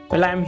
Well, I'm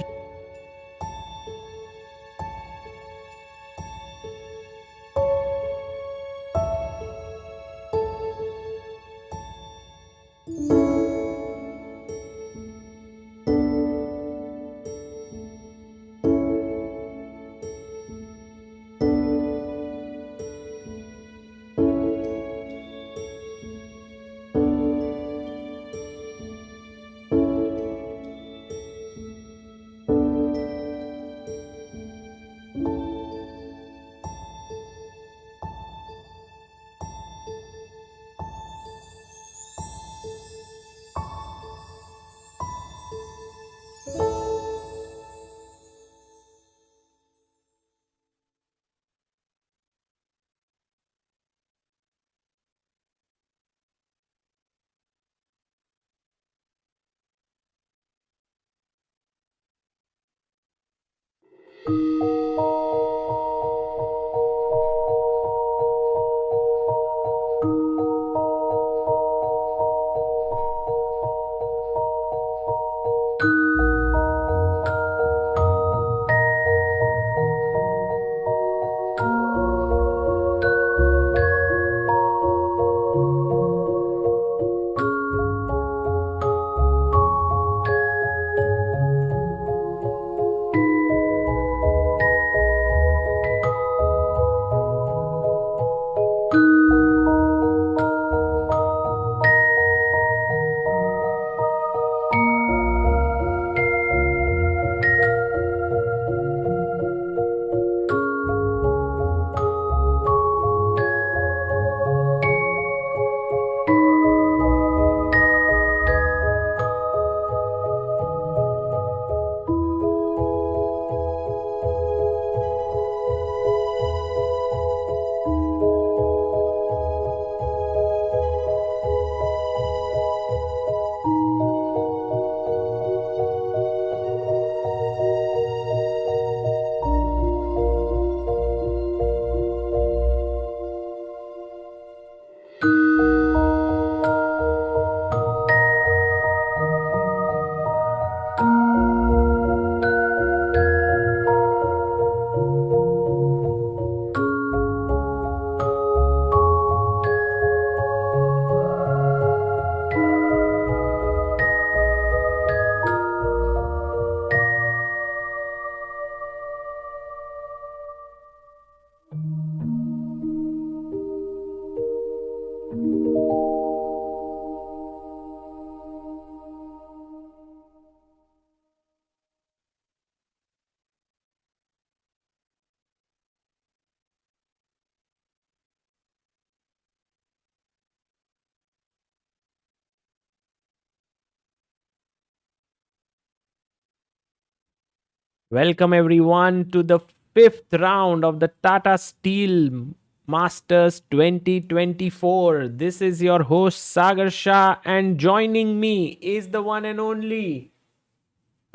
Welcome everyone to the fifth round of the Tata Steel Masters 2024. This is your host Sagar Shah, and joining me is the one and only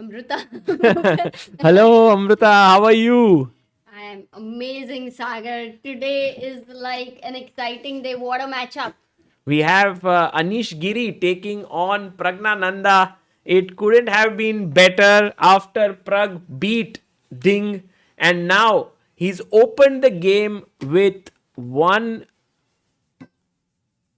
Amrita. Hello Amrita, how are you? I am amazing, Sagar. Today is like an exciting day. What a matchup. We have Anish Giri taking on Praggnanandhaa. It couldn't have been better after Pragg beat Ding, and now he's opened the game with one.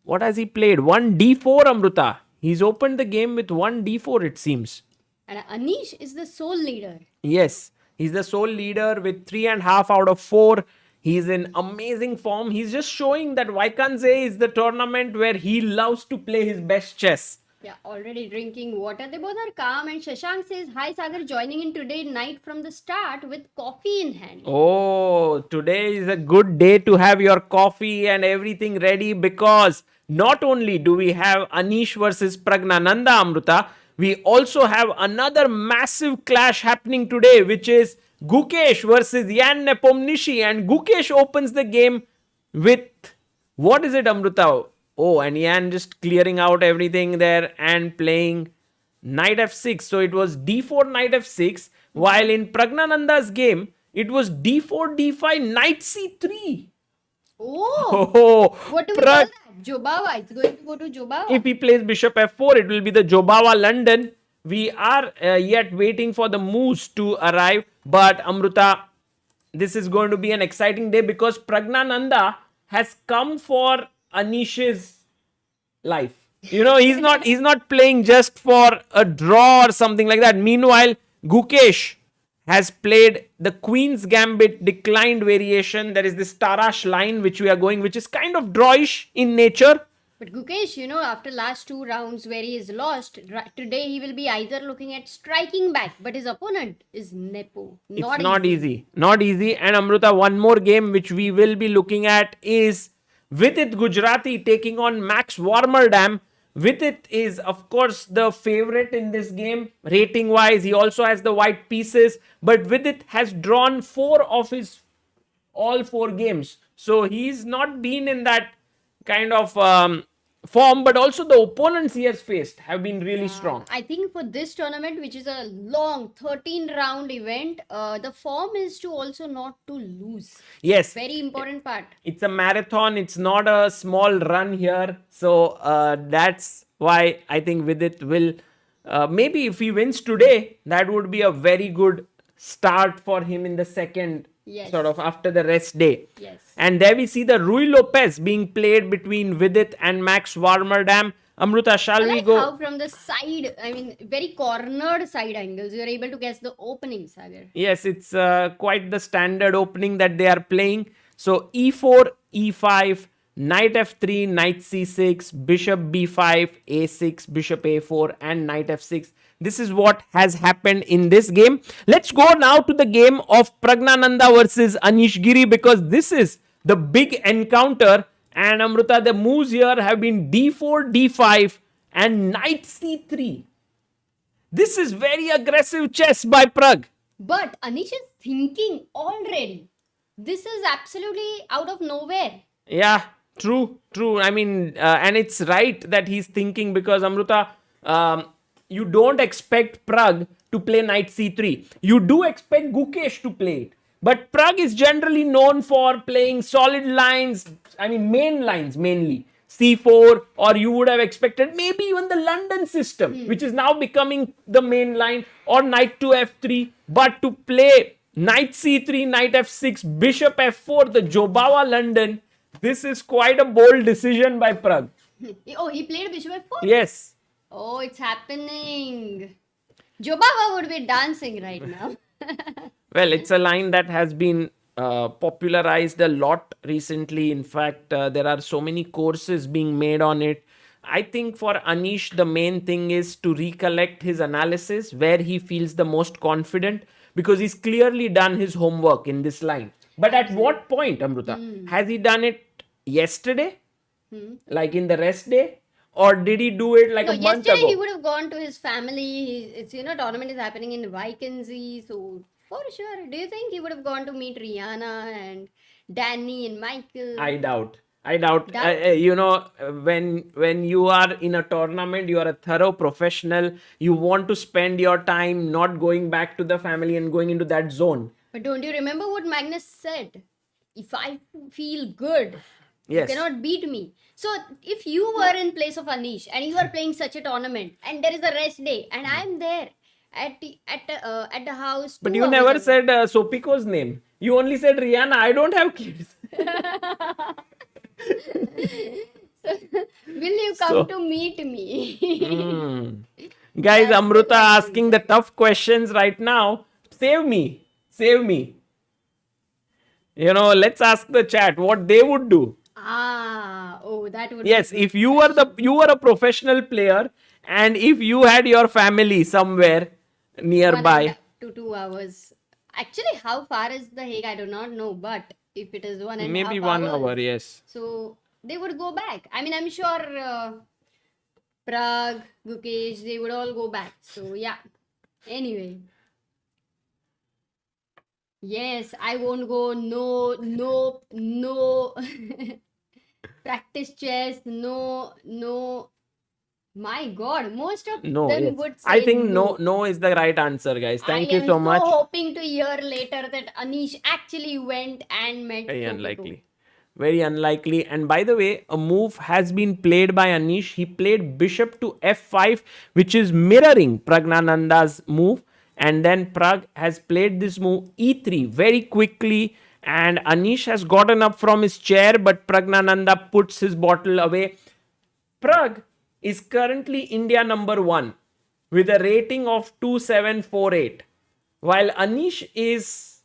What has he played? One d4, Amruta. He's opened the game with one d4, it seems. And Anish is the sole leader. Yes, he's the sole leader with 3.5 out of 4. He's in amazing form. He's just showing that Wijk is the tournament where he loves to play his best chess. Yeah, already drinking water. They both are calm. And Shashank says, Hi, Sagar, joining in today night from the start with coffee in hand. Oh, today is a good day to have your coffee and everything ready, because not only do we have Anish versus Praggnanandhaa, Amruta, we also have another massive clash happening today, which is Gukesh versus Ian Nepomniachtchi. And Gukesh opens the game with, what is it, Amruta? Oh, and Ian just clearing out everything there and playing knight f6. So it was d4 knight f6, while in Praggnanandhaa's game It was d4, d5, knight c3. Oh, Oh, what do we Pragg, call that? Jobawa. It's going to go to Jobawa. if he plays bishop f4, it will be the Jobawa London. We are yet waiting for the moves to arrive. But Amruta, this is going to be an exciting day because Praggnanandhaa has come for Anish's life. You know, he's not playing just for a draw or something like that. Meanwhile, Gukesh has played the Queen's Gambit declined variation. There is this Tarash line which we are going, which is kind of drawish in nature. But Gukesh, after last 2 rounds where he is lost, today he will be either looking at striking back, but his opponent is Nepo. It's not easy. Not easy. And Amruta, one more game which we will be looking at is Vidit Gujrathi taking on Max Warmerdam. Vidit is, of course, the favorite in this game, rating-wise. He also has the white pieces. But Vidit has drawn 4 of his all 4 games. So he's not been in that kind of form, but also the opponents he has faced have been really strong. I think for this tournament, which is a long 13-round event, the form is to also not to lose. Yes. Very important part. It's a marathon. It's not a small run here. So that's why I think Vidit will, maybe if he wins today, that would be a very good start for him in the second, sort of after the rest day. Yes. And there we see the Rui Lopez being played between Vidit and Max Warmerdam. Amruta, shall we go? How from the side, very cornered side angles, you are able to guess the opening, Sagar. Yes, it's quite the standard opening that they are playing. So e4, e5, knight f3, knight c6, bishop b5, a6, bishop a4, and knight f6. This is what has happened in this game. Let's go now to the game of Praggnanandhaa versus Anish Giri, because this is the big encounter. And Amruta, the moves here have been d4, d5, and knight c3. This is very aggressive chess by Pragg. But Anish is thinking already. This is absolutely out of nowhere. Yeah, true. And it's right that he's thinking, because Amruta, you don't expect Pragg to play knight c3. You do expect Gukesh to play it. But Pragg is generally known for playing solid lines, main lines mainly. c4, or you would have expected maybe even the London system, which is now becoming the main line, or knight to f3. But to play knight c3, knight f6, bishop f4, the Jobawa London, this is quite a bold decision by Pragg. Oh, he played bishop f4? Yes. Oh, it's happening. Jobawa would be dancing right now. Well, it's a line that has been popularized a lot recently. In fact, there are so many courses being made on it. I think for Anish, the main thing is to recollect his analysis where he feels the most confident, because he's clearly done his homework in this line. But at what point, Amruta? Has he done it yesterday? Like in the rest day? Or did he do it like a month ago? Yesterday he would have gone to his family. It's tournament is happening in Wijk, so for sure. Do you think he would have gone to meet Rihanna and Danny and Michael? I doubt. When you are in a tournament, you are a thorough professional. You want to spend your time not going back to the family and going into that zone. But don't you remember what Magnus said? If I feel good, yes, you cannot beat me. So if you were in place of Anish and you are playing such a tournament and there is a rest day and I am there at the house. But you never said Sopiko's name. You only said Rihanna. I don't have kids. So, will you come to meet me? Guys, Amruta asking the tough questions right now. Save me. Let's ask the chat what they would do. That would. Yes, if you were a professional player and if you had your family somewhere nearby. 1.5 to 2 hours. Actually, how far is the Hague? I do not know, but if it is 1.5 maybe 1 hour, yes. So they would go back. I'm sure Pragg, Gukesh, they would all go back. So yeah. Anyway. Yes, I won't go. No. Practice chess. No. My God, most of them would say I think no is the right answer, guys. Thank you so much. I am so hoping to hear hour later that Anish actually went and met Very Coco. unlikely. Very unlikely. And by the way, a move has been played by Anish. He played bishop to f5, which is mirroring Praggnanandhaa's move. And then Pragg has played this move e3 very quickly. And Anish has gotten up from his chair, but Praggnanandhaa puts his bottle away. Pragg is currently India number 1 with a rating of 2748, while Anish is,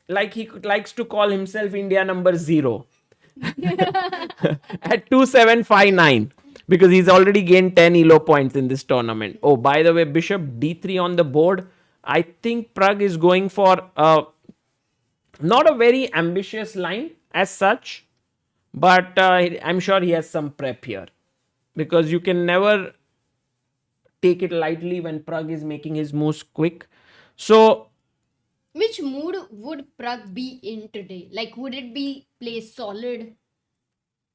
like he likes to call himself, India number 0 at 2759, because he's already gained 10 elo points in this tournament. Oh, by the way, bishop d3 on the board. I think Pragg is going for not a very ambitious line as such, but I'm sure he has some prep here, because you can never take it lightly when Pragg is making his moves quick. So Which mood would Pragg be in today? Like, would it be play solid?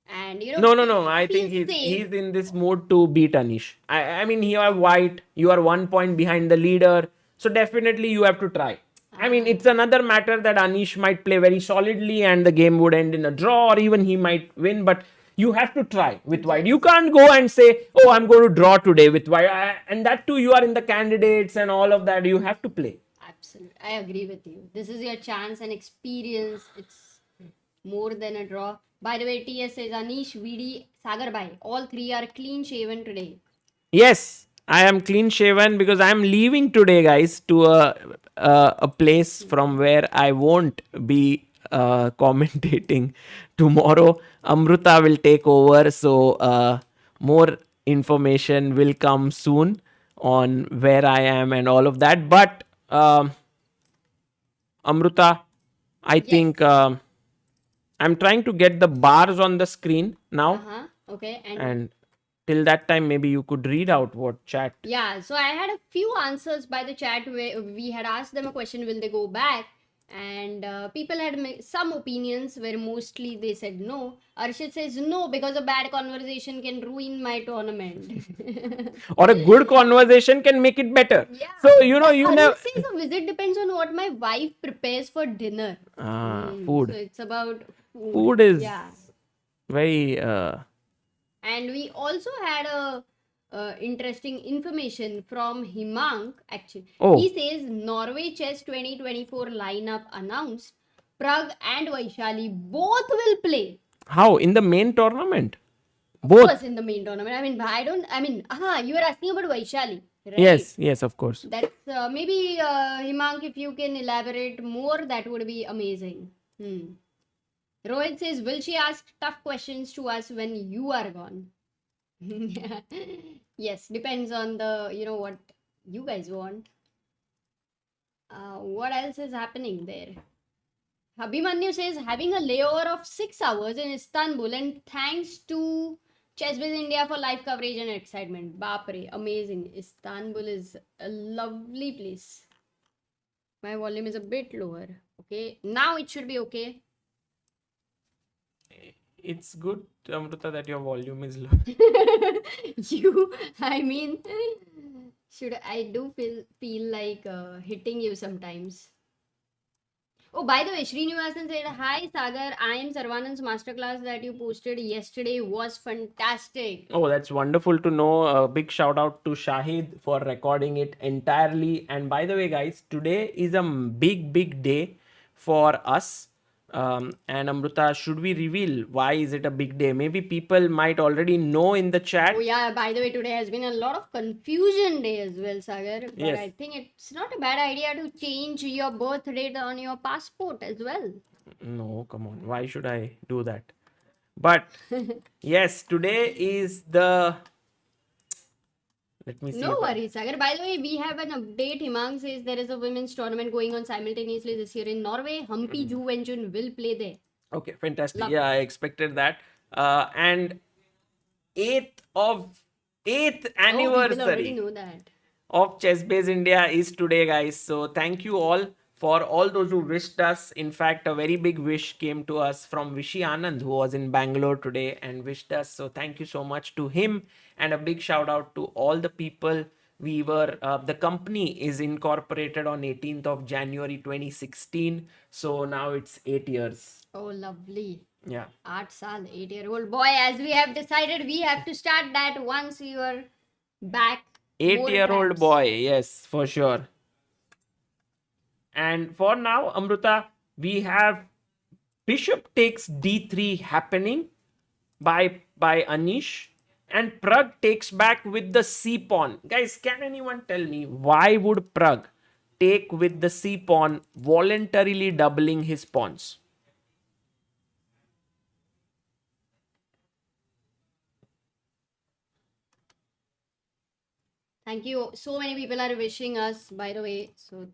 And no. I think feel he's in this mood to beat Anish. I mean, you are white. You are 1 point behind the leader. So definitely you have to try. I mean, it's another matter that Anish might play very solidly and the game would end in a draw, or even he might win. But you have to try with white. You can't go and say, oh, I'm going to draw today with white. And that too, you are in the candidates and all of that. You have to play. Absolutely. I agree with you. This is your chance and experience. It's more than a draw. By the way, TS says Anish, VD, Sagar Bhai, all three are clean shaven today. Yes, I am clean shaven because I am leaving today, guys, to a place from where I won't be commentating tomorrow. Amruta will take over, so more information will come soon on where I am and all of that. But Amruta, I think I'm trying to get the bars on the screen now. Okay. And till that time, maybe you could read out what chat. Yeah, so I had a few answers by the chat where we had asked them a question, will they go back? And people had some opinions where mostly they said no. Arshit says no because a bad conversation can ruin my tournament. Or a good conversation can make it better. Yeah. So, you Arshit never... says a visit depends on what my wife prepares for dinner. Food. So it's about food. Food is very... And we also had a interesting information from Himang. Actually, he says Norway Chess 2024 lineup announced. Pragg and Vaishali both will play. How? In the main tournament? Both? Of course, in the main tournament. You were asking about Vaishali, right? Yes, of course. That's maybe Himang, if you can elaborate more, that would be amazing. Rohit says, will she ask tough questions to us when you are gone? Yes, depends on the, what you guys want. What else is happening there? Abhimanyu says, having a layover of 6 hours in Istanbul, and thanks to Chess Biz India for live coverage and excitement. Bapre, amazing. Istanbul is a lovely place. My volume is a bit lower. Okay, now it should be okay. It's good, Amruta, that your volume is low. I do feel like hitting you sometimes. Oh, by the way, Srinivasan said, hi Sagar, I am Sarvanand's masterclass that you posted yesterday was fantastic. Oh, that's wonderful to know. A big shout out to Shahid for recording it entirely. And by the way, guys, today is a big day for us. And Amruta, should we reveal why is it a big day? Maybe people might already know in the chat. Oh yeah, by the way, today has been a lot of confusion day as well, Sagar. But I think it's not a bad idea to change your birth date on your passport as well. No, come on. Why should I do that? But yes, today is the... Let me see. No worries, Sagar. By the way, we have an update. Himang says there is a women's tournament going on simultaneously this year in Norway. Humpy Ju Wenjun will play there. Okay, fantastic. Yeah, I expected that. And 8th anniversary know that. of Chess Base India is today, guys. So thank you all for all those who wished us. In fact, a very big wish came to us from Vishi Anand, who was in Bangalore today and wished us. So thank you so much to him. And a big shout out to all the people The company is incorporated on 18th of January 2016. So now it's 8 years. Oh, lovely. Yeah. 8 saal, 8-year-old boy. As we have decided, we have to start that once we were back. 8-year-old times. boy. Yes, for sure. And for now, Amruta, we have bishop takes d3 happening by Anish, and Pragg takes back with the c pawn. Guys, can anyone tell me why would Pragg take with the c pawn, voluntarily doubling his pawns? Thank you. So many people are wishing us, by the way. So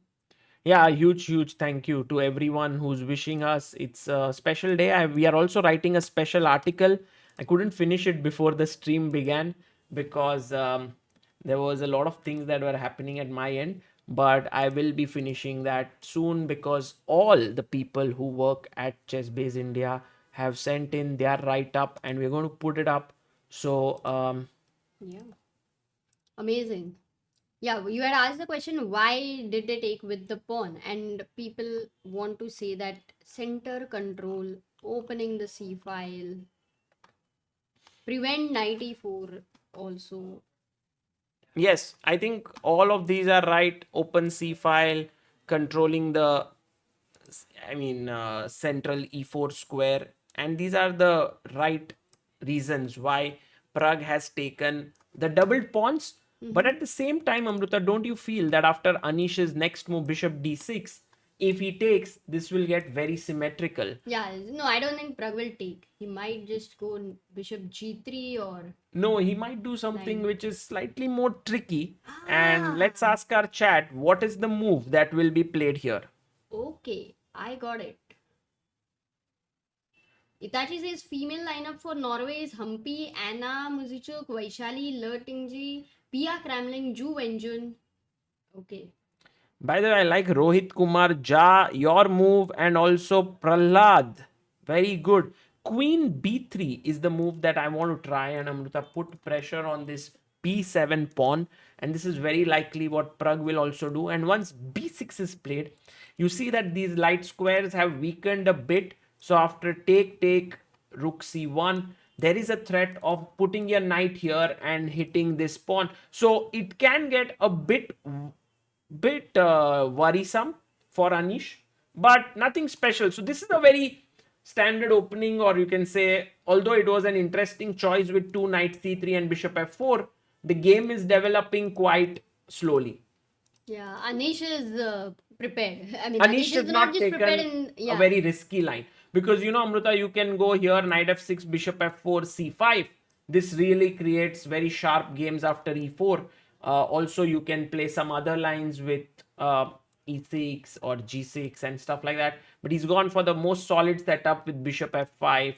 Yeah, huge thank you to everyone who's wishing us. It's a special day. We are also writing a special article. I couldn't finish it before the stream began because there was a lot of things that were happening at my end. But I will be finishing that soon because all the people who work at Chess Base India have sent in their write up and we're going to put it up. So, yeah, amazing. Yeah, you had asked the question, why did they take with the pawn? And people want to say that center control, opening the c file, prevent knight e4 also. yes, I think all of these are right. Open C file, controlling the, central E4 square. And these are the right reasons why Pragg has taken the doubled pawns. But at the same time, Amruta, don't you feel that after Anish's next move, bishop d6, if he takes, this will get very symmetrical? Yeah, no, I don't think Pragg will take. He might just go bishop g3 or... No, he might do something Nine. which is slightly more tricky. And let's ask our chat, what is the move that will be played here? Okay, I got it. Itachi says female lineup for Norway is Humpy, Anna Muzichuk, Vaishali, Lertingji, Pia Kramling, Ju Wenjun. Okay. By the way, I like Rohit Kumar Ja, your move, and also Prahlad. Very good. Queen b3 is the move that I want to try, and I'm going to put pressure on this b7 pawn. And this is very likely what Pragg will also do. And once b6 is played, you see that these light squares have weakened a bit. So after take, rook c1, there is a threat of putting your knight here and hitting this pawn. So it can get a bit worrisome for Anish, but nothing special. So this is a very standard opening, or you can say, although it was an interesting choice with two knight c3 and bishop f4, the game is developing quite slowly. Yeah, Anish is prepared. I mean, Anish is should not not just take prepared in... a very risky line. Because, Amruta, you can go here, knight f6, bishop f4, c5. This really creates very sharp games after e4. Also, you can play some other lines with e6 or g6 and stuff like that. But he's gone for the most solid setup with bishop f5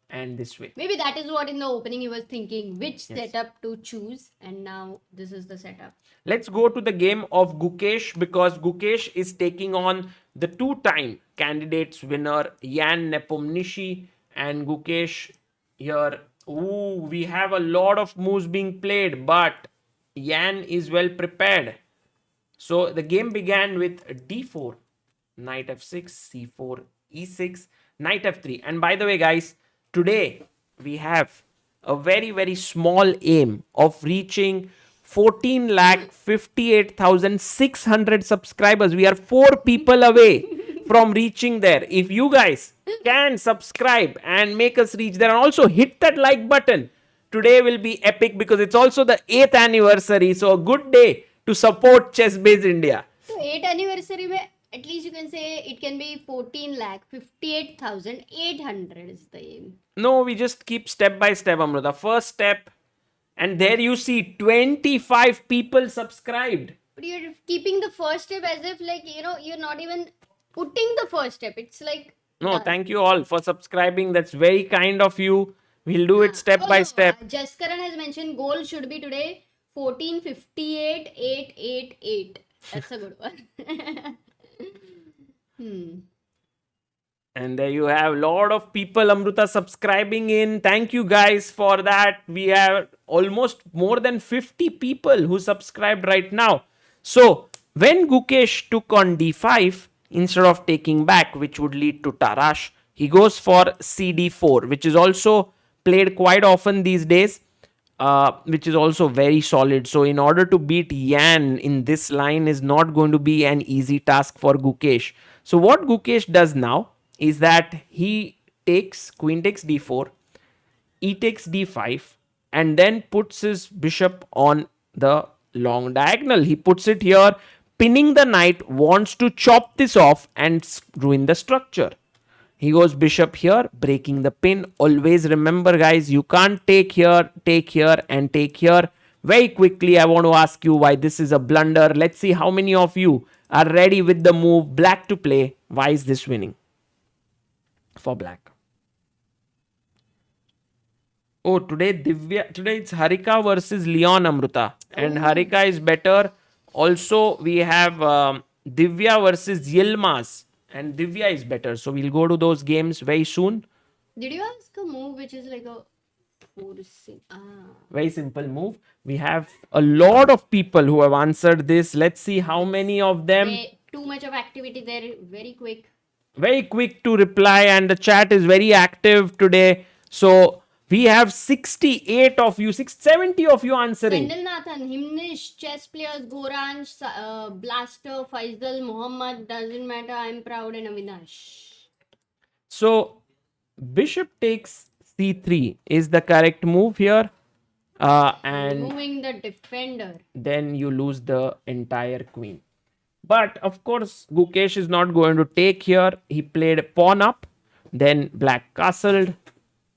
and this way. Maybe that is what in the opening he was thinking, which setup to choose. And now this is the setup. Let's go to the game of Gukesh, because Gukesh is taking on the two-time candidates winner Ian Nepomniachtchi, and Gukesh here. Ooh, we have a lot of moves being played, but Ian is well prepared. So the game began with d4, knight f6, c4, e6, knight f3. And by the way, guys, today we have a very small aim of reaching 14,58,600 subscribers. We are 4 people away from reaching there. If you guys can subscribe and make us reach there, and also hit that like button, today will be epic because it's also the 8th anniversary. So a good day to support Chess Base India. So 8th anniversary mein, at least you can say it can be 14,58,800 is the aim. No, we just keep step by step, Amruta. First step, and there you see 25 people subscribed. But you're keeping the first step as if you're not even putting the first step. It's like... No, thank you all for subscribing. That's very kind of you. We'll do it step by step. Jaskaran has mentioned goal should be today 14,58,888. That's a good one. And And there you have a lot of people, Amruta, subscribing in. Thank you guys for that. We have almost more than 50 people who subscribed right now. So when Gukesh took on d5, instead of taking back, which would lead to Tarash, he goes for cd4, which is also played quite often these days, which is also very solid. So in order to beat Yan in this line is not going to be an easy task for Gukesh. So what Gukesh does now is that he takes queen takes d4, e takes d5, and then puts his bishop on the long diagonal. He puts it here, pinning the knight, wants to chop this off and ruin the structure. He goes bishop here, breaking the pin. Always remember, guys, you can't take here, and take here. Very quickly, I want to ask you why this is a blunder. Let's see how many of you are ready with the move black to play. Why is this winning for black? Oh, today it's Harika versus Leon, Amruta. And Harika is better. Also, we have Divya versus Yilmaz. And Divya is better. So we'll go to those games very soon. Did you ask a move which is like a forcing? Very simple move. We have a lot of people who have answered this. Let's see how many of them. Too much of activity there. Very quick. Very quick to reply. And the chat is very active today. So we have 68 of you, 70 of you answering. Sendil Nathan, Himnish, chess players, Goran, Blaster, Faisal, Muhammad, doesn't matter, I'm proud, and Avinash. So bishop takes c3 is the correct move here. And moving the defender. Then you lose the entire queen. But of course, Gukesh is not going to take here. He played pawn up. Then black castled.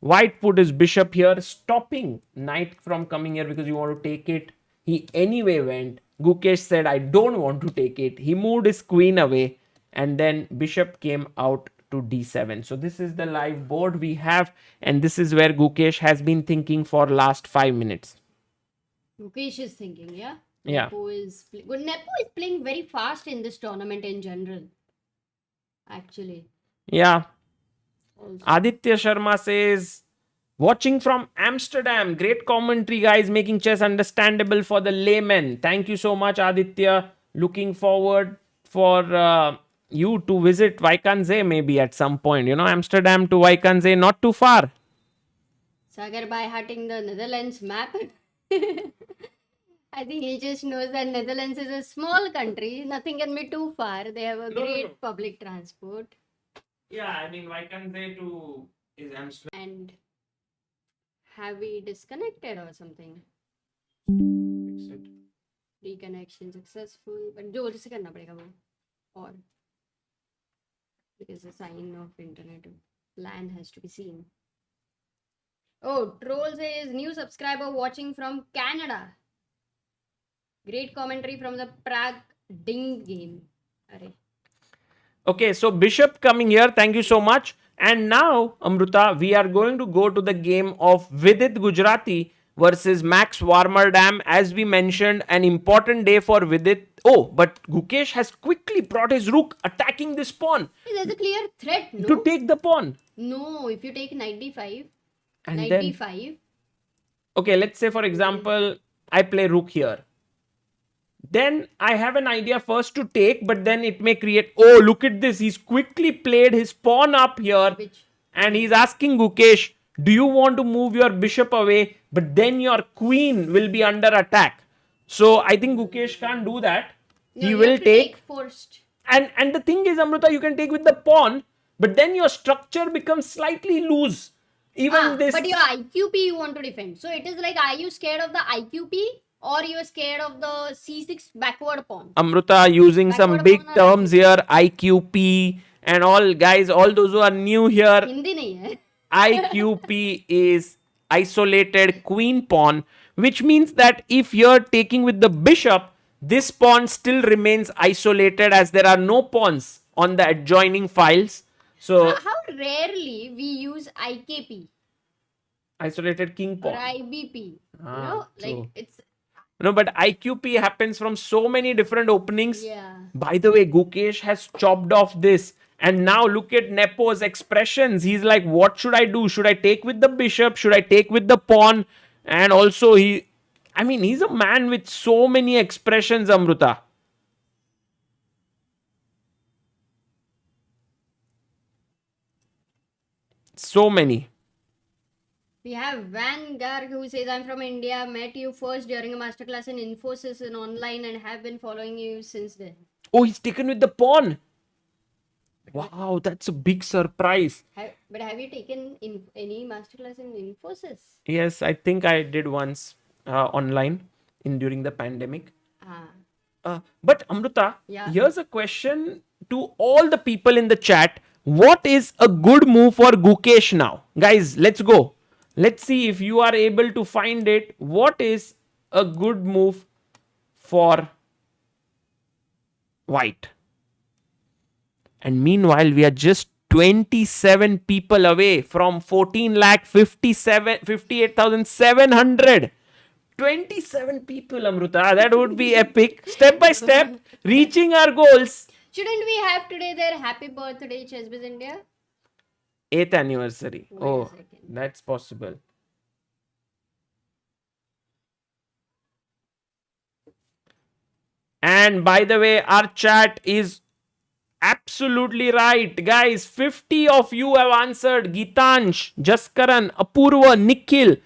White put his bishop here, stopping knight from coming here because you want to take it. He anyway went. Gukesh said, I don't want to take it. He moved his queen away. And then bishop came out to d7. So this is the live board we have. And this is where Gukesh has been thinking for last 5 minutes. Gukesh is thinking, yeah? Yeah. Nepo is playing very fast in this tournament in general. Actually. Yeah. Also. Aditya Sharma says, watching from Amsterdam. Great commentary, guys, making chess understandable for the layman. Thank you so much, Aditya. Looking forward for you to visit Wijk aan Zee maybe at some point. You know, Amsterdam to Wijk aan Zee, not too far. Sagar by hitting the Netherlands map. I think he just knows that Netherlands is a small country. Nothing can be too far. They have a great public transport. Yeah, I mean, Wijk aan Zee to is Amsterdam. And have we disconnected or something? Fix it. Reconnection successful. But जोर से करना पड़ेगा वो. Or because the sign of internet LAN has to be seen. Oh, Troll says new subscriber watching from Canada. Great commentary from the Pragg Ding game. Arre. Okay, so bishop coming here. Thank you so much. And now, Amruta, we are going to go to the game of Vidit Gujrathi versus Max Warmerdam. As we mentioned, an important day for Vidit. Oh, but Gukesh has quickly brought his rook, attacking this pawn. There's a clear threat, no? To take the pawn. No, if you take knight d5, And knight then, d5. okay, let's say, for example, I play rook here. Then I have an idea first to take, but then it may create... Oh, look at this. He's quickly played his pawn up here. And he's asking Gukesh, do you want to move your bishop away? But then your queen will be under attack. So I think Gukesh can't do that. No, He you will have to take... first. And the thing is, Amruta, you can take with the pawn. But then your structure becomes slightly loose. Even this... But your IQP you want to defend. So it is like, are you scared of the IQP? Or you're scared of the c6 backward pawn? Amruta using Backward some big pawn terms here. IQP and all. Guys, all those who are new here. Hindi nahi hai. IQP is isolated queen pawn. Which means that if you're taking with the bishop, this pawn still remains isolated as there are no pawns on the adjoining files. So How rarely we use IKP isolated king or pawn. IBP? True. It's... No, but IQP happens from so many different openings. Yeah. By the way, Gukesh has chopped off this And now look at Nepo's expressions. He's like, what should I do? Should I take with the bishop? Should I take with the pawn? And also he's a man with so many expressions, Amruta. So many. We have Van Garg who says, I'm from India, met you first during a masterclass in Infosys and online and have been following you since then. Oh, he's taken with the pawn. Wow, that's a big surprise. But have you taken any masterclass in Infosys? Yes, I think I did once online during the pandemic. But Amruta, here's a question to all the people in the chat. What is a good move for Gukesh now? Guys, let's go. Let's see if you are able to find it. What is a good move for white? And meanwhile, we are just 27 people away from 14,58,700. 27 people, Amruta. That would be epic. Step by step, reaching our goals. Shouldn't we have today their happy birthday, ChessBiz India? 8th anniversary. Wait a Oh, second. that's possible. And by the way, our chat is absolutely right. Guys, 50 of you have answered. Gitansh, Jaskaran, Apurva, Nikhil,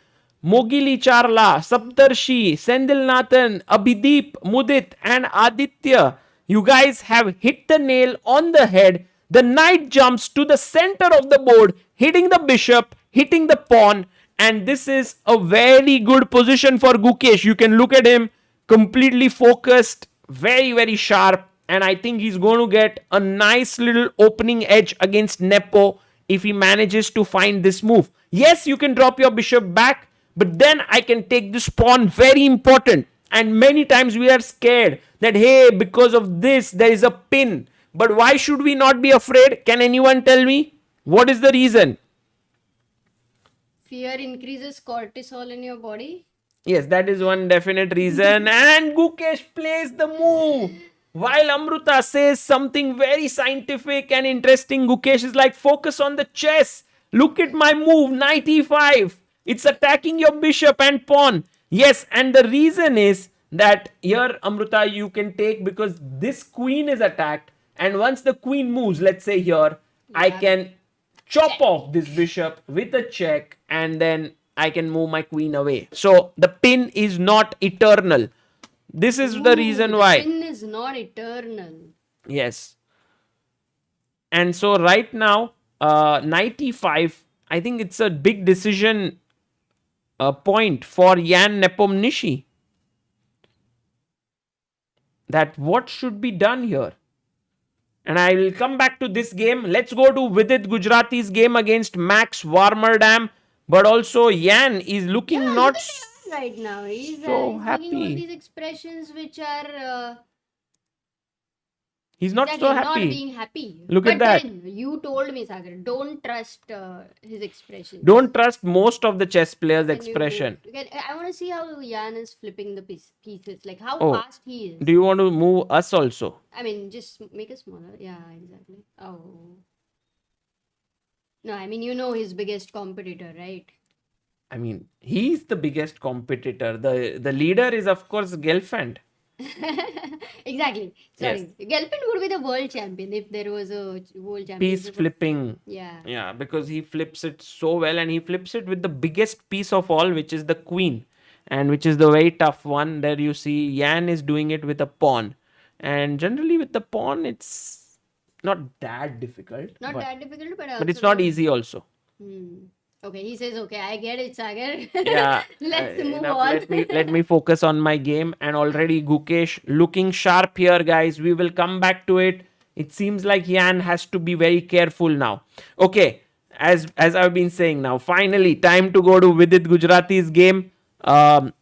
Mogili Charla, Saptarshi, Sendilnathan, Abhideep, Mudit and Aditya. You guys have hit the nail on the head. The knight jumps to the center of the board, hitting the bishop, hitting the pawn. And this is a very good position for Gukesh. You can look at him, completely focused, very, very sharp. And I think he's going to get a nice little opening edge against Nepo if he manages to find this move. Yes, you can drop your bishop back, but then I can take this pawn. Very important. And many times we are scared that, hey, because of this, there is a pin. But why should we not be afraid? Can anyone tell me? What is the reason? Fear increases cortisol in your body. Yes, that is one definite reason. And Gukesh plays the move. While Amruta says something very scientific and interesting, Gukesh is like, focus on the chess. Look at my move, knight e5. It's attacking your bishop and pawn. Yes, and the reason is that here, Amruta, you can take because this queen is attacked. And once the queen moves, let's say here, I can chop off this bishop with a check and then I can move my queen away. So the pin is not eternal. This is the reason why. The pin is not eternal. Yes. And so right now, knight e5, I think it's a big decision point for Ian Nepomniachtchi. That what should be done here. And I will come back to this game. Let's go to Vidit Gujrathi's game against Max Warmerdam. But also Ian is looking not right now. He's so making all happy. these expressions which are He's not so not happy. being happy. Look but at that. Then you told me, Sagar, don't trust his expressions. Don't trust most of the chess players' expression. I want to see how Ian is flipping the pieces. Like how fast he is. Do you want to move us also? I mean, just make it smaller. Yeah, exactly. Oh. No, I mean, you know his biggest competitor, right? I mean, he's the biggest competitor. The leader is, of course, Gelfand. Exactly. Sorry. Gelfand would be the world champion if there was a world champion. Piece flipping. Yeah. Yeah, because he flips it so well and he flips it with the biggest piece of all, which is the queen. And which is the very tough one. There you see Ian is doing it with a pawn. And generally with the pawn, it's not that difficult. Not that difficult, but it's not easy also. Okay, he says, okay, I get it, Sagar. Yeah. Let's move on. Let me focus on my game. And already Gukesh looking sharp here, guys. We will come back to it. It seems like Ian has to be very careful now. Okay, as I've been saying now, finally, time to go to Vidit Gujrathi's game.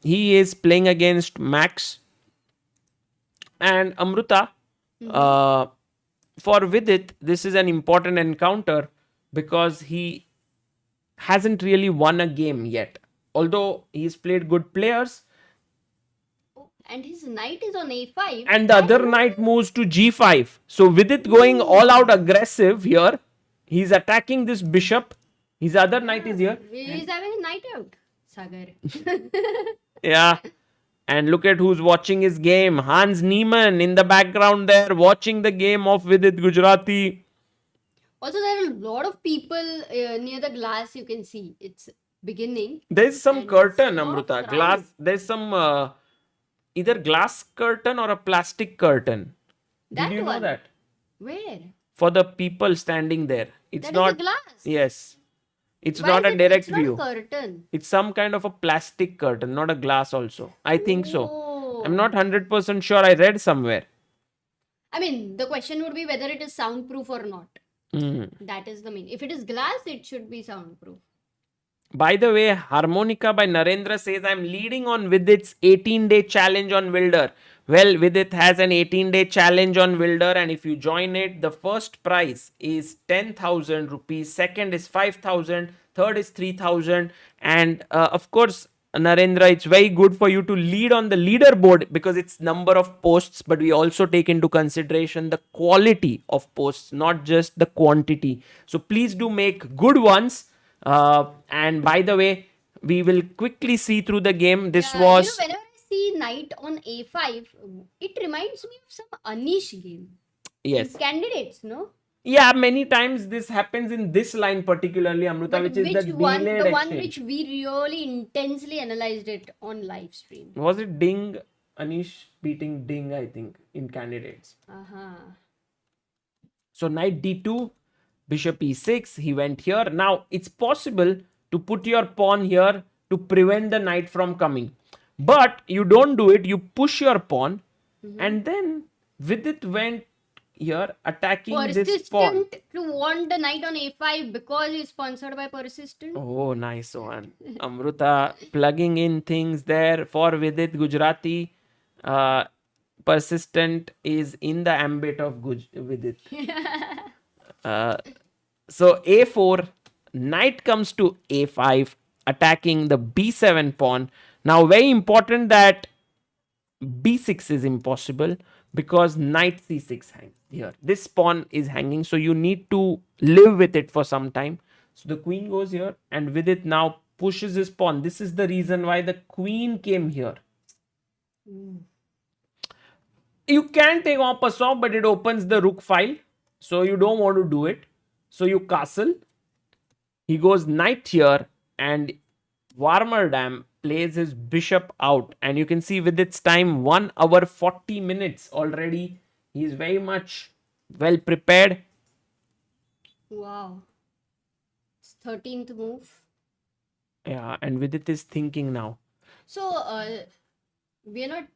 He is playing against Max and Amruta. For Vidit, this is an important encounter because he hasn't really won a game yet. Although he's played good players. and his knight is on a5. And the other knight moves to g5. So Vidit going all out aggressive here. He's attacking this bishop. His other knight is here. He's having a night out, Sagar. Yeah. And look at who's watching his game. Hans Niemann in the background there, watching the game of Vidit Gujrathi. Also, there are a lot of people near the glass. You can see it's beginning. There's some And curtain, it's not Amruta. crowded. Glass. There's some either glass curtain or a plastic curtain. That Did you know one? that? Where? For the people standing there. It's That is not. a glass. Yes. It's Why not is a direct it's not view. a curtain. It's some kind of a plastic curtain, not a glass also. I think so. Oh. I'm not 100% sure. I read somewhere. I mean, the question would be whether it is soundproof or not. Mhm. That is the main. If it is glass, it should be soundproof. By the way, Harmonica by Narendra says, I'm leading on Vidit's 18-day challenge on Wilder. Well, Vidit has an 18-day challenge on Wilder, and if you join it, the first prize is 10,000 rupees, second is 5,000, third is 3,000, and of course, Narendra, it's very good for you to lead on the leaderboard because it's number of posts, but we also take into consideration the quality of posts, not just the quantity. So please do make good ones. And by the way, we will quickly see through the game. This was whenever I see knight on a5, it reminds me of some Anish game. yes, Candidates, no? yeah. Many times this happens in this line particularly, Amruta, But which is the one, delayed the one exchange. which we really intensely analyzed it on live stream. Was it Ding? Anish beating Ding, I think, in candidates. So knight d2, bishop e6, he went here. Now it's possible to put your pawn here to prevent the knight from coming. But you don't do it, you push your pawn, and then Vidit went here attacking this pawn. Persistent to want the knight on a5 because he's sponsored by Persistent. Oh, nice one. Amruta plugging in things there for Vidit Gujrathi. Persistent is in the ambit of Vidit. So a4, knight comes to a5, attacking the b7 pawn. Now, very important that b6 is impossible because knight c6 hangs here. This pawn is hanging, so you need to live with it for some time. So the queen goes here, and with it now pushes his pawn. This is the reason why the queen came here. You can take en passant, but it opens the rook file, so you don't want to do it. So you castle. He goes knight here, and Warmerdam plays his bishop out. And you can see with its time 1 hour 40 minutes already. He is very much well prepared. Wow. It's 13th move. Yeah, and Vidit is thinking now. So, we are not,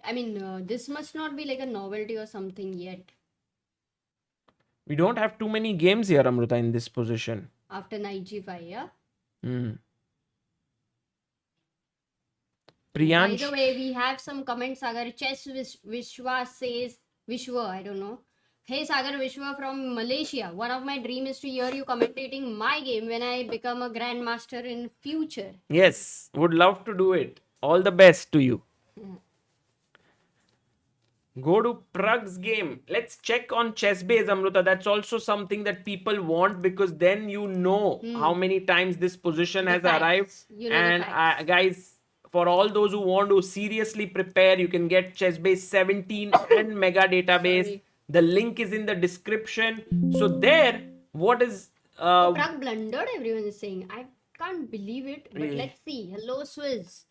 I mean, this must not be like a novelty or something yet. We don't have too many games here, Amruta, in this position. After knight g5, yeah? Priyansh. By the way, we have some comments. Sagar Chess Vishwa says, Vishwa, I don't know. Hey Sagar Vishwa from Malaysia. One of my dreams is to hear you commentating my game when I become a grandmaster in future. Yes, would love to do it. All the best to you. Go to Pragg's game. Let's check on Chessbase, Amruta. That's also something that people want because then you know how many times this position has facts. arrived. You know the And guys, for all those who want to seriously prepare, you can get Chessbase 17 and Mega Database. Sorry. The link is in the description. So there, what is... Pragg blundered, everyone is saying. I can't believe it. But Really? let's see. Hello, Swizz.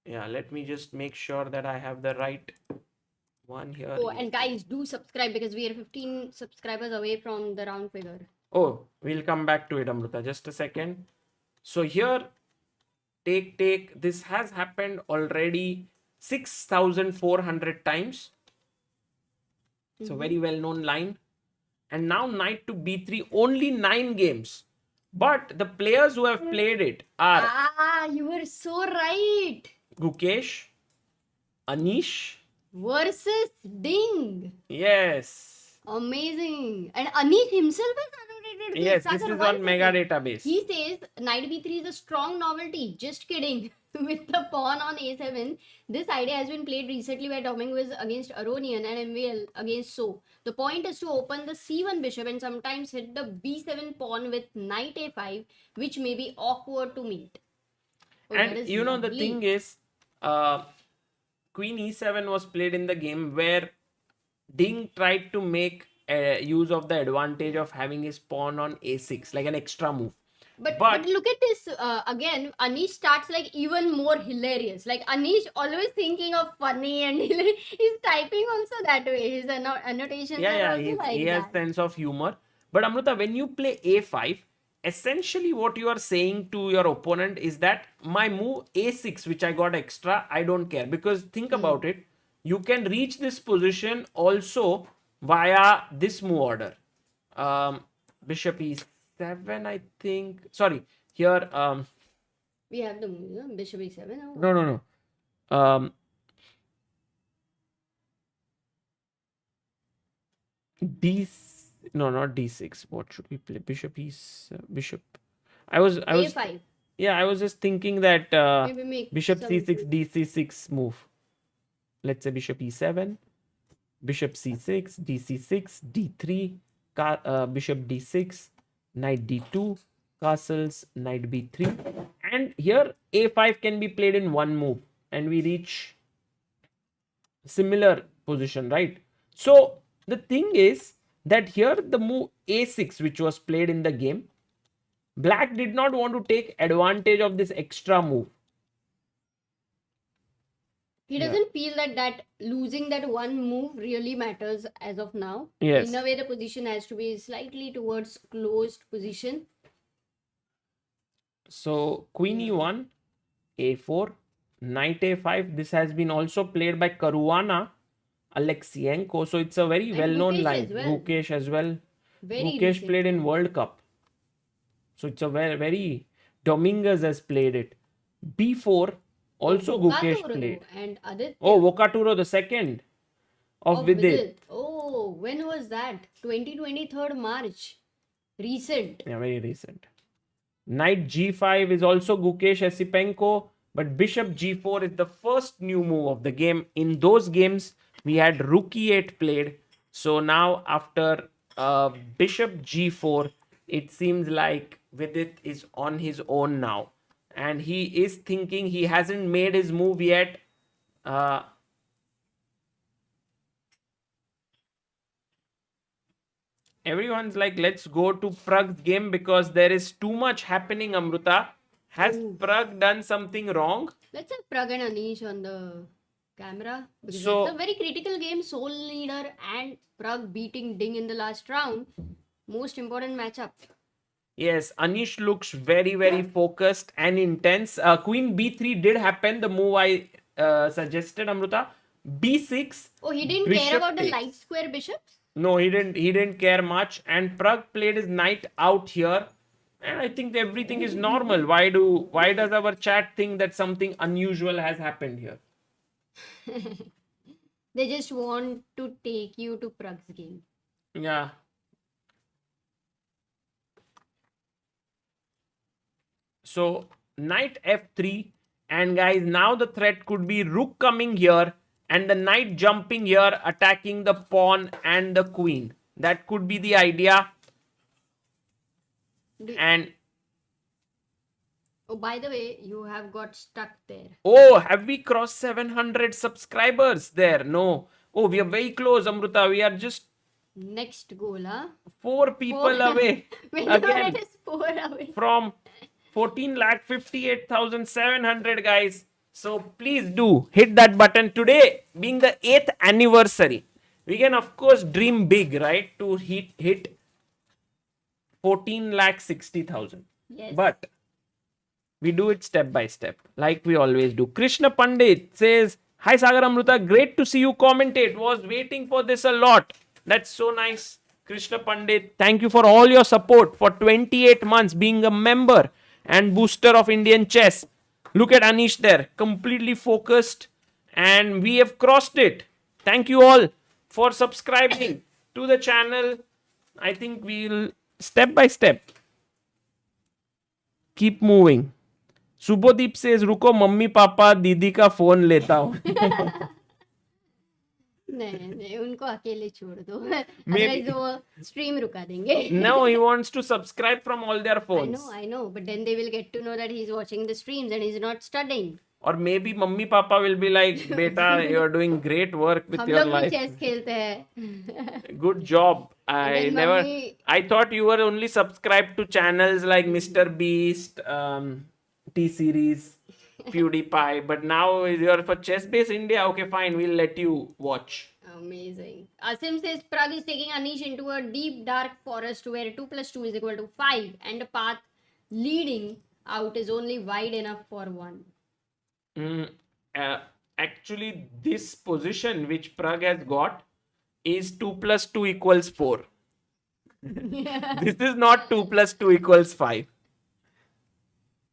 Yeah, let me just make sure that I have the right one here. Oh, and guys, do subscribe because we are 15 subscribers away from the round figure. Oh, we'll come back to it, Amruta. Just a second. So here, take. This has happened already 6,400 times. It's a very well-known line. And now knight to b3, only 9 games. But the players who have played it are You were so right. Gukesh, Anish. Versus Ding. Yes. Amazing. And Anish himself has updated this. Yes, this Sagar, is one on Mega second. Database. He says knight b3 is a strong novelty. Just kidding. With the pawn on a7, this idea has been played recently by Dominguez against Aronian and MVL against So. The point is to open the c1 bishop and sometimes hit the b7 pawn with knight a5, which may be awkward to meet. Oh, that And is you know, the lovely. thing is, Queen e7 was played in the game where Ding tried to make use of the advantage of having his pawn on a6, like an extra move. But look at this again. Anish starts like even more hilarious. Like Anish always thinking of funny and he's typing also that way. His annotations are also like he has that. sense of humor. But Amrita, when you play a5, essentially what you are saying to your opponent is that my move a6, which I got extra, I don't care. Because think about it, you can reach this position also via this move order. Bishop e7, I think. Sorry, here. We have the move, yeah? Bishop e7. Oh. No. D. No, not d6. What should we play? Bishop bishop. I was. a5. Yeah, I was just thinking that Maybe make bishop some- c6, dc6 move. Let's say bishop e7, bishop c6, dc6, d3, bishop d6, knight d2, castles, knight b3, and here a5 can be played in one move, and we reach similar position, right? So the thing is that here the move a6, which was played in the game, Black did not want to take advantage of this extra move. He doesn't feel that losing that one move really matters as of now. Yes. In a way, the position has to be slightly towards closed position. So queen e1, a4, knight a5. This has been also played by Caruana Alexienko. So it's a very And well-known Gukesh line. as well. Gukesh as well. Very Gukesh recent. played in World Cup. So it's a very, very Dominguez has played it. b4, also Gukesh Vokaturo played. and Aditya. Oh, Vokaturo the second of Vidit. Oh, when was that? 2023 March. Recent. Yeah, very recent. Knight g5 is also Gukesh Esipenko, but bishop g4 is the first new move of the game. In those games, we had rook e8 played. So now after bishop g4, it seems like Vidit is on his own now. And he is thinking, he hasn't made his move yet. Everyone's like, let's go to Pragg's game because there is too much happening, Amruta. Has Pragg done something wrong? Let's have Pragg and Anish on the camera. Because So- it's a very critical game. Soul Leader and Pragg beating Ding in the last round. Most important matchup. Yes, Anish looks very, very focused and intense. Queen b3 did happen, the move I suggested, Amruta. b6. Oh, he didn't Bishop care about the takes. light square bishops? No, he didn't care much. And Pragg played his knight out here. And I think everything is normal. Why does our chat think that something unusual has happened here? They just want to take you to Pragg's game. Yeah. So knight f3, and guys, now the threat could be rook coming here and the knight jumping here, attacking the pawn and the queen. That could be the idea. And Oh, by the way, you have got stuck there. oh, have we crossed 700 subscribers there? No. Oh, we are very close, Amruta. We are just Next goal, huh? 4 people away When again it is 4 away. from 14,58,700, guys. So please do hit that button. Today being the 8th anniversary, we can of course dream big, right? To hit 14,60,000. Yes. But we do it step by step, like we always do. Krishna Pandit says, "Hi Sagar Amruta, great to see you commentate. Was waiting for this a lot." That's so nice, Krishna Pandit. Thank you for all your support for 28 months being a member and booster of Indian chess. Look at Anish there, completely focused, and we have crossed it. Thank you all for subscribing to the channel. I think we'll Step by step. Keep moving. Subodip says, रुको mummy papa दीदी का phone लेता हूँ. नहीं उनको अकेले छोड़ दो. Otherwise वो स्ट्रीम रुका देंगे. No, he wants to subscribe from all their phones. I know, but then they will get to know that he's watching the streams and he's not studying. Or maybe mummy papa will be like, beta, you're doing great work with your हम लोग life. भी chess खेलते हैं. Good job. And then I thought you were only subscribed to channels like Mr. Beast, T-Series, PewDiePie, but now you're for Chess Base India. Okay, fine, we'll let you watch. Amazing. Asim says Pragg is taking Anish into a deep dark forest where 2 plus 2 is equal to 5 and the path leading out is only wide enough for one. Actually, this position which Pragg has got is 2 plus 2 equals 4. This is not 2 plus 2 equals 5.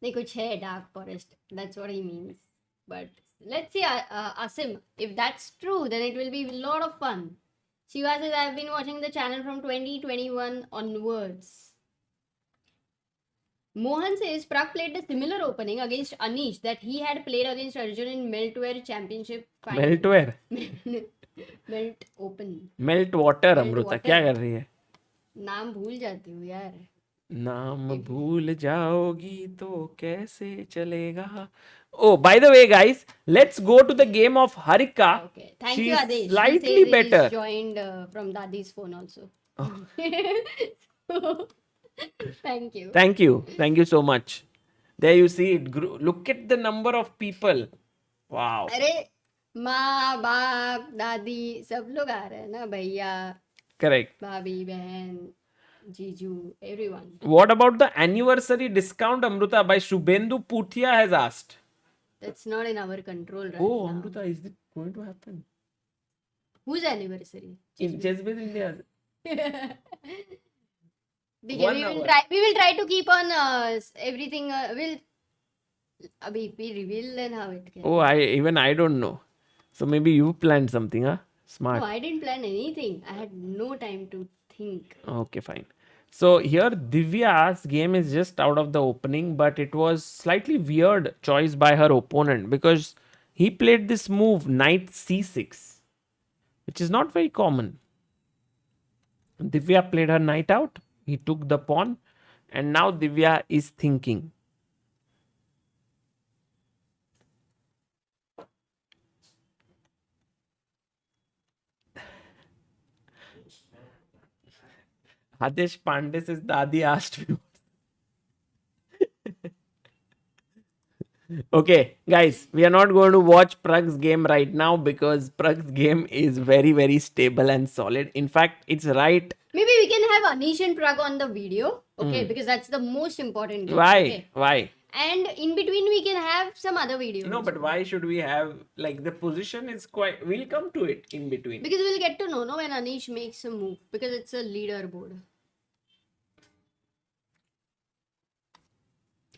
नहीं कुछ है dark forest. That's what he means. But let's see, Asim, if that's true, then it will be a lot of fun. Shiva says, I've been watching the channel from 2021 onwards. Mohan says, Pragg played a similar opening against Anish that he had played against Arjun in Meltware Championship final. Meltware? Melt Open. Melt water, Amrita क्या कर रही है? नाम भूल जाती हूँ यार. नाम भूल जाओगी तो कैसे चलेगा? Oh, by the way, guys, let's go to the game of Harika. Okay, thank She's you, Adesh. Slightly he says better. He's joined from Dadi's phone also. Thank you. Thank you. Thank you so much. There you see it grew. Look at the number of people. Wow. अरे माँ बाप दादी सब लोग आ रहे हैं ना भैया Correct. भाभी बहन जीजू everyone. What about the anniversary discount, Amruta, by Shubhendu Puthia has asked? That's not in our control right Oh, now. Amruta, is it going to happen? Whose anniversary? In Chess Base India. We 1 will hour. try. We will try to keep on everything. Will abhi if we reveal then how it can. Oh, I don't know. So maybe you planned something, huh? Smart. No, I didn't plan anything. I had no time to think. Okay, fine. So here Divya's game is just out of the opening, but it was slightly weird choice by her opponent because he played this move knight c6, which is not very common. Divya played her knight out. He took the pawn, and now Divya is thinking. Adesh Pandey says, Dadi asked me. Okay, guys, we are not going to watch Pragg's game right now because Pragg's game is very, very stable and solid. In fact, it's right. Maybe we can have Anish and Pragg on the video, okay? Because that's the most important. Game, Why? Okay? Why? And in between, we can have some other videos. No, but why should we have, like, the position is quite, we'll come to it in between. Because we'll get to know no, when Anish makes a move. Because it's a leaderboard.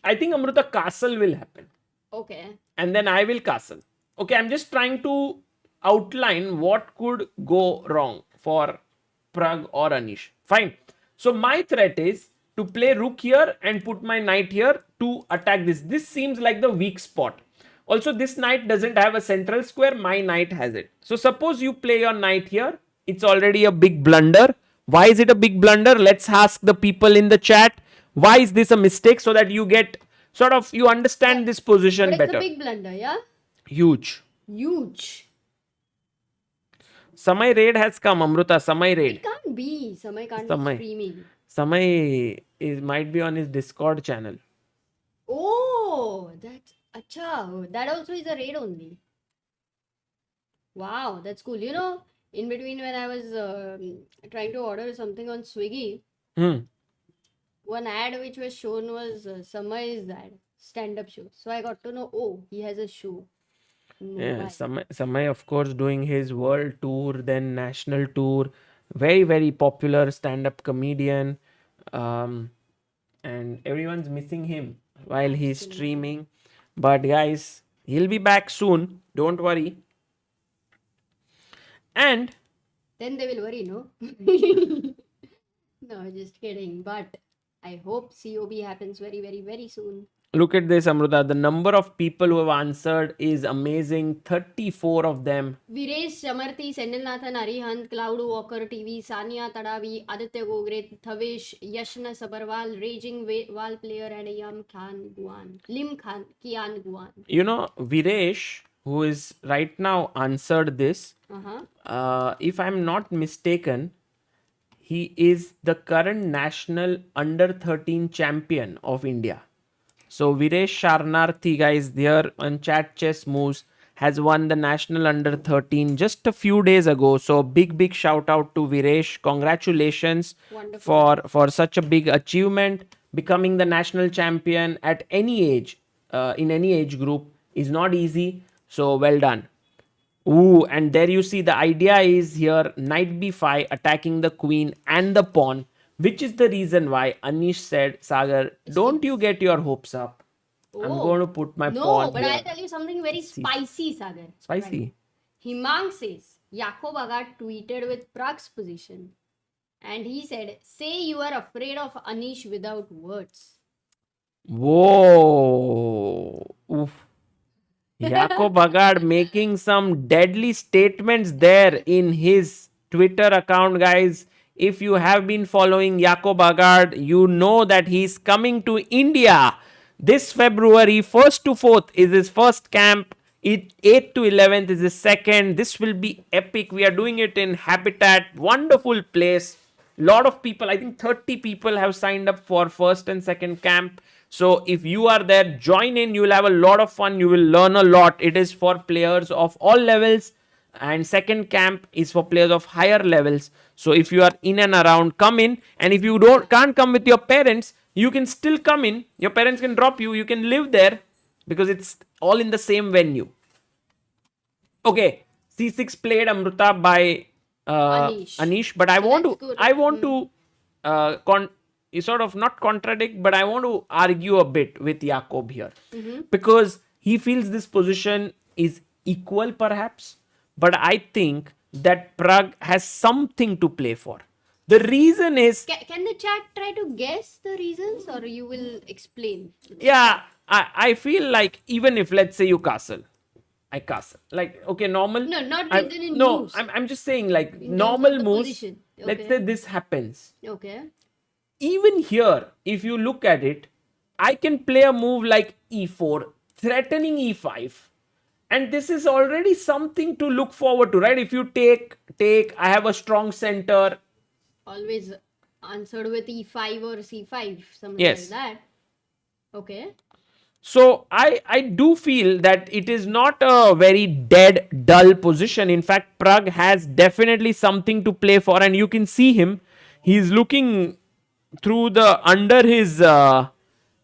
I think Amruta castle will happen. Okay. And then I will castle. Okay, I'm just trying to outline what could go wrong for Pragg or Anish. Fine. So my threat is to play rook here and put my knight here to attack this. This seems like the weak spot. Also, this knight doesn't have a central square. My knight has it. So suppose you play your knight here. It's already a big blunder. Why is it a big blunder? Let's ask the people in the chat. Why is this a mistake? So that you get sort of, you understand this position But it's better. a big blunder, yeah? Huge. Huge. Samay raid has come, Amruta. Samay raid. It can't be. Samay can't Samay. be streaming. Samay might be on his Discord channel. Oh, that's acha. That also is a raid only. Wow, that's cool. You know, in between when I was trying to order something on Swiggy, one ad which was shown was Samay's ad, stand-up show. So I got to know, oh, he has a show. Yeah, Samay, of course, doing his world tour, then national tour. Very, very popular stand-up comedian. And everyone's missing him while he's streaming. But guys, he'll be back soon. Don't worry. And then they will worry, no? No, No, just kidding. But I hope COB happens very, very, very soon. Look at this, Amruta. The number of people who have answered is amazing. 34 of them. Viresh, Shamarthi, Sendil Nathan, Arihant, Cloud Walker TV, Sania Tadavi, Aditya Gogre, Thavish, Yashna Sabarwal, Raging Wall player, and Yam Khan Guan. Lim Khan Kian Guan. You know, Viresh, who is right now answered this, if I'm not mistaken, he is the current national under 13 champion of India. So Viresh Sharnarthi, guys, there on Chat Chess Moves, has won the national under 13 just a few days ago. So big shout out to Viresh. Congratulations for such a big achievement. Becoming the national champion at any age, in any age group, is not easy. So well done. Ooh, and there you see the idea is here knight b5 attacking the queen and the pawn, which is the reason why Anish said, Sagar, don't you get your hopes up. I'm going to put my pawn No, but here. I'll tell you something very spicy, Sagar. Spicy. Right. Himang says, Jakob Agat tweeted with Pragg's position. And he said, say you are afraid of Anish without words. Whoa. Oof. Jakob Agad making some deadly statements there in his Twitter account, guys. If you have been following Jakob Agad, you know that he's coming to India this February. 1st to 4th is his first camp. 8th to 11th is his second. This will be epic. We are doing it in Habitat. Wonderful place. Lot of people, I think 30 people have signed up for first and second camp. So if you are there, join in. You will have a lot of fun. You will learn a lot. It is for players of all levels. And second camp is for players of higher levels. So if you are in and around, come in. And if you can't come with your parents, you can still come in. Your parents can drop you. You can live there because it's all in the same venue. Okay, C6 played Amruta by Anish. But I want to sort of not contradict, but I want to argue a bit with Jakob here. Because he feels this position is equal perhaps. But I think that Pragg has something to play for. The reason is... Can the chat try to guess the reasons or you will explain? Yeah, I feel like even if, let's say, you castle. I castle. Like, okay, normal... No, not within in No, moves. I'm just saying like In normal terms of the moves. position. Let's Okay. say this happens. Okay. Even here, if you look at it, I can play a move like e4, threatening e5. And this is already something to look forward to, right? If you take, I have a strong center. Always answered with e5 or c5, something Yes. like that. Okay. So I do feel that it is not a very dead, dull position. In fact, Pragg has definitely something to play for. And you can see him. He's looking through under his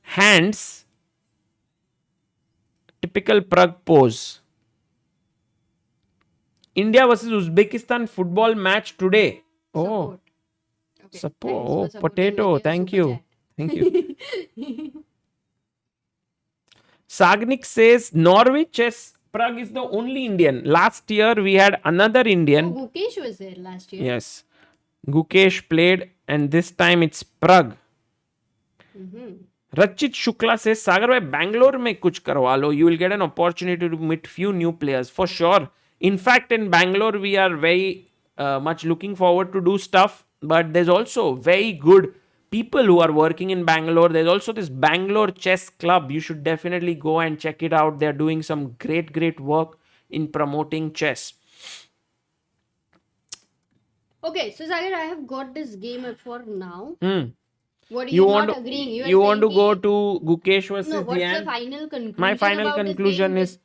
hands. Typical Pragg pose. India versus Uzbekistan football match today. Oh, Okay. support. Thanks Oh, for supporting potato. with your Thank super you. chat. Thank you. Sagnik says Norway chess. Pragg is the only Indian. Last year we had another Indian. Oh, Gukesh was there last year. Yes. Gukesh played and this time it's Pragg. Rachit Shukla says, Sagar bhai, Bangalore mein kuch karwa lo. You will get an opportunity to meet few new players. For sure. In fact, in Bangalore, we are very much looking forward to do stuff. But there's also very good people who are working in Bangalore. There's also this Bangalore Chess Club. You should definitely go and check it out. They're doing some great work in promoting chess. Okay, so Sagar, I have got this game up for now. What are You you want not to, agreeing? you want to go to Gukesh versus No, what's Diane? the final conclusion? My final about this conclusion game? is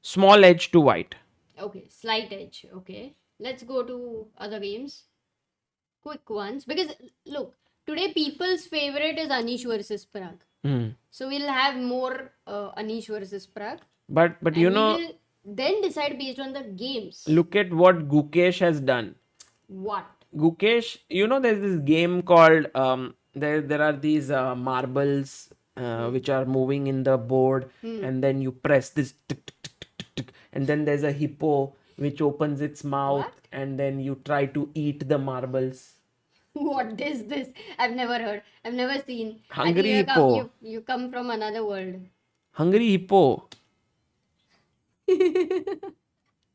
small edge to white. Okay, slight edge. Okay, let's go to other games. Quick ones. Because, look, today people's favorite is Anish versus Pragg. So we'll have more Anish versus Pragg. But And you we know, will then decide based on the games. look at what Gukesh has done. What? Gukesh, you know, there's this game called there are these marbles which are moving in the board, and then you press this tick, tick, tick, tick, tick, tick, and then there's a hippo which opens its mouth, What? and then you try to eat the marbles. What is this? I've never heard. I've never seen. I think Hungry hippo. you come from another world. Hungry hippo.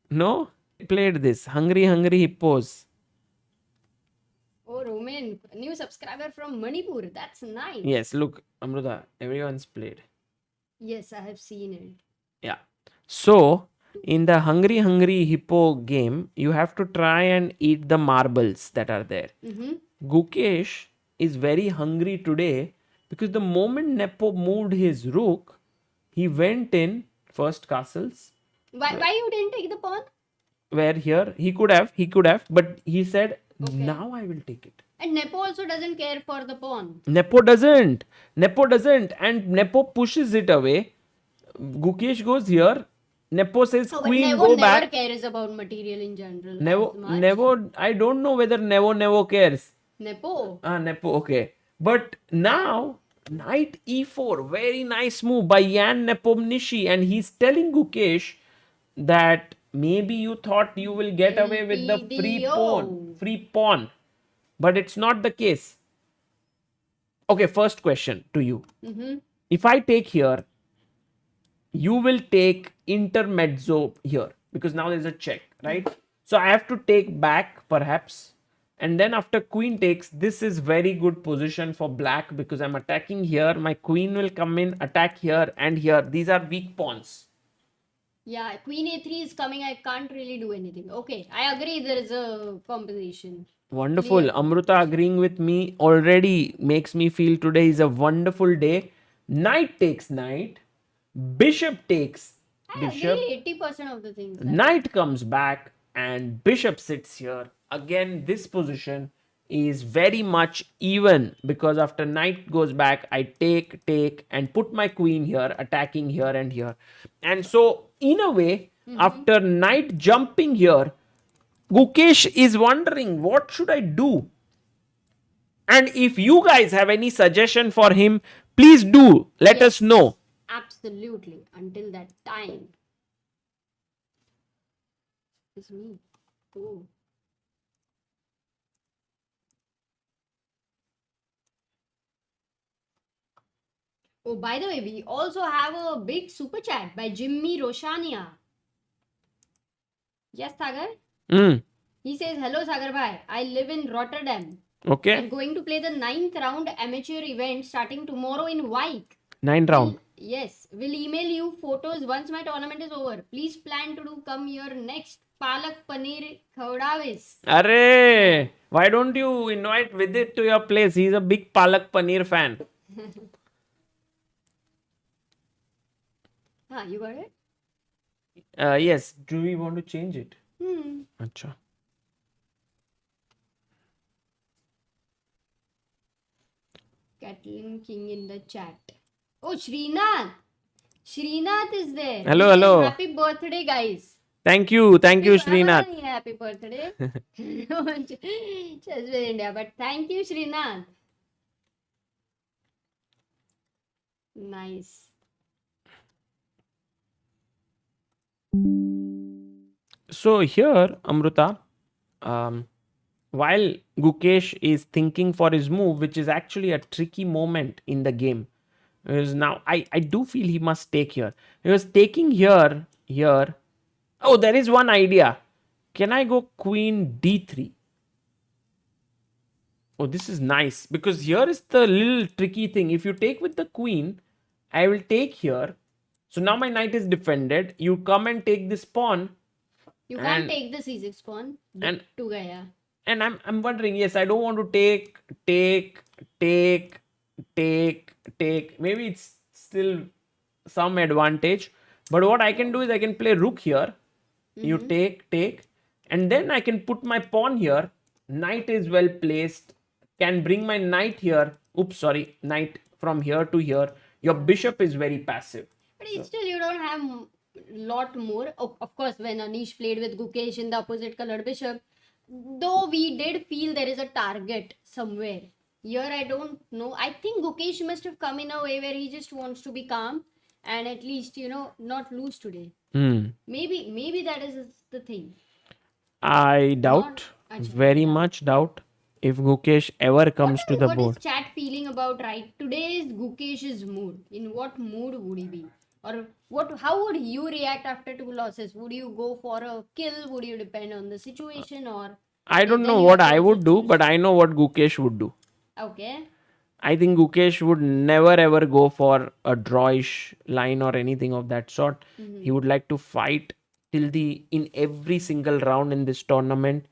No? Played this. Hungry hippos. Oh, Roman, a new subscriber from Manipur. That's nice. Yes, look, Amruta, everyone's played. Yes, I have seen it. Yeah. So, in the hungry hippo game, you have to try and eat the marbles that are there. Mm-hmm. Gukesh is very hungry today because the moment Nepo moved his rook, he went in first castles. Why you didn't take the pawn? Where here he could have, but he said, now I will take it. And Nepo also doesn't care for the pawn. Nepo doesn't, and Nepo pushes it away. Gukesh goes here. Nepo says, Queen, Nepo go never back. cares about material in general. Nevo, I don't know whether Nevo cares. Nepo. Nepo, okay. But now, knight e4, very nice move by Ian Nepomniachtchi, and he's telling Gukesh that maybe you thought you will get away with the free pawn, but it's not the case. Okay, first question to you. Mm-hmm. If I take here, you will take intermezzo here because now there's a check, right? So I have to take back perhaps, and then after queen takes, this is very good position for black because I'm attacking here. My queen will come in, attack here and here. These are weak pawns. Yeah, queen a3 is coming. I can't really do anything. Okay, I agree. There is a composition. Wonderful. Clear. Amruta agreeing with me already makes me feel today is a wonderful day. Knight takes knight. Bishop takes bishop. I agree 80% of the things. Knight comes back and bishop sits here. Again, this position is very much even because after knight goes back, I take and put my queen here, attacking here and here. And so, in a way, after knight jumping here, Gukesh is wondering, what should I do? And if you guys have any suggestion for him, please do let us know. Absolutely. Until that time. It's me. Oh. Oh, by the way, we also have a big super chat by Jimmy Roshania. Yes, Sagar? He says, hello, Sagar bhai. I live in Rotterdam. Okay. I'm going to play the 9th round amateur event starting tomorrow in Wijk. 9th round. Yes. Will email you photos once my tournament is over. Please plan to do come here next. Palak Paneer Khawdavis. Arey, why don't you invite Vidit to your place? He's a big Palak Paneer fan. You got it? Yes. Do we want to change it? Acha. Catalan King in the chat. Oh, Srinath. Srinath is there. Hello, He says, hello. Happy birthday, guys. Thank you, Srinath. Happy birthday. Chess with India. But thank you, Srinath. Nice. So here, Amruta, while Gukesh is thinking for his move, which is actually a tricky moment in the game, is now I do feel he must take here. He was taking here. Oh, there is one idea. Can I go Queen D3? Oh, this is nice because here is the little tricky thing. If you take with the queen, I will take here. So now my knight is defended. You come and take this pawn. You can't take the c6 pawn. And to gaya. And I'm wondering, yes, I don't want to take. Maybe it's still some advantage. But what I can do is I can play rook here. You take. And then I can put my pawn here. Knight is well placed. Can bring my knight here. Oops, sorry. Knight from here to here. Your bishop is very passive. But still, you don't have lot more. Of course, when Anish played with Gukesh in the opposite colored bishop, though we did feel there is a target somewhere. Here, I don't know. I think Gukesh must have come in a way where he just wants to be calm and at least, not lose today. Maybe that is the thing. I doubt. Very much doubt. if Gukesh ever comes to the What board. is chat feeling about right today's Gukesh's mood? In what mood would he be? Or what? How would you react after 2 losses? Would you go for a kill? Would you depend on the situation? Or I don't then know you what have to I also would do, choose. but I know what Gukesh would do. Okay. I think Gukesh would never ever go for a drawish line or anything of that sort. He would like to fight till the in every single round in this tournament.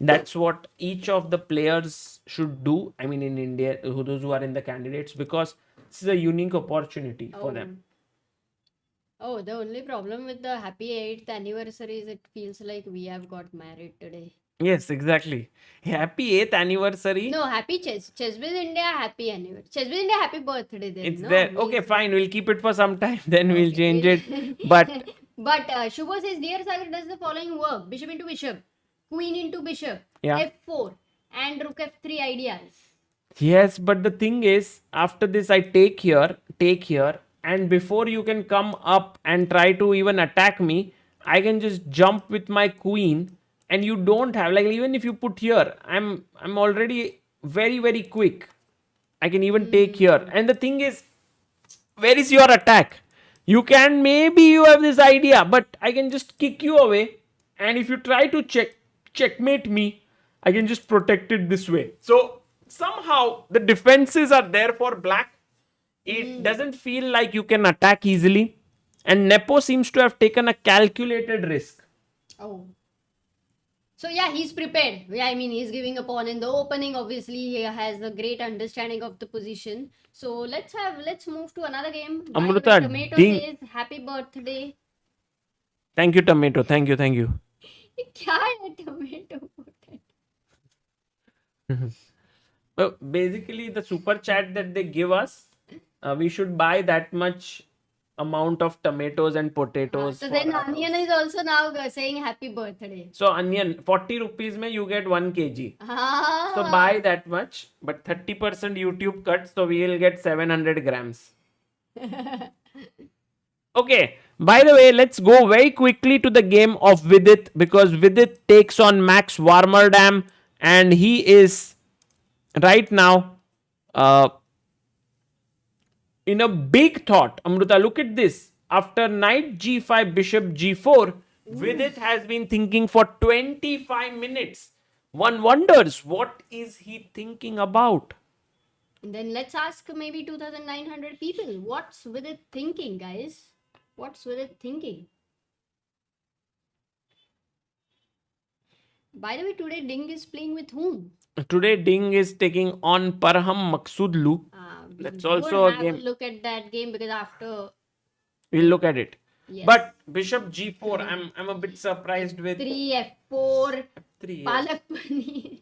That's what each of the players should do. I mean, in India, those who are in the candidates, because this is a unique opportunity for them. Oh, the only problem with the happy 8th anniversary is it feels like we have got married today. Yes, exactly. Happy 8th anniversary. No, happy Chess with India, happy anniversary. Chess with India, happy birthday then. It's No, there. we'll Okay, say- fine. We'll keep it for some time. Then we'll Okay, change we'll- it. But But Shubho says, Dear Sagar does the following work. Bishop into bishop, queen into bishop, Yeah. f4, and rook f3 ideas. yes, but the thing is, after this, I take here, and before you can come up and try to even attack me, I can just jump with my queen, and you don't have, like, even if you put here, I'm already very very quick. I can even take here, and the thing is, where is your attack? You can, maybe you have this idea, but I can just kick you away, and if you try to checkmate me, I can just protect it this way. So somehow the defenses are there for black. It doesn't feel like you can attack easily, and Nepo seems to have taken a calculated risk. Oh. So yeah, he's prepared. Yeah, I mean, he's giving a pawn in the opening. Obviously, he has a great understanding of the position. So let's move to another game. Amruta, Tomato ding. says happy birthday. Thank you, Tomato. Thank you. क्या है tomato? Well, basically, the super chat that they give us, we should buy that much amount of tomatoes and potatoes. So for then our Onion house. is also now saying happy birthday. So onion, 40 rupees mein you get 1 kg. Ah. So buy that much, but 30% YouTube cut, so we will get 700 grams. Okay, by the way, let's go very quickly to the game of Vidit, because Vidit takes on Max Warmerdam, and he is right now in a big thought. Amruta, look at this. After knight g5, bishop g4, Vidit has been thinking for 25 minutes. One wonders, what is he thinking about? Then let's ask maybe 2,900 people. What's with it thinking, guys? What's with it thinking? By the way, today Ding is playing with whom? Today, Ding is taking on Maghsoodloo. We That's would also a have game. look at that game because after We'll look at it. yes, But bishop g4, I'm a bit surprised with 3 f4 3. Yes. palak paneer.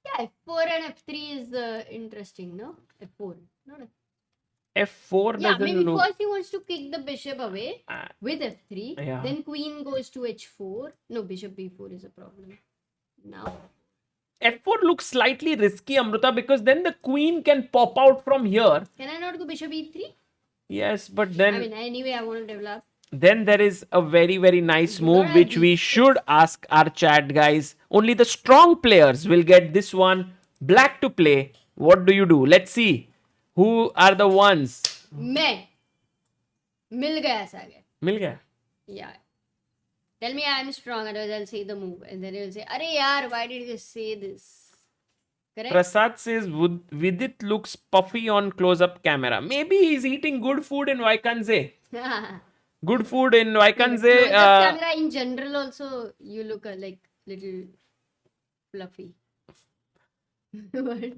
Yeah, f4 and f3 is interesting, no? F4, not f4. F4 Yeah, doesn't maybe look. first he wants to kick the bishop away Uh, with f3. Yeah. Then queen goes to h4. No, bishop b4 is a problem. Now, F4 looks slightly risky, Amruta, because then the queen can pop out from here. can I not go bishop e3? Yes, but then I mean, anyway, I want to develop. then there is a very very nice move which we should ask our chat guys. Only the strong players will get this one. Black to play. What do you do? Let's see who are the ones. मैं मिल गया सागर. मिल गया. Yeah. Tell me I'm strong, otherwise I'll say the move. And then you'll say, Arey yaar, why did you say this? Correct? Prasad says Vidit looks puffy on close-up camera. Maybe he's eating good food in Vaikanze. Good food in Vaikanze. Close-up camera in general also, you look like little fluffy. What?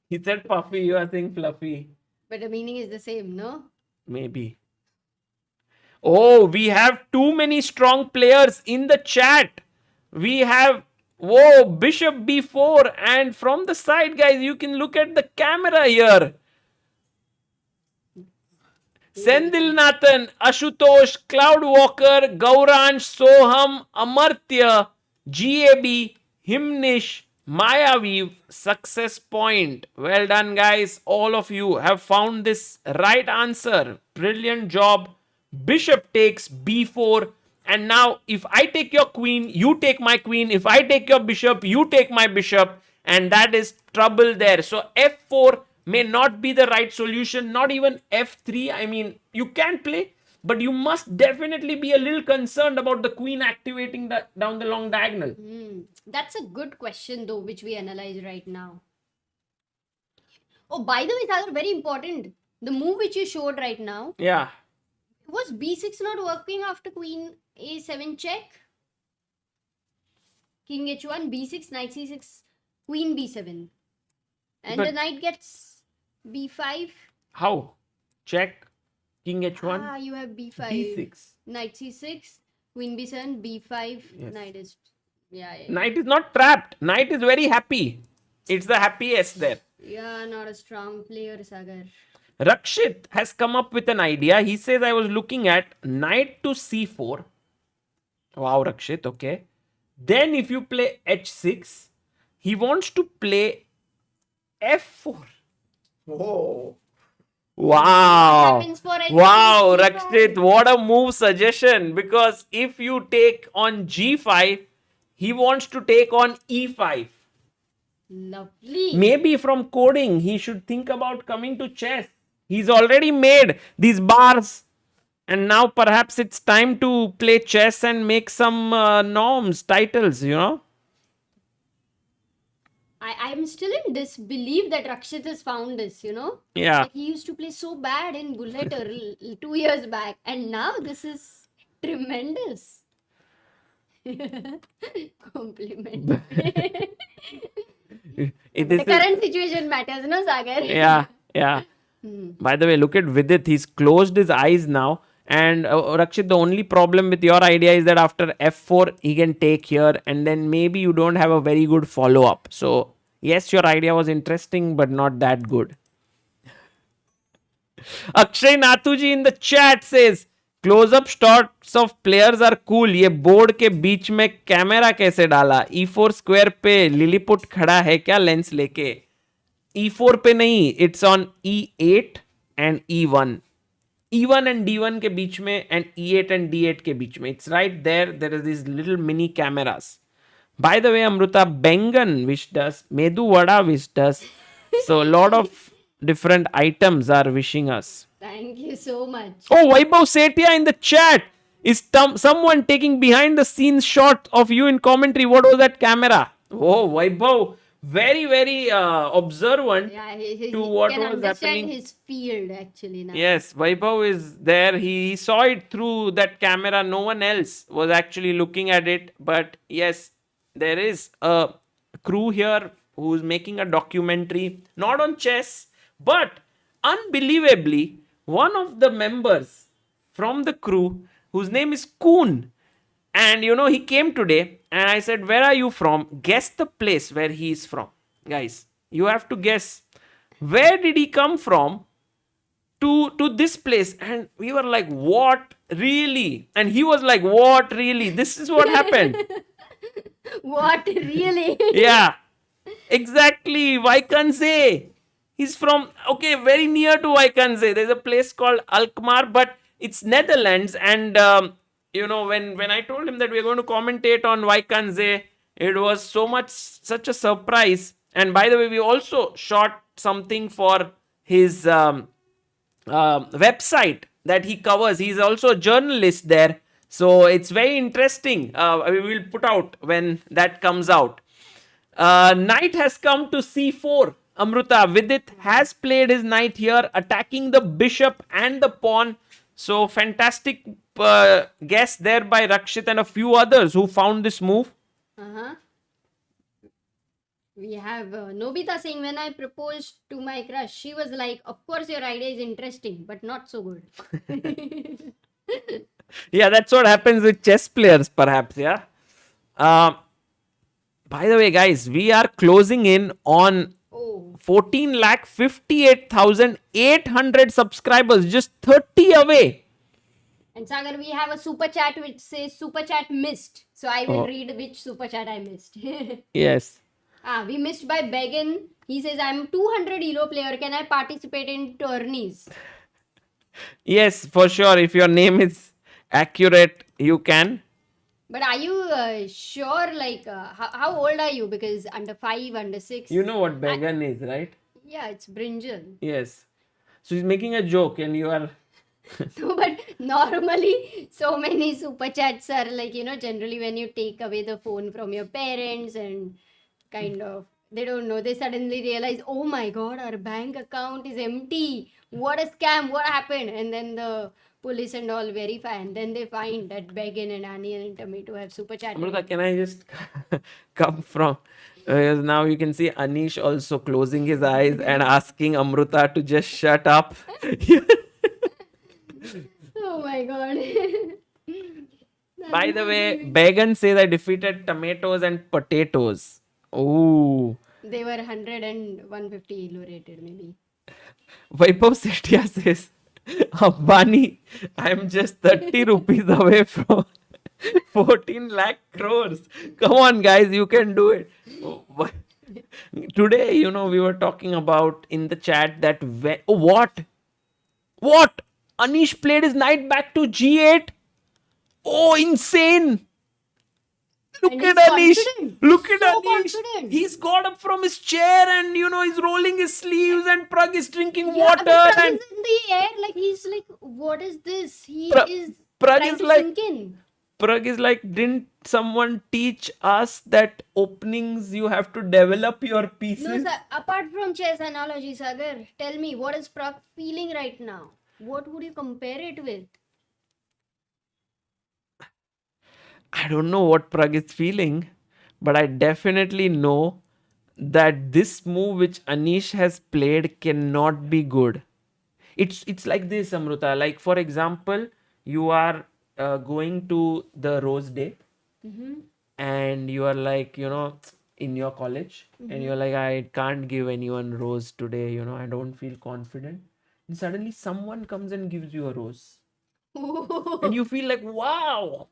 He said puffy, you are saying fluffy. But the meaning is the same, no? Maybe. Oh, we have too many strong players in the chat. We have, whoa, bishop b4. And from the side, guys, you can look at the camera here. Sendil Nathan, Ashutosh, Cloudwalker, Gauransh, Soham, Amartya, GAB, Himnish, Mayavi, success point. Well done, guys. All of you have found this right answer. Brilliant job. Bishop takes b4. And now, if I take your queen, you take my queen. If I take your bishop, you take my bishop. And that is trouble there. So f4 may not be the right solution. Not even f3. I mean, you can play, but you must definitely be a little concerned about the queen activating down the long diagonal. That's a good question, though, which we analyze right now. Oh, by the way, Sagar, very important. The move which you showed right now. Yeah. Was b6 not working after queen a7 check? King h1, b6, knight c6, queen b7. And But the knight gets b5. how? Check. King h1. Ah, you have b5. b6. Knight c6, queen b7, b5. Yes. Knight is... Yeah. Knight is not trapped. Knight is very happy. It's the happiest there. Yeah, not a strong player, Sagar. Rakshit has come up with an idea. He says, I was looking at knight to c4. Wow, Rakshit, okay. Then if you play h6, he wants to play f4. Whoa. Wow. Happens for h6, Wow, g5. Rakshit, what a move suggestion. Because if you take on g5, he wants to take on e5. Lovely. Maybe from coding, he should think about coming to chess. He's already made these bars. And now perhaps it's time to play chess and make some norms, titles, you know. I'm still in disbelief that Rakshit has found this, you know. Yeah. Like he used to play so bad in Bullet 2 years back. And now this is tremendous. Compliment. The current situation matters, no, Sagar? Yeah, yeah. By the way, look at Vidit. He's closed his eyes now. And Rakshit, the only problem with your idea is that after f4, he can take here. And then maybe you don't have a very good follow-up. So, yes, your idea was interesting, but not that good. Akshay Nathuji in the chat says, close-up shots of players are cool. ये board के बीच में camera कैसे डाला? E4 square पे Lilliput खड़ा है क्या lens लेके? E4 पे नहीं, it's on E8 and E1. E1 and D1 के बीच में and E8 and D8 के बीच में. It's right there. There is these little mini cameras. By the way, Amruta, Bengan wished us. Medu Vada wished us. So a lot of different items are wishing us. Thank you so much. Oh, Vaibhav Setia in the chat. Is someone taking behind the scenes shot of you in commentary? What was that camera? Oh, Vaibhav. Very, very observant Yeah, to what can was understand happening. his field actually now. Yes, Vaibhav is there. He saw it through that camera. No one else was actually looking at it. But yes, there is a crew here who's making a documentary, not on chess, but unbelievably, one of the members from the crew, whose name is Koon, and you know, he came today and I said, where are you from? Guess the place where he is from. Guys, you have to guess. Where did he come from to this place? And we were like, what? Really? And he was like, what? Really? This is what happened. What? Really? Yeah. Exactly. Wijk. He's from, okay, very near to Wijk. There's a place called Alkmaar, but it's Netherlands. And, you know, when I told him that we're going to commentate on Wijk, it was such a surprise. And by the way, we also shot something for his website that he covers. He's also a journalist there. So it's very interesting. We will put out when that comes out. Knight has come to c4. Amruta, Vidit has played his knight here, attacking the bishop and the pawn. So fantastic guess there by Rakshit and a few others who found this move. We have Nobita saying, when I proposed to my crush, she was like, of course your idea is interesting, but not so good. Yeah, that's what happens with chess players, perhaps, yeah. By the way, guys, we are closing in on 14,58,800 subscribers, just 30 away. And Sagar, we have a super chat which says super chat missed. So I will read which super chat I missed. Yes. We missed by Began. He says, I'm 200 ELO player. Can I participate in tourneys? Yes, for sure. If your name is accurate, You can. But are you sure? Like, how old are you? Because under 5, under 6. You know what Began is, right? Yeah, it's brinjal. Yes. So he's making a joke and you are... No, but normally so many super chats are like, generally when you take away the phone from your parents and kind of they don't know, they suddenly realize, oh my god, our bank account is empty. What a scam, what happened? And then the police and all verify, and then they find that Began and Onion and Tomato have super chat. Amruta, can I just come from... now you can see Anish also closing his eyes and asking Amruta to just shut up. Oh my god. By the way, Began says I defeated tomatoes and potatoes. Oh. They were 100 and 150 elo rated, maybe. Vaibhav Sethia says, Ambani, I'm just 30 rupees away from 14 lakh crores. Come on, guys, you can do it. Today, we were talking about in the chat that... what? What? Anish played his knight back to g8? Oh, insane! Look And at he's Anish. confident. Look at So Anish. confident. He's got up from his chair and he's rolling his sleeves and Pragg is drinking Yeah, water. but Pragg And is in the air, like he's like, what is this? He is Pragg trying is to like... sink in. Pragg is like, didn't someone teach us that openings you have to develop your pieces? No, sir. Apart from chess analogy, Sagar, tell me, what is Pragg feeling right now? What would you compare it with? I don't know what Pragg is feeling, but I definitely know that this move which Anish has played cannot be good. It's like this, Amruta. Like, for example, you are going to the Rose Day and you are like, in your college and you're like, I can't give anyone rose today, I don't feel confident. And suddenly someone comes and gives you a rose. And you feel like, wow,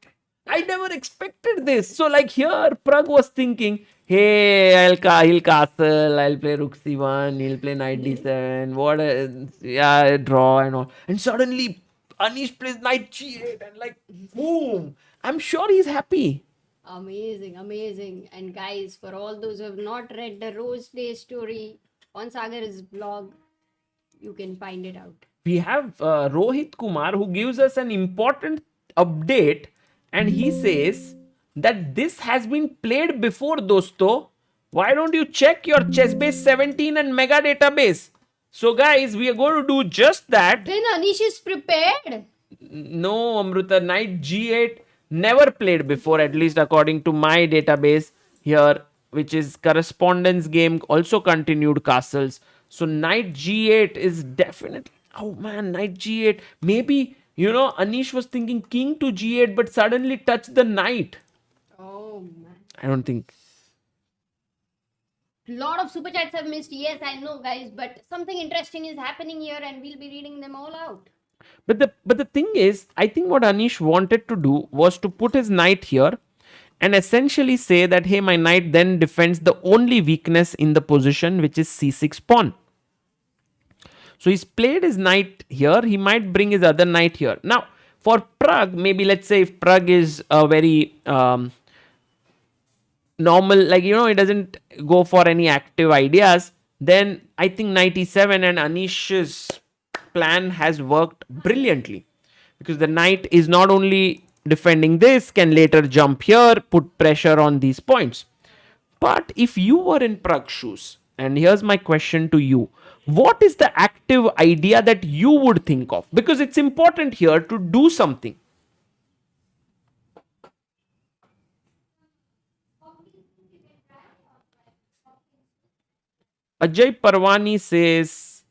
I never expected this. So like here, Pragg was thinking, hey, he'll castle, I'll play rook c1, he'll play knight d7, yeah, draw and all. And suddenly, Anish plays knight g8 and like, boom. I'm sure he's happy. Amazing, amazing. And guys, for all those who have not read the Rose Day story on Sagar's blog, you can find it out. We have Rohit Kumar who gives us an important update and he says that this has been played before, dosto. Why don't you check your Chessbase 17 and Mega database? So guys, we are going to do just that. Then Anish is prepared. No, Amruta, knight g8 never played before, at least according to my database here, which is correspondence game, also continued castles. So knight g8 is definitely... Oh man, knight g8. Maybe, Anish was thinking king to g8, but suddenly touched the knight. Oh man. I don't think... Lot of super chats have missed. Yes, I know, guys, but something interesting is happening here and we'll be reading them all out. But the thing is, I think what Anish wanted to do was to put his knight here and essentially say that, hey, my knight then defends the only weakness in the position, which is c6 pawn. So he's played his knight here. He might bring his other knight here. Now, for Pragg, maybe let's say if Pragg is a very normal, like, he doesn't go for any active ideas, then I think knight e7 and Anish's plan has worked brilliantly. Because the knight is not only defending this, can later jump here, put pressure on these points. But if you were in Pragg's shoes, and here's my question to you, what is the active idea that you would think of? Because it's important here to do something. Ajay Parwani says,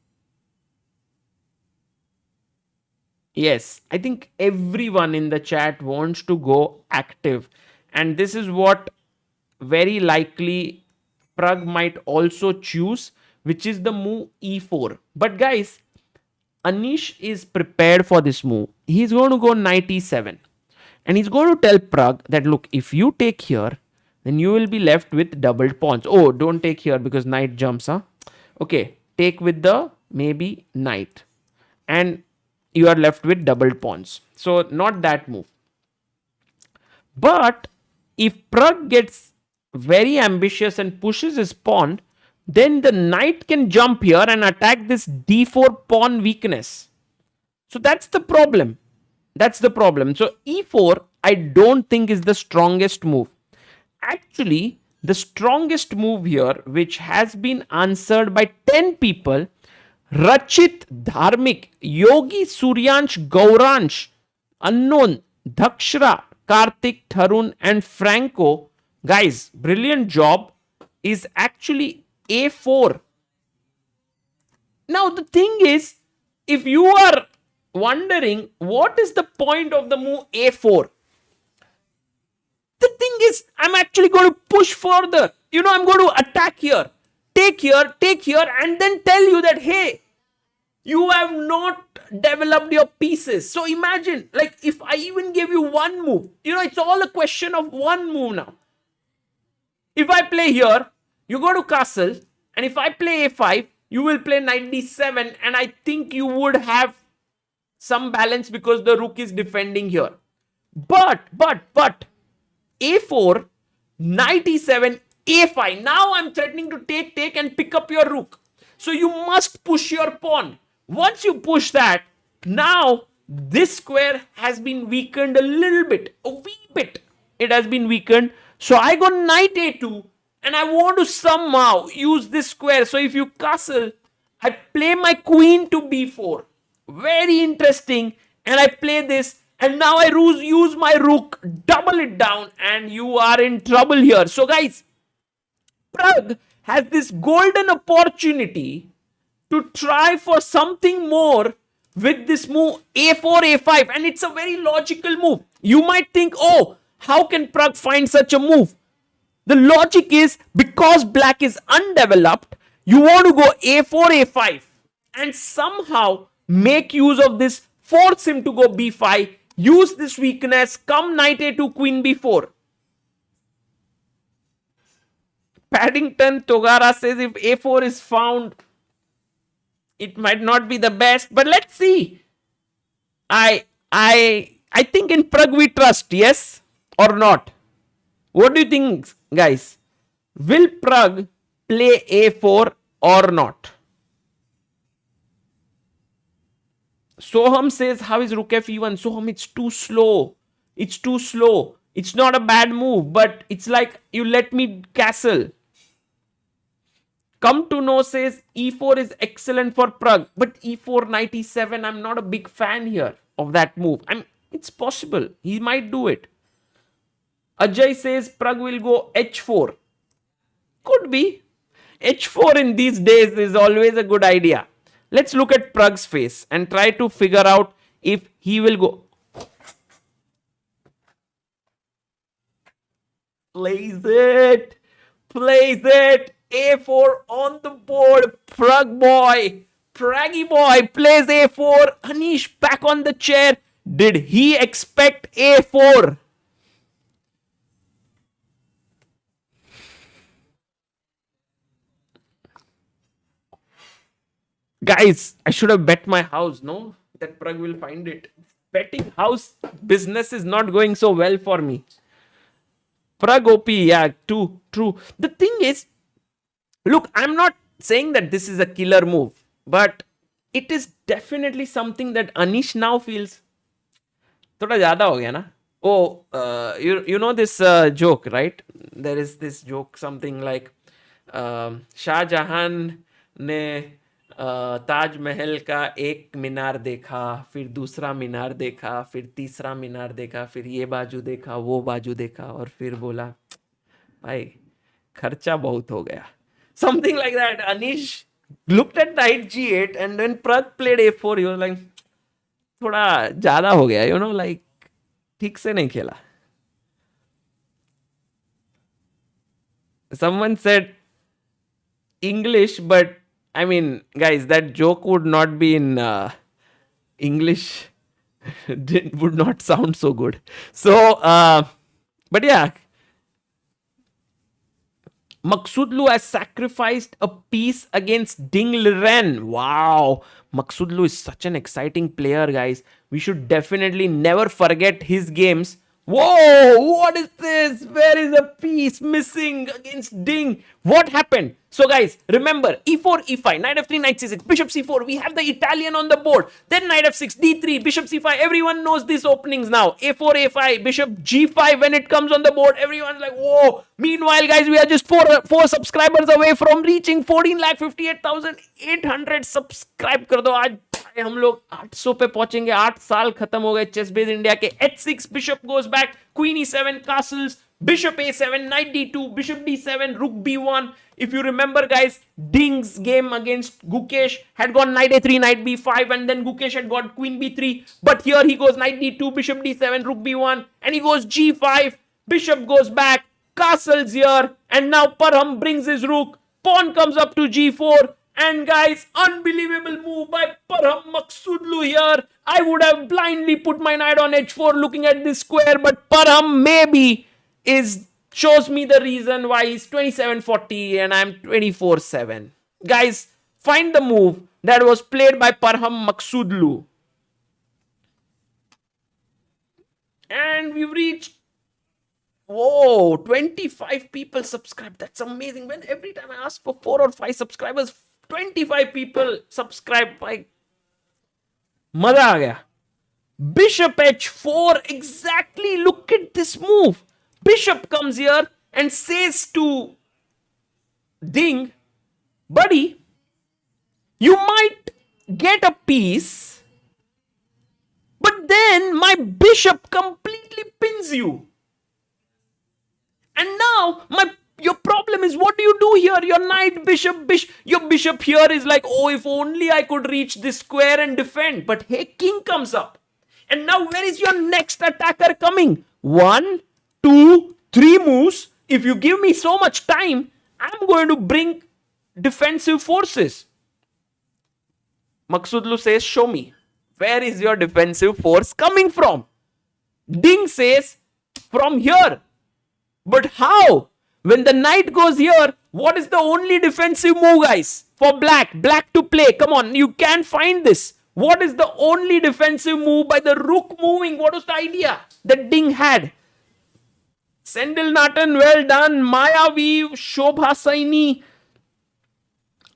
yes, I think everyone in the chat wants to go active. And this is what very likely Pragg might also choose, which is the move e4. But guys, Anish is prepared for this move. He's going to go knight e7. And he's going to tell Pragg that, look, if you take here, then you will be left with doubled pawns. Oh, don't take here because knight jumps, huh? Okay, take with the maybe knight. And you are left with doubled pawns. So not that move. But if Pragg gets very ambitious and pushes his pawn, then the knight can jump here and attack this d4 pawn weakness. So that's the problem. That's the problem. So e4, I don't think is the strongest move. Actually, the strongest move here, which has been answered by 10 people, Rachit, Dharmik, Yogi, Suryansh, Gauransh, Unknown, Dakshra, Karthik, Tharun, and Franco. Guys, brilliant job, is actually a4. Now, the thing is, if you are wondering what is the point of the move a4, the thing is, I'm actually going to push further. I'm going to attack here, take here, and then tell you that, hey, you have not developed your pieces. So imagine, like, if I even give you one move, it's all a question of one move now. If I play here, you go to castle, and if I play a5, you will play knight d7, and I think you would have some balance because the rook is defending here. But, a4, knight e7, a5. Now I'm threatening to take and pick up your rook. So you must push your pawn. Once you push that, now this square has been weakened a little bit. A wee bit. It has been weakened. So I go knight a2 and I want to somehow use this square. So if you castle, I play my queen to b4. Very interesting. And I play this. And now I use my rook, double it down, and you are in trouble here. So guys, Pragg has this golden opportunity to try for something more with this move a4, a5. And it's a very logical move. You might think, oh, how can Pragg find such a move? The logic is, because black is undeveloped, you want to go a4, a5 and somehow make use of this, force him to go b5, use this weakness, come knight a2, queen b4. Paddington Togara says if a4 is found, it might not be the best, but let's see. I think in Pragg we trust, yes or not? What do you think, guys? Will Pragg play a4 or not? Soham says, how is rook f1? Soham, it's too slow. It's too slow. It's not a bad move, but it's like you let me castle. Come to know says e4 is excellent for Pragg, but e4, knight e7, I'm not a big fan here of that move. It's possible. He might do it. Ajay says Pragg will go h4. Could be. h4 in these days is always a good idea. Let's look at Pragg's face and try to figure out if he will go. Plays it. a4 on the board. Pragg boy. Praggy boy plays a4. Anish back on the chair. Did he expect a4? Guys, I should have bet my house, no? That Pragg will find it. Betting house business is not going so well for me. Pragg OP, yeah, true. The thing is, look, I'm not saying that this is a killer move, but it is definitely something that Anish now feels. Thoda zyada ho gaya na? Oh, you know this joke, right? There is this joke, something like Shah Jahan ne Taj Mahal का एक मीनार देखा, फिर दूसरा मीनार देखा, फिर तीसरा मीनार देखा, फिर ये बाजू देखा, वो बाजू देखा, और फिर बोला भाई खर्चा बहुत हो गया. Something like that. Anish looked at knight g8 and when Pragg played a4, he was like, थोड़ा ज़्यादा हो गया, like ठीक से नहीं खेला. Someone said English, but I mean, guys, that joke would not be in English. Would not sound so good. So, but yeah. Maghsoodloo has sacrificed a piece against Ding Liren. Wow. Maghsoodloo is such an exciting player, guys. We should definitely never forget his games Whoa, what is this? Where is a piece missing against Ding? What happened? So guys, remember, e4, e5, knight f3, knight c6, bishop c4. We have the Italian on the board. Then knight f6, d3, bishop c5. Everyone knows these openings now. a4, a5, bishop g5 when it comes on the board. Everyone's like, whoa. Meanwhile, guys, we are just four subscribers away from reaching 14,58,800 subscribe कर दो आज हम लोग 800 पे पहुंचेंगे 8 साल खत्म हो गए चेस बेस इंडिया के h6 bishop goes back queen e7 castles bishop a7 knight d2 bishop d7 rook b1 if you remember guys Ding's game against Gukesh had gone knight a3 knight b5 and then Gukesh had got queen b3 but here he goes knight d2 bishop d7 rook b1 and he goes g5 bishop goes back castles here and now Parham brings his rook pawn comes up to g4 and guys, unbelievable move by Parham Maghsoodloo here. I would have blindly put my knight on h4 looking at this square, but Parham maybe shows me the reason why he's 27-40 and I'm 24-7. Guys, find the move that was played by Parham Maghsoodloo. And we've reached 25 people subscribed. That's amazing. When every time I ask for 4 or 5 subscribers, 25 people subscribe. By मजा आ गया. Bishop h4. Exactly. Look at this move. Bishop comes here and says to Ding, buddy, you might get a piece, but then my bishop completely pins you. And now your problem is, what do you do here? Your knight, your bishop here is like, oh, if only I could reach this square and defend. But hey, king comes up. And now where is your next attacker coming? 1, 2, 3 moves. If you give me so much time, I'm going to bring defensive forces. Maghsoodloo says, show me. Where is your defensive force coming from? Ding says, from here. But how? When the knight goes here, what is the only defensive move, guys? For black to play. Come on, you can't find this. What is the only defensive move by the rook moving? What was the idea that Ding had? Sendil Natan, well done. Maya Weave, Shobha Saini.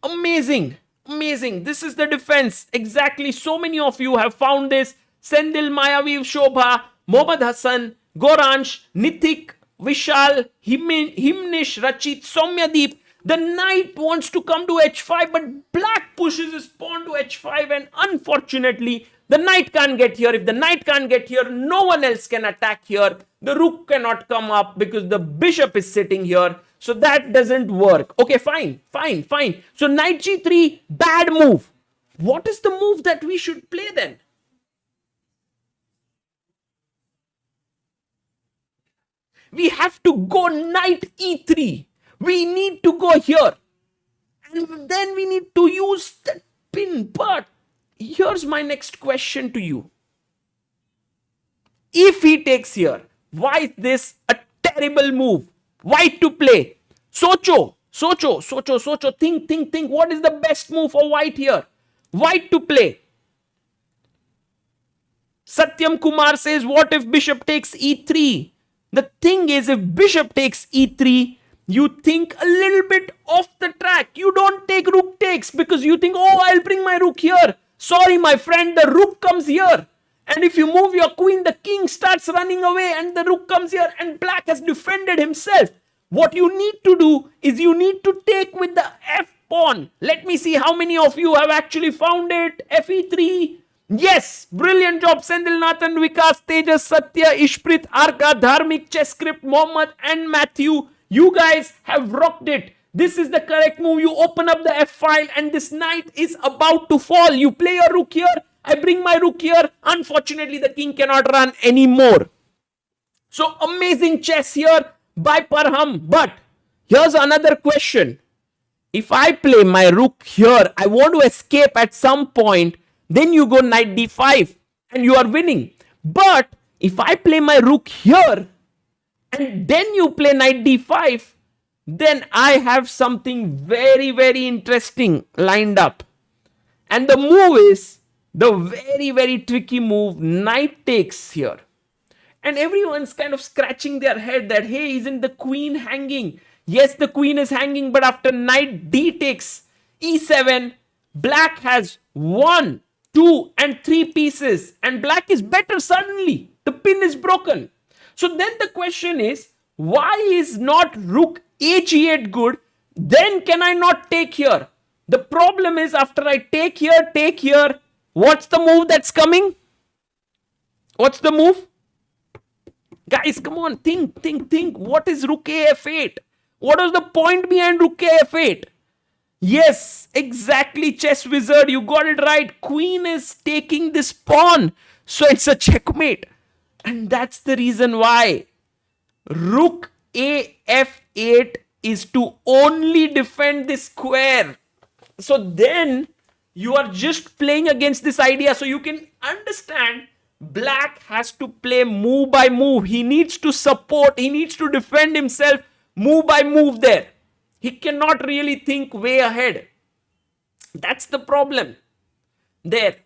Amazing. Amazing. This is the defense. Exactly. So many of you have found this. Sendil, Maya Weave, Shobha, Mohammad Hassan, Goransh, Nithik, Vishal, Himnish, Rachit, Soumyadeep. The knight wants to come to h5, but black pushes his pawn to h5, and unfortunately, the knight can't get here. If the knight can't get here, no one else can attack here. The rook cannot come up because the bishop is sitting here. So that doesn't work. Okay, fine. So knight g3, bad move. What is the move that we should play then? We have to go knight e3. We need to go here. And then we need to use the pin. But here's my next question to you. If he takes here, why is this a terrible move? White to play. Socho. Think. What is the best move for white here? White to play. Satyam Kumar says, what if bishop takes e3? The thing is, if bishop takes e3, you think a little bit off the track. You don't take rook takes because you think, oh, I'll bring my rook here. Sorry, my friend, the rook comes here. And if you move your queen, the king starts running away and the rook comes here and black has defended himself. What you need to do is you need to take with the f pawn. Let me see how many of you have actually found it. fe3. Yes, brilliant job. Sendil Nathan, Vikas, Tejas, Satya, Ishprit, Arka, Dharmik, Chesscript, Mohammed and Matthew. You guys have rocked it. This is the correct move. You open up the f file and this knight is about to fall. You play your rook here. I bring my rook here. Unfortunately, the king cannot run anymore. So amazing chess here by Parham. But here's another question. If I play my rook here, I want to escape at some point. Then you go knight d5 and you are winning. But if I play my rook here and then you play knight d5, then I have something very, very interesting lined up. And the move is the very, very tricky move, knight takes here. And everyone's kind of scratching their head that, hey, isn't the queen hanging? Yes, the queen is hanging, but after knight d takes e7, black has 1, 2, and 3 pieces, and black is better suddenly. The pin is broken. So then the question is, why is not rook ag8 good? Then can I not take here? The problem is, after I take here, what's the move that's coming? What's the move? Guys, come on, think. What is rook af8? What was the point behind rook af8? Yes, exactly, chess wizard, you got it right. Queen is taking this pawn, so it's a checkmate. And that's the reason why rook af8 is to only defend this square. So then you are just playing against this idea. So you can understand black has to play move by move. He needs to support, he needs to defend himself move by move there. He cannot really think way ahead. That's the problem there.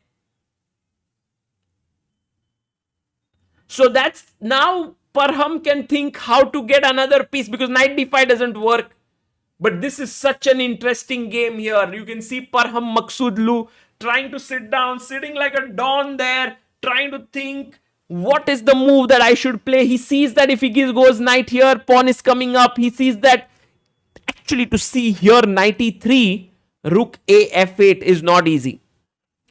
So that's now Parham can think how to get another piece, because knight d5 doesn't work. But this is such an interesting game here. You can see Parham Maghsoodloo trying to sit down, sitting like a don there, trying to think what is the move that I should play. He sees that if he goes knight here, pawn is coming up. He sees that actually to see here knight e3, rook a f8 is not easy.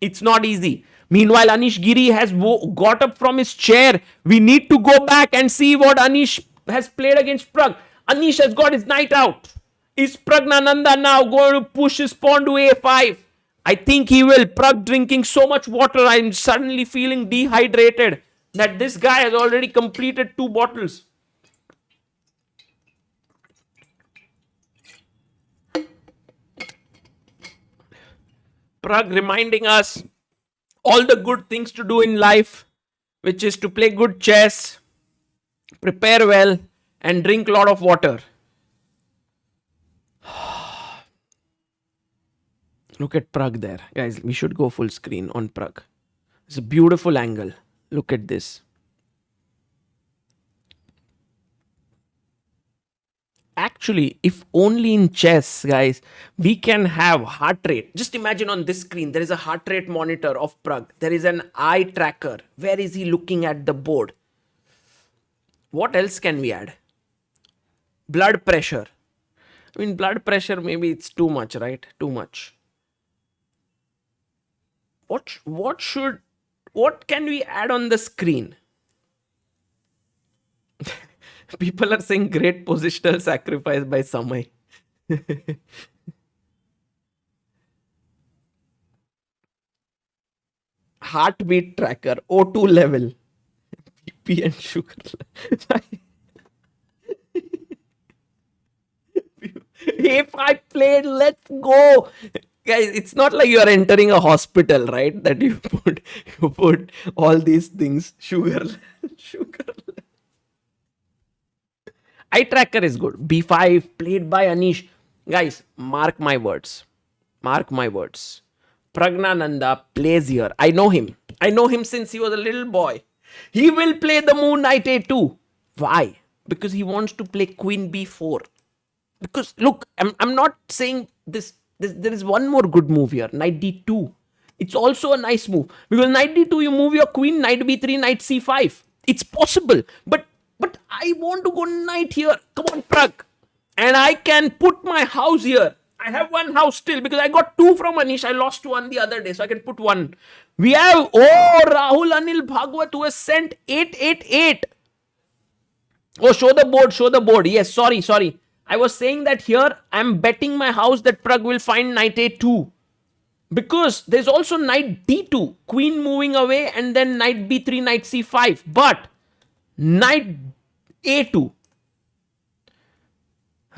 It's not easy. Meanwhile, Anish Giri has got up from his chair. We need to go back and see what Anish has played against Pragg. Anish has got his knight out. Is Praggnanandhaa now going to push his pawn to a5? I think he will. Pragg drinking so much water. I'm suddenly feeling dehydrated. That this guy has already completed 2 bottles. Pragg reminding us all the good things to do in life, which is to play good chess, prepare well, and drink a lot of water. Look at Pragg there. Guys, we should go full screen on Pragg. It's a beautiful angle. Look at this. Actually, if only in chess, guys, we can have heart rate. Just imagine on this screen, there is a heart rate monitor of Pragg. There is an eye tracker. Where is he looking at the board? What else can we add? Blood pressure. I mean, blood pressure, maybe it's too much, right? Too much. What can we add on the screen? People are saying great positional sacrifice by Samay. Heartbeat tracker, O2 level, BP and sugar. If I played, let's go. Guys, it's not like you are entering a hospital, right? That you put all these things, sugar. Eye tracker is good. B5 played by Anish. Guys, mark my words. Mark my words. Praggnanandhaa plays here. I know him. I know him since he was a little boy. He will play the move knight a2. Why? Because he wants to play queen b4. Because look, I'm not saying this. There is one more good move here. Knight d2. It's also a nice move. Because knight d2, you move your queen, knight b3, knight c5. It's possible. But I want to go knight here. Come on, Pragg. And I can put my house here. I have one house still because I got 2 from Anish. I lost 1 the other day, so I can put 1. We have, Rahul Anil Bhagwat, who has sent 888. Oh, show the board. Yes, sorry. I was saying that here, I'm betting my house that Pragg will find knight a2. Because there's also knight d2. Queen moving away and then knight b3, knight c5. But knight a2.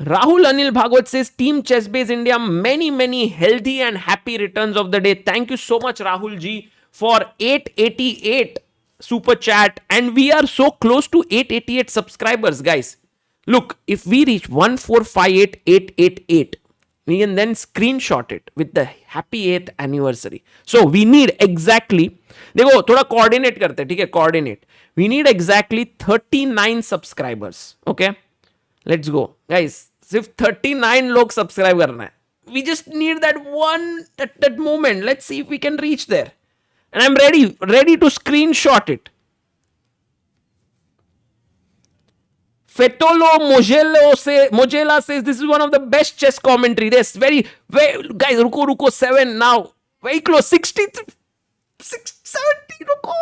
Rahul Anil Bhagwat says, Team Chess Base India, many healthy and happy returns of the day. Thank you so much, Rahul ji, for 888 super chat. And we are so close to 888 subscribers, guys. Look, if we reach 1458888, we can then screenshot it with the happy 8th anniversary. So we need exactly देखो थोड़ा coordinate करते हैं, ठीक है, coordinate. We need exactly 39 subscribers. Okay, let's go guys. सिर्फ 39 लोग subscribe करना है. We just need that one, that moment. Let's see if we can reach there. And I'm ready to screenshot it. Fetolo Mojela says this is one of the best chess commentary. This very guys, ruko 7 now. Very close. 63 70 रुको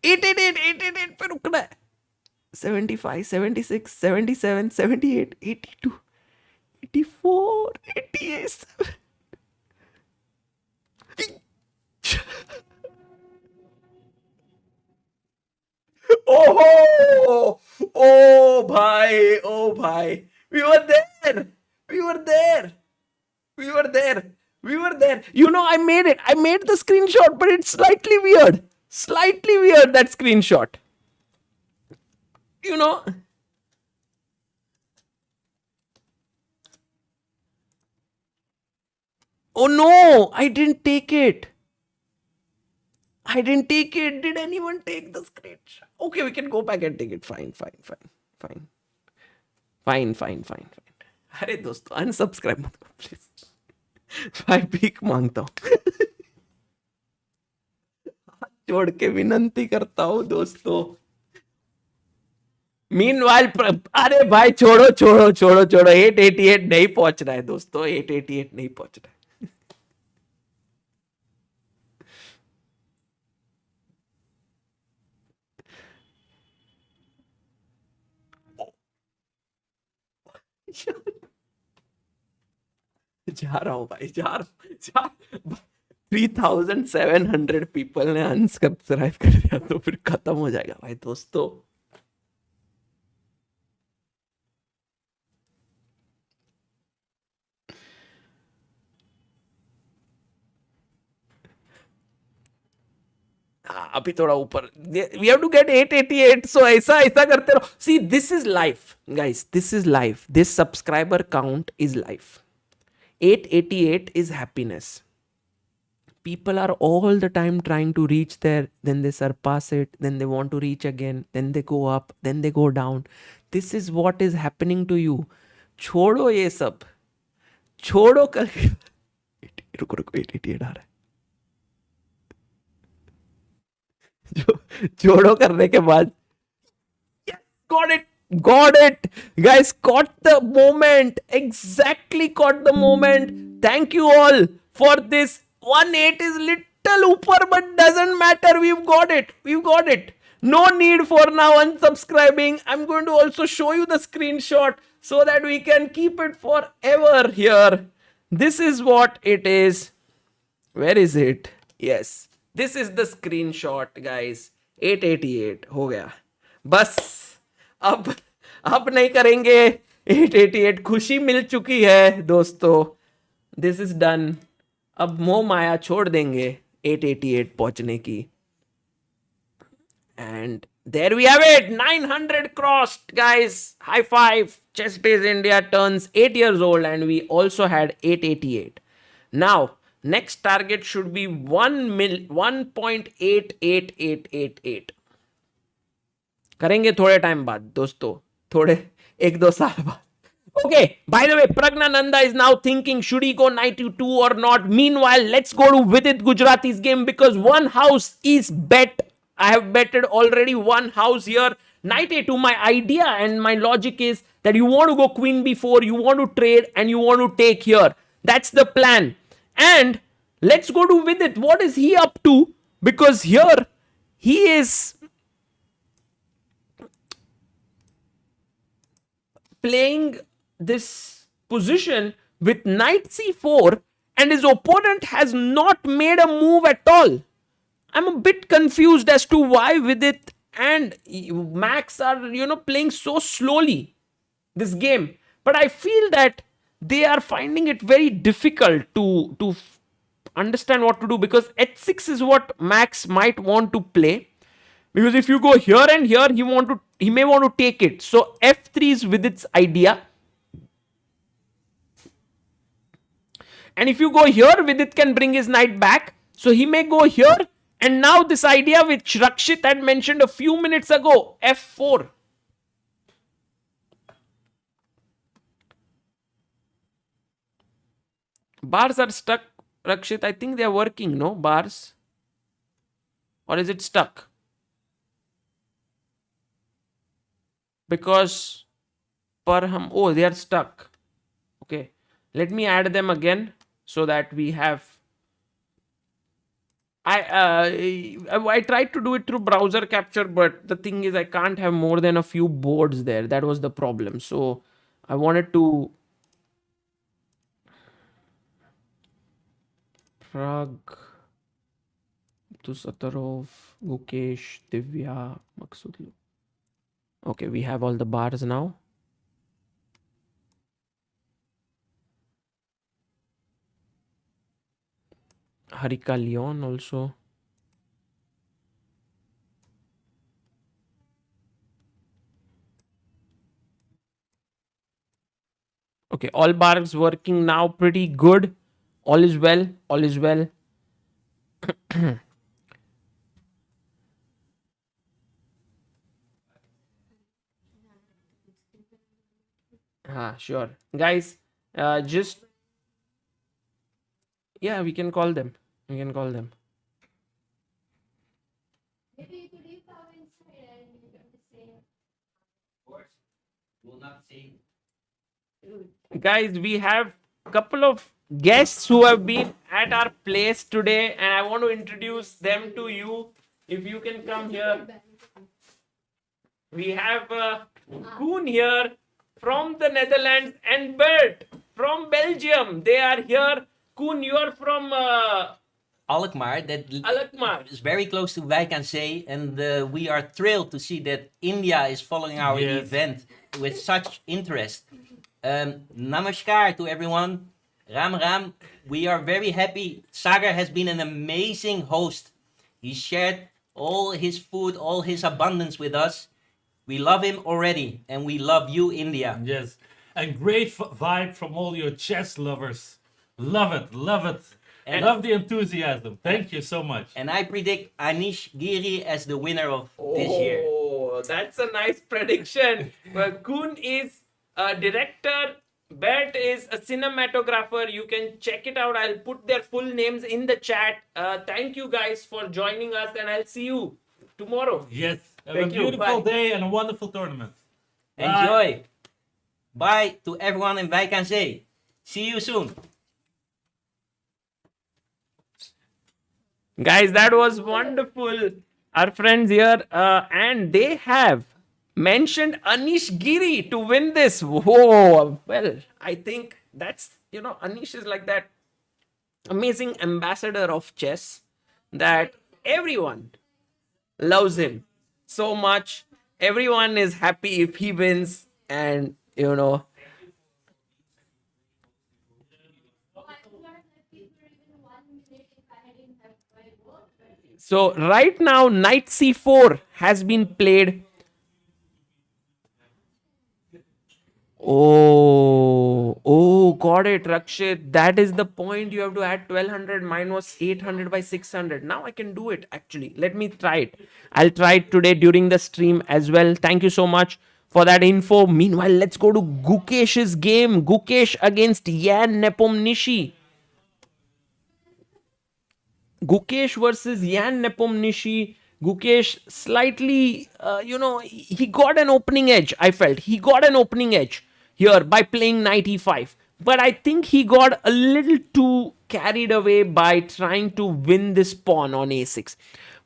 888 पे रुकना है. 75 76 77 78 82 84 88 oh bhai, we were there. You know, I made the screenshot, but it's slightly weird, that screenshot, you know. Oh no, I didn't take it. Did anyone take the screenshot? Okay, we can go back and take it. Fine. अरे दोस्तों, unsubscribe मत करो please. भाई भीख मांगता हूँ. हाथ जोड़ के विनंती करता हूँ दोस्तों. Meanwhile, अरे भाई छोड़ो 888 नहीं पहुंच रहा है दोस्तों. 888 नहीं पहुंच रहा है. जा रहा हूं भाई, जा 3700 पीपल ने अनसब्सक्राइब कर दिया तो फिर खत्म हो जाएगा भाई दोस्तों. अभी थोड़ा ऊपर. We have to get 888. So ऐसा करते रहो. See, this is life, guys. This is life. This subscriber count is life. 888 is happiness. People are all the time trying to reach there, then they surpass it, then they want to reach again, then they go up, then they go down. This is what is happening to you. छोड़ो ये सब, छोड़ो कल. रुको 888 आ रहा है. छोड़ो करने के बाद got it guys, caught the moment, exactly caught the moment. Thank you all for this. 18 is little upper, but doesn't matter. We've got it. No need for now unsubscribing. I'm going to also show you the screenshot so that we can keep it forever here. This is what it is. Where is it? Yes, this is the screenshot guys. 888 हो गया. बस अब नहीं करेंगे 888. खुशी मिल चुकी है दोस्तों. This is done. अब मोह माया छोड़ देंगे 888 पहुंचने की. And there we have it. 900 crossed guys. High five. Chess Base India turns 8 years old and we also had 888. Now next target should be 1.88888. करेंगे थोड़े टाइम बाद दोस्तों, थोड़े 1-2 साल बाद. Okay, by the way, Praggnanandhaa is now thinking, should he go knight to 2 or not? Meanwhile, let's go to Vidit Gujrathi's game because one house is bet. I have betted already one house here. Knight a2. My idea and my logic is that you want to go queen b4, you want to trade and you want to take here. That's the plan. And let's go to Vidit. What is he up to? Because here he is playing this position with knight c4 and his opponent has not made a move at all. I'm a bit confused as to why Vidit and Max are, playing so slowly this game. But I feel that they are finding it very difficult to understand what to do because h6 is what Max might want to play. Because if you go here and here, he may want to take it. So f3 is Vidit's idea. And if you go here, Vidit can bring his knight back. So he may go here And now this idea which Rakshit had mentioned a few minutes ago, f4. Bars are stuck, Rakshit. I think they are working, no? Bars. Or is it stuck? Because oh, they are stuck. Okay. Let me add them again so that we have. I tried to do it through browser capture, but the thing is I can't have more than a few boards there. That was the problem. So I wanted to Pragg, Abdusattorov, Gukesh, Divya, Maghsoodloo. Okay, we have all the bars now. Harika Leon also. Okay, all bars working now pretty good. All is well. All is well. Sure. Guys, just yeah, we can call them. We can call them. Maybe you could leave power inside and you can just say. Of course, will not say. Guys, we have a couple of guests who have been at our place today, and I want to introduce them to you. If you can come here, we have Koen here from the Netherlands and Bert from Belgium. They are here. Koen, you are from Alkmaar, that Alkmaar. is very close to Wijk and Zee, and we are thrilled to see that India is following our Yes. event with such interest. Namaskar to everyone. Ram Ram. We are very happy. Sagar has been an amazing host. He shared all his food, all his abundance with us. We love him already, and we love you, India. Yes, and great vibe from all your chess lovers. Love it, love it. And- Love the enthusiasm. Thank you so much. And I predict Anish Giri as the winner of this year. Oh, that's a nice prediction. Well, Koen is a director. Bert is a cinematographer. You can check it out. I'll put their full names in the chat. Thank you guys for joining us, and I'll see you tomorrow. Yes, have Thank a you. beautiful Bye. day and a wonderful tournament. Bye. Enjoy. Bye to everyone in Wijk aan Zee. See you soon. Guys, that was wonderful. Our friends here, and they have mentioned Anish Giri to win this. Whoa, well, I think that's, Anish is like that amazing ambassador of chess that everyone loves him so much. Everyone is happy if he wins, and so right now, knight c4 has been played. Oh, got it, Rakshit. That is the point. You have to add 1200. Mine was 800 by 600. Now I can do it, actually. Let me try it. I'll try it today during the stream as well. Thank you so much for that info. Meanwhile, let's go to Gukesh's game. Gukesh against Ian Nepomniachtchi. Gukesh versus Ian Nepomniachtchi. Gukesh slightly, he got an opening edge. I felt he got an opening edge here by playing knight e5. But I think he got a little too carried away by trying to win this pawn on a6.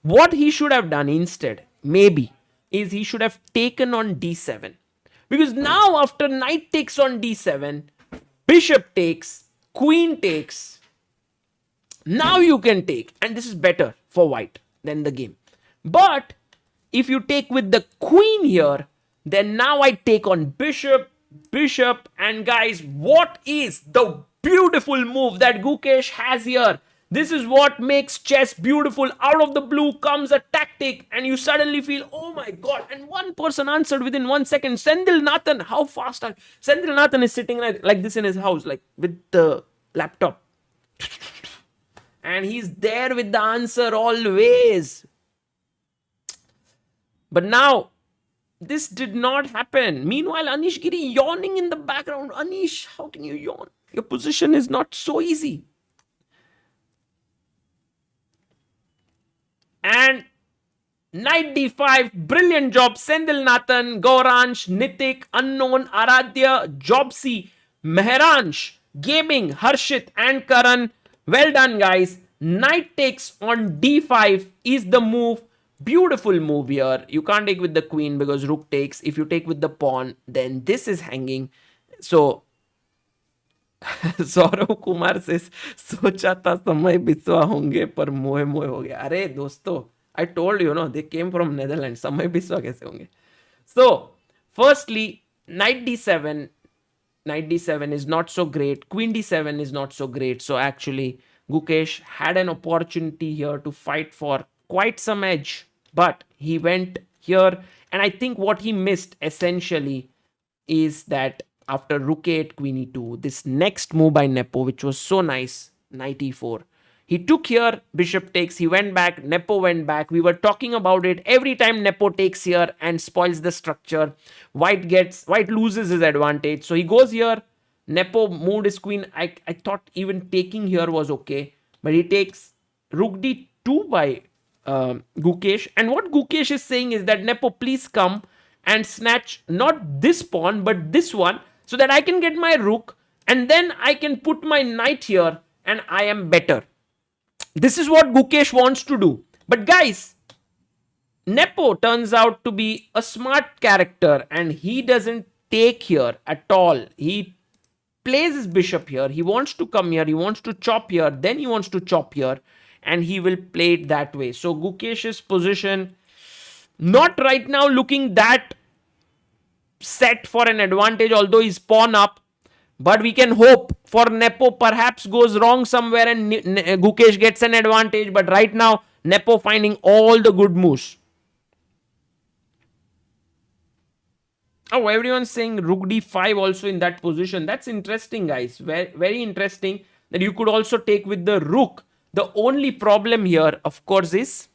What he should have done instead, maybe, is he should have taken on d7. Because now after knight takes on d7, bishop takes, queen takes, now you can take, and this is better for white than the game. But if you take with the queen here, then now I take on bishop, and guys, what is the beautiful move that Gukesh has here? This is what makes chess beautiful. Out of the blue comes a tactic, and you suddenly feel, oh my god, and one person answered within 1 second. Sendil Nathan, how fast are Sendil Nathan is sitting like this in his house, like with the laptop. And he's there with the answer always. But now, this did not happen. Meanwhile, Anish Giri yawning in the background. Anish, how can you yawn? Your position is not so easy. And knight d5, brilliant job. Sendil Nathan, Gauransh, Nitik, Unknown, Aradhya, Jobsi, Mehransh, Gaming, Harshit and Karan. Well done, guys. Knight takes on d5 is the move. Beautiful move here. You can't take with the queen because rook takes. If you take with the pawn, then this is hanging. So, Saurav Kumar से सोचा था समय बिस्वा होंगे पर मोए मोए हो गया. अरे दोस्तों, I told you, no, they came from Netherlands. समय बिस्वा कैसे होंगे? So, firstly, knight d7. Knight d7 is not so great. Queen d7 is not so great. So actually, Gukesh had an opportunity here to fight for quite some edge. But he went here. And I think what he missed essentially is that after rook 8, queen e2, this next move by Nepo, which was so nice, knight e4. He took here, bishop takes, he went back, Nepo went back. We were talking about it. Every time Nepo takes here and spoils the structure, White loses his advantage. So he goes here, Nepo moved his queen. I thought even taking here was okay. But he takes rook d2 by Gukesh. And what Gukesh is saying is that Nepo, please come and snatch not this pawn, but this one, so that I can get my rook. And then I can put my knight here and I am better. This is what Gukesh wants to do. But guys, Nepo turns out to be a smart character and he doesn't take here at all. He plays his bishop here. He wants to come here. He wants to chop here. Then he wants to chop here. And he will play it that way. So Gukesh's position, not right now looking that set for an advantage, although he's pawn up. But we can hope for Nepo perhaps goes wrong somewhere and Gukesh gets an advantage. But right now, Nepo finding all the good moves. Oh, everyone's saying rook d5 also in that position. That's interesting, guys. Very, very interesting that you could also take with the rook. The only problem here, of course, is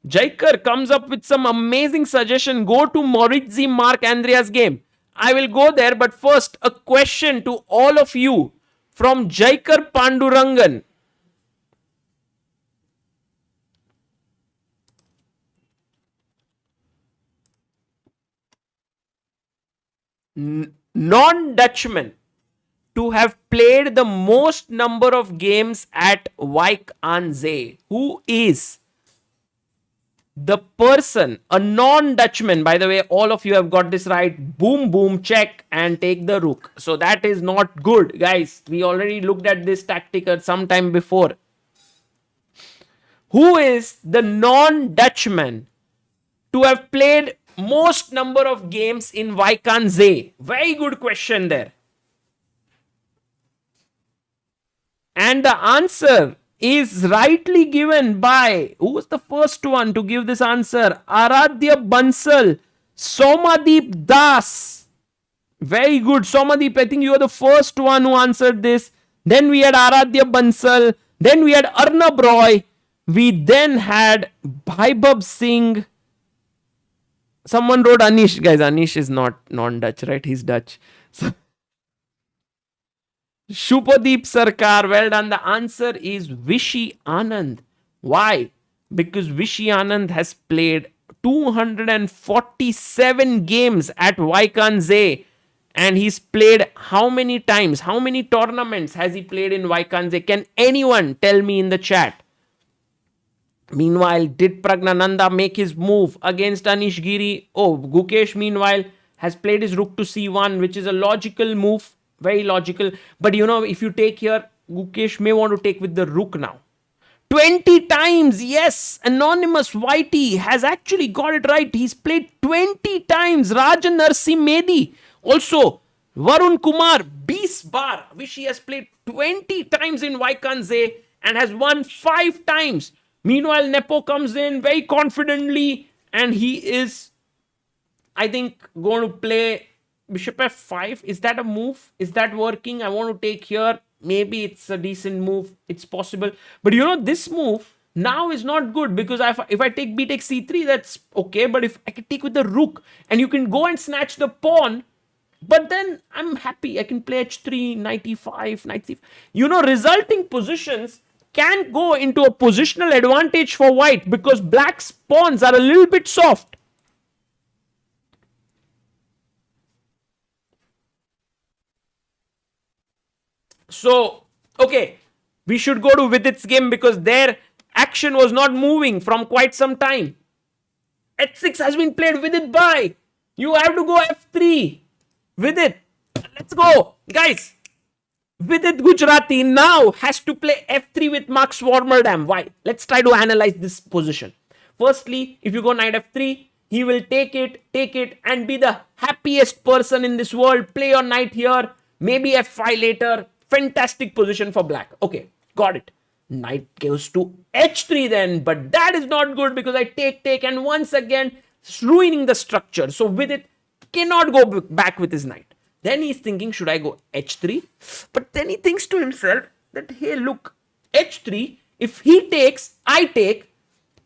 Jaikar comes up with some amazing suggestion. Go to Maurizio Mark Andrea's game. I will go there, but first a question to all of you from Jaikar Pandurangan. Non-Dutchman to have played the most number of games at Wijk aan Zee. Who is the person, a non-Dutchman? By the way, all of you have got this right. Boom, boom, check and take the rook. So that is not good, guys. We already looked at this tactic some time before. Who is the non-Dutchman to have played most number of games in Wijk aan Zee? Very good question there. And the answer is rightly given by, who was the first one to give this answer? Aradhya Bansal, Somadeep Das. Very good, Somadeep. I think you are the first one who answered this. Then we had Aradhya Bansal. Then we had Arnab Roy. We then had Bhaibab Singh. Someone wrote Anish. Guys, Anish is not non-Dutch, right? He's Dutch. So, Shupadeep Sarkar, well done. The answer is Vishy Anand. Why? Because Vishy Anand has played 247 games at Wijk aan Zee. And he's played how many times? How many tournaments has he played in Wijk aan Zee? Can anyone tell me in the chat? Meanwhile, did Praggnanandhaa make his move against Anish Giri? Oh, Gukesh, meanwhile, has played his rook to c1, which is a logical move. Very logical. But you know, if you take here, Gukesh may want to take with the rook now. 20 times. Yes, anonymous Whitey has actually got it right. He's played 20 times. Rajan Narsi Medi. Also, Varun Kumar, 20 bar, which he has played 20 times in Wijk aan Zee and has won 5 times. Meanwhile, Nepo comes in very confidently and he is, I think, going to play bishop f5. Is that a move? Is that working? I want to take here. Maybe it's a decent move. It's possible. But you know, this move now is not good because if I take b takes c3, that's okay. But if I can take with the rook and you can go and snatch the pawn, but then I'm happy. I can play h3, knight e5, knight c5. You know, resulting positions can go into a positional advantage for white because black's pawns are a little bit soft. So, okay, we should go to Vidit's game because their action was not moving from quite some time. h6 has been played. Vidit, bye. You have to go f3. Vidit, let's go. Guys, Vidit Gujrathi now has to play f3 with Max Warmerdam. Why? Let's try to analyze this position. Firstly, if you go knight f3, he will take it and be the happiest person in this world. Play your knight here, maybe f5 later. Fantastic position for black. Okay, got it. Knight goes to h3 then, but that is not good because I take and once again ruining the structure. So Vidit cannot go back with his knight. Then he's thinking, should I go h3? But then he thinks to himself that, hey, look, h3, if he takes, I take.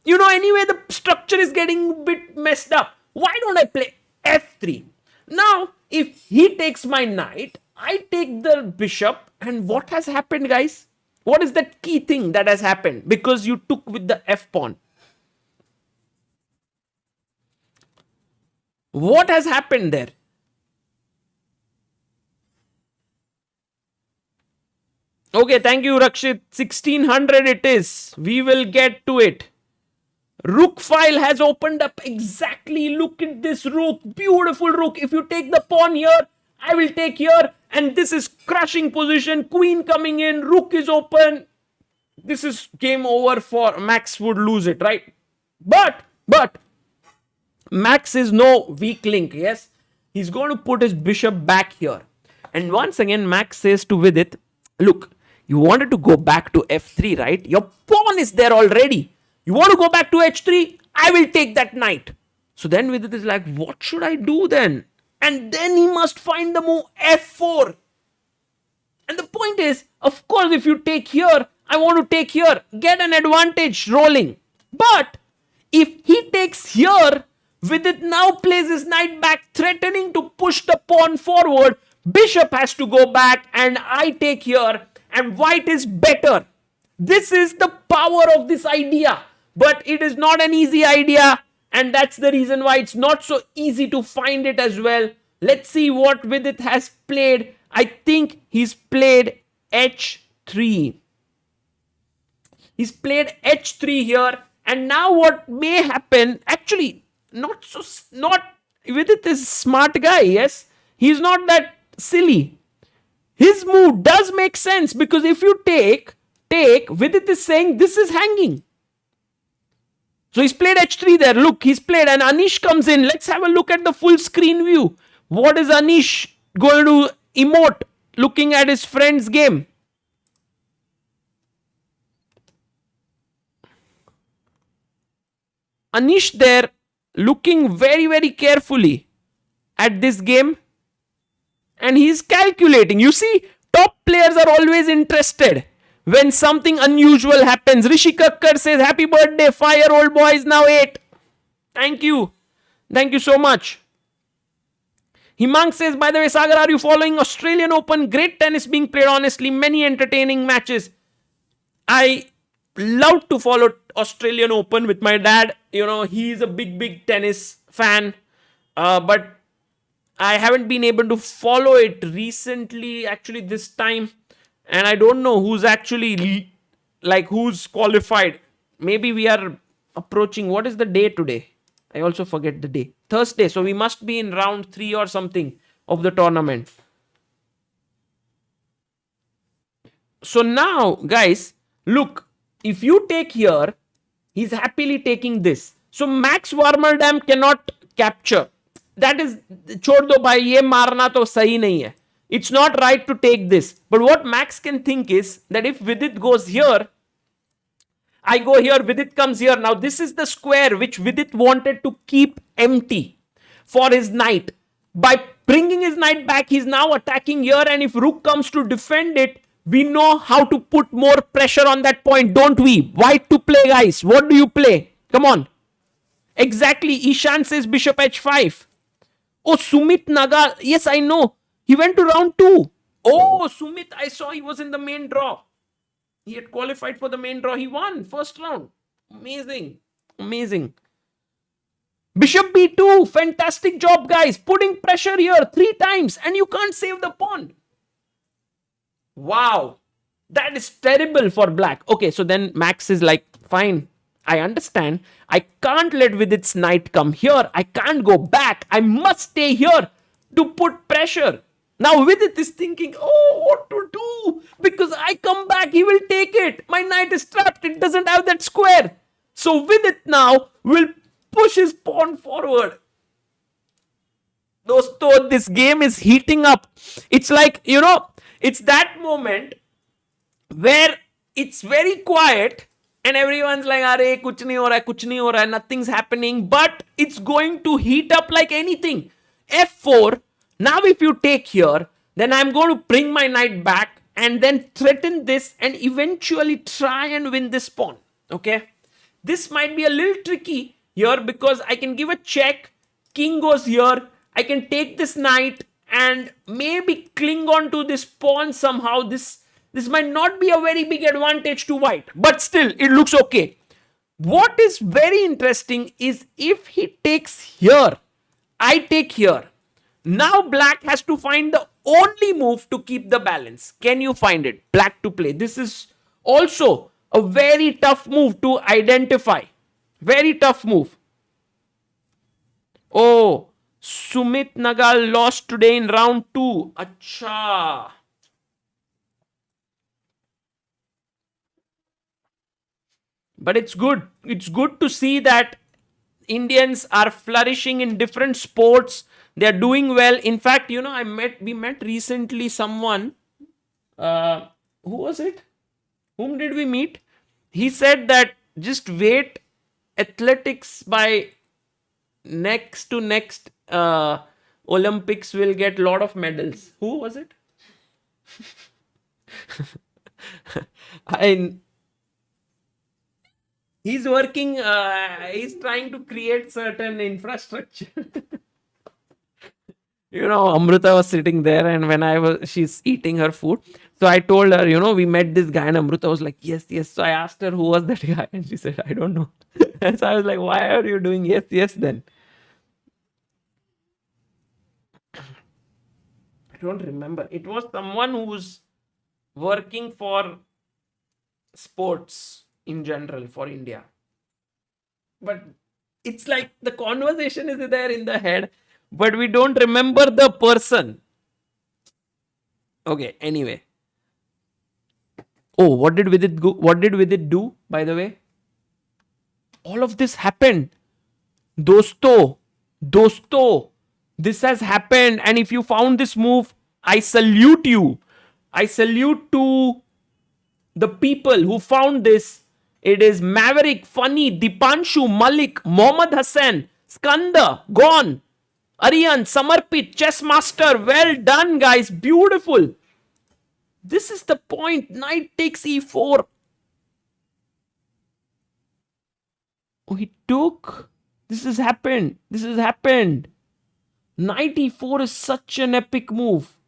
You know, anyway, the structure is getting a bit messed up. Why don't I play f3? Now, if he takes my knight, I take the bishop. And what has happened, guys? What is that key thing that has happened? Because you took with the f pawn. What has happened there? Okay, thank you, Rakshit. 1600 it is. We will get to it. Rook file has opened up exactly. Look at this rook. Beautiful rook. If you take the pawn here, I will take here. And this is crushing position. Queen coming in. Rook is open. This is game over for Max would lose it, right? But Max is no weak link. Yes, he's going to put his bishop back here. And once again, Max says to Vidit, look, you wanted to go back to f3, right? Your pawn is there already. You want to go back to h3? I will take that knight. So then Vidit is like, what should I do then? And then he must find the move f4. And the point is, of course, if you take here, I want to take here. Get an advantage rolling. But if he takes here, Vidit now plays his knight back, threatening to push the pawn forward. Bishop has to go back and I take here. And white is better. This is the power of this idea. But it is not an easy idea. And that's the reason why it's not so easy to find it as well. Let's see what Vidit has played. I think he's played h3. He's played h3 here. And now what may happen, actually, Vidit is a smart guy, yes? He's not that silly. His move does make sense because if you take, Vidit is saying this is hanging. So he's played h3 there. Look, he's played and Anish comes in. Let's have a look at the full screen view. What is Anish going to emote looking at his friend's game? Anish there looking very, very carefully at this game. And he's calculating. You see, top players are always interested when something unusual happens. Rishi Kakkar says, happy birthday, 5-year-old boy is now 8. Thank you. Thank you so much. Himang says, by the way, Sagar, are you following Australian Open? Great tennis being played, honestly. Many entertaining matches. I love to follow Australian Open with my dad. You know, he's a big tennis fan. But I haven't been able to follow it recently, actually this time. And I don't know who's actually, who's qualified. Maybe we are approaching, what is the day today? I also forget the day. Thursday. So we must be in round 3 or something of the tournament. So now, guys, look, if you take here, he's happily taking this. So Max Warmerdam cannot capture. That is, छोड़ दो भाई, ये मारना तो सही नहीं है. It's not right to take this. But what Max can think is that if Vidit goes here, I go here, Vidit comes here. Now this is the square which Vidit wanted to keep empty for his knight. By bringing his knight back. He's now attacking here, and if rook comes to defend it, we know how to put more pressure on that point, don't we? White to play, guys. What do you play? Come on. Exactly. Ishan says bishop h5. Oh, Sumit Naga. Yes, I know. He went to round 2. Oh, Sumit, I saw he was in the main draw. He had qualified for the main draw. He won first round. Amazing. Amazing. Bishop b2. Fantastic job, guys. Putting pressure here 3 times and you can't save the pawn. Wow. That is terrible for black. Okay, so then Max is like, fine. I understand. I can't let Vidit's knight come here. I can't go back. I must stay here to put pressure. Now Vidit is thinking, oh, what to do? Because I come back, he will take it. My knight is trapped. It doesn't have that square. So Vidit now will push his pawn forward. Dosto, this game is heating up. It's like, it's that moment where it's very quiet and everyone's like, "Are kuch nahi ho raha, nothing's happening," but it's going to heat up like anything. F4. Now if you take here, then I'm going to bring my knight back and then threaten this and eventually try and win this pawn. Okay. This might be a little tricky here because I can give a check. King goes here. I can take this knight and maybe cling on to this pawn somehow. This might not be a very big advantage to white, but still it looks okay. What is very interesting is if he takes here, I take here. Now black has to find the only move to keep the balance. Can you find it? Black to play. This is also a very tough move to identify. Very tough move. Oh, Sumit Nagal lost today in round 2. Acha. But it's good. It's good to see that Indians are flourishing in different sports. They are doing well. In fact, we met recently someone. Who was it? Whom did we meet? He said that just wait, athletics by next Olympics will get a lot of medals. Who was it? He's working, he's trying to create certain infrastructure. Amruta was sitting there and she's eating her food. So I told her, we met this guy and Amruta was like, yes, yes. So I asked her who was that guy and she said, I don't know. And so I was like, why are you doing yes, yes then? I don't remember. It was someone who's working for sports in general for India. But it's like the conversation is there in the head, but we don't remember the person. Okay, anyway. Oh, what did Vidit do, by the way? All of this happened. Dosto, this has happened. And if you found this move, I salute you. I salute to the people who found this. It is Maverick, Funny, Dipanshu, Malik, Mohammad Hassan, Skanda, Gone, Aryan, Samarpit, Chess Master. Well done, guys. Beautiful. This is the point. Knight takes e4. Oh, he took. This has happened. Knight e4 is such an epic move.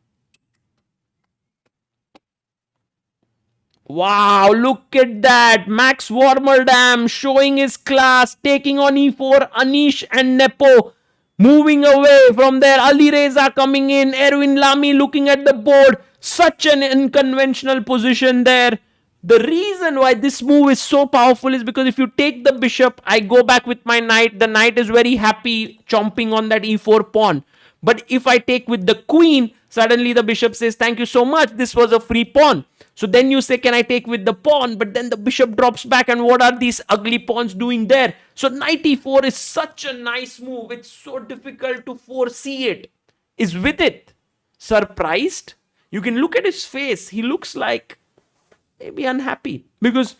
Wow, look at that. Max Warmerdam showing his class, taking on e4. Anish and Nepo moving away from there. Alireza coming in. Erwin Lamy looking at the board. Such an unconventional position there. The reason why this move is so powerful is because if you take the bishop, I go back with my knight. The knight is very happy chomping on that e4 pawn. But if I take with the queen, suddenly the bishop says, thank you so much. This was a free pawn. So then you say, can I take with the pawn? But then the bishop drops back and what are these ugly pawns doing there? So knight e4 is such a nice move. It's so difficult to foresee it. Is Vidit surprised? You can look at his face. He looks like maybe unhappy. Because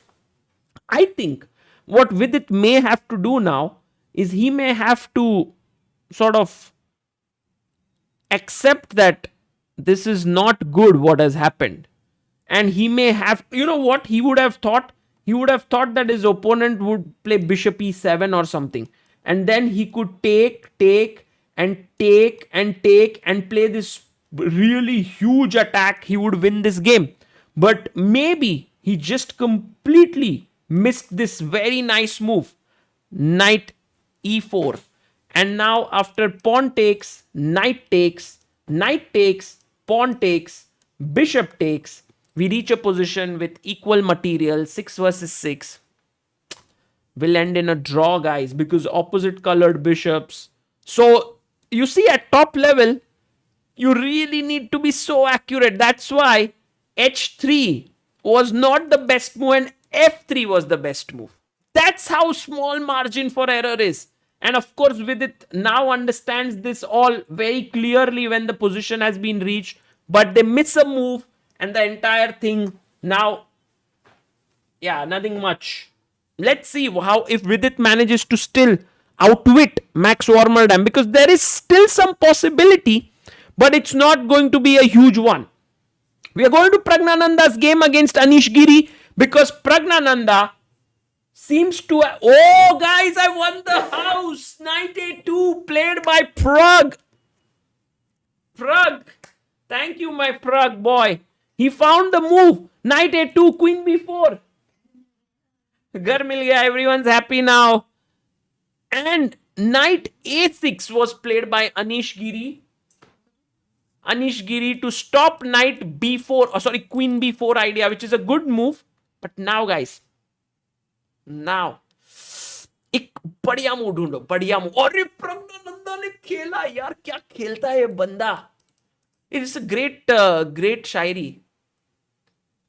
I think what Vidit may have to do now is he may have to sort of accept that this is not good what has happened. And he may have, you know what he would have thought? He would have thought that his opponent would play bishop e7 or something. And then he could take and play this really huge attack. He would win this game. But maybe he just completely missed this very nice move. Knight e4. And now after pawn takes, knight takes, pawn takes, bishop takes, we reach a position with equal material, 6 versus 6. Will end in a draw, guys, because opposite colored bishops. So you see, at top level, you really need to be so accurate. That's why h3 was not the best move and f3 was the best move. That's how small margin for error is. And of course, Vidit now understands this all very clearly when the position has been reached. But they miss a move and the entire thing now, yeah, nothing much. Let's see how if Vidit manages to still outwit Max Warmerdam, because there is still some possibility, but it's not going to be a huge one. We are going to Praggnanandhaa's game against Anish Giri, because Praggnanandhaa seems to... Oh, guys, I won the house! Knight a2 played by Pragg. Pragg. Thank you, my Pragg boy. He found the move. Knight a2, queen b4. Ghar mil gaya, everyone's happy now. And knight a6 was played by Anish Giri. Anish Giri to stop knight b4, queen b4 idea, which is a good move. But now, guys, now एक बढ़िया move ढूंढो, बढ़िया move. अरे प्रज्ञानंदा ने खेला यार, क्या खेलता है ये बंदा. इट इज अ ग्रेट शायरी.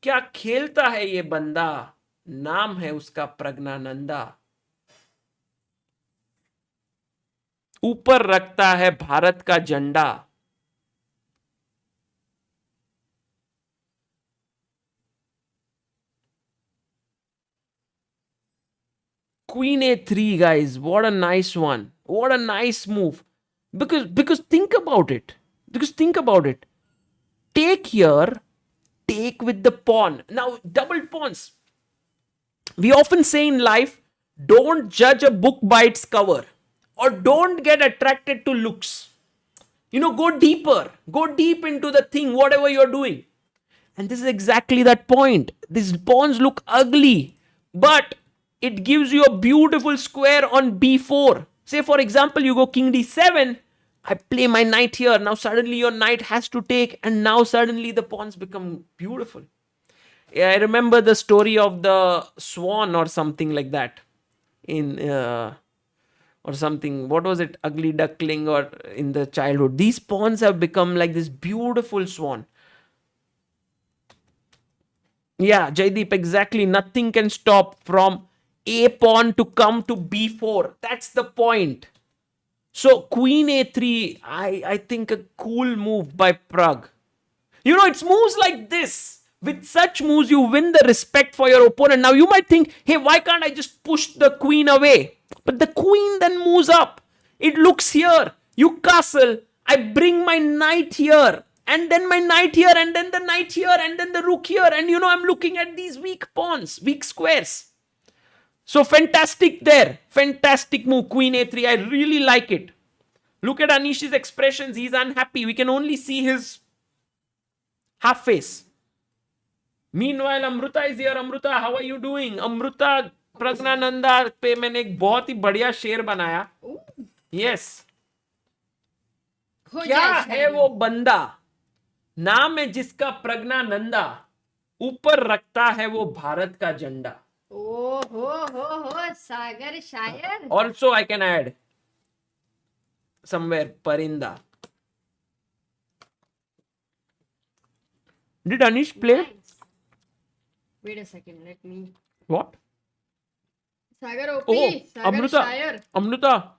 क्या खेलता है ये बंदा. नाम है उसका प्रज्ञानंदा. ऊपर रखता है भारत का झंडा. Queen a3, guys. What a nice one. What a nice move. Because think about it. Take here, take with the pawn. Now, double pawns. We often say in life, don't judge a book by its cover, or don't get attracted to looks. Go deeper. Go deep into the thing, whatever you're doing. And this is exactly that point. These pawns look ugly, but it gives you a beautiful square on b4. Say, for example, you go king d7. I play my knight here. Now suddenly your knight has to take, and now suddenly the pawns become beautiful. Yeah, I remember the story of the swan or something like that. Or something. What was it? Ugly duckling, or in the childhood. These pawns have become like this beautiful swan. Yeah, Jaideep, exactly. Nothing can stop from a pawn to come to b4. That's the point. So queen a3, I think a cool move by Pragg. It's moves like this. With such moves, you win the respect for your opponent. Now you might think, hey, why can't I just push the queen away? But the queen then moves up. It looks here. You castle. I bring my knight here. And then my knight here. And then the knight here. And then the rook here. And I'm looking at these weak pawns. Weak squares. So fantastic there. Fantastic move. Queen a3. I really like it. Look at Anish's expressions. He's unhappy. We can only see his half face. Meanwhile, Amruta is here. Amruta, how are you doing? Amruta, Praggnanandhaa पे मैंने एक बहुत ही बढ़िया शेर बनाया. Yes. क्या है वो बंदा, नाम है जिसका प्रज्ञानंदा, ऊपर रखता है वो भारत का झंडा. हो सागर शायर. Also, I can add somewhere Parinda. Did Anish play? Nice. Wait a second, let me. What? Sagar OP. Oh, Sagar Shire. Amruta.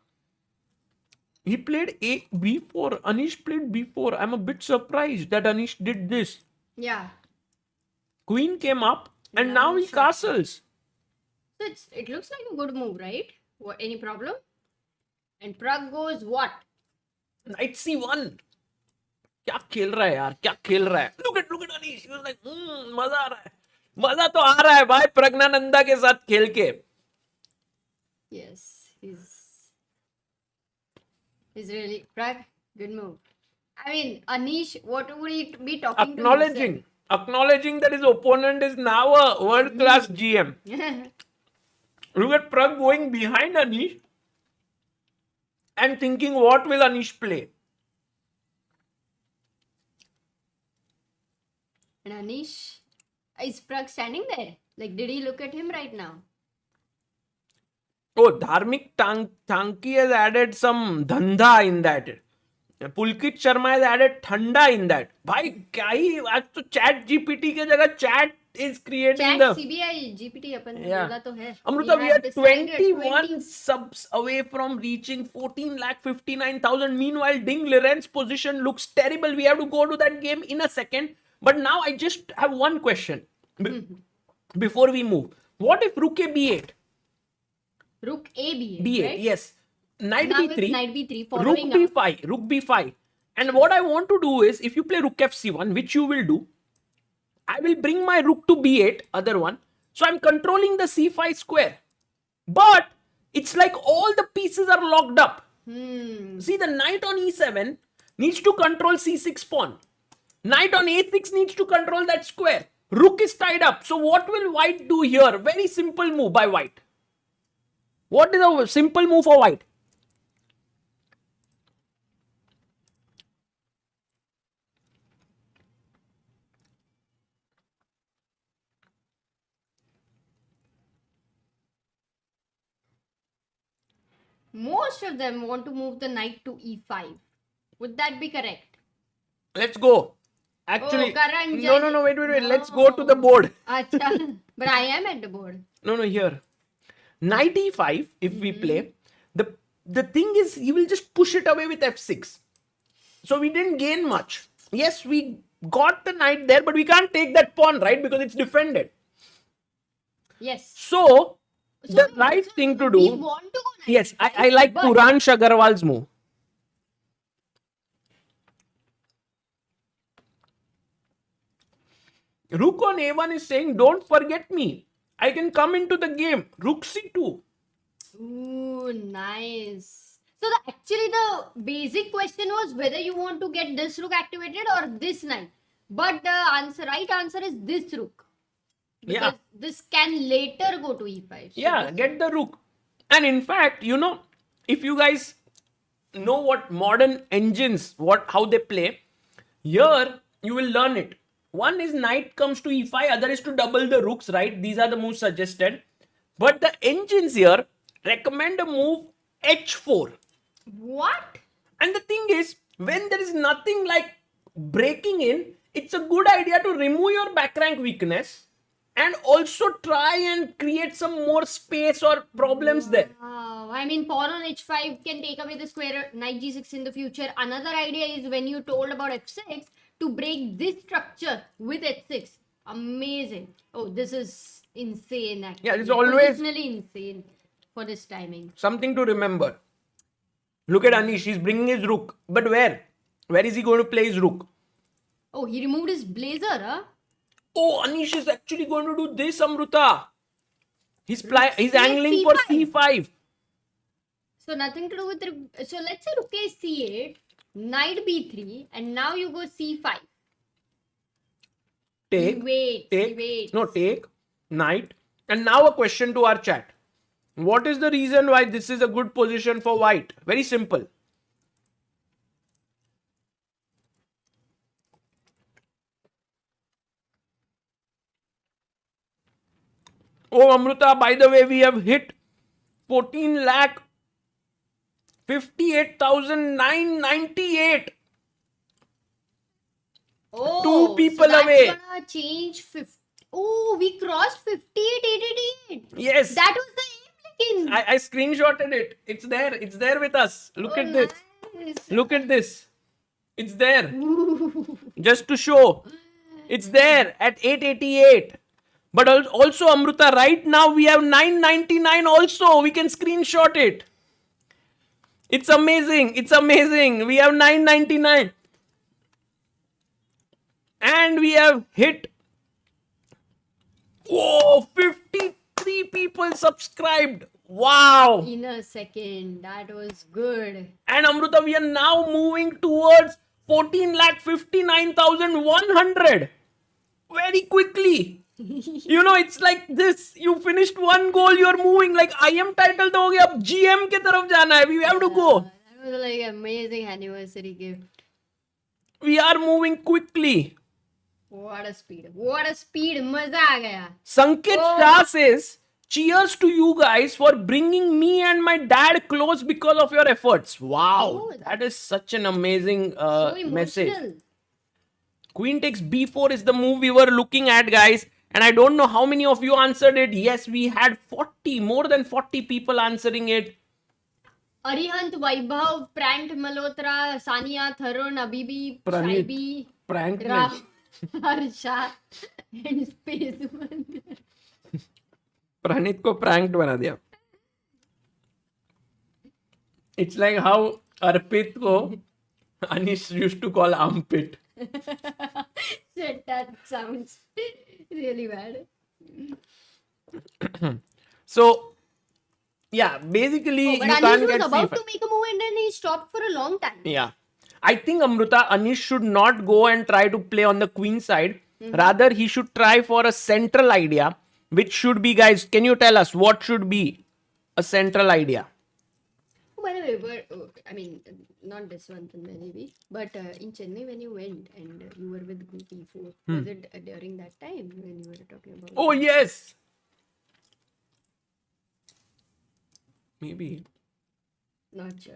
He played b4. Anish played b4. I'm a bit surprised that Anish did this. Yeah. Queen came up and Yeah, now he sure. castles. So it looks like a good move, right? Any problem? And Pragg goes what? Knight c1. क्या खेल रहा है यार, क्या खेल रहा है. Look at Anish. He was like, मजा आ रहा है. मजा तो आ रहा है भाई प्रज्ञानंदा के साथ खेल के. Yes, he's really Pragg. Good move. I mean, Anish, what would he be talking Acknowledging that his opponent is now a world-class GM. to himself? Look at Pragg going behind Anish and thinking, what will Anish play? And Anish, is Pragg standing there? Like, did he look at him right now? Oh, Dharmik Tanki has added some dhanda in that. Pulkit Sharma has added thanda in that. भाई क्या ही आज तो chat GPT के जगह chat is creating Chat the CBI GPT upon Yeah. बोला तो है. Amruta, we have are decided 21 subs away from reaching 14,59,000. Meanwhile, Ding Liren's position looks terrible. We have to go to that game in a second. But now I just have one question before we move. What if Rook a B8? Rook A B8. B8, right? yes. Knight Now with B3. Knight B3 Rook following up. B5. Rook B5. And what I want to do is, if you play Rook FC1, which you will do, I will bring my Rook to B8, other one. So I'm controlling the C5 square. But it's like all the pieces are locked up. See, the knight on E7 needs to control C6 pawn. Knight on A6 needs to control that square. Rook is tied up. So what will White do here? Very simple move by White. What is a simple move for White? Most of them want to move the knight to E5. Would that be correct? Let's go. Actually, Karan, no, wait. Let's go to the board. Acha. But I am at the board. No, here. Knight E5, if we play, the thing is, he will just push it away with F6. So we didn't gain much. Yes, we got the knight there, but we can't take that pawn, right? Because it's defended. Yes. So the right thing to We do. want to go knight. Yes, I like But- Puransh Agarwal's move. Rook on A1 is saying, don't forget me. I can come into the game. Rook C2. Ooh, nice. So actually the basic question was whether you want to get this rook activated or this knight. But the right answer is this rook. Because Yeah. this can later go to E5. So Yeah, get the rook. And in fact, if you guys know what modern engines, how they play, here you will learn it. One is knight comes to E5, other is to double the rooks, right? These are the moves suggested. But the engines here recommend a move H4. What? And the thing is, when there is nothing like breaking in, it's a good idea to remove your back rank weakness and also try and create some more space or problems there. I mean, pawn on H5 can take away the square knight G6 in the future. Another idea is when you told about F6 to break this structure with H6. Amazing. Oh, this is insane actually. Yeah, it's always- Positionally insane for this timing. Something to remember. Look at Anish, he's bringing his rook. But where? Where is he going to play his rook? Oh, he removed his blazer, huh? Oh, Anish is actually going to do this, Amruta. He's C8, angling for C5. C5. So nothing to do with so let's say rook a C8, knight B3, and now you go C5. Take, Wait. no, take, knight. And now a question to our chat. What is the reason why this is a good position for White? Very simple. Oh, Amruta, by the way, we have hit 14 lakh 58,998. Oh, Two people so that's away. Gonna change 50. Oh, we crossed 58,888. Yes. That was the aim, lekin. I screenshotted it. It's there. It's there with us. Look Oh, at this. nice. Look at this. It's there. Just to show. It's there at 888. But also, Amruta, right now we have 999 also. We can screenshot it. It's amazing. It's amazing. We have 999. And we have hit 53 people subscribed. Wow. In a second. That was good. And Amruta, we are now moving towards 14,59,100. Very quickly. You know, it's like this. You finished one goal, you're moving like I am title to ho gaya, ab GM ke taraf jana hai. We have to go. That was like an amazing anniversary gift. We are moving quickly. What a speed. What a speed. Maza aa gaya. Sanket Shah says, cheers to you guys for bringing me and my dad close because of your efforts. Wow. Oh, That is such an amazing So message. emotional. Queen takes b4 is the move we were looking at, guys. And I don't know how many of you answered it. Yes, we had more than 40 people answering it. Arihant, Vaibhav, Pranked Malhotra, Sania, Tharun, Abibi, Pranit. Shaibi, Prank में. Rao, Harsha, and Space One. प्रणीत को pranked बना दिया. It's like how Arpit को Anish used to call armpit. Shit, that sounds really bad. So, yeah, basically But you Anish can't was get about C5. to make a move and then he stopped for a long time. Yeah. I think Amruta, Anish should not go and try to play on the queen side. Rather, he should try for a central idea, which should be, guys, can you tell us what should be a central idea? Oh, by the way, I mean, not this one, maybe, but in Chennai when you went and you were with Group E4, was it during that time when you were talking about? Oh, yes. Maybe. Not sure.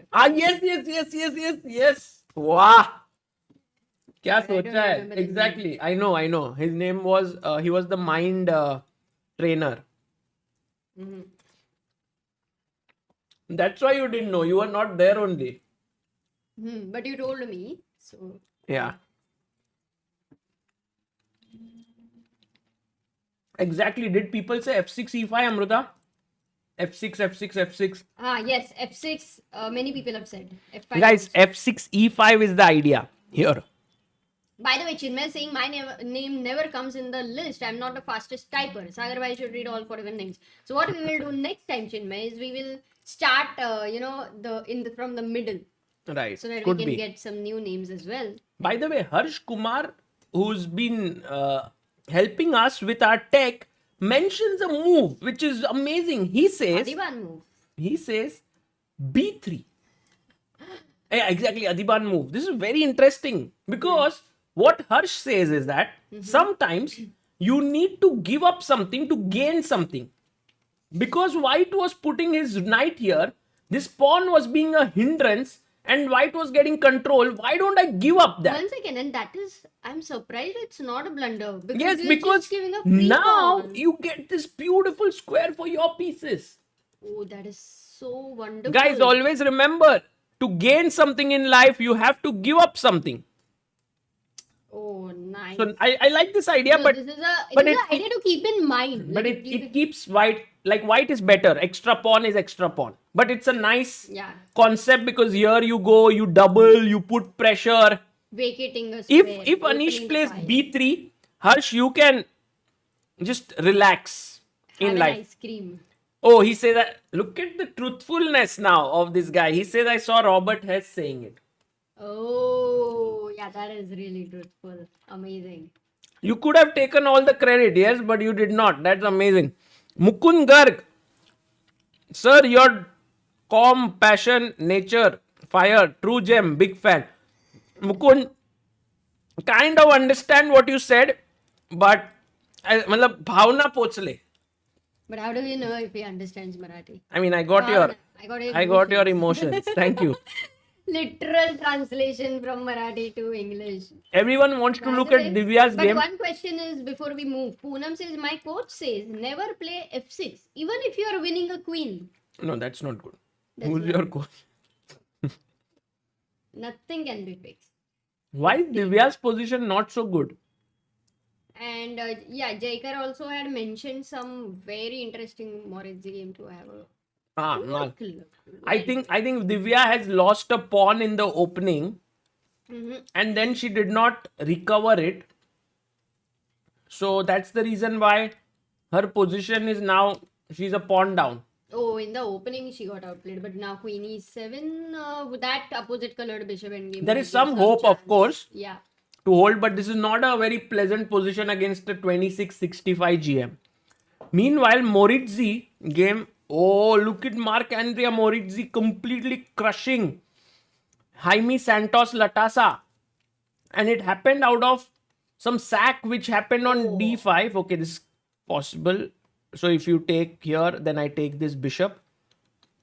Yes. Wow. क्या But I don't सोचा है? remember the name. Exactly. I know. His name was, he was the mind trainer. Mhm. That's why you didn't know. You were not there only. But you told me, so Yeah. Exactly. Did people say F6, E5, Amruta? F6. yes, F6. Many people have said F5. Guys, F6, E5 is the idea here. By the way, Chinmay is saying my name never comes in the list. I'm not the fastest typer. Sagar Bhai should read all 41 names. So what we will do next time, Chinmay, is we will start, from the middle, Right. so that Could we can be. get some new names as well. By the way, Harsh Kumar, who's been helping us with our tech, mentions a move which is amazing. He says Adiban move. B3. Yeah, exactly, Adiban move. This is very interesting because what Harsh says is that sometimes you need to give up something to gain something. Because White was putting his knight here, this pawn was being a hindrance and White was getting control. Why don't I give up that? Once again, and that is, I'm surprised it's not a blunder. Because Yes, you're because just giving a free now pawn. you get this beautiful square for your pieces. Oh, that is so wonderful. Guys, always remember, to gain something in life, you have to give up something. Oh, nice. So I like this idea, So but this is but an idea to keep in mind. but Like, it keeps White, like White is better. Extra pawn is extra pawn. But it's a nice yeah, concept because here you go, you double, you put pressure. vacating a square. If Anish opening plays file, B3, Harsh, you can just relax have in an life. ice cream. Oh, he says that. Look at the truthfulness now of this guy. He says, I saw Robert Hess saying it. Oh, yeah, that is really truthful. Amazing. You could have taken all the credit, yes, but you did not. That's amazing. Mukund Garg. Sir, your calm, passion, nature, fire, true gem, big fan. Mukund, kind of understand what you said, but मतलब भावना पोचले. But how do you know if he understands Marathi? I mean, I got your emotions. emotions. Thank you. Literal translation from Marathi to English. Everyone wants to look at Divya's But game. one question is before we move. Poonam says, my coach says, never play f6, even if you are winning a queen. No, that's not good. That's Who's not your good. coach? Nothing can be fixed. Why is Divya's position not so good? And Jaikar also had mentioned some very interesting Moritzi game to have a No. look. I think Divya has lost a pawn in the opening Mhm. and then she did not recover it. So that's the reason why her position is now, she's a pawn down. Oh, in the opening she got outplayed, but now Queen E7 with that opposite colored bishop endgame. There might is give some hope, of chance. course, Yeah. to hold, but this is not a very pleasant position against the 2665 GM. Meanwhile, Moritzi game. Oh, look at Marc-Andrea Moritzi completely crushing Jaime Santos Latasa. And it happened out of some sack which happened on d5. Okay, this is possible. So if you take here, then I take this bishop.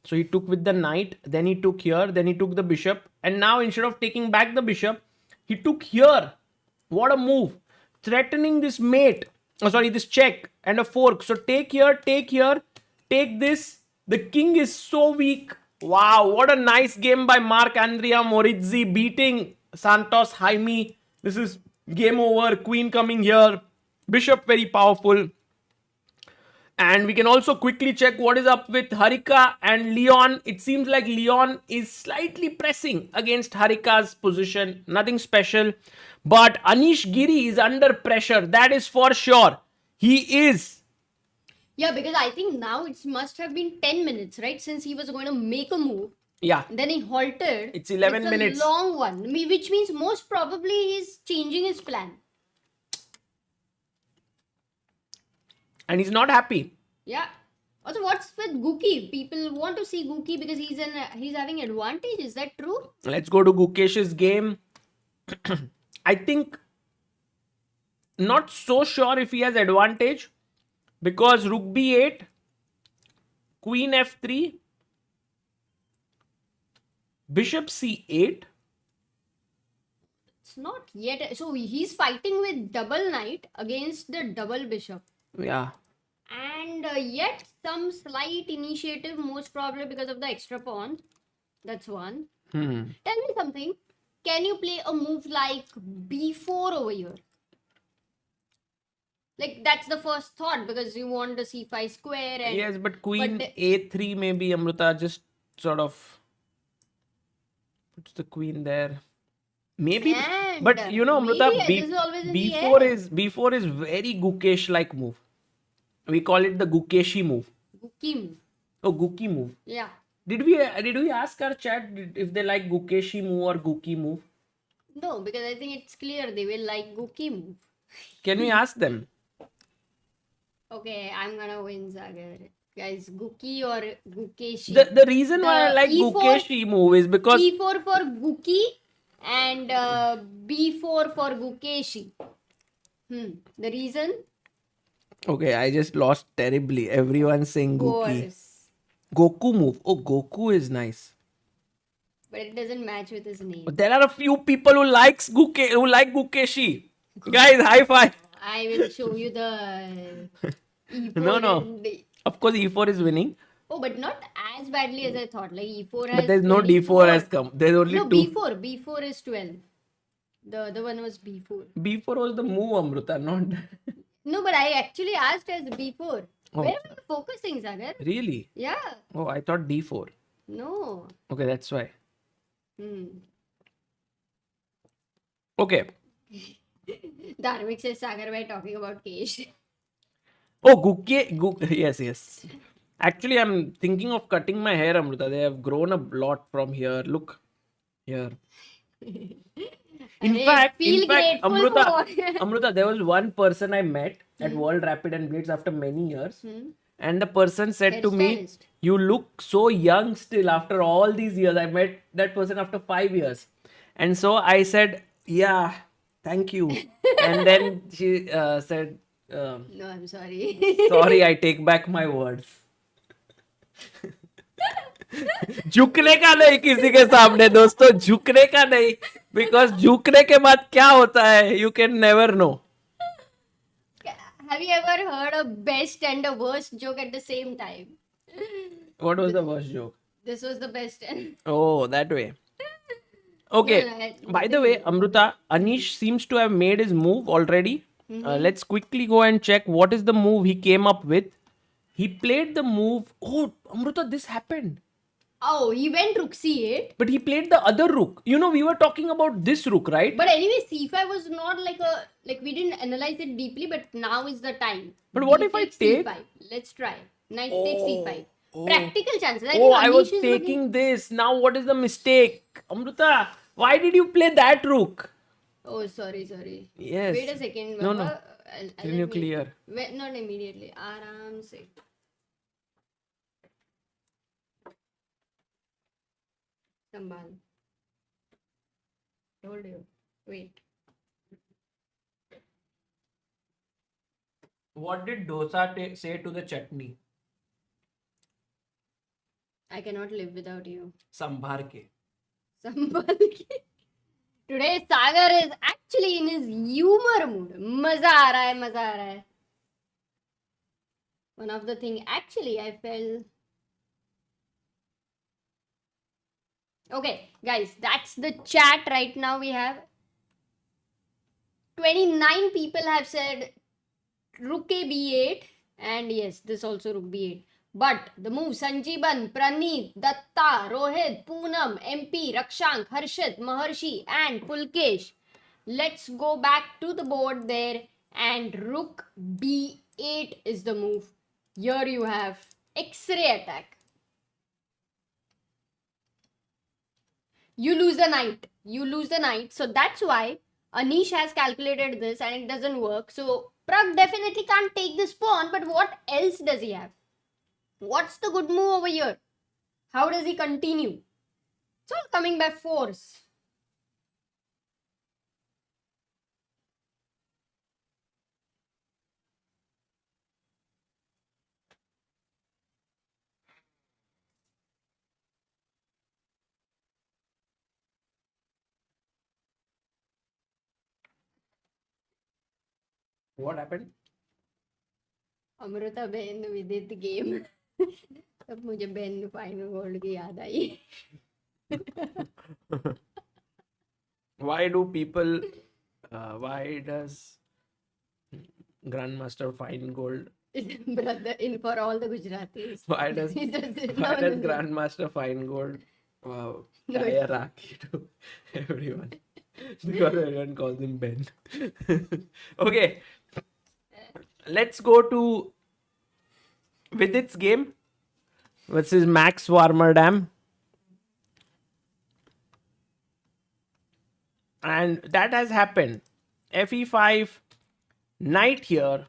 So he took with the knight, then he took here, then he took the bishop. And now instead of taking back the bishop, he took here. What a move. Threatening this mate. Oh, sorry, this check and a fork. So take here, take this. The king is so weak. Wow, what a nice game by Marc-Andrea Moritzi beating Santos Jaime. This is game over. Queen coming here. Bishop very powerful. And we can also quickly check what is up with Harika and Leon. It seems like Leon is slightly pressing against Harika's position. Nothing special. But Anish Giri is under pressure. That is for sure. He is. Yeah, because I think now it must have been 10 minutes, right? Since he was going to make a move. Yeah. Then he halted. It's 11 minutes. A long one. Which means most probably he's changing his plan. And he's not happy. Yeah. Also, what's with Guki? People want to see Guki because he's having advantage. Is that true? Let's go to Gukesh's game. I think not so sure if he has advantage because Rook B8, Queen F3, Bishop C8. It's not yet. So he's fighting with double knight against the double bishop. Yeah. And yet some slight initiative, most probably because of the extra pawn. That's one. Tell me something. Can you play a move like b4 over here? Like that's the first thought because you want the c5 square. And Yes, but Queen A3 maybe, Amruta, just sort of puts the queen there. Maybe, And but you know, Amruta, maybe this is always in the B4 is very Gukesh like move. We call it the Gukeshi move. Guki move. Oh, Guki move. Yeah. Did we ask our chat if they like Gukeshi move or Guki move? No, because I think it's clear they will like Guki move. Can we ask them? Okay, I'm gonna win, Sagar. Guys, Guki or Gukeshi? The reason why I The like E4 Gukeshi move is because E4 for Guki and B4 for Gukeshi. The reason? okay, I just lost terribly. Everyone's saying Guki. Course. Goku move. Oh, Goku is nice. But it doesn't match with his name. But there are a few people who like Gukeshi. Guys, high five. I will show you the E4. No. and Of course, E4 is winning. Oh, but not as badly as I thought. Like E4 has. But there's no 24. D4 has come. There's only No, two. B4. B4 is 12. The other one was B4. B4 was the move, Amruta, not. No, but I actually asked as B4. Oh. Where are you focusing, Sagar? Really? Yeah. Oh, I thought D4. No. Okay, that's why. Hmm. Okay. Dharmik says Sagar by talking about Kesh. Oh, yes. Actually, I'm thinking of cutting my hair, Amruta. They have grown a lot from here. Look here. In fact, grateful Amruta, there was one person I met at World Rapid and Blitz after many years. And the person said to me, Hairstylist. you look so young still after all these years. I met that person after 5 years. And so I said, yeah, thank you. And then she said, No, I'm sorry. sorry, I take back my words. झुकने का नहीं किसी के सामने दोस्तों, झुकने का नहीं, because झुकने के बाद क्या होता है you can never know. Have you ever heard a best and a worst joke at the same time? What was the worst joke? This was the best and Oh, that way. Okay. No, By the way, Amruta, Anish seems to have made his move already. Let's quickly go and check what is the move he came up with. He played the move. Oh, Amruta, this happened. Oh, he went rook c8. But he played the other rook. You know, we were talking about this rook, right? But anyway, c5 was not like we didn't analyze it deeply, but now is the time. But what D if I takes take- c5? Let's try. Knight takes c5. Practical chances. I Oh, think I Anish was is taking this. Now what is the mistake? Amruta, why did you play that rook? Oh, sorry. Yes. Wait a second. No, Baba. Can you clear? Not immediately. Aram se. Sambal. Told you. Wait. What did dosa say to the chutney? I cannot live without you. Sambhar ke. Sambal ke. Today Sagar is actually in his humor mood. मजा आ रहा है. One of the thing actually I felt. Okay, guys, that's the chat right now. We have 29 people have said rook a b8, and yes, this also rook b8. But the move Sanjeevan, Praneeth, Datta, Rohit, Poonam, MP, Rakshank, Harshit, Maharshi, and Pulkesh. Let's go back to the board there, and rook b8 is the move. Here you have X-ray attack. You lose the knight. So that's why Anish has calculated this and it doesn't work. So Pragg definitely can't take this pawn, but what else does he have? What's the good move over here? How does he continue? It's all coming by force. What happened? Amrita बहन विदित game तब मुझे बहन final gold की याद आई. Why do people? Why does Grandmaster find gold? Brother, in for all the Gujratis. Why does Grandmaster find gold? Wow, No, Kaya Raki to everyone. Because everyone calls him Ben. Okay, let's go to Vidit's game versus Max Warmerdam. And that has happened. Fe5, knight here.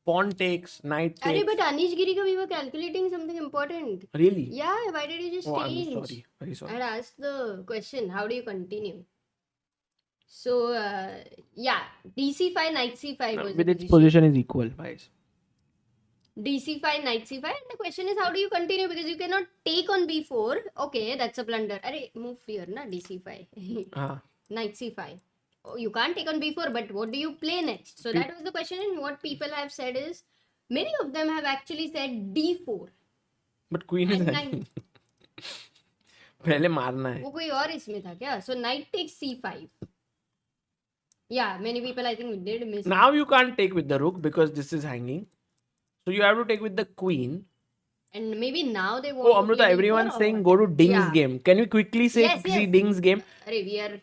Pawn takes, knight Arey, takes. but Anish Giri ka we were calculating something important. Really? Yeah, why did you just Oh, I'm change? sorry. Very I sorry. had asked the question, how do you continue? So, yeah, DC5, Knight C5 was the With its position is equal, guys. DC5, Knight C5. And the question is, how do you continue? Because you cannot take on B4. Okay, that's a blunder. Arey, move here, na? DC5. Ah. Knight C5. Oh, you can't take on B4, but what do you play next? So that was the question, and what people have said is, many of them have actually said D4. But queen is And hanging. पहले मारना है. वो कोई और इसमें था क्या? So knight takes C5. Yeah, many people I think did miss. Now you can't take with the rook because this is hanging. So you have to take with the queen. And maybe now they want Oh, to Amruta, play everyone's D4 or saying what? go to Ding's Yeah. game. Can you quickly say Yes, see yes. Ding's game? Arey,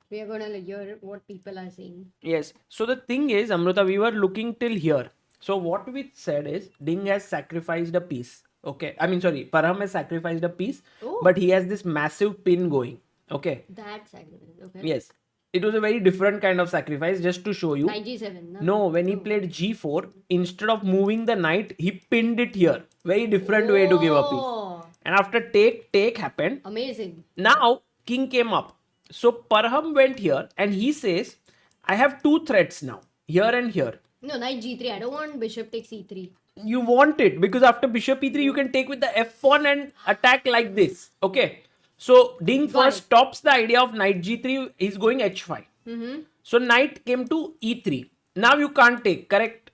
we are gonna hear what people are saying. Yes. So the thing is, Amruta, we were looking till here. So what we said is Ding has sacrificed a piece. Okay. I mean, sorry, Parham has sacrificed a piece, Oh. but he has this massive pin going. Okay. That's sacrifice. Okay. Yes. It was a very different kind of sacrifice just to show you. Knight G7. No, when he played G4, instead of moving the knight, he pinned it here. Very different way to give a piece. Oh, And after take happened. amazing. Now, king came up. So Parham went here and he says, I have two threats now. Here and here. No, Knight G3. I don't want bishop takes E3. You want it because after bishop e3, you can take with the f pawn and attack like this. Okay. So Ding Got first it. stops the idea of knight g3. He's going h5. Mm-hmm. So knight came to e3. Now you can't take, correct?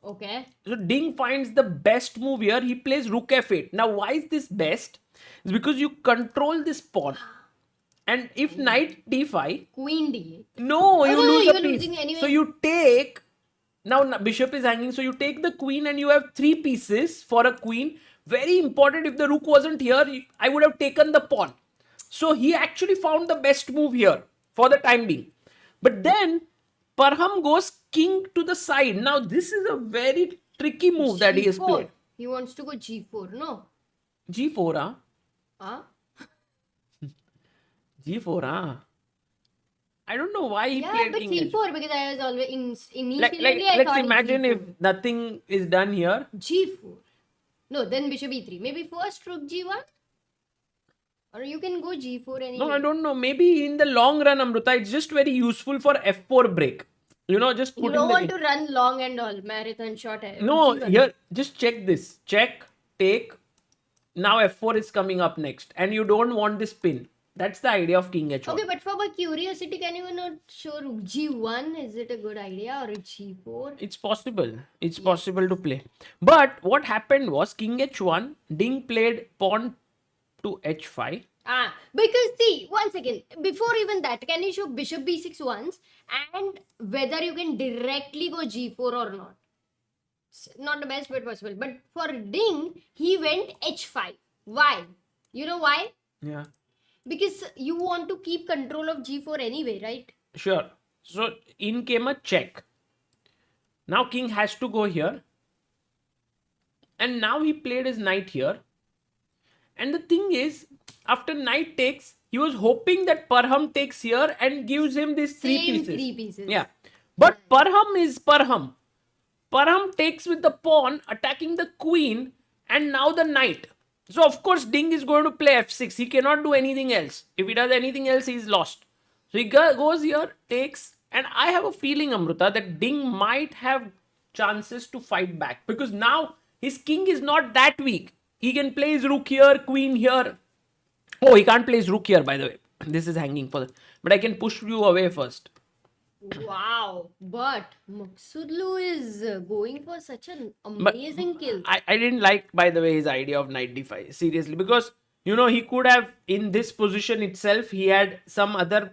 Okay. So Ding finds the best move here. He plays rook f8. Now why is this best? It's because you control this pawn. And if knight d5, Queen D8. no, you no, lose you a are piece. losing anyway. So you take, now bishop is hanging. So you take the queen and you have three pieces for a queen. Very important. If the rook wasn't here, I would have taken the pawn. So he actually found the best move here for the time being. But then Parham goes king to the side. Now this is a very tricky move that he has G4. played. He wants to go G4, no? G4, huh? Huh? G4, huh? I don't know why he Yeah, played but king C4 because I was always initially I let's thought imagine G4. if nothing is done here. G4. No, then bishop E3. Maybe first rook G1? Or you can go G4 anyway. No, I don't know. Maybe in the long run, Amruta, it's just very useful for F4 break. You know, just You putting don't the... want to run long and all. Marathon short. No, G1. here, just check this. Check, take. Now F4 is coming up next. And you don't want this pin. That's the idea of king H1. Okay, but for my curiosity, can you not show rook G1? Is it a good idea or a G4? It's possible. It's possible to play. But what happened was king H1, Ding played pawn to H5. Because see, one second, before even that, can you show bishop b6 once and whether you can directly go G4 or not? It's not the best, but possible. But for Ding, he went H5. Why? You know why? Yeah. Because you want to keep control of G4 anyway, right? Sure. So in came a check. Now king has to go here. And now he played his knight here. And the thing is, after knight takes, he was hoping that Parham takes here and gives him these three Same pieces. 3 pieces. Yeah. But Parham is Parham. Parham takes with the pawn, attacking the queen, and now the knight. So of course Ding is going to play f6. He cannot do anything else. If he does anything else, he's lost. So he goes here, takes, and I have a feeling, Amruta, that Ding might have chances to fight back. Because now his king is not that weak. He can play his rook here, queen here. Oh, he can't play his rook here, by the way. This is hanging for the... But I can push you away first. Wow. But Maghsoodloo is going for such an amazing kill. I didn't like, by the way, his idea of knight d5. Seriously. Because, you know, he could have, in this position itself, he had some other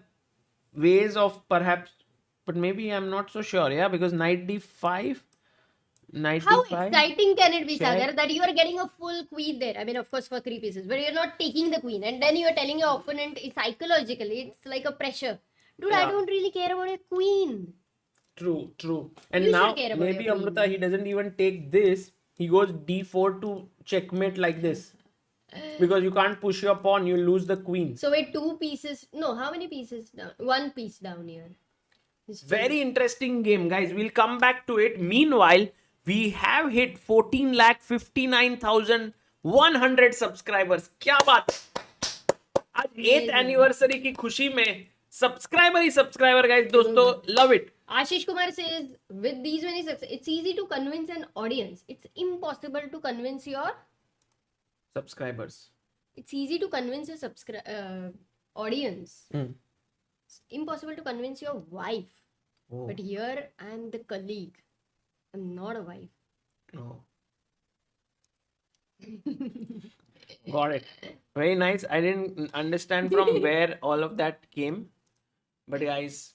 ways of perhaps... But maybe I'm not so sure, yeah? Because knight d5... Knight How d5, exciting can it be, check. Sagar, that you are getting a full queen there? I mean, of course, for 3 pieces, but you're not taking the queen, and then you're telling your opponent psychologically, it's like a pressure. Dude, I Yeah. don't really care about a queen. True, true. And You should now, care about maybe your queen. Amrita, he doesn't even take this. He goes d4 to checkmate like this. Because you can't push your pawn, you lose the queen. So wait, 2 pieces. No, how many pieces down? 1 piece down here. It's Very interesting game, guys. We'll come back to it. Meanwhile, we have hit 14,59,100 subscribers. क्या बात है? आज 8th anniversary की खुशी में subscriber guys, दोस्तों, love it. Ashish Kumar says, with these many success, it's easy to convince an audience. It's impossible to convince your... Subscribers. It's easy to convince a audience. Hmm. It's impossible to convince your wife. Oh. But here, I'm the colleague. I'm not a wife. Oh. Got it. Very nice. I didn't understand from where all of that came. But guys,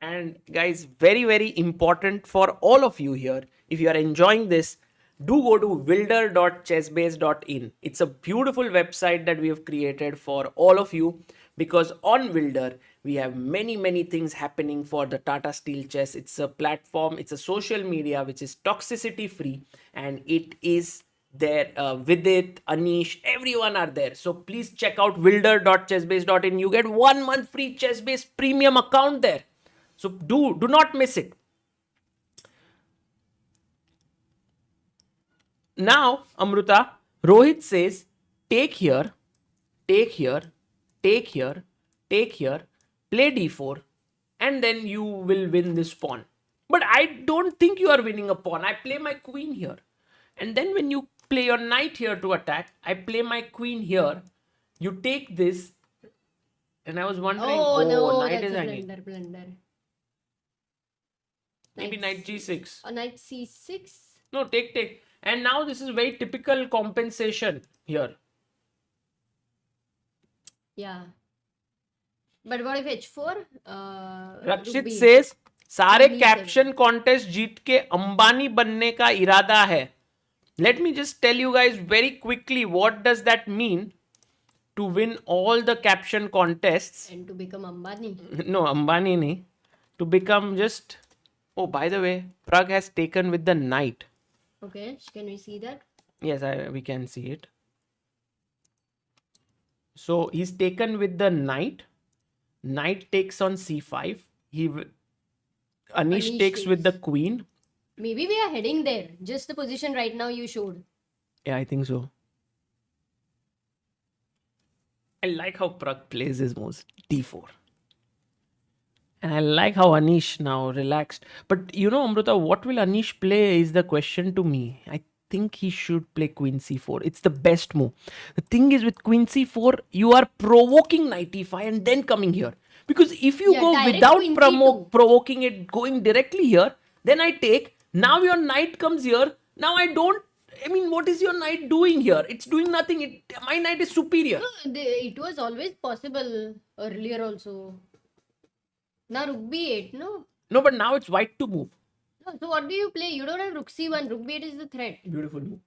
very, very important for all of you here. If you are enjoying this, do go to wilder.chessbase.in. It's a beautiful website that we have created for all of you, because on Wilder, we have many, many things happening for the Tata Steel Chess. It's a platform, it's a social media which is toxicity free, and it is there. Vidit, Anish, everyone are there. So please check out wilder.chessbase.in. You get 1 month free Chessbase premium account there. So do not miss it. Now, Amruta, Rohit says, take here, take here, take here, take here, play d4, and then you will win this pawn. But I don't think you are winning a pawn. I play my queen here. And then when you play your knight here to attack, I play my queen here. You take this. And I was wondering, No, knight that's is a hanging. blunder. Maybe knight g6. Or knight c6. No, take. And now this is very typical compensation here. Yeah. But what if h4? Rakshit says सारे B7. Caption contest जीत के अंबानी बनने का इरादा है. Let me just tell you guys very quickly what does that mean to win all the caption contests. And to become Ambani. No, Ambani nahi. To become just... Oh, by the way, Pragg has taken with the knight. Okay, can we see that? Yes, we can see it. So he's taken with the knight. Knight takes on c5. Anish takes with the queen. Maybe we are heading there. Just the position right now you showed. Yeah, I think so. I like how Pragg plays his moves. d4. And I like how Anish now relaxed. But you know, Amruta, what will Anish play is the question to me. I think he should play queen c4. It's the best move. The thing is with queen c4, you are provoking knight e5 and then coming here. Because if you go direct without queen c2. provoking it, going directly here, then I take. Now your knight comes here. Now I don't. I mean, what is your knight doing here? It's doing nothing. My knight is superior. It was always possible earlier also. Now rook b8, no? No, but now it's white to move. No, so what do you play? You don't have rook c1. Rook b8 is the threat. Beautiful move.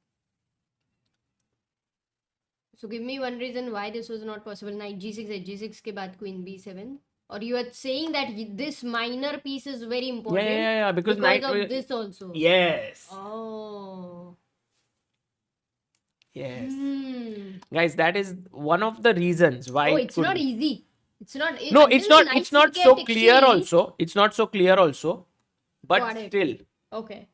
So give me one reason why this was not possible. Knight g6, h6 ke baad queen b7. Or you are saying that this minor piece is very important. Yeah. Because knight of this also. Yes. Oh. Yes. Guys, that is one of the reasons why. Oh, it's not easy. It's not. No, until it's the not. knight It's not c8 so clear. exchange- Also, it's not so clear. Also, but Got it. still. Okay.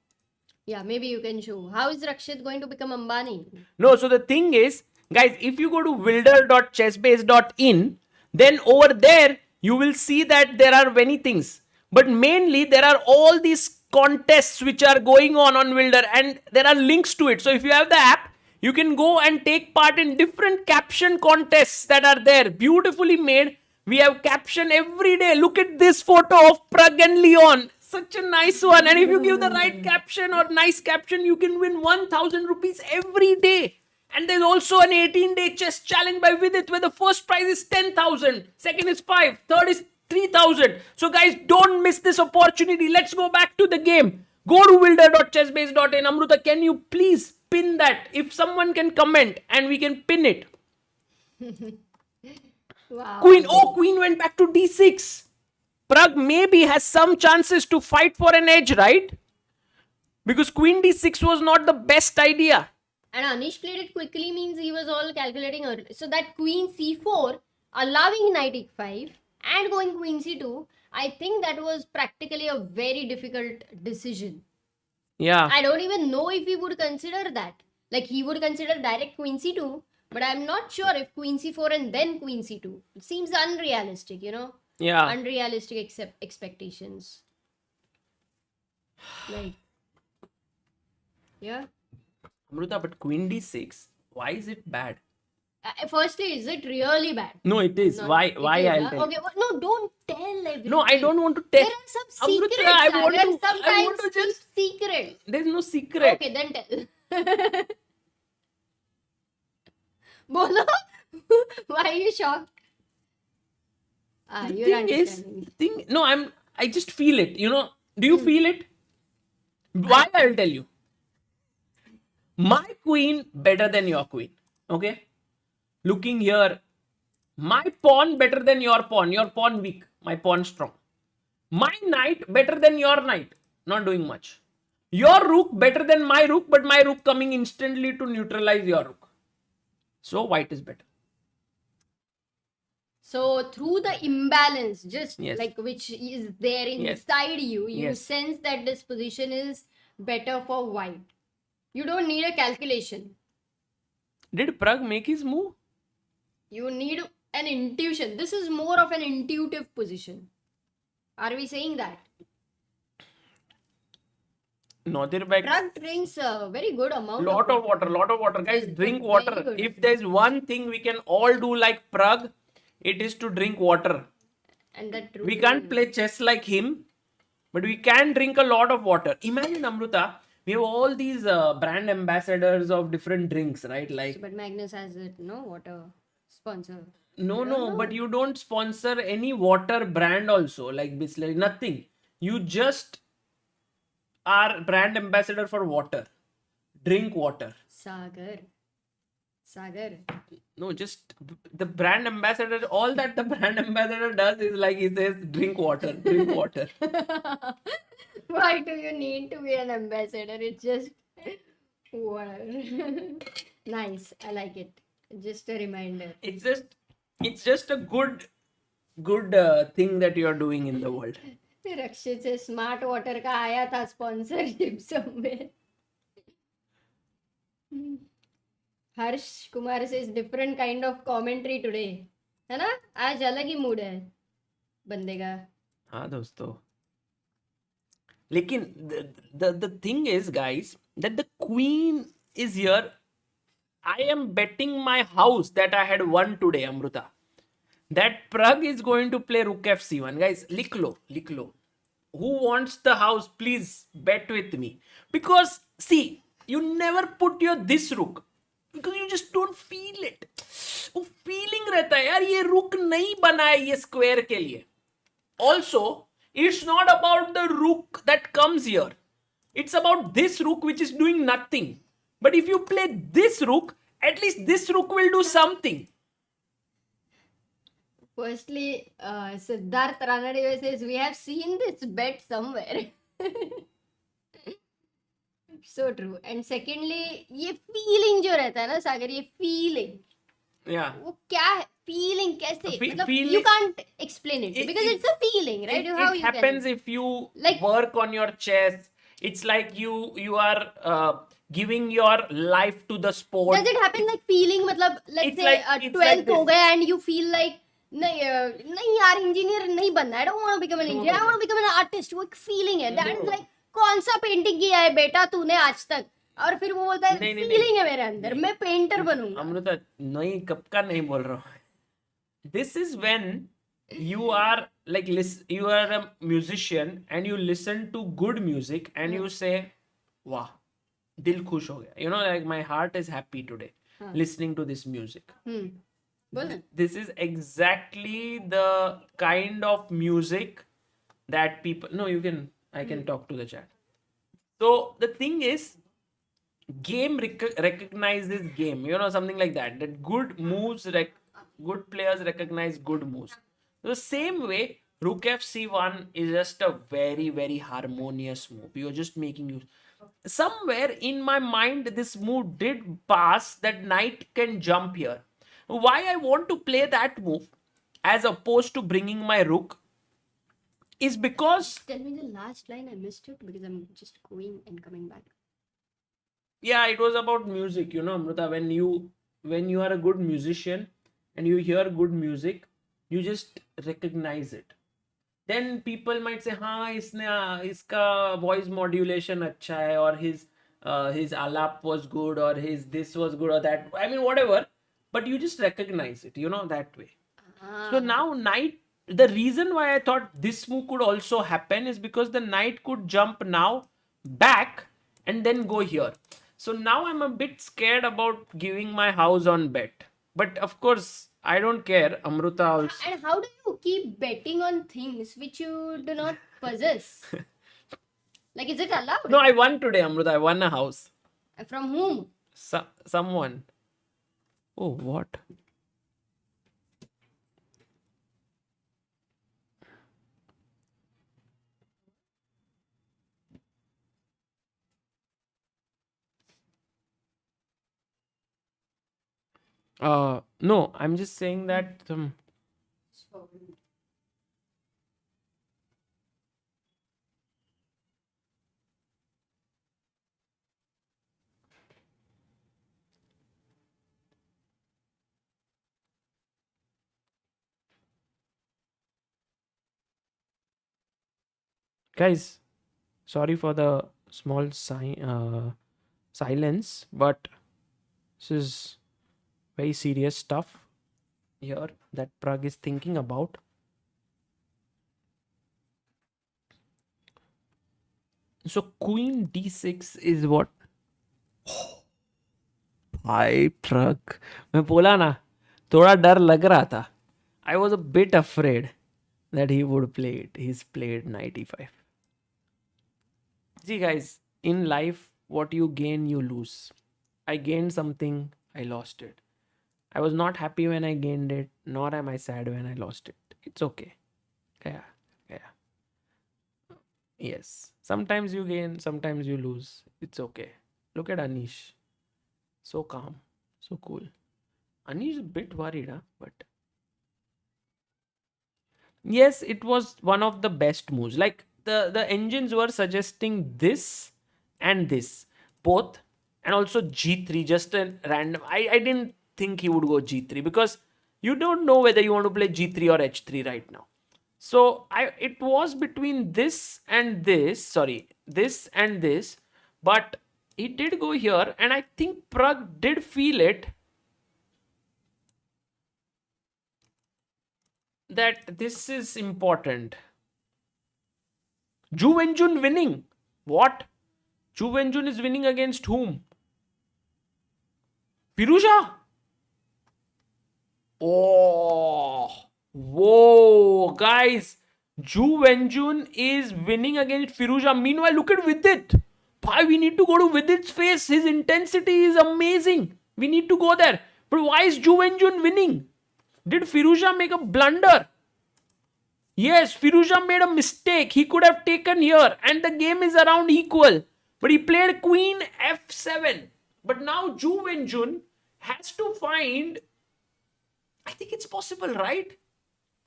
Yeah, maybe you can show. How is Rakshit going to become Ambani? No. So the thing is, guys, if you go to wilder.chessbase.in, then over there you will see that there are many things. But mainly there are all these contests which are going on Wilder, and there are links to it. So if you have the app, you can go and take part in different caption contests that are there. Beautifully made. We have caption every day. Look at this photo of Pragg and Leon. Such a nice one. And if you give the right caption or nice caption, you can win 1,000 rupees every day. And there's also an 18-day chess challenge by Vidit where the first prize is 10,000, second is 5, third is 3,000. So guys, don't miss this opportunity. Let's go back to the game. Go to wilder.chessbase.in. Amruta, can you please pin that? If someone can comment and we can pin it. Wow. Queen went back to d6. Pragg maybe has some chances to fight for an edge, right? Because queen d6 was not the best idea. And Anish played it quickly means he was all calculating early. So that queen c4, allowing knight e5 and going queen c2, I think that was practically a very difficult decision. Yeah. I don't even know if he would consider that. Like he would consider direct queen c2, but I'm not sure if queen c4 and then queen c2. It seems unrealistic, you know? Yeah. Unrealistic expectations. Like, yeah. Amruta, but queen d6, why is it bad? Firstly, is it really bad? No, it is. No, Why? it Why? is, I'll huh? tell. Okay, well, no, don't tell everything. No, I don't want to There tell. are some Amruta, secrets. I want Sagar. to- I Sometimes want to just- keep secret. There's no secret. Okay, then tell. Bolo, why are you shocked? The You're thing is, understanding. no, I just feel it. You know, do you feel it? Why? I'll tell you. My queen better than your queen. Okay? Looking here, my pawn better than your pawn. Your pawn weak. My pawn strong. My knight better than your knight. Not doing much. Your rook better than my rook, but my rook coming instantly to neutralize your rook. So white is better. So through the imbalance, just Yes. like which is there Yes. inside you, you Yes. sense that this position is better for white. You don't need a calculation. Did Pragg make his move? You need an intuition. This is more of an intuitive position. Are we saying that? Nadir Beg. Pragg drinks a very good amount. Lot of water. Guys, Yes, drink very water. good. If there's one thing we can all do like Pragg, it is to drink water. And that We can't play chess like him, but we can drink a lot of water. Imagine, Amruta, we have all these brand ambassadors of different drinks, right? Like, But Magnus has it, no water sponsor. no, but you don't sponsor any water brand also, like Bisleri, nothing. You just are brand ambassador for water. drink water. Sagar. No, just the brand ambassador. All that the brand ambassador does is like he says, drink water, drink water. Why do you need to be an ambassador? It's just whatever. Nice. I like it. Just a reminder. It's just a good thing that you are doing in the world. रक्षित से smart water का आया था sponsorship somewhere. Harsh Kumar से different kind of commentary today, है ना? आज अलग ही mood है बंदे का. हाँ दोस्तों, लेकिन the thing is guys that the queen is here. I am betting my house that I had won today, Amruta, that Pragg is going to play rook f c1. Guys, लिख लो. Who wants the house, please bet with me. Because see, you never put your this rook because you just don't feel it. वो feeling रहता है यार, ये rook नहीं बना है ये square के लिए. Also, it's not about the rook that comes here. It's about this rook which is doing nothing. But if you play this rook, at least this rook will do something. Firstly, Siddharth Ranade says we have seen this bet somewhere. So true. And secondly, ये feeling जो रहता है ना सागर, ये feeling, Yeah. वो क्या है? Feeling कैसे? मतलब feeling- you can't explain it because it's a feeling, right? It happens if you Like- work on your chess. It's like you are giving your life to the sport. Does it happen like feeling? मतलब let's It's say like- it's 12th like this. हो गया and you feel like नहीं यार engineer नहीं बनना. I don't want to become an engineer. I want to become an artist. वो एक feeling है. That is like कौन सा पेंटिंग किया है बेटा तूने आज तक? और फिर वो बोलता है नहीं, फीलिंग है मेरे अंदर, मैं पेंटर बनूंगा. अमृता नहीं, कब का नहीं बोल रहा हूँ. This is when you are like you are a musician and you listen to good music and you say, "Wow, दिल खुश हो गया." You know, like my heart is happy today listening to this music. बोल ना. This is exactly the kind of music that people. No, you can. I can talk to the chat. So the thing is, game recognizes game. You know, something like that. That good moves, good players recognize good moves. The same way, rook fc1 is just a very, very harmonious move. You're just making use. Somewhere in my mind, this move did pass that knight can jump here. Why I want to play that move as opposed to bringing my rook is because, Tell me the last line, I missed it because I'm just going and coming back. yeah, it was about music, you know, Amrita. When you are a good musician and you hear good music, you just recognize it. Then people might say, हाँ इसका voice modulation अच्छा है, or his alap was good, or his this was good, or that. I mean, whatever. But you just recognize it, you know, that way. So now knight, the reason why I thought this move could also happen is because the knight could jump now back and then go here. So now I'm a bit scared about giving my house on bet. But of course, I don't care. Amruta also. And how do you keep betting on things which you do not possess? Like, is it allowed? No, I won today, Amruta. I won a house. From whom? Someone. Oh, what? No, I'm just saying that guys, sorry for the small silence, but this is very serious stuff here that Pragg is thinking about. So queen d6 is what? भाई Pragg, मैं बोला ना, थोड़ा डर लग रहा था. I was a bit afraid that he would play it. He's played knight e5. See guys, in life, what you gain, you lose. I gained something, I lost it. I was not happy when I gained it, nor am I sad when I lost it. It's okay. Yeah, yeah. Yes. Sometimes you gain, sometimes you lose. It's okay. Look at Anish. So calm, so cool. Anish is a bit worried, huh? But yes, it was one of the best moves. Like the engines were suggesting this and this both, and also G3, just a random. I didn't think he would go G3 because you don't know whether you want to play G3 or H3 right now. So it was between this and this, sorry, this and this, but he did go here, and I think Pragg did feel it that this is important. Wenjun winning. What? Wenjun is winning against whom? Firouzja? Oh, whoa, guys. Wenjun is winning against Firouzja. Meanwhile, look at Vidit. Why we need to go to Vidit's face? His intensity is amazing. We need to go there. But why is Wenjun winning? Did Firouzja make a blunder? Yes, Firouzja made a mistake. He could have taken here, and the game is around equal. But he played Queen F7. But now Wenjun has to find. I think it's possible, right?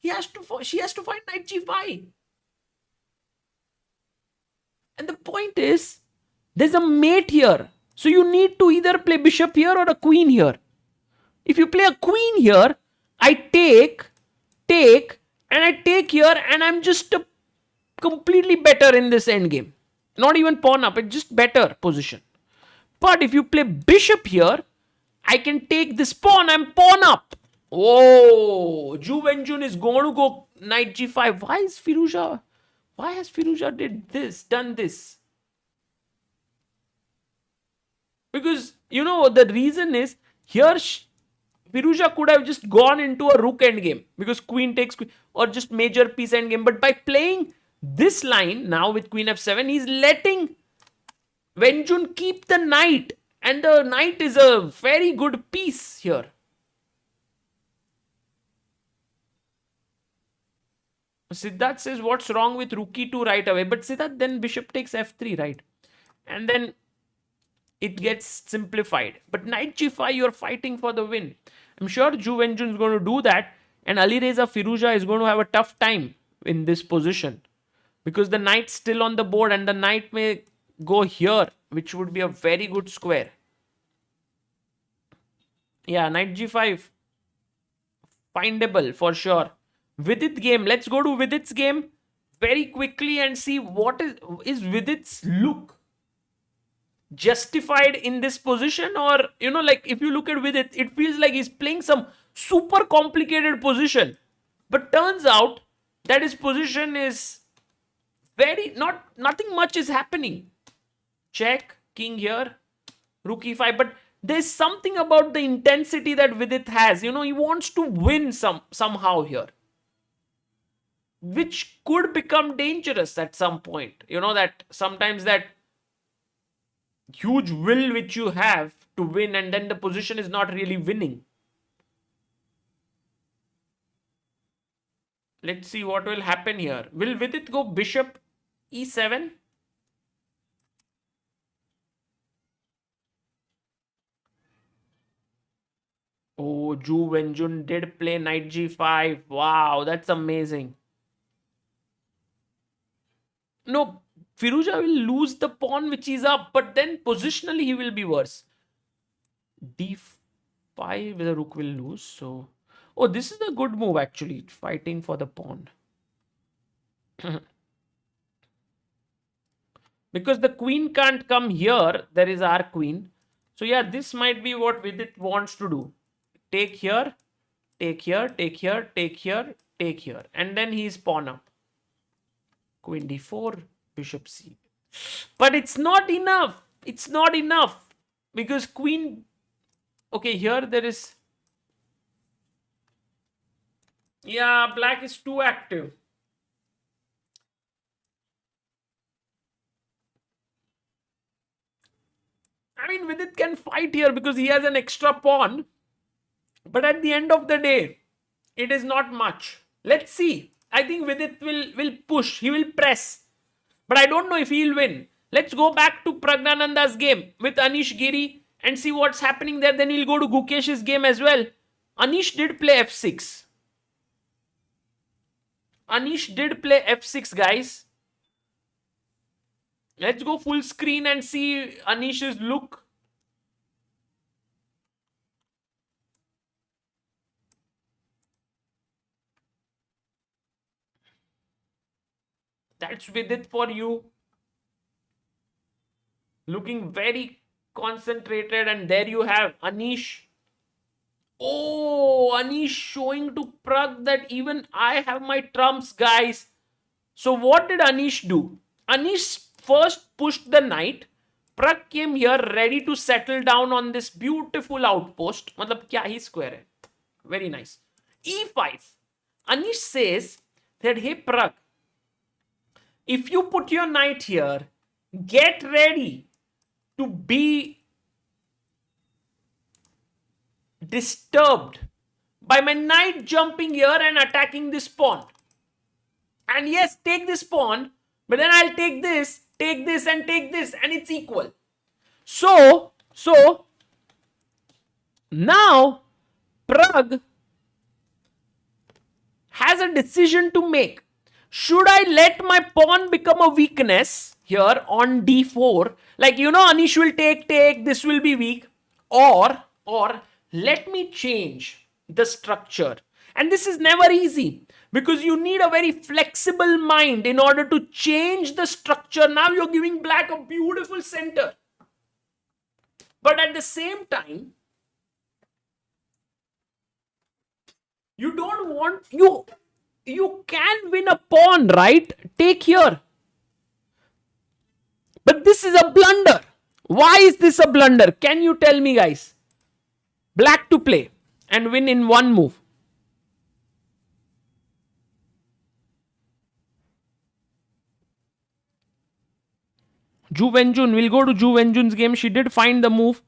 She has to find Knight G5. And the point is, there's a mate here. So you need to either play bishop here or a queen here. If you play a queen here, I take, and I take here, and I'm just completely better in this endgame. Not even pawn up, it's just better position. But if you play bishop here, I can take this pawn, I'm pawn up. Oh, Wenjun is going to go knight g5. Why has Firouzja done this? Because, the reason is, here Firouzja could have just gone into a rook endgame because queen takes queen, or just major piece endgame. But by playing this line now with queen f7, he's letting Wenjun keep the knight. And the knight is a very good piece here. Siddharth says, what's wrong with rook e2 right away? But Siddharth, then bishop takes f3, right? And then it gets simplified. But knight g5, you're fighting for the win. I'm sure Wenjun is going to do that. And Alireza Firouzja is going to have a tough time in this position. Because the knight's still on the board and the knight may go here, which would be a very good square. Yeah, knight g5. Findable for sure. Vidit game. Let's go to Vidit's game very quickly and see what is Vidit's look justified in this position, or like if you look at Vidit, it feels like he's playing some super complicated position, but turns out that his position is nothing much is happening. Check, king here, rook e5, but there's something about the intensity that Vidit has. He wants to win somehow here, which could become dangerous at some point. That sometimes that huge will which you have to win, and then the position is not really winning. Let's see what will happen here. Will Vidit go bishop e7? Oh, Wenjun did play knight g5. Wow, that's amazing. No, Firouzja will lose the pawn which is up, but then positionally he will be worse. d5, the rook will lose. So, oh, this is a good move actually, fighting for the pawn. Because the queen can't come here, there is our queen. So yeah, this might be what Vidit wants to do. Take here, take here, take here, take here, take here. And then he's pawn up. Queen d4, bishop c. But it's not enough. It's not enough. Because queen... Okay, here there is... Yeah, black is too active. I mean, Vidit can fight here because he has an extra pawn. But at the end of the day, it is not much. Let's see. I think Vidit will push. He will press. But I don't know if he'll win. Let's go back to Praggnanandhaa's game with Anish Giri and see what's happening there. Then we'll go to Gukesh's game as well. Anish did play f6. Anish did play f6, guys. Let's go full screen and see Anish's look. That's with it for you. Looking very concentrated, and there you have Anish. Oh, Anish showing to Pragg that even I have my trumps, guys. So what did Anish do? Anish first pushed the knight. Pragg came here ready to settle down on this beautiful outpost. Matlab kya hi square hai. Very nice. E5. Anish says that, hey Pragg, if you put your knight here, get ready to be disturbed by my knight jumping here and attacking this pawn. And yes, take this pawn, but then I'll take this, and take this, and it's equal. So now Pragg has a decision to make. Should I let my pawn become a weakness here on d4? Like, you know, Anish will take, this will be weak. Or let me change the structure. And this is never easy because you need a very flexible mind in order to change the structure. Now you're giving black a beautiful center. But at the same time, you don't want... You can win a pawn, right? Take here. But this is a blunder. Why is this a blunder? Can you tell me, guys? Black to play and win in one move. Wenjun, we'll go to Wenjun's game. She did find the move.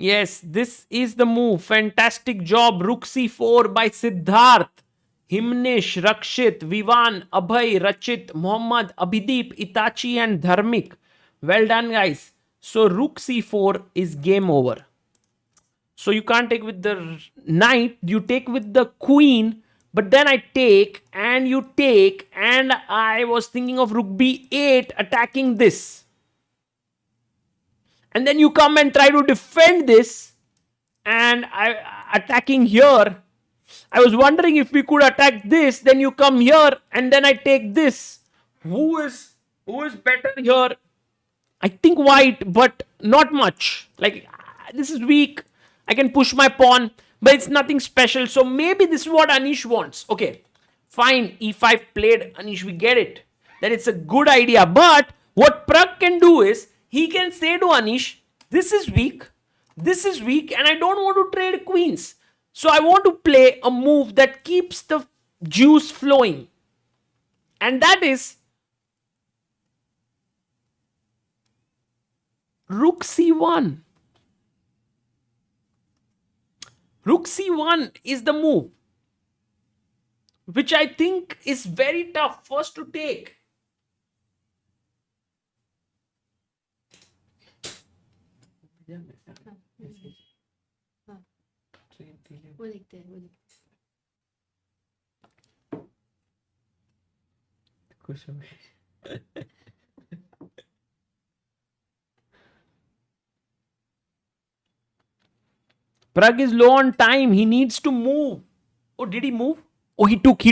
Yes, this is the move. Fantastic job. Rook c4 by Siddharth, Himnish, Rakshit, Vivan, Abhay, Rachit, Mohammad, Abhideep, Itachi and Dharmik. Well done, guys. So Rook c4 is game over. So you can't take with the knight. You take with the queen. But then I take and you take. And I was thinking of Rook b8 attacking this. And then you come and try to defend this, and attacking here. I was wondering if we could attack this, then you come here, and then I take this. Who is better here? I think white, but not much. Like, this is weak. I can push my pawn, but it's nothing special. So maybe this is what Anish wants. Okay, fine, e5 played. Anish, we get it. That it's a good idea. But what Pragg can do is, he can say to Anish, this is weak, and I don't want to trade queens. So I want to play a move that keeps the juice flowing. And that is Rook c1. Rook c1 is the move, which I think is very tough first to take. वो लिखते हैं Pragg is low on time. He needs to move. Oh, did he move? Oh, he took.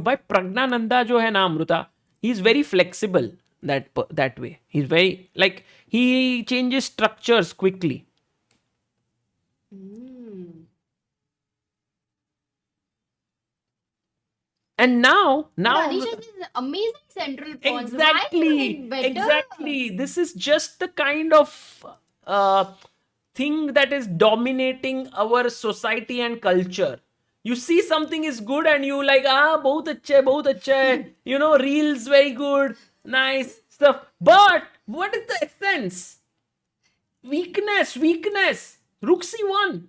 By Praggnanandhaa jo hai na, Amruta, he is very flexible that way. He's very, like, he changes structures quickly. And now Anish has this amazing central pawns. Why isn't it better? Exactly. This is just the kind of thing that is dominating our society and culture. You see something is good and you like, bahut acha hai. You know, reels very good, nice stuff. But what is the essence? Weakness. Rook c1.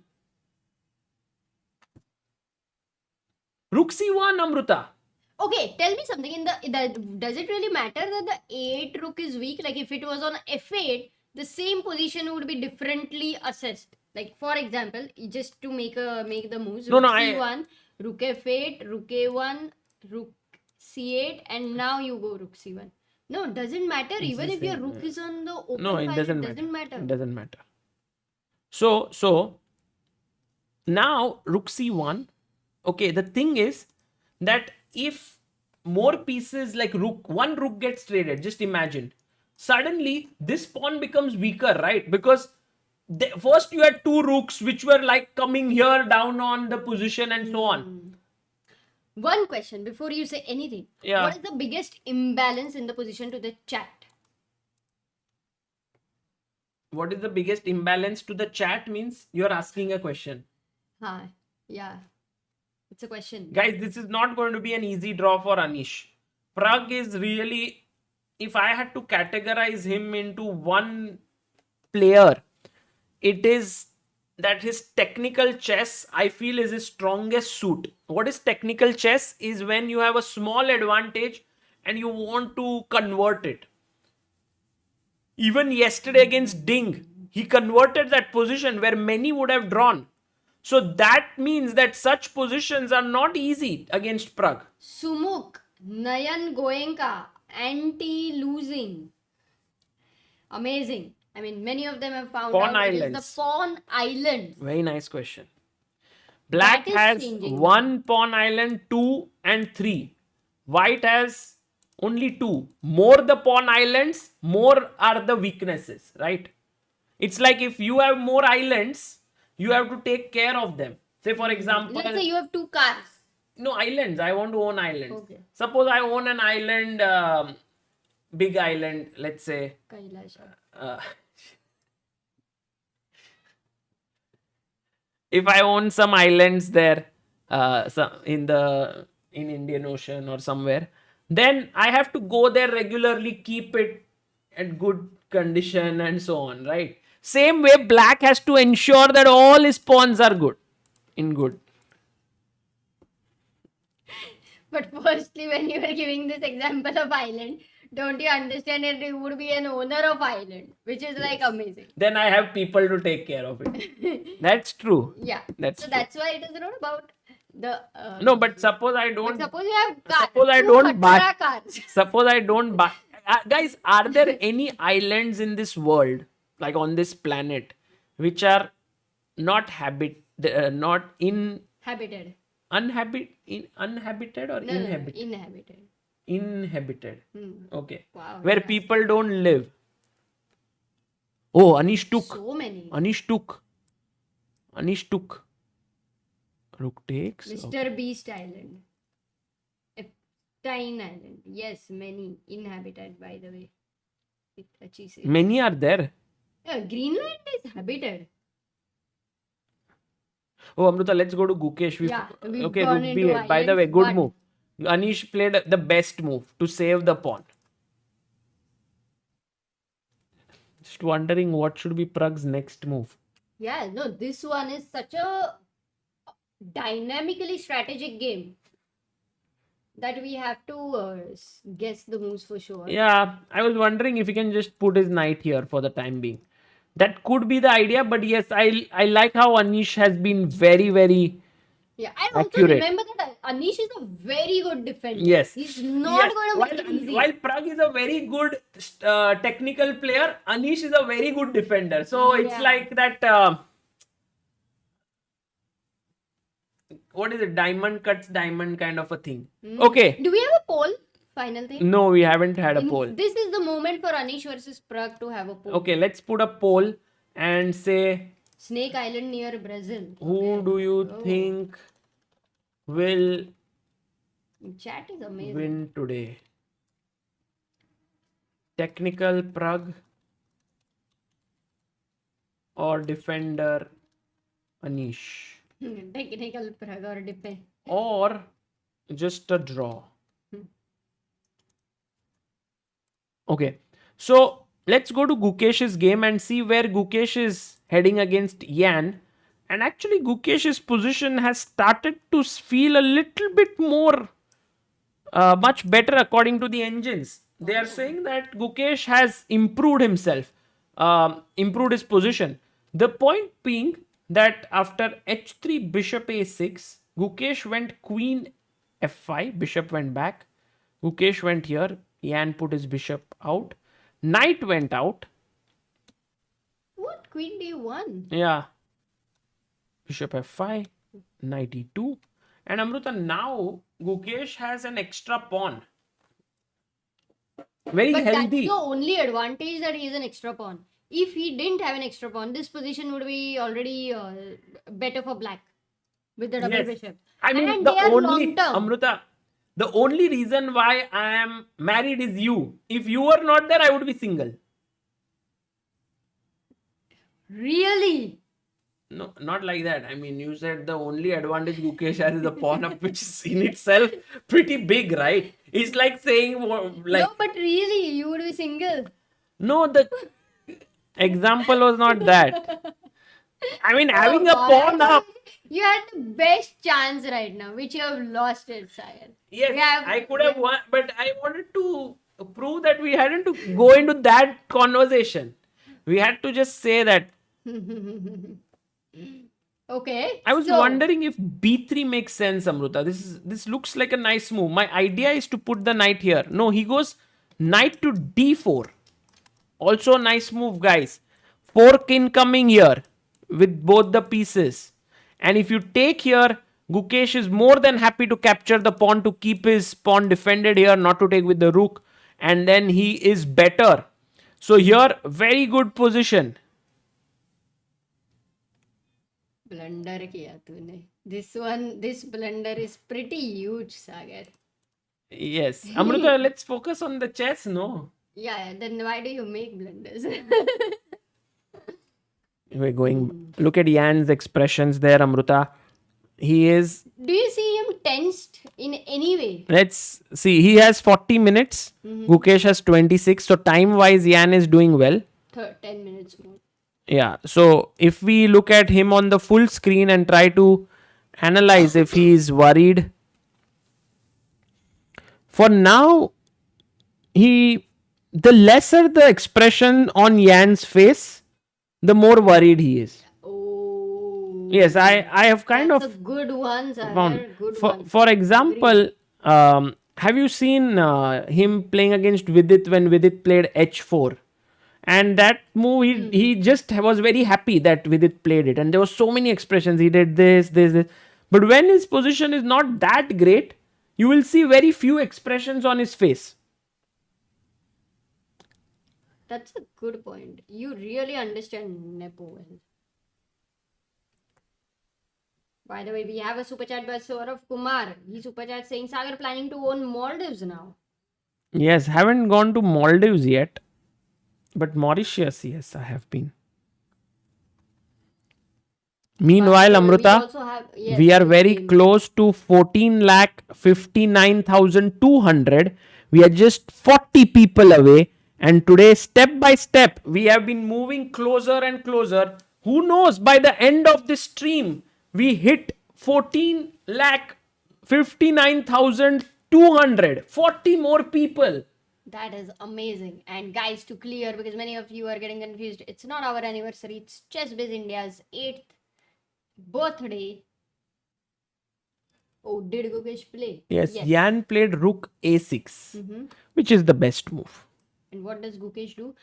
Rook c1, Amruta. Okay, tell me something. Does it really matter that the 8 rook is weak? Like if it was on f8, the same position would be differently assessed. Like for example, just to make the moves. No, Rook no, c1, rook f8, rook a1, rook c8, and now you go rook c1. No, it doesn't matter. Even if your rook is on the open No, it file, doesn't it doesn't matter. It doesn't matter. So now rook c1. Okay, the thing is that if more pieces like one rook gets traded, just imagine. Suddenly, this pawn becomes weaker, right? Because first you had 2 rooks which were like coming here down on the position and so on. One question before you say anything. Yeah. What is the biggest imbalance in the position to the chat? What is the biggest imbalance to the chat means you're asking a question. Yeah. It's a question. Guys, this is not going to be an easy draw for Anish. Pragg is really, if I had to categorize him into one player, it is that his technical chess, I feel, is his strongest suit. What is technical chess? Is when you have a small advantage and you want to convert it. Even yesterday against Ding, he converted that position where many would have drawn. So that means that such positions are not easy against Pragg. Sumukh, Nayan Goenka, anti-losing. Amazing. I mean, many of them have found Pawn out it is islands. the Pawn Island. Very nice question. Black That is has changing. 1 pawn island, 2 and 3. White has only 2. More the pawn islands, more are the weaknesses, right? It's like if you have more islands, you have to take care of them. Say for example, Let's say you have 2 cars. no, islands. I want to own islands. Okay. Suppose I own an island, big island, let's say. Kailasha. If I own some islands there, in Indian Ocean or somewhere, then I have to go there regularly, keep it at good condition and so on, right? Same way, black has to ensure that all his pawns are good. But firstly, when you were giving this example of island, don't you understand that you would be an owner of island, which is like amazing. Then I have people to take care of it. That's true. Yeah. That's So true. that's why it is not about the. No, but suppose I don't. But suppose you have cars. Suppose I don't buy. Cars. Suppose I don't buy. Guys, are there any islands in this world, like on this planet, which are not not Habited. uninhabited or No, inhabited? Inhabited. Inhabited. Hmm. Okay. Wow. Where yeah. people don't live. Oh, Anish took. So many. Anish took. Rook takes. Mr. Beast Island. Epstein Island. Yes, many inhabited, by the way. Many are there. Yeah, Greenland is habited. Oh, Amruta, let's go to Gukesh. We've Okay, gone Rook into B8. By the way, islands, good but- move. Anish played the best move to save the pawn. Just wondering what should be Pragg's next move. Yeah, no, this one is such a dynamically strategic game that we have to guess the moves for sure. Yeah, I was wondering if he can just put his knight here for the time being. That could be the idea, but yes, I like how Anish has been very, very Yeah, I also accurate. remember that Anish is a very good defender. Yes. He's not Yes. going to make it easy. While Pragg is a very good technical player, Anish is a very good defender. So it's Yeah. like that. What is it? Diamond cuts diamond kind of a thing. Okay. Do we have a poll? Final thing? No, we haven't had a poll. This is the moment for Anish versus Pragg to have a poll. Okay, let's put a poll and say Snake Island near Brazil. who do you think will Chat is amazing. win today? Technical Pragg or defender Anish, Technical Pragg or depend. or just a draw. Okay, so let's go to Gukesh's game and see where Gukesh is heading against Yan. And actually, Gukesh's position has started to feel a little bit more much better according to the engines. They are saying that Gukesh has improved himself, improved his position. The point being that after h3, bishop a6, Gukesh went queen f5, bishop went back. Gukesh went here, Yan put his bishop out. Knight went out. What? Queen d1? Yeah. Bishop f5, knight e2. And Amruta, now Gukesh has an extra pawn. Very But healthy. that's the only advantage, that he is an extra pawn. If he didn't have an extra pawn, this position would be already better for black with the double Yes. bishop. I mean, And the they are only long-term. Amruta, the only reason why I am married is you. If you were not there, I would be single. Really? No, not like that. I mean, you said the only advantage Gukesh has is the pawn up, which is in itself pretty big, right? It's like saying, like, No, but really, you would be single. no, the example was not that. I mean, having a Oh, pawn up. You had the best chance right now, which you have lost it, Sagar. Yes, We have- I could have won, but I wanted to prove that we hadn't to go into that conversation. We had to just say that. Okay. I was so- wondering if b3 makes sense, Amruta. This looks like a nice move. My idea is to put the knight here. No, he goes knight to d4. Also a nice move, guys. Fork incoming here with both the pieces. And if you take here, Gukesh is more than happy to capture the pawn to keep his pawn defended here, not to take with the rook. And then he is better. So here, very good position. Blunder kiya तूने. This blunder is pretty huge, Sagar. Yes. Amruta, let's focus on the chess, no? Yeah, then why do you make blunders? We're going. Look at Yan's expressions there, Amruta. He is. Do you see him tensed in any way? Let's see. He has 40 minutes. Gukesh has 26. So time wise, Yan is doing well. 10 minutes more. Yeah. So if we look at him on the full screen and try to analyze if he is worried. For now, the lesser the expression on Yan's face, the more worried he is. Oh. Yes, I have kind That's of a good one, Sagar. found. Good For, one. for example, have you seen him playing against Vidit when Vidit played h4? And that move, he just was very happy that Vidit played it. And there were so many expressions. He did this. But when his position is not that great, you will see very few expressions on his face. That's a good point. You really understand Nepo well. By the way, we have a super chat by Saurav Kumar. He super chat saying Sagar planning to own Maldives now. Yes, haven't gone to Maldives yet. But Mauritius, yes, I have been. Meanwhile, We Amruta, also have, yes, we are very 15. close to 14,59,200. We are just 40 people away. And today, step by step, we have been moving closer and closer. Who knows, by the end of this stream, we hit 14,59,200. 40 more people. That is amazing. And guys, to clear, because many of you are getting confused, it's not our anniversary, it's Chess Biz India's 8th birthday. Oh, did Gukesh play? Yes, Yan played rook a6, which is the best move. And what does Gukesh do?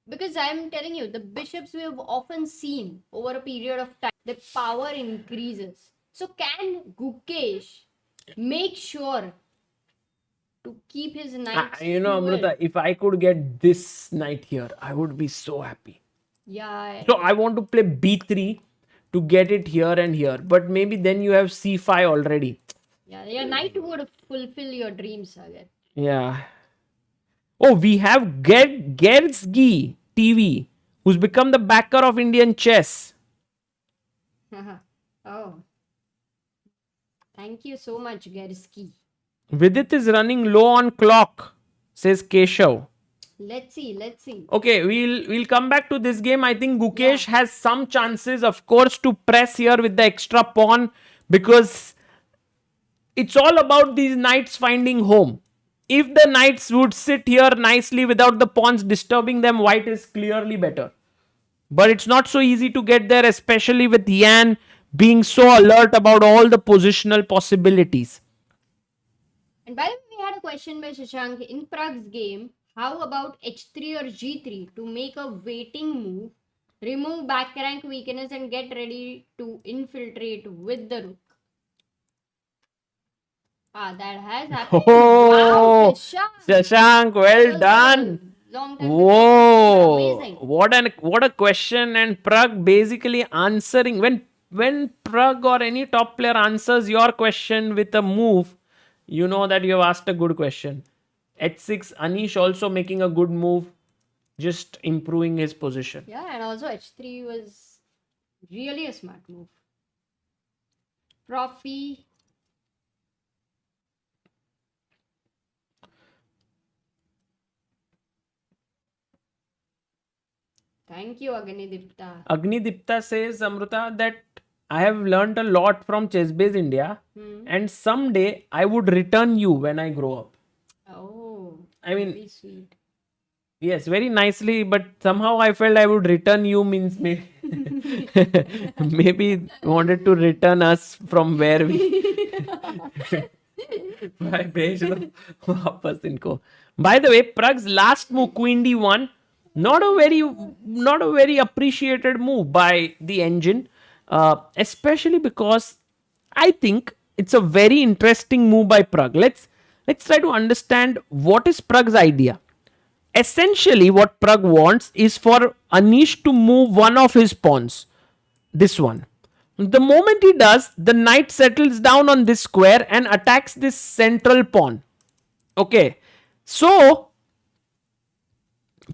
Because I'm telling you, the bishops we have often seen over a period of time, the power increases. So can Gukesh make sure to keep his knights fluid? Amruta, if I could get this knight here, I would be so happy. Yeah. So I want to play b3 to get it here and here. But maybe then you have c5 already. Yeah, your knight would fulfill your dreams, Sagar. Yeah. Oh, we have Gersky TV who's become the backer of Indian chess. Oh. Thank you so much, Gerski. Vidit is running low on clock, says Keshav. Let's see. Okay, we'll come back to this game. I think Gukesh has some chances, of course, to press here with the extra pawn, because it's all about these knights finding home. If the knights would sit here nicely without the pawns disturbing them, white is clearly better. But it's not so easy to get there, especially with Ian being so alert about all the positional possibilities. And by the way, we had a question by Shashank in Pragg's game. How about h3 or g3 to make a waiting move, remove back rank weakness, and get ready to infiltrate with the rook? That has happened. Oh, wow, Shashank, well done. Long time Whoa, amazing. what a question. And Pragg basically answering, when Pragg or any top player answers your question with a move, you know that you have asked a good question. h6, Anish also making a good move, just improving his position. Yeah, and also h3 was really a smart move. Profi. Thank you, Agnidipta. Agnidipta says, Amruta, that I have learnt a lot from Chess Base India, and someday I would return you when I grow up. Oh, I mean, very sweet. yes, very nicely, but somehow I felt I would return you means maybe maybe wanted to return us from where we भाई भेज दो वापस इनको. By the way, Pragg's last move, Queen D1, not a very appreciated move by the engine, especially because I think it's a very interesting move by Pragg. Let's try to understand what is Pragg's idea. Essentially, what Pragg wants is for Anish to move one of his pawns. This one. The moment he does, the knight settles down on this square and attacks this central pawn. Okay. So,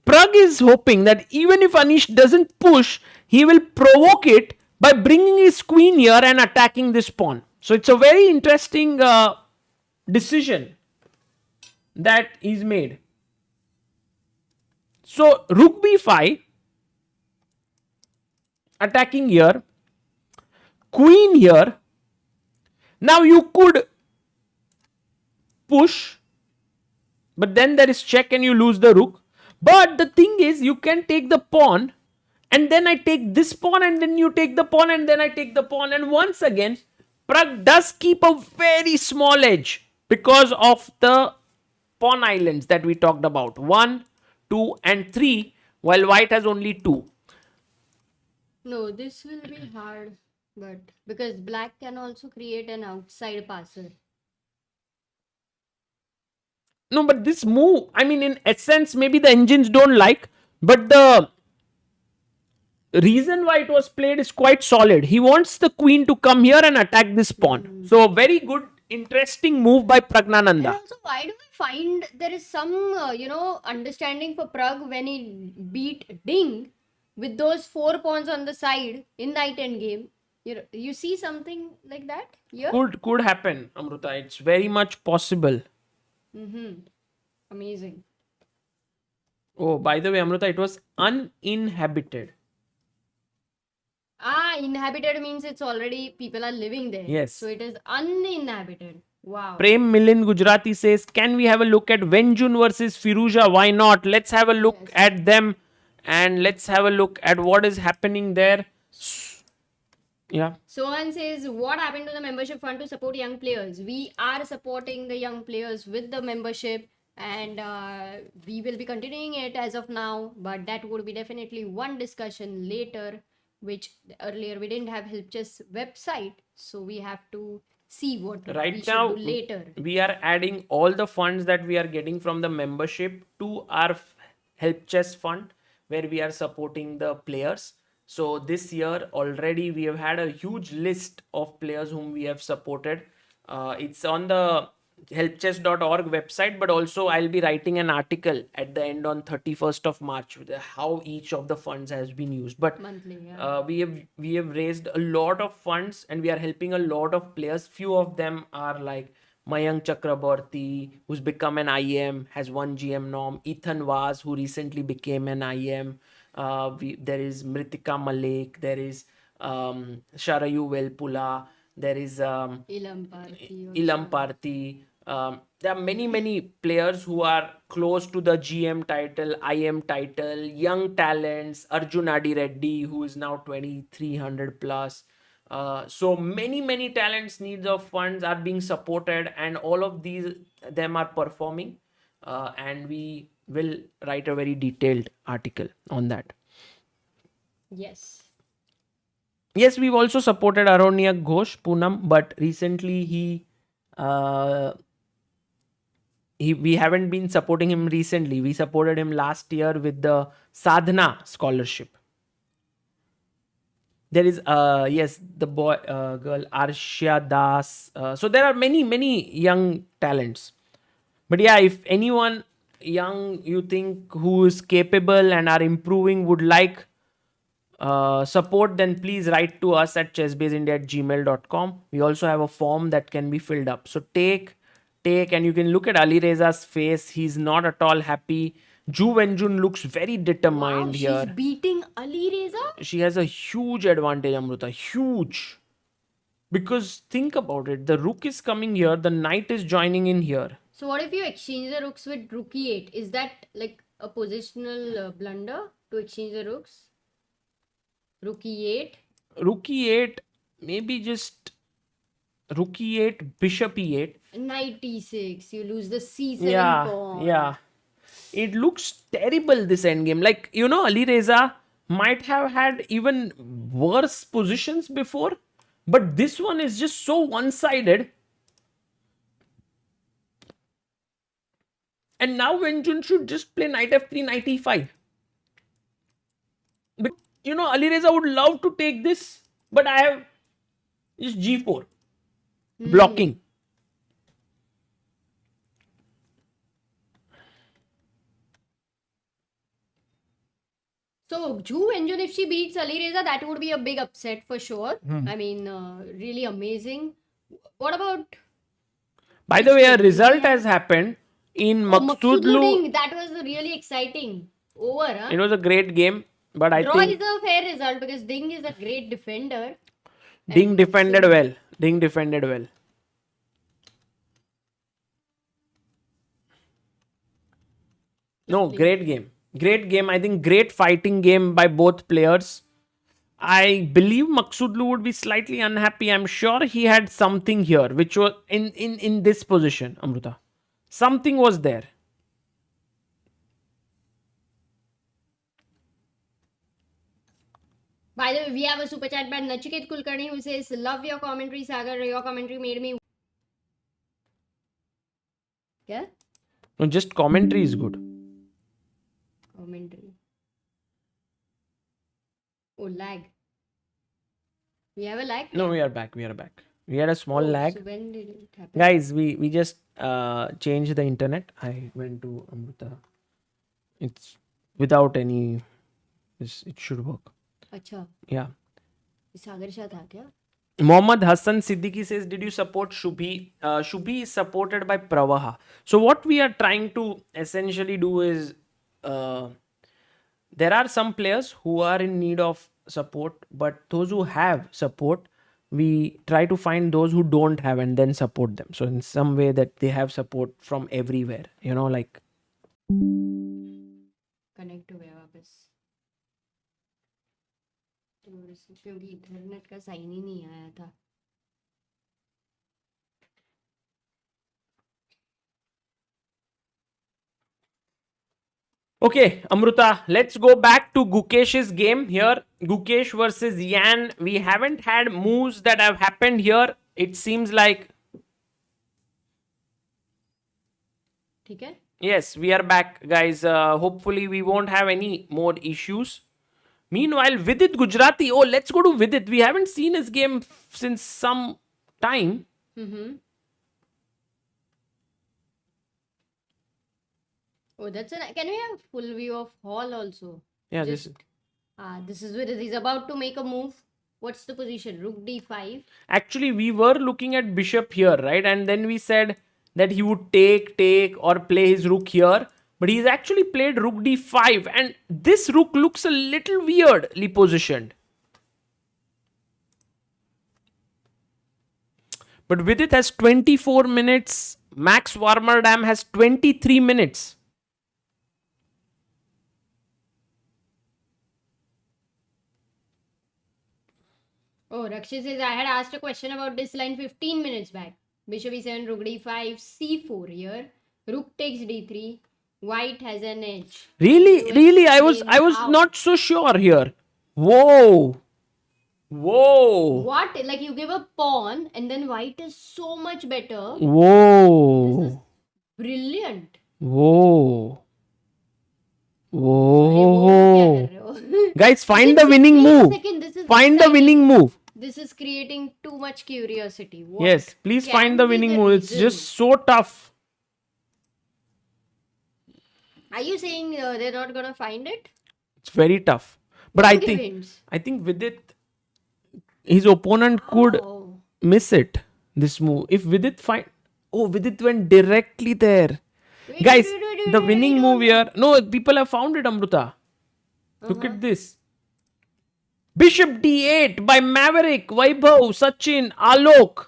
Pragg is hoping that even if Anish doesn't push, he will provoke it by bringing his queen here and attacking this pawn. So, it's a very interesting decision that is made. So, rook b5, attacking here, queen here. Now you could push, but then there is check and you lose the rook. But the thing is, you can take the pawn, and then I take this pawn, and then you take the pawn, and then I take the pawn. And once again, Pragg does keep a very small edge because of the pawn islands that we talked about. 1, 2 and 3, while white has only 2. No, this will be hard, but because black can also create an outside passer. No, but this move, I mean, in essence, maybe the engines don't like, but the reason why it was played is quite solid. He wants the queen to come here and attack this pawn. So, very good, interesting move by And Praggnanandhaa. also, why do we find there is some, understanding for Pragg when he beat Ding with those 4 pawns on the side in night end game? You see something like that here? Could happen, Amruta. It's very much possible. Amazing. Oh, by the way, Amruta, it was uninhabited. Inhabited means it's already people are living there. Yes. So it is uninhabited. Wow. Prem Milin Gujrathi says, can we have a look at Wenjun versus Firouzja? Why not? Let's have a look at them, and let's have a look at what is happening there. Yeah. Sohan says, what happened to the membership fund to support young players? We are supporting the young players with the membership, and we will be continuing it as of now, but that would be definitely one discussion later, which earlier we didn't have Help Chess website, so we have to see what we Right should now, do later. we are adding all the funds that we are getting from the membership to our Help Chess fund, where we are supporting the players. So this year already we have had a huge list of players whom we have supported. It's on the helpchess.org website, but also I'll be writing an article at the end on 31st of March with how each of the funds has been used. But Monthly, yeah. we have raised a lot of funds and we are helping a lot of players. Few of them are like Mayank Chakraborty, who's become an IM, has won GM norm. Ethan Vaz, who recently became an IM. There is Mritika Malik. There is Sharayu Velpula. There is Ilam Parthi also. Ilam Parthi. There are many players who are close to the GM title, IM title, young talents. Arjun Adi Reddy, who is now 2300 plus. So many talents needs of funds are being supported, and all of them are performing. And we will write a very detailed article on that. Yes. Yes, we've also supported Aronia Ghosh Poonam, but recently we haven't been supporting him recently. We supported him last year with the Sadhana scholarship. There is the girl Arshia Das. So there are many young talents. But yeah, if anyone young you think who is capable and are improving would like support, then please write to us at chessbaseindia@gmail.com. We also have a form that can be filled up. So take, and you can look at Alireza's face. He's not at all happy. Wenjun looks very determined Wow, here. she's beating Alireza. She has a huge advantage, Amruta. Huge. Because think about it. The rook is coming here. The knight is joining in here. So what if you exchange the rooks with rook e8? Is that like a positional blunder to exchange the rooks? Rook e8. Rook e8, maybe just rook e8, bishop e8. Knight e6. You lose the c7 pawn. Yeah. It looks terrible, this endgame. Like, Alireza might have had even worse positions before, but this one is just so one-sided. And now Wenjun should just play knight f3, knight e5. Alireza would love to take this, but I have just g4. Blocking. So, Wenjun, if she beats Alireza, that would be a big upset for sure. I mean, really amazing. What about... By the way, a result has happened in Maghsoodloo. Ding. That was really exciting. Over, huh? It was a great game, but I Draw think is a fair result because Ding is a great defender. Ding defended well. Ding defended well. No, great game. Great game. I think great fighting game by both players. I believe Maghsoodloo would be slightly unhappy. I'm sure he had something here, which was in this position, Amruta. Something was there. By the way, we have a super chat by Nachiket Kulkarni who says, "Love your commentary, Sagar. Your commentary made me..." Yeah? No, just commentary is good. Commentary. Oh, lag. We have a lag? No, we are back. We had a small lag. So when did it happen? Guys, we just changed the internet. I went to Amruta. It's without any... It should work. अच्छा. Yeah. सागर शाह था क्या? Mohammad Hassan Siddiqui says, did you support Shubhi? Shubhi is supported by Pravaha. So what we are trying to essentially do is, there are some players who are in need of support, but those who have support, we try to find those who don't have and then support them. So in some way that they have support from everywhere, like... Connect हुए वापस. क्योंकि internet का sign ही नहीं आया था. Okay, Amruta, let's go back to Gukesh's game here. Gukesh versus Ian. We haven't had moves that have happened here. It seems like... ठीक है? Yes, we are back, guys. Hopefully, we won't have any more issues. Meanwhile, Vidit Gujrathi. Oh, let's go to Vidit. We haven't seen his game since some time. Oh, that's a. Can we have full view of Hall also? Yeah, Just, this is where he's about to make a move. What's the position? Rook d5. actually we were looking at bishop here, right? And then we said that he would take or play his rook here, but he's actually played rook d5, and this rook looks a little weirdly positioned. But Vidit has 24 minutes. Max Warmerdam has 23 minutes. Oh, Rakshit says I had asked a question about this line 15 minutes back. Bishop e7, rook d5, c4 here. Rook takes d3. White has an edge. Really, To really, I was explain how. not so sure here. Whoa. Whoa. What? Like you give a pawn and then white is so much better. This is Whoa. brilliant. Whoa. अरे वो क्या कर Whoa. रहे हो? Guys, find Within the winning 15 move. seconds, this is Find the exciting. winning move. This is creating too much curiosity. What Yes, please can find the be winning the move. It's reason? just so tough. Are you saying they're not gonna find it? It's very tough. But I Think think wins. Vidit, his opponent could Oh. miss it. This move. If Vidit Vidit went directly there. Wait, Guys, wait, wait, wait, the wait, winning wait, move wait. here. No, people have found it, Amruta. Look at this. Bishop d8 by Maverick, Vaibhav, Sachin, Alok.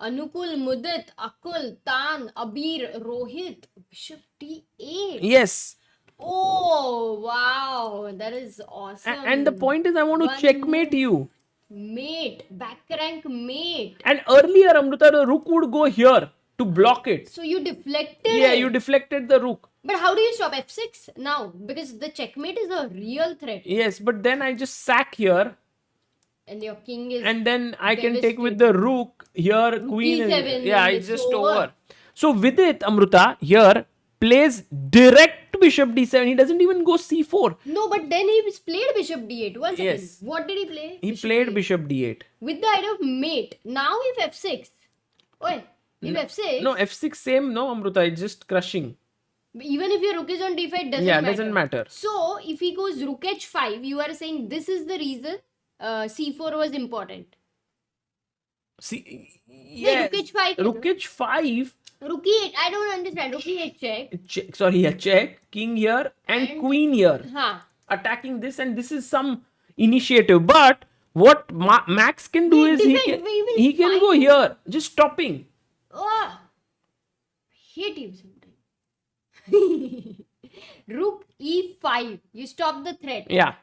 Anukul, Mudit, Akul, Tan, Abir, Rohit, Bishop D8. Yes. Oh, wow. That is awesome. And the point is, I want to One checkmate move. you. Mate. Back rank mate. And earlier, Amruta, the rook would go here to block it. So you deflected Yeah, it. you deflected the rook. But how do you stop F6 now? Because the checkmate is a real threat. Yes, but then I just sack here. And your king is... And then I can take with the rook here, queen. E7, Yeah, and it's it's just over. over. So Vidit, Amruta, here plays direct bishop d7. He doesn't even go c4. No, but then he played Bishop D8. One second. Yes. What did he play? He played bishop d8. With the idea of mate. Now if F6. Oi, if F6. No, f6 same, no, Amruta. It's just crushing. Even if your rook is on D5, doesn't Yeah, matter. doesn't matter. So if he goes rook H5, you are saying this is the reason C4 was important. See, Yeah, yes. rook H5. Rook h5. Rook E8. I don't understand. Rook E8 check. Sorry, yeah, check. King here and queen here. Huh. Attacking this, and this is some initiative. But what Max can do is he can go here, just stopping. Oh, hate you sometimes. Rook E5. You stop the threat. Yeah.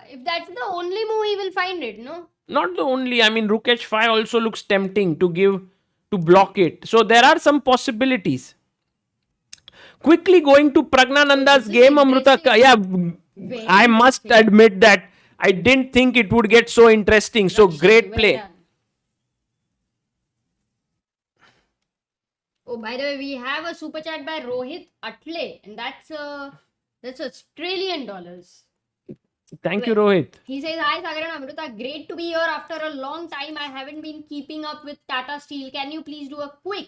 If that's the only move, he will find it, no? Not the only. I mean, rook h5 also looks tempting to block it. So there are some possibilities. Quickly going to Praggnanandhaa's game, Amruta. Yeah, Very I must admit that I didn't think it would get so interesting. So great Well play. done. Oh, by the way, we have a super chat by Rohit Atle, and that's Australian dollars. Thank you, Rohit. He says, "Hi Sagar and Amruta, great to be here after a long time. I haven't been keeping up with Tata Steel. Can you please do a quick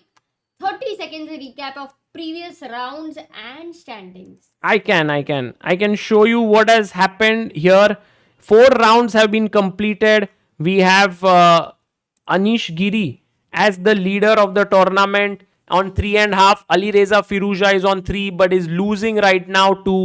30 seconds recap of previous rounds and standings?" I can show you what has happened here. 4 rounds have been completed. We have Anish Giri as the leader of the tournament on 3.5. Alireza Firouzja is on 3 but is losing right now to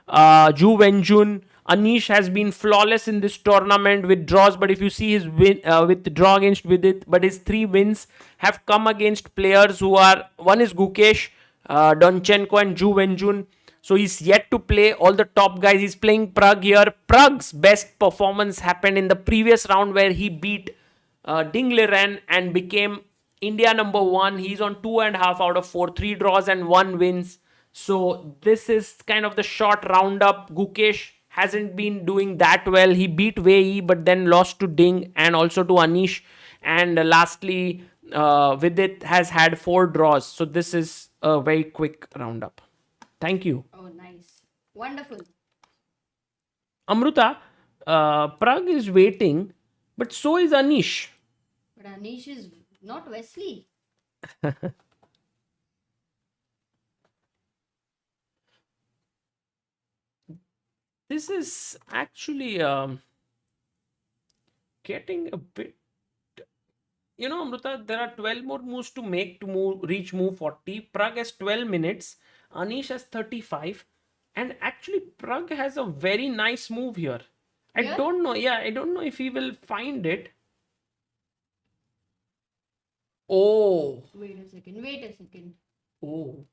Wenjun. Anish has been flawless in this tournament with draws, but if you see his win with the draw against Vidit, but his 3 wins have come against players who are, one is Gukesh, Donchenko and Wenjun. So he's yet to play all the top guys. He's playing Pragg here. Pragg's best performance happened in the previous round where he beat Ding Liren and became India number 1. He's on 2.5 out of 4, 3 draws and 1 wins. So this is kind of the short roundup. Gukesh hasn't been doing that well. He beat Wijk but then lost to Ding and also to Anish. And lastly, Vidit has had 4 draws. So this is a very quick roundup. Thank you. Oh, nice. Wonderful. Amruta, Pragg is waiting, but so is Anish. But Anish is not Wesley. This is actually getting a bit. Amruta, there are 12 more moves to make to reach move 40. Pragg has 12 minutes. Anish has 35. And actually, Pragg has a very nice move here. I Yeah? don't know. Yeah, I don't know if he will find it. Oh. Wait a second. Wait a second. Oh.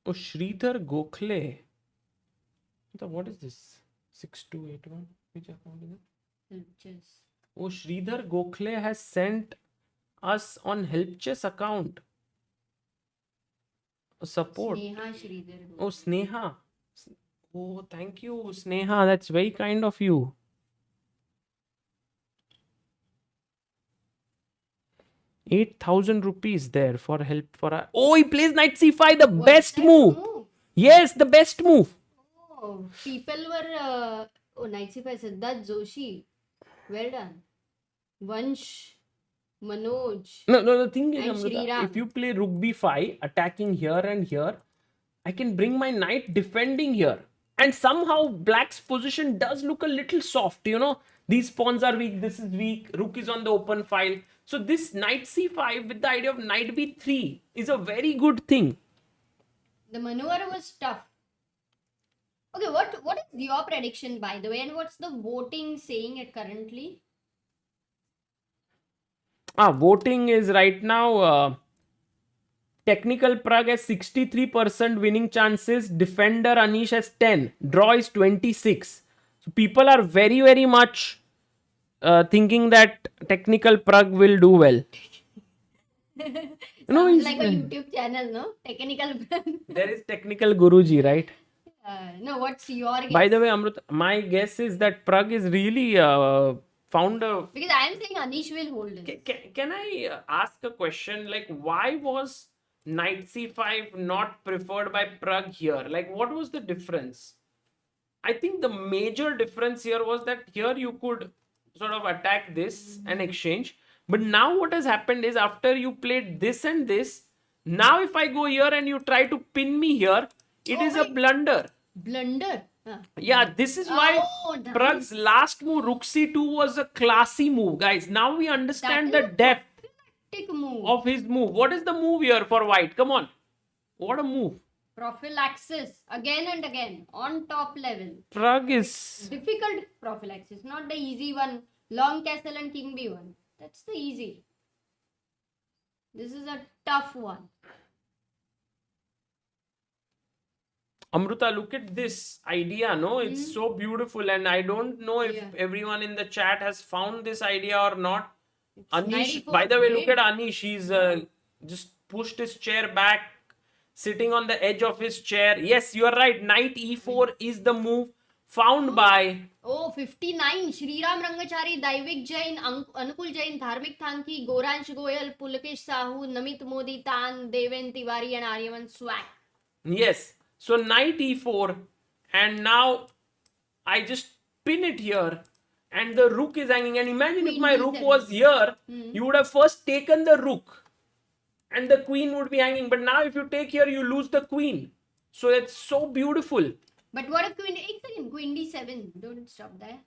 Oh, Sridhar Gokhale. What is this? 6281. Which account is it? Help chess. Oh, Sridhar Gokhale has sent us on Help Chess account support. Sneha Sridhar. Oh, Sneha. Oh, thank you, Sneha. That's very kind of you. ₹8,000 there for help for a. Oh, he plays Knight C5, the best that move. Yes, the best move. Oh, people were. Knight C5, Siddharth Joshi. Well done. Vansh, Manoj. No, the thing is, And Amrita, Shriram. if you play Rook B5, attacking here and here, I can bring my knight defending here. And somehow Black's position does look a little soft, These pawns are weak, this is weak, Rook is on the open file. So this Knight C5 with the idea of Knight B3 is a very good thing. The maneuver was tough. Okay, what is your prediction, by the way, and what's the voting saying it currently? Voting is right now technical Pragg has 63% winning chances, defender Anish has 10, draw is 26. So people are very, very much thinking that technical Pragg will do well. Sounds like a YouTube channel, no? Technical. There is technical Guruji, right? No, what's your guess? By the way, Amrut, my guess is that Pragg is really found a. Because I am saying Anish will hold it. Can I ask a question? Like, why was Knight C5 not preferred by Pragg here? Like, what was the difference? I think the major difference here was that here you could sort of attack this and exchange. But now what has happened is after you played this and this, now if I go here and you try to pin me here, it is a blunder. Blunder? Yeah, this is why that Pragg's last move, Rook C2, was a classy move, guys. Now we understand the depth move. of his move. What is the move here for White? Come on. What a move. Prophylaxis. Again and again. On top level. Pragg is... Difficult prophylaxis. Not the easy one. Long castle and king b1. That's the easy. This is a tough one. Amruta, look at this idea, no? It's so beautiful, and I don't know if everyone in the chat has found this idea or not. Anish, by the way, look at Anish. He's just pushed his chair back, sitting on the edge of his chair. Yes, you are right. Knight E4 is the move found by... Oh, 59. Shriram Rangachari, Daivik Jain, Anukul Jain, Dharmik Thanki, Goransh Goyal, Pulkesh Sahu, Namit Modi, Tan, Deven Tiwari and Aryaman Swag. Yes. So Knight E4, and now I just pin it here, and the Rook is hanging. And imagine if my Rook was here, you would have first taken the Rook, and the Queen would be hanging. But now if you take here, you lose the Queen. So it's so beautiful. But what if Queen... 8 seconds. Queen D7. Don't stop there.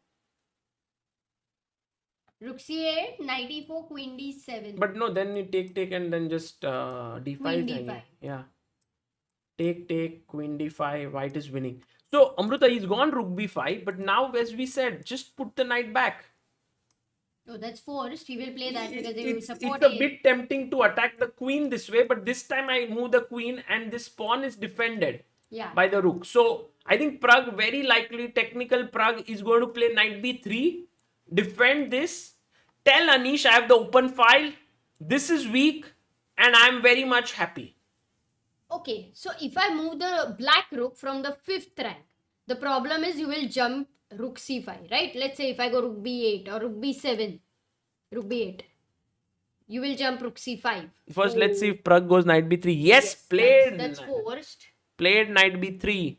Rook C8, Knight E4, Queen D7. But no, then you take, and then just D5. Queen D5. Yeah. Take, Queen D5, White is winning. So, Amruta, he's gone Rook B5, but now, as we said, just put the knight back. Oh, that's forced. He will play that because they will support It's a bit tempting to attack the queen this way, but this time I move the queen and this pawn is defended by the rook. So, I think Pragg, very likely, technical Pragg is going to play Knight B3, defend this, tell Anish I have the open file, this is weak, and I am very much happy. Okay, so if I move the black rook from the 5th rank, the problem is you will jump rook c5, right? Let's say if I go rook b8 or rook b7, rook b8. You will jump rook c5. First, let's see if Pragg goes knight b3. Yes, played. That's forced. Played knight b3.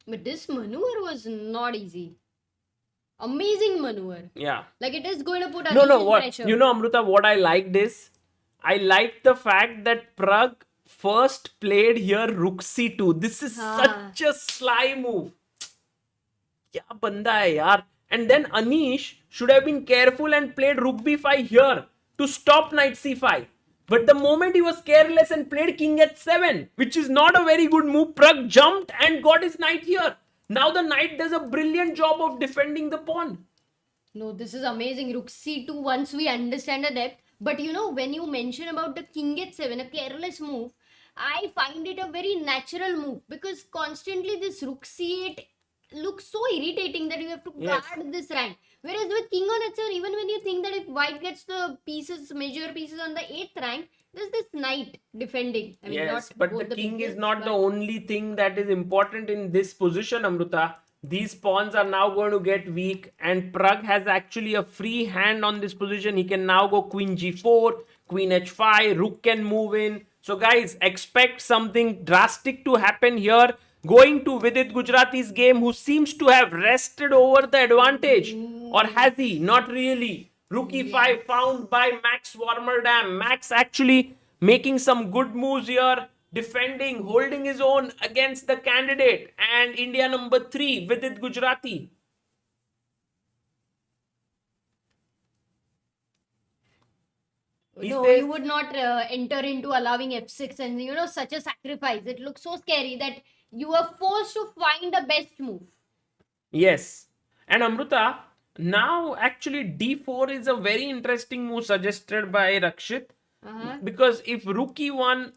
But this maneuver was not easy. Amazing maneuver. Yeah. Like it is going to put No, Anish in what? pressure. You know, Amruta, what I liked is, I liked the fact that Pragg first played here rook c2. This is such a sly move. Kya banda hai yaar. And then Anish should have been careful and played rook b5 here to stop knight c5. But the moment he was careless and played king h7, which is not a very good move, Pragg jumped and got his knight here. Now the knight does a brilliant job of defending the pawn. No, this is amazing. Rook c2 once we understand the depth. But you know, when you mention about the king h7, a careless move, I find it a very natural move because constantly this rook c8 looks so irritating that you have to guard this rank. Whereas with king on h7, even when you think that if white gets the pieces, major pieces on the 8th rank, there's this knight defending. I mean, Yes, not but both the king pieces, is not the but- only thing that is important in this position, Amruta. These pawns are now going to get weak, and Pragg has actually a free hand on this position. He can now go queen g4, queen h5, rook can move in. So, guys, expect something drastic to happen here. Going to Vidit Gujrathi's game, who seems to have rested over the advantage. Or has he? Not really. Rook e5 found by Max Warmerdam. Max actually making some good moves here, defending, holding his own against the candidate. And India number 3, Vidit Gujrathi. No, you would not enter into allowing f6 and you know such a sacrifice. It looks so scary that you are forced to find the best move. Yes. And Amruta, now actually d4 is a very interesting move suggested by Rakshit. Because if rook e1,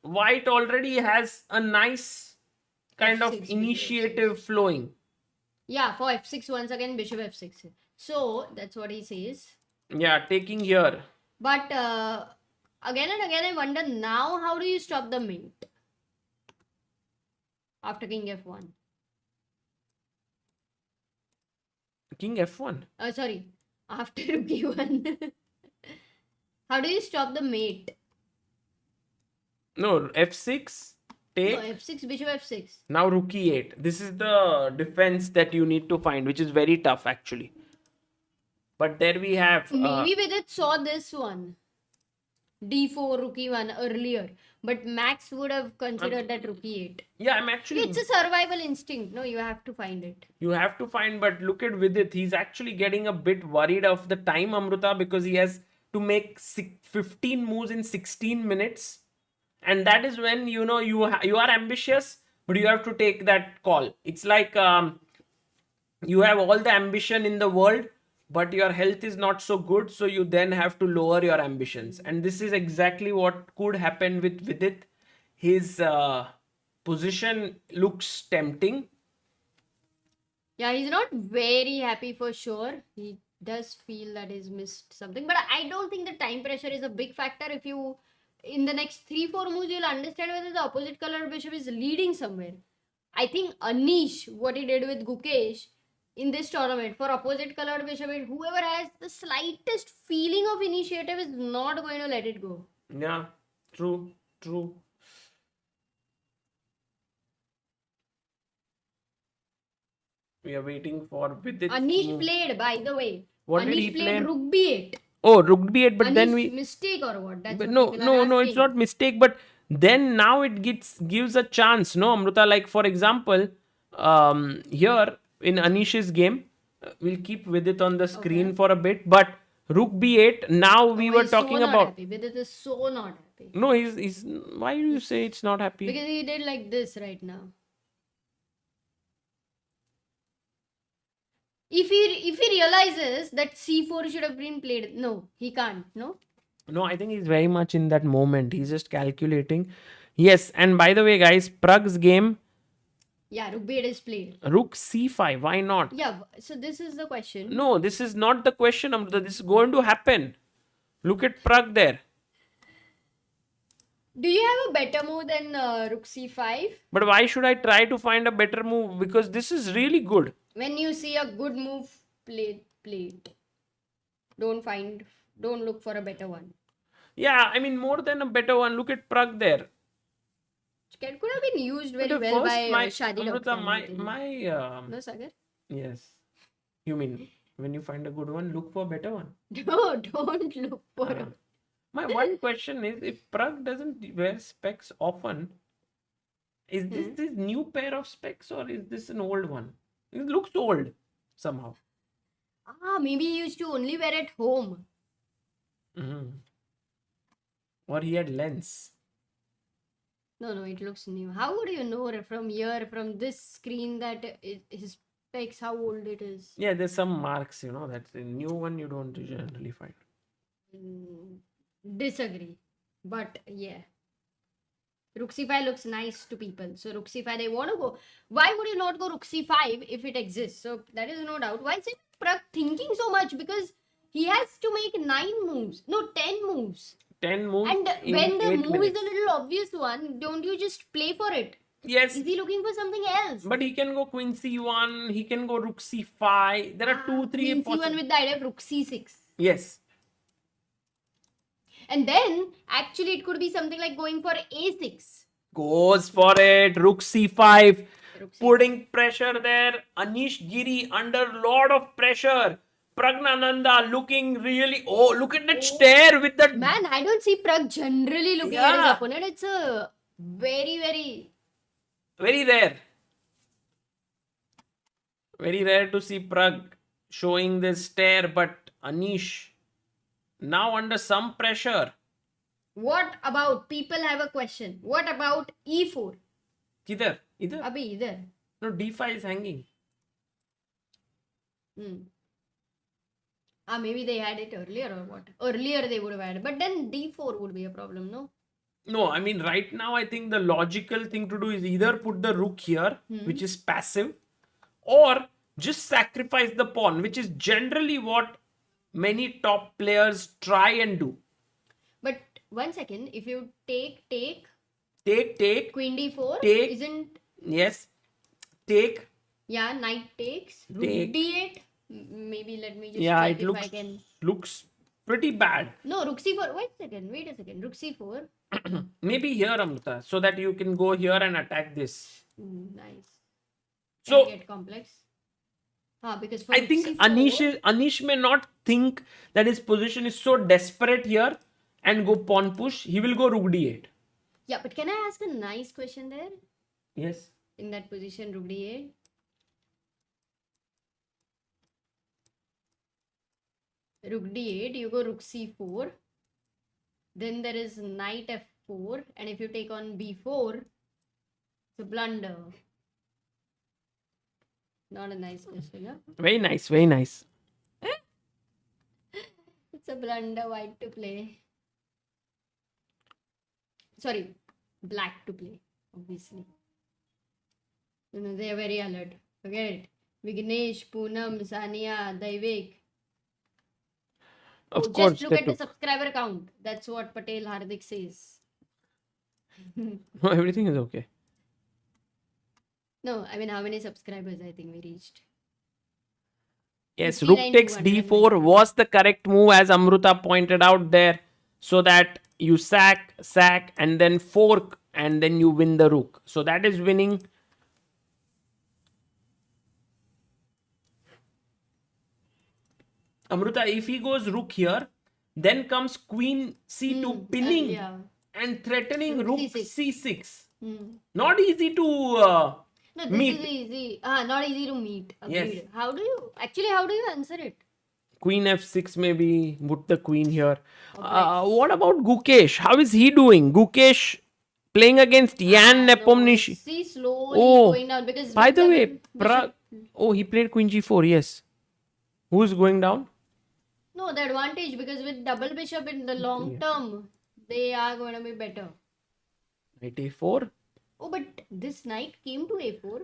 white already has a nice kind of F6, initiative flowing. Yeah, for f6 once again bishop f6. So that's what he says. Yeah, taking here. But again and again I wonder now how do you stop the mate after king f1? King f1. Sorry, after rook e1. How do you stop the mate? No, f6, take. No, f6, bishop f6. Now rook e8. This is the defense that you need to find, which is very tough actually. But there we have... Maybe Vidit saw this one. d4, rook e1 earlier. But Max would have considered that rook e8. yeah, I'm actually... It's a survival instinct. No, you have to find it. You have to find, but look at Vidit. He's actually getting a bit worried of the time, Amruta, because he has to make 15 moves in 16 minutes. And that is when, you know, you are ambitious, but you have to take that call. It's like you have all the ambition in the world, but your health is not so good. So you then have to lower your ambitions. And this is exactly what could happen with Vidit. His position looks tempting. Yeah, he's not very happy for sure. He does feel that he's missed something. But I don't think the time pressure is a big factor. If you, in the next 3-4 moves, you'll understand whether the opposite color bishop is leading somewhere. I think Anish, what he did with Gukesh in this tournament, for opposite colored bishop, whoever has the slightest feeling of initiative is not going to let it go. Yeah, true. We are waiting for Vidit. Anish played, by the way. What Anish did he played play? rook b8. Oh, rook b8, but Anish then we... mistake or what? That's But what people are no, it's asking. not mistake, but then now it gives a chance, no, Amruta? Like, for example, here in Anish's game, we'll keep Vidit on the screen for a bit, but rook b8, now we were He's talking so not about... happy. Vidit is so not happy. No, he's... Why do you say it's not happy? Because he did like this right now. If he realizes that c4 should have been played, no, he can't, no? No, I think he's very much in that moment. He's just calculating. Yes, and by the way, guys, Pragg's game, Yeah, rook b8 is played. rook c5, why not? Yeah, so this is the question. No, this is not the question, Amruta. This is going to happen. Look at Pragg there. Do you have a better move than rook c5? But why should I try to find a better move? Because this is really good. When you see a good move, play it. Don't find Don't look for a better one. Yeah, I mean, more than a better one. Look at Pragg there. It could have been used very But well first, by Shadi Amrita, Doctor. I think. No, Sagar? yes. You mean, when you find a good one, look for a better one. No, don't look for Uh, my one question is, if Pragg doesn't wear specs often, is this this new pair of specs or is this an old one? It looks old somehow. Maybe he used to only wear at home. Or he had lens. No, it looks new. How would you know from here, from this screen, that his specs, how old it is? Yeah, there's some marks, you know, that's a new one you don't generally find. Disagree. But yeah. Rook c5 looks nice to people. So Rook c5, they want to go. Why would you not go Rook c5 if it exists? So that is no doubt. Why is Pragg thinking so much? Because he has to make 9 moves. No, 10 moves. 10 moves. And in when the 8 move minutes. is a little obvious one, don't you just play for it? Yes. Is he looking for something else? But he can go Queen c1, he can go Rook c5. There are 2, 3 Queen c1 with the idea of Rook c6. Yes. And then, actually, it could be something like going for a6. Goes for it. Rook c5. Rook c5. Putting pressure there. Anish Giri under lot of pressure. Praggnanandhaa looking really... Oh, look at that stare with that... Man, I don't see Pragg generally looking at his Yeah. opponent. It's a very, very... Very rare. Very rare to see Pragg showing this stare, but Anish now under some pressure. What about... People have a question. What about e4? Kidhar? Either? Abhi, either. No, d5 is hanging. Maybe they had it earlier or what? Earlier they would have had. But then d4 would be a problem, no? No, I mean, right now, I think the logical thing to do is either put the rook here, which is passive, or just sacrifice the pawn, which is generally what many top players try and do. But 1 second, if you take, Take, queen d4, Take. isn't... yes, take, Yeah, knight takes, rook Take. d8. Maybe let me just yeah, check it if looks I can... looks pretty bad. No, rook c4. Wait a second. Rook c4. Maybe here, Amrita, so that you can go here and attack this. Nice. So, Can get complex. Because for I rook think c4, Anish may not think that his position is so desperate here and go pawn push. He will go rook d8. Yeah, but can I ask a nice question there? Yes. In that position, rook d8. Rook d8, you go rook c4. Then there is knight f4. And if you take on b4, it's a blunder. Not a nice question, huh? Very nice, very nice. It's a blunder, white to play. Sorry, black to play, obviously. No, they are very alert. Forget it. Vignesh, Poonam, Sania, Daivik. Of course. Just look they at the took. subscriber count. That's what Patel Hardik says. No, everything is okay. No, I mean, how many subscribers I think we reached? Yes, rook 59 takes to d4 was the correct move, as Amrita pointed out there, so that you sack, and then fork, and then you win the rook. So that is winning. Amrita, if he goes rook here, then comes queen c2 pinning Yeah. and threatening Rook rook c6. c6. Hmm. Not easy to No, this meet. is easy. Not easy to meet. Agreed. Yes. How do you answer it? Queen f6 maybe, put the queen here. What about Gukesh? How is he doing? Gukesh playing against Ian Nepomniachtchi. See, slowly Oh, going down because by the way, bishop- oh, he played queen g4, yes. Who's going down? No, the advantage because with double bishop in the long term, they are going to be better. Knight a4. Oh, but this knight came to a4.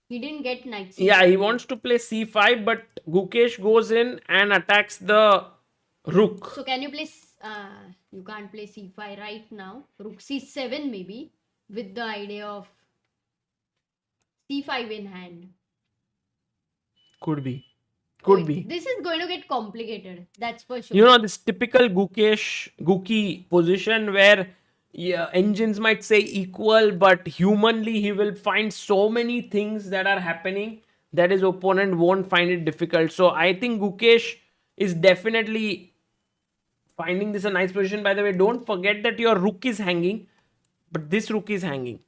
He didn't get knight c5. Yeah, he wants to play c5, but Gukesh goes in and attacks the rook. So can you play? You can't play c5 right now. Rook c7 maybe with the idea of c5 in hand. Could be. Could be. This is going to get complicated. That's for sure. You know, this typical Gookie position where engines might say equal, but humanly he will find so many things that are happening that his opponent won't find it difficult. So I think Gukesh is definitely finding this a nice position. By the way, don't forget that your rook is hanging, but this rook is hanging.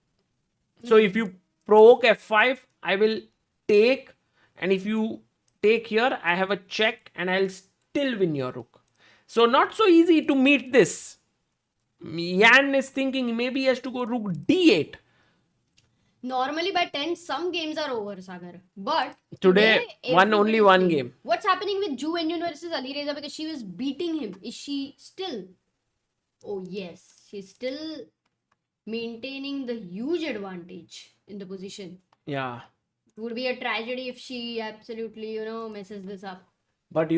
So if you provoke f5, I will take, and if you take here, I have a check and I'll still win your rook. So not so easy to meet this. Yan is thinking maybe he has to go rook d8. Normally by 10, some games are over, Sagar. But Today, only everybody one is game. What's happening with Wenjun versus Alireza, because she was beating him? Is she still? Oh yes, she's still maintaining the huge advantage in the position. Yeah. It would be a tragedy if she absolutely, messes this up. But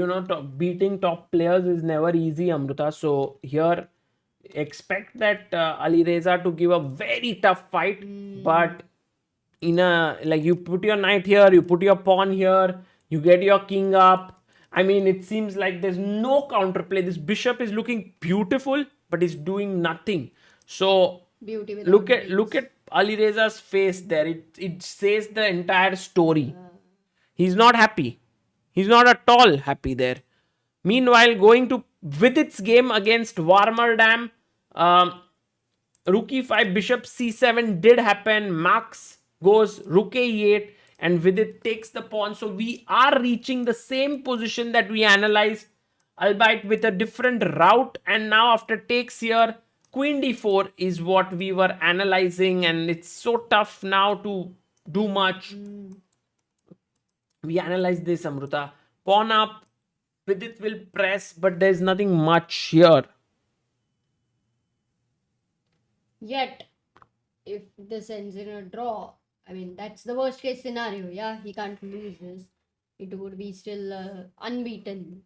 beating top players is never easy, Amruta. So here, expect that Alireza to give a very tough fight. But you put your knight here, you put your pawn here, you get your king up. I mean, it seems like there's no counterplay. This bishop is looking beautiful, but is doing nothing. So Beauty without look brains. at Alireza's face there. It says the entire story. He's not happy. He's not at all happy there. Meanwhile, going to Vidit's game against Warmerdam, rook e5, bishop c7 did happen. Max goes rook e8 and Vidit takes the pawn. So we are reaching the same position that we analyzed, albeit with a different route. And now after takes here, queen d4 is what we were analyzing, and it's so tough now to do much. We analyze this, Amruta. Pawn up, Vidit will press, but there's nothing much here. Yet, if this ends in a draw, I mean, that's the worst case scenario. Yeah, he can't lose this. It would be still unbeaten.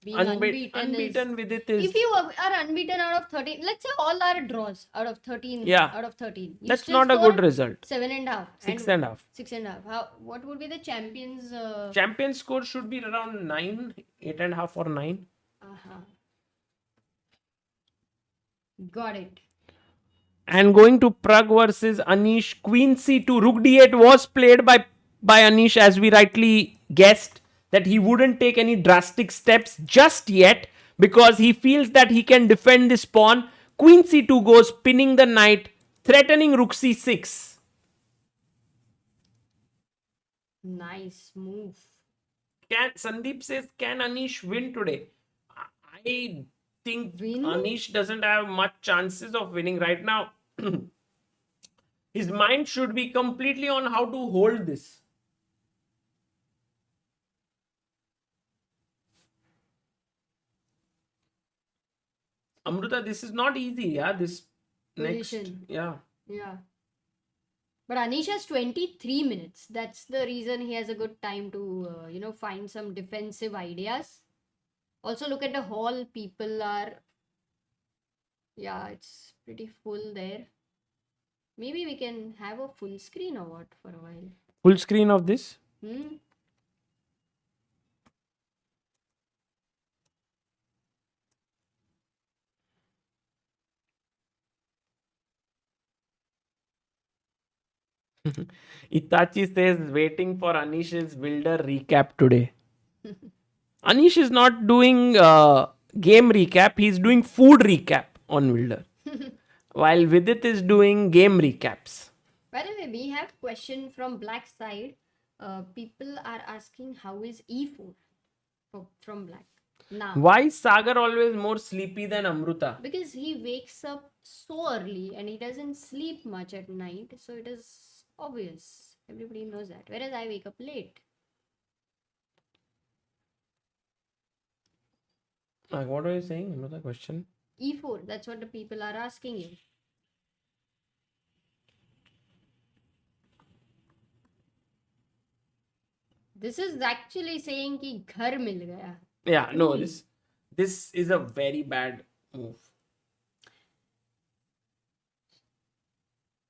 Being unbeaten Vidit is... If you are unbeaten out of 13, let's say all are draws out of 13. Yeah. Out of 13. You That's still not a score good result. 7.5. 6.5. 6.5. What would be the champions? Champion score should be around 9, 8.5 or 9. Got it. And going to Pragg versus Anish, queen c2, rook d8 was played by Anish, as we rightly guessed that he wouldn't take any drastic steps just yet because he feels that he can defend this pawn. Queen c2 goes, pinning the knight, threatening rook c6. Nice move. Sandeep says, can Anish win today? I think Win? Anish doesn't have much chances of winning right now. His mind should be completely on how to hold this. Amruta, this is not easy, yeah. This Position. next, yeah. Yeah. But Anish has 23 minutes. That's the reason he has a good time to, find some defensive ideas. Also, look at the hall. People are... Yeah, it's pretty full there. Maybe we can have a full screen or what for a while. Full screen of this. Itachi says waiting for Anish's builder recap today. Anish is not doing game recap, he's doing food recap on builder. While Vidit is doing game recaps. By the way, we have question from Black side. People are asking how is E4 from Black now. Why is Sagar always more sleepy than Amruta? Because he wakes up so early and he doesn't sleep much at night. So it is obvious. Everybody knows that. Whereas I wake up late. What are you saying? Another question. E4, that's what the people are asking you. This is actually saying ki ghar mil gaya. Yeah, no, this is a very bad move.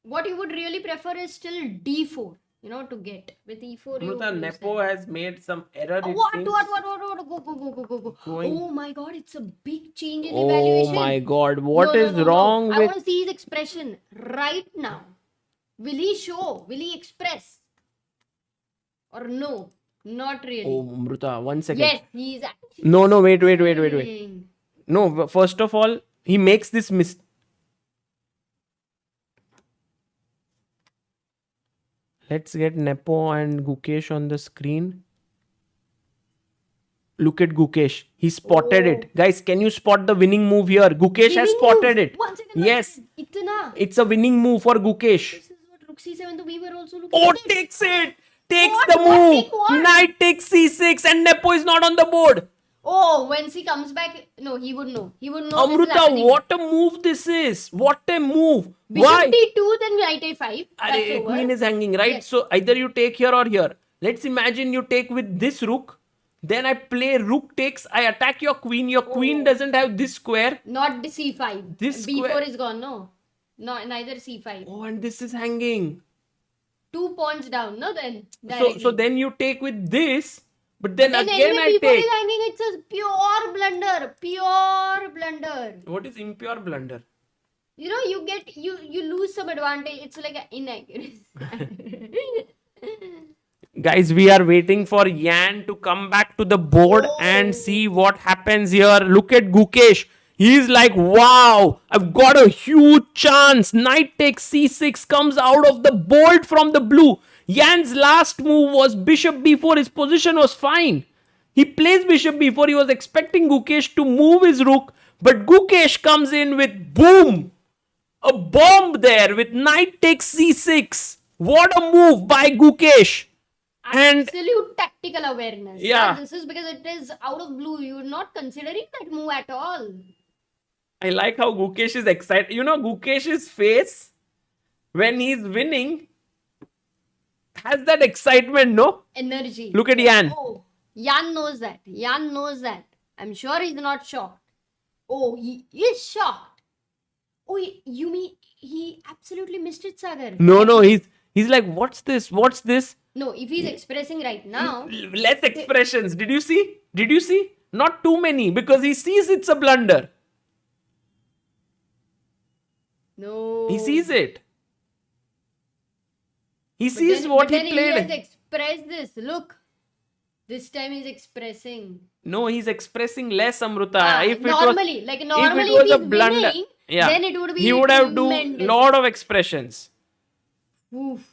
What you would really prefer is still D4. to get. With e4, you Amruta, lose Nepo that. has made some error. Oh, it what? seems. Go. Going- Oh my god, it's a big change in Oh evaluation. my god, what No, is no. wrong I with. want to see his expression right now. Will he show? Will he express? Or no? Not really. Oh, Amruta, 1 second. Yes, he's actually. No, wait. saying. No, first of all, he makes this mistake. Let's get Nepo and Gukesh on the screen. Look at Gukesh. He spotted it. Guys, can you spot the winning move here? Gukesh has Winning spotted move. it. 1 second. Yes, Itna. it's a winning move for Gukesh. This is what Rook C7, we were also looking Oh, at. it. takes it. Takes What? the What? move. Take what? Knight takes c6 and Nepo is not on the board. Oh, when he comes back, no, he would know. He would know. this is Amruta, happening. what a move this is. What a move. Bishop Why? D2, then Knight A5. That's Arey, over. queen is hanging, right? Yes. So either you take here or here. Let's imagine you take with this rook. Then I play rook takes. I attack your queen. Your queen doesn't have this square. Not the C5. This B4 square- is gone, no. No, neither C5. Oh, and this is hanging. 2 pawns down, no, then. So then you take with this. But then Then again anyway, I B4 take. is hanging. It's a pure blunder. Pure blunder. What is impure blunder? You lose some advantage. It's like an inaccuracy. Guys, we are waiting for Yan to come back to the board and see what happens here. Look at Gukesh. He's like, wow, I've got a huge chance. Knight takes c6, comes out of the bolt from the blue. Yan's last move was bishop b4. His position was fine. He plays bishop b4. He was expecting Gukesh to move his rook. But Gukesh comes in with boom. A bomb there with knight takes c6. What a move by Gukesh. And Absolute tactical awareness. Yeah. This is because it is out of blue. You're not considering that move at all. I like how Gukesh is excited. You know, Gukesh's face when he's winning has that excitement, no? Energy. Look at Yan. Oh, Yan knows that. I'm sure he's not shocked. Oh, he is shocked. Oh, you mean he absolutely missed it, Sagar? No, he's like, what's this? What's this? No, if he's expressing right now, Less expressions. Did you see? Not too many because he sees it's a blunder. no. He sees it. He But sees then- what but he then played. He has expressed this. Look, this time he's expressing. No, he's expressing less, Amruta. If it normally, was, like if normally, it was if a he's blunder, winning, yeah, then it would be he would have do tremendous. lot of expressions. Oof.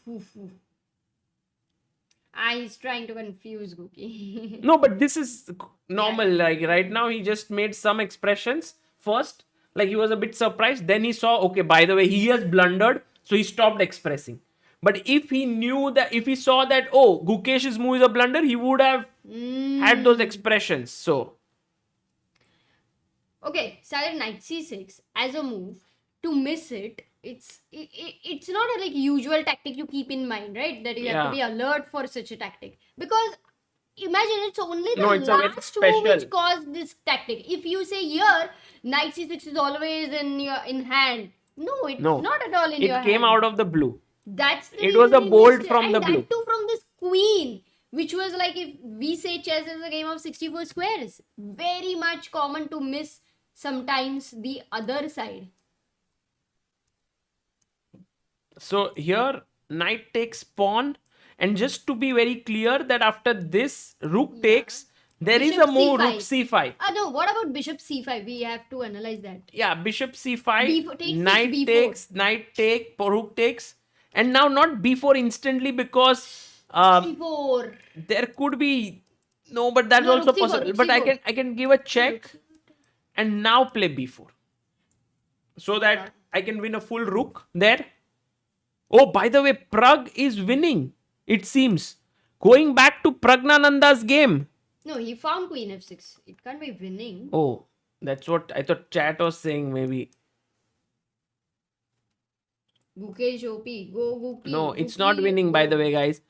He's trying to confuse Guki. No, but this is normal. Like right now, he just made some expressions first. Like he was a bit surprised. Then he saw, okay, by the way, he has blundered. So he stopped expressing. But if he saw that, oh, Gukesh's move is a blunder, he would have had those expressions. So, Okay, Sagar knight c6 as a move to miss it. It's not a like usual tactic you keep in mind, right? That you have to be alert for such a tactic, because imagine it's only the No, it's a very last move which special. caused this tactic. If you say here knight c6 is always in hand, no, it's not at all in your it came hand. out of the blue. That's the It was reason a he bolt missed it. from And the that blue. too from this queen, which was like, if we say chess is a game of 64 squares, very much common to miss sometimes the other side. So here, knight takes pawn. And just to be very clear that after this, rook takes, there is Bishop a move, C5. rook c5. No, what about bishop c5? We have to analyze that. Yeah, bishop c5, B4 takes knight B4. takes, knight take, rook takes. And now not b4 instantly because c4. there could be, no, but that's No, also rook C4, possible. rook But C4. I can give a check and now play b4. So that I can win a full rook there. Oh, by the way, Pragg is winning, it seems. Going back to Praggnanandhaa's game. No, he found queen f6. It can't be winning. Oh, that's what I thought chat was saying maybe. Gukesh OP. Go Guki. No, it's not winning, by the way, guys.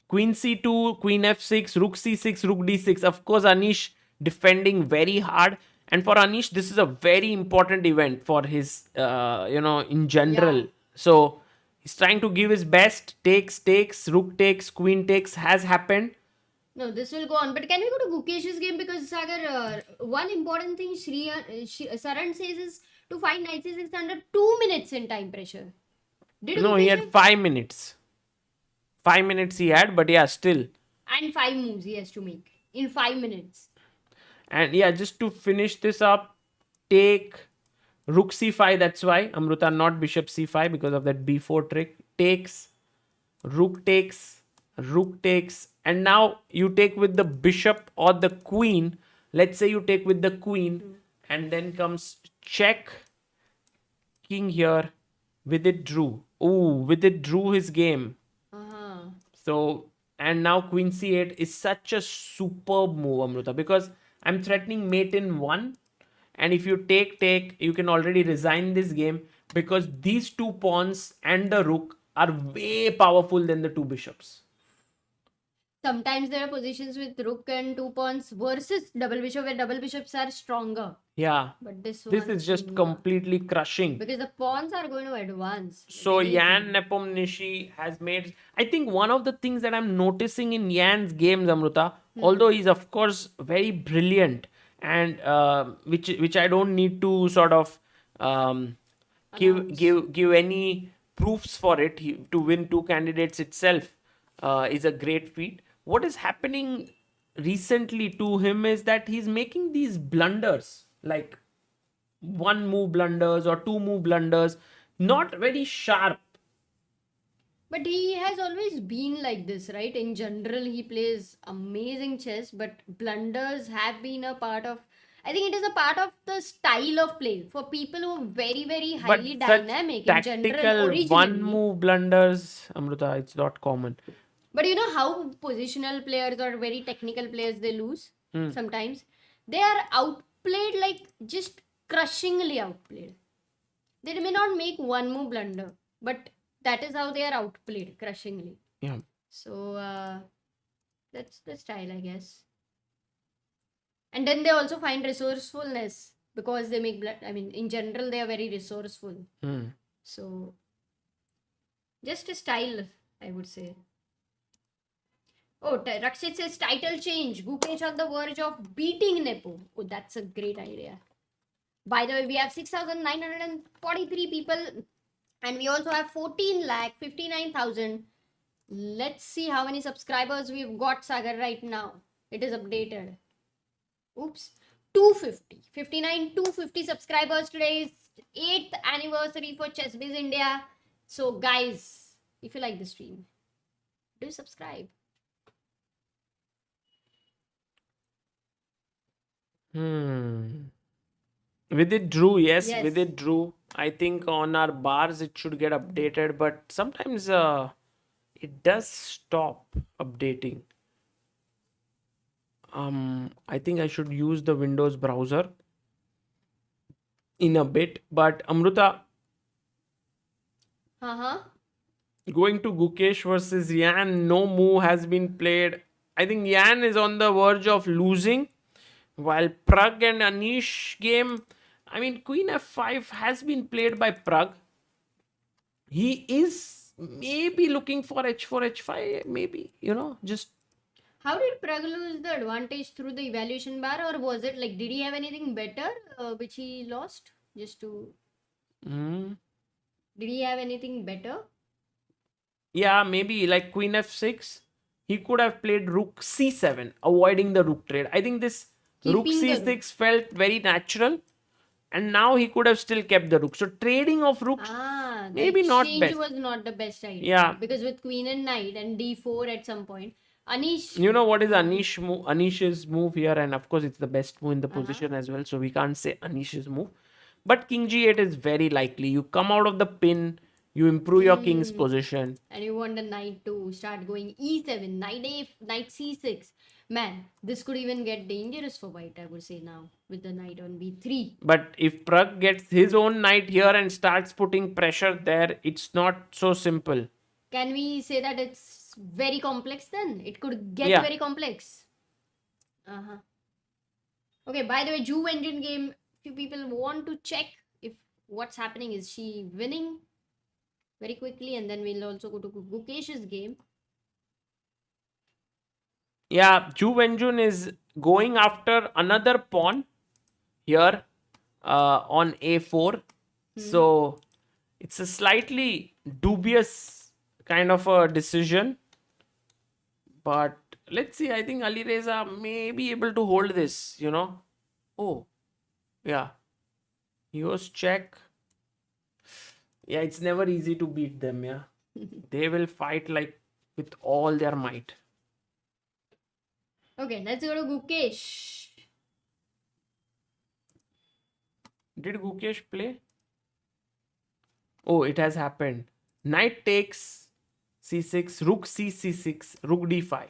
Queen c2, queen f6, rook c6, rook d6. Of course, Anish defending very hard. And for Anish, this is a very important event for his, in general. Yeah. So, He's trying to give his best. Takes, rook takes, queen takes has happened. No, this will go on. But can we go to Gukesh's game? Because Sagar, one important thing Saran says is to find knight c6 under 2 minutes in time pressure. Did No, he Gukesh had have- 5 minutes. 5 minutes he had, but yeah, still. And 5 moves he has to make in 5 minutes. And yeah, just to finish this up, take rook c5. That's why Amruta, not bishop c5, because of that b4 trick. Takes, rook takes, and now you take with the bishop or the queen. Let's say you take with the queen, and then comes check, king here. Vidit drew. Oh, Vidit drew his game. Uh-huh. So, and now queen c8 is such a superb move, Amruta, because I'm threatening mate in 1. And if you take, you can already resign this game, because these 2 pawns and the rook are way powerful than the 2 bishops. Sometimes there are positions with rook and 2 pawns versus double bishop where double bishops are stronger. Yeah. But this This one, is just no. completely crushing. Because the pawns are going to advance. So Really. Ian Nepomniachtchi has made. I think one of the things that I'm noticing in Ian's games, Amruta, although he's of course very brilliant, and which I don't need to sort of give any proofs for it. To win 2 candidates itself is a great feat. What is happening recently to him is that he's making these blunders, like 1 move blunders or 2 move blunders, not very sharp. But he has always been like this, right? In general, he plays amazing chess, but blunders have been a part of. I think it is a part of the style of play for people who are very, very highly But such dynamic in general. tactical Originally. 1 move blunders, Amruta, it's not common. But you know how positional players or very technical players they lose sometimes? They are outplayed, like just crushingly outplayed. They may not make 1 move blunder, but that is how they are outplayed crushingly. Yeah. So that's the style, I guess. And then they also find resourcefulness because they make I mean, in general, they are very resourceful. So just a style, I would say. Oh, Rakshit says title change. Gukesh on the verge of beating Nepo. Oh, that's a great idea. By the way, we have 6,943 people and we also have 14,59,000. Let's see how many subscribers we've got, Sagar, right now. It is updated. Oops. 250. 250 subscribers. Today is 8th anniversary for ChessBiz India. So, guys, if you like the stream, do subscribe. Vidit drew, yes, Yes. Vidit drew. I think on our bars it should get updated, but sometimes it does stop updating. I think I should use the Windows browser in a bit, but Amruta, going to Gukesh versus Ian, no move has been played. I think Ian is on the verge of losing, while Pragg and Anish game, I mean, Queen f5 has been played by Pragg. He is maybe looking for h4, h5, maybe, just. How did Pragg lose the advantage through the evaluation bar, or was it like, did he have anything better which he lost? Just to. Did he have anything better? Yeah, maybe like Queen f6. He could have played Rook c7, avoiding the rook trade. I think this Rook Keeping the c6 felt very natural, and now he could have still kept the rook. So trading of rooks, the maybe not exchange best. was not the best idea. Yeah. Because with queen and knight and d4 at some point, Anish. You know what is Anish's move here, and of course it's the best move in the position as well. So we can't say Anish's move, but King g8 is very likely. You come out of the pin, you improve your king's position, And you want the knight to start going e7, knight c6. Man, this could even get dangerous for white, I would say now, with the knight on b3. But if Pragg gets his own knight here and starts putting pressure there, it's not so simple. Can we say that it's very complex then? It could get Yeah. very complex. Okay, by the way, Wenjun game, few people want to check if what's happening. Is she winning? very quickly, and then we'll also go to Gukesh's game. Yeah, Wenjun is going after another pawn here on a4. So it's a slightly dubious kind of a decision. But let's see. I think Alireza may be able to hold this, Oh, yeah. He was check. Yeah, it's never easy to beat them, yeah. They will fight like with all their might. Okay, let's go to Gukesh. Did Gukesh play? Oh, it has happened. Knight takes c6, rook c6, rook d5.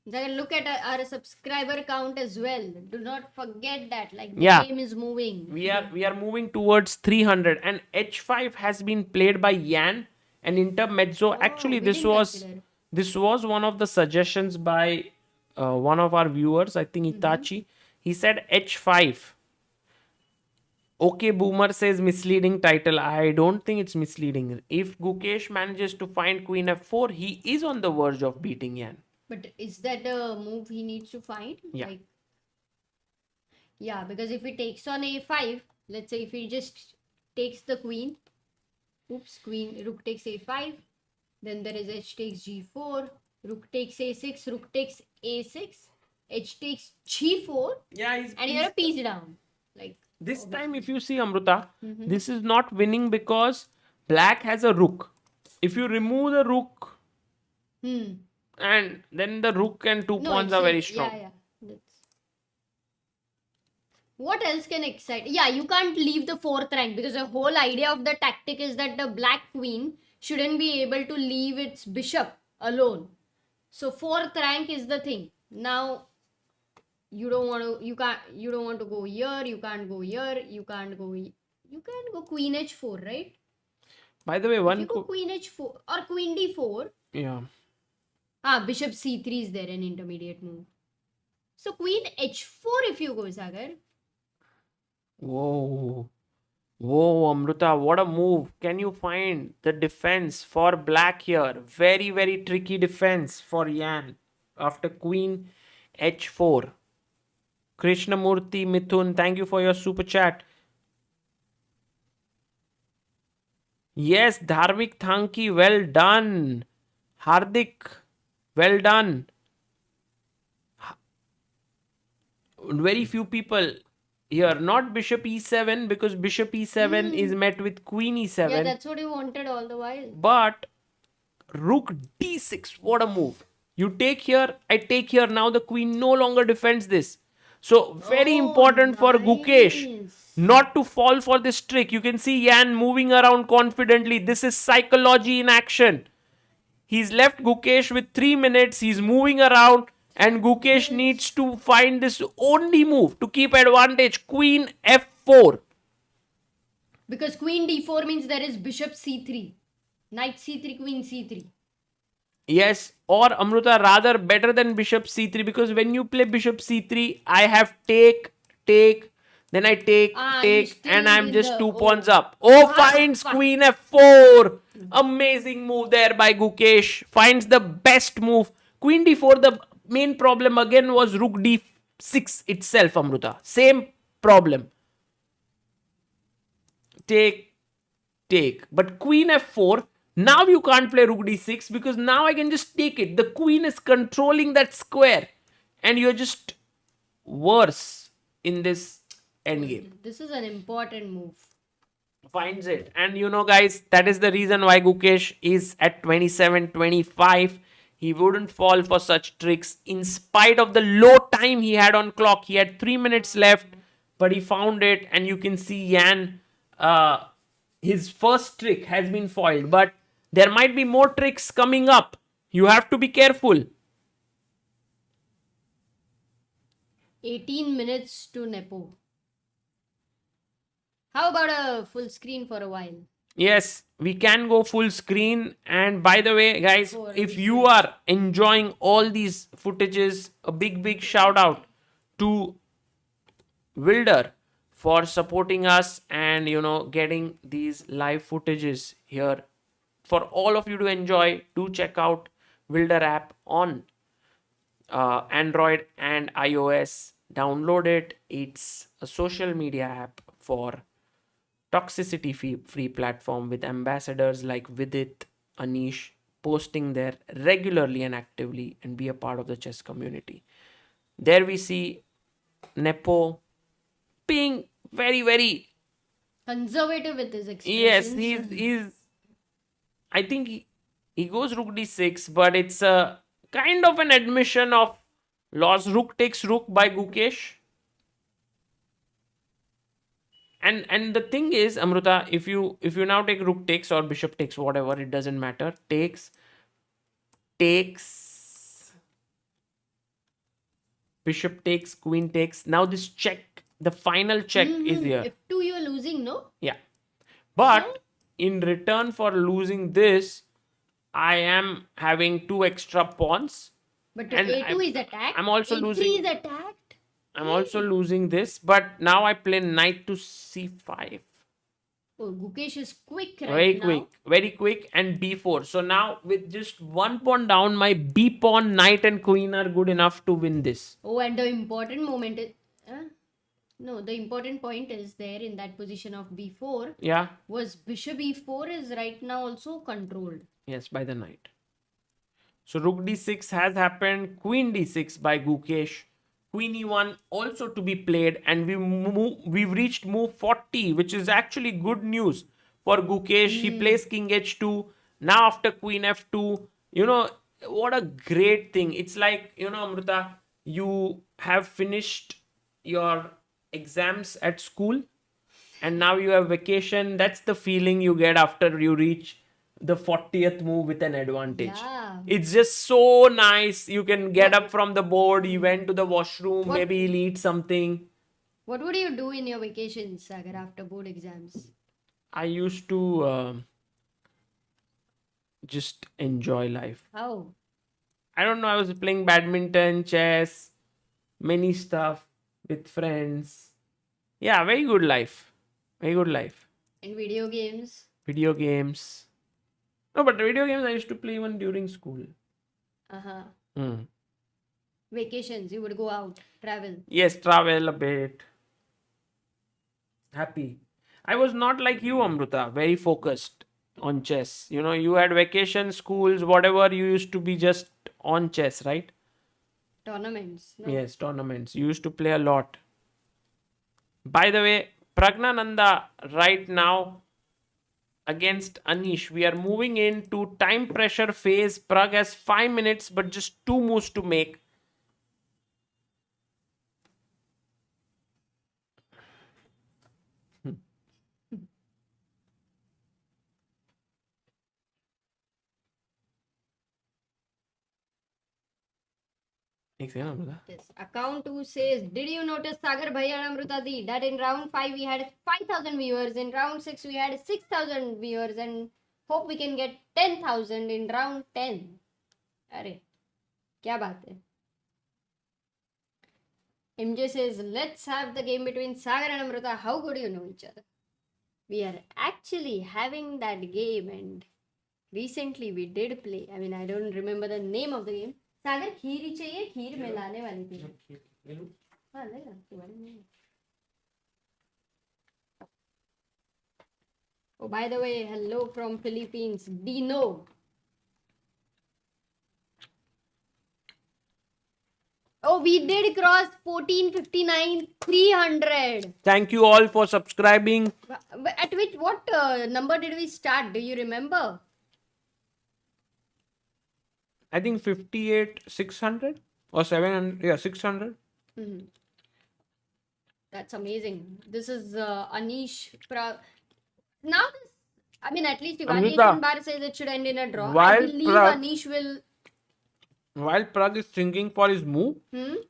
Look at our subscriber count as well. Do not forget that. Like the Yeah. game is moving. We are moving towards 300, and h5 has been played by Yan and intermezzo. Actually, we this didn't was consider. one of the suggestions by one of our viewers. I think Itachi. He said h5. Okay, Boomer says misleading title. I don't think it's misleading. If Gukesh manages to find queen f4, he is on the verge of beating Yan. But is that a move he needs to find? Yeah. Yeah, because if he takes on a5, let's say if he just takes the queen, rook takes a5, then there is h takes g4, rook takes a6, rook takes a6, h takes g4, Yeah, and you're a piece down. Like this time, if you see Amruta, this is not winning because black has a rook. If you remove the rook, and then the rook and two pawns are very strong. Yeah. What else can excite? Yeah, you can't leave the fourth rank because the whole idea of the tactic is that the black queen shouldn't be able to leave its bishop alone. So fourth rank is the thing. Now you don't want to go here, you can't go here, you can't go queen h4, right? By the way, If you go queen h4 or queen d4, yeah. Bishop c3 is there, an intermediate move. So queen h4 if you go, Sagar. Whoa, Amruta, what a move. Can you find the defense for black here? Very, very tricky defense for Yan after queen h4. Krishnamurti Mithun, thank you for your super chat. Yes, Dharmik Thanki, well done. Hardik, well done. Very few people here. Not bishop e7 because bishop e7 is met with queen e7. Yeah, that's what you wanted all the while. But rook d6, what a move. You take here, I take here. Now the queen no longer defends this. So very important for Gukesh not to fall for this trick. You can see Yan moving around confidently. This is psychology in action. He's left Gukesh with 3 minutes. He's moving around. And Gukesh needs to find this only move to keep advantage. Queen f4. Because queen d4 means there is bishop c3. Knight c3, queen c3. Yes, or Amruta, rather better than bishop c3, because when you play bishop c3, I have take, then I take, and I'm just 2 pawns up. Finds queen f4. Amazing move there by Gukesh. Finds the best move. Queen d4, the main problem again was rook d6 itself, Amruta. Same problem. Take. But queen f4, now you can't play rook d6 because now I can just take it. The queen is controlling that square. And you're just worse in this endgame. This is an important move. Finds it. And guys, that is the reason why Gukesh is at 27-25. He wouldn't fall for such tricks in spite of the low time he had on clock. He had 3 minutes left, but he found it. And you can see Yan, his first trick has been foiled. But there might be more tricks coming up. You have to be careful. 18 minutes to Nepo. How about a full screen for a while? Yes, we can go full screen. And by the way, guys, if you are enjoying all these footages, a big shout out to Wilder for supporting us and, getting these live footages here for all of you to enjoy, do check out Wilder app on Android and iOS. Download it. It's a social media app for toxicity free platform with ambassadors like Vidit, Anish, posting there regularly and actively and be a part of the chess community. There we see Nepo being very, very, Conservative with his yes, expressions. he's I think he goes rook d6, but it's a kind of an admission of lost. Rook takes rook by Gukesh. And the thing is, Amruta, if you now take rook takes or bishop takes, whatever, it doesn't matter. Takes, bishop takes, queen takes. Now this check, the final check is here. F2 you're losing, no? Yeah. But in return for losing this, I am having 2 extra pawns. But And A2 is attacked. I'm also A3 losing- is attacked. I'm also losing this, but now I play knight to c5. Oh, Gukesh is quick right Very now. quick, very quick, and b4. So now with just 1 pawn down, my b pawn, knight and queen are good enough to win this. Oh, and the important moment is... No, the important point is there in that position of b4 Yeah, was bishop e4 is right now also controlled. yes, by the knight. So rook d6 has happened, queen d6 by Gukesh. Queen e1 also to be played, and we've reached move 40, which is actually good news for Gukesh. He plays king h2. Now after queen f2, what a great thing. It's like, Amrita, you have finished your exams at school and now you have vacation. That's the feeling you get after you reach the 40th move with an advantage. Yeah. It's just so nice. You can get up from the board. You went to the washroom. What- Maybe you'll eat something. What would you do in your vacations, Sagar, after board exams? I used to just enjoy life. How? I don't know. I was playing badminton, chess, many stuff with friends. Yeah, very good life. Very good life. In video games? Video games. No, but video games I used to play even during school. Uh-huh. Hmm. Vacations, you would go out, travel. Yes, travel a bit. Happy. I was not like you, Amruta, very focused on chess. You had vacation, schools, whatever, you used to be just on chess, right? Tournaments. No? Yes, tournaments. You used to play a lot. By the way, Praggnanandhaa right now against Anish. We are moving into time pressure phase. Pragg has 5 minutes, but just 2 moves to make. एक second, Amruta. Yes. Account 2 says, did you notice Sagar Bhai and Amruta Di that in round 5 we had 5,000 viewers, in round 6 we had 6,000 viewers, and hope we can get 10,000 in round 10. Arey, kya baat hai? MJ says, let's have the game between Sagar and Amruta. How good you know each other? We are actually having that game, and recently we did play. I mean, I don't remember the name of the game. सागर खीर ही चाहिए, खीर में लाने वाली थी. हाँ, ले ला, तुम्हारे में. Oh, by the way, hello from Philippines, Dino. Oh, we did cross 1459 300. Thank you all for subscribing. At what number did we start? Do you remember? I think 58, 600 or 700. Yeah, 600. That's amazing. This is Anish. Now, I mean, at least Amrita, evaluation bar says it should end in a draw. I while believe Pragg- Anish will. While Pragg is thinking for his move,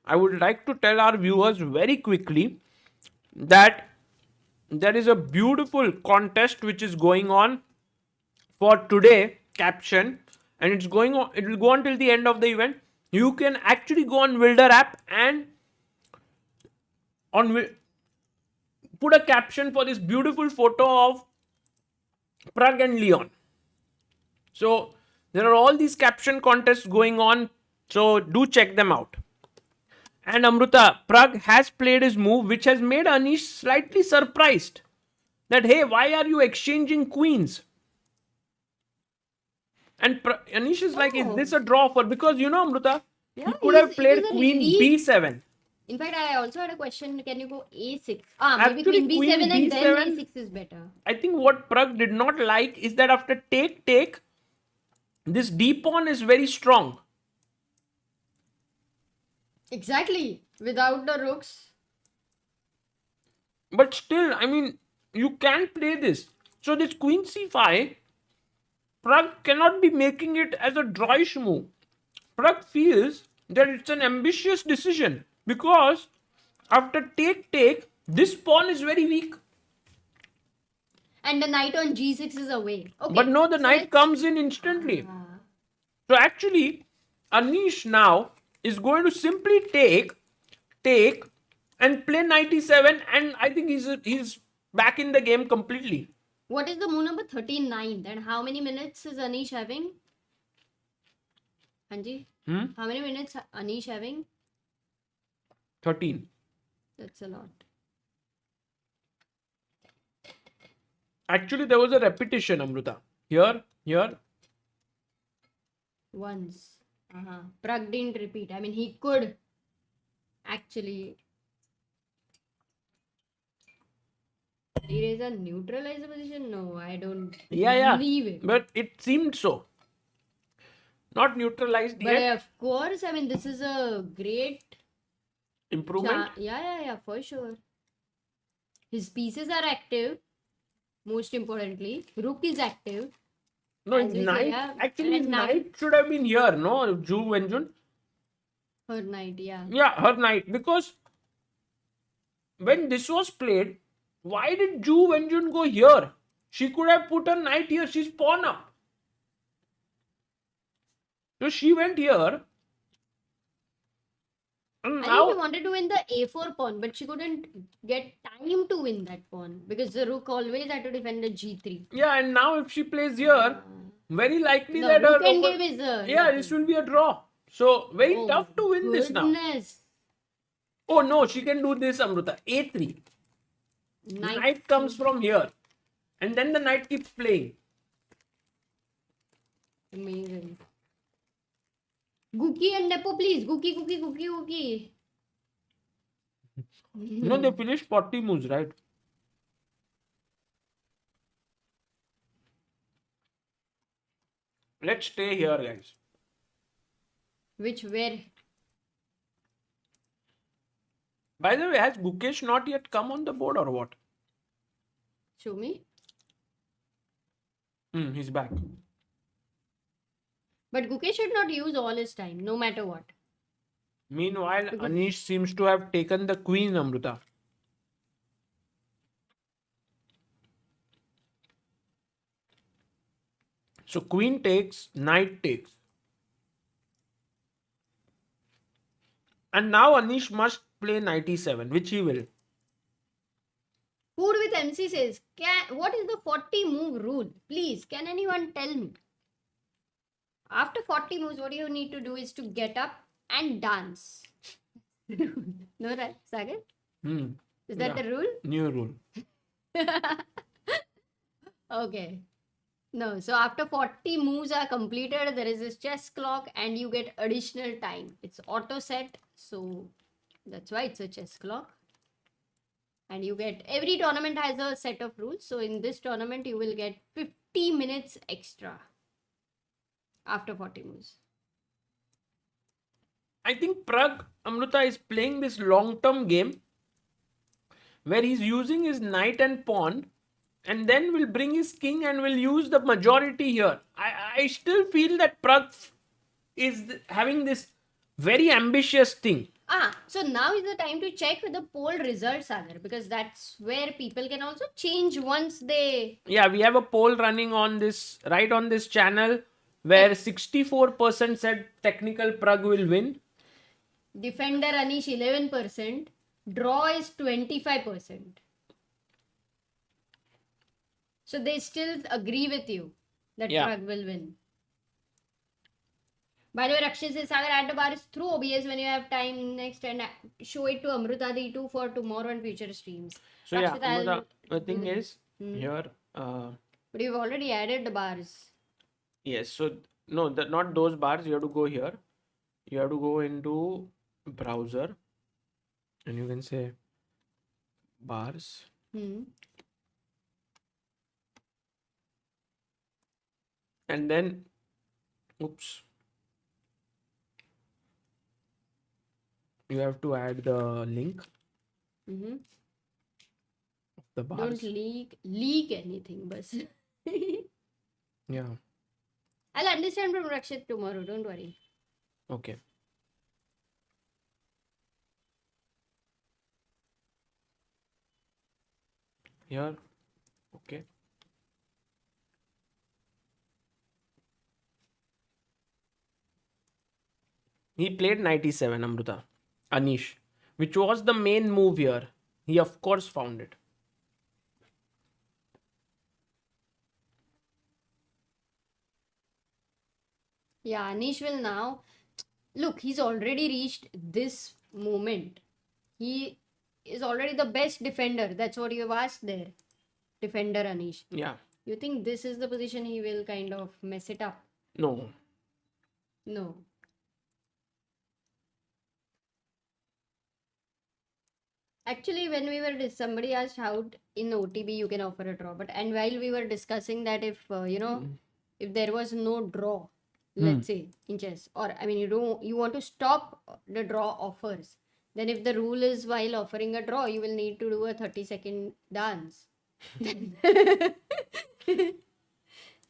I would like to tell our viewers very quickly that there is a beautiful contest which is going on for today, caption, and it's going on. It will go on till the end of the event. You can actually go on Wilder app and put a caption for this beautiful photo of Pragg and Leon. So there are all these caption contests going on. So do check them out. And Amruta, Pragg has played his move, which has made Anish slightly surprised. That, hey, why are you exchanging queens? And Anish is like, is this a draw for? Because Amruta, he Yeah, could have it played is a queen lead. b7. In fact, I also had a question. Can you go a6? Maybe Actually, queen b7 queen and then b7 a6 is better. I think what Pragg did not like is that after take, this d pawn is very strong. Exactly. Without the rooks. But still, I mean, you can play this. So this queen c5, Pragg cannot be making it as a drawish move. Pragg feels that it's an ambitious decision because after take, this pawn is very weak. And the knight on g6 is away. Okay. But no, the so knight let's- comes in instantly. So actually, Anish now is going to simply take, and play knight e7, and I think he's back in the game completely. What is the move number 39? Then how many minutes is Anish having? Hanji? How many minutes Anish having? 13. That's a lot. Actually, there was a repetition, Amruta. Here. Once. Pragg didn't repeat. I mean, he could actually. Alireza neutralize the position? No, I don't Yeah. believe it. But it seemed so. Not neutralized But yet. of course, I mean, this is a great. Improvement. Yeah, for sure. His pieces are active. Most importantly, rook is active. No, As his we say, knight. yeah. Actually, his And knight should have been here, no? Wenjun. Her knight, yeah. Yeah, her knight. Because when this was played, why did Wenjun go here? She could have put her knight here. She's pawn up. So she went here. And I think now, she wanted to win the a4 pawn, but she couldn't get time to win that pawn because the rook always had to defend the g3. yeah, and now if she plays here, very likely No, that rook her. endgame is Yeah, this will be a draw. So very Oh, tough to win this now. goodness. Oh no, she can do this, Amruta. A3. Knight comes from here. And then the knight keeps playing. Amazing. Guki and Nepo, please. Guki. They finished 40 moves, right? Let's stay here, guys. Where? By the way, has Gukesh not yet come on the board or what? Show me. He's back. But Gukesh should not use all his time, no matter what. Meanwhile, Anish seems to have taken the queen, Amruta. So queen takes, knight takes. And now Anish must play knight e7, which he will. Food with MC says, what is the 40 move rule? Please, can anyone tell me? After 40 moves, what you need to do is to get up and dance. No, right, Sagar? Is that the rule? New rule. Okay. No, so after 40 moves are completed, there is this chess clock and you get additional time. It's auto set, so that's why it's a chess clock. And you get, every tournament has a set of rules. So in this tournament, you will get 50 minutes extra after 40 moves. I think Pragg, Amruta, is playing this long-term game where he's using his knight and pawn and then will bring his king and will use the majority here. I still feel that Pragg is having this very ambitious thing. So now is the time to check with the poll results, Sagar, because that's where people can also change once they... Yeah, we have a poll running on this, right on this channel, where 64% said technical Pragg will win. Defender Anish 11%. Draw is 25%. So they still agree with you that Yeah. Pragg will win. By the way, Rakshit says, Sagar, add the bars through OBS when you have time next and show it to Amruta Di too for tomorrow and future streams. So yeah, Rakshit, I'll Amruta, the do thing that. is here. But you've already added the bars. Yes. So no, not those bars. You have to go here. You have to go into browser, and you can say bars. And then, oops, you have to add the link of the bars. Don't leak anything, bus. Yeah. I'll understand from Rakshit tomorrow. Don't worry. Okay. Here. Okay. He played 97, Amruta. Anish. Which was the main move here. He of course found it. Yeah, Anish will now. Look, he's already reached this moment. He is already the best defender. That's what you've asked there. Defender Anish. Yeah. You think this is the position he will kind of mess it up? No. No. Actually, when we were somebody asked how in OTB you can offer a draw, but and while we were discussing that if if there was no draw, let's say in chess, or I mean you want to stop the draw offers, then if the rule is while offering a draw, you will need to do a 30-second dance.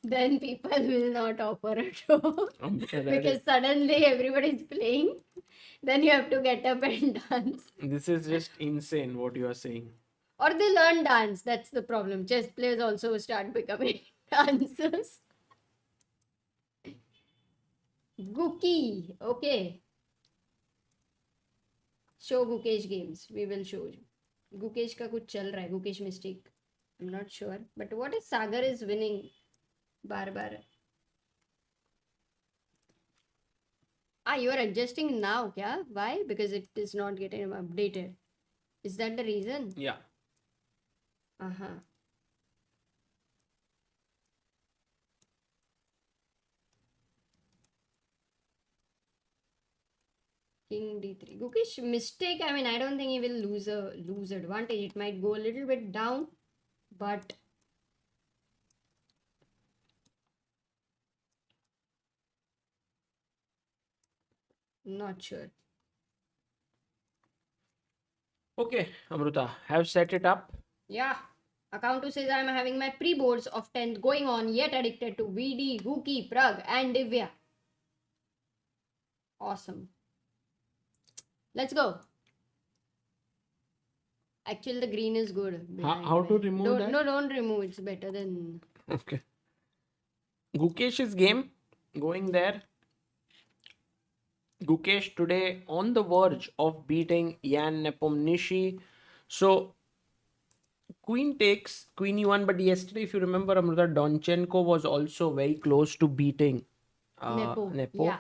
Then people will not offer a draw because suddenly everybody's playing. Then you have to get up and dance. This is just insane what you are saying. Or they learn dance. That's the problem. Chess players also start becoming dancers. Guki. Okay. Show Gukesh games. We will show you. Gukesh का कुछ चल रहा है. Gukesh mistake. I'm not sure. But what if Sagar is winning? Bar. You are adjusting now, kya? Why? Because it is not getting updated. Is that the reason? Yeah. King D3. Gukesh mistake. I mean, I don't think he will lose advantage. It might go a little bit down, but not sure. Okay, Amruta, have set it up. Yeah. Account 2 says I'm having my pre-boards of 10th going on, yet addicted to VD, Guki, Pragg and Divya. Awesome. Let's go. Actually, the green is good. How to remove that? No, don't remove. It's better than... Okay. Gukesh's game going there. Gukesh today on the verge of beating Ian Nepomniachtchi. So, queen takes, queen e1, but yesterday, if you remember, Amruta, Donchenko was also very close to beating Nepo. Yeah.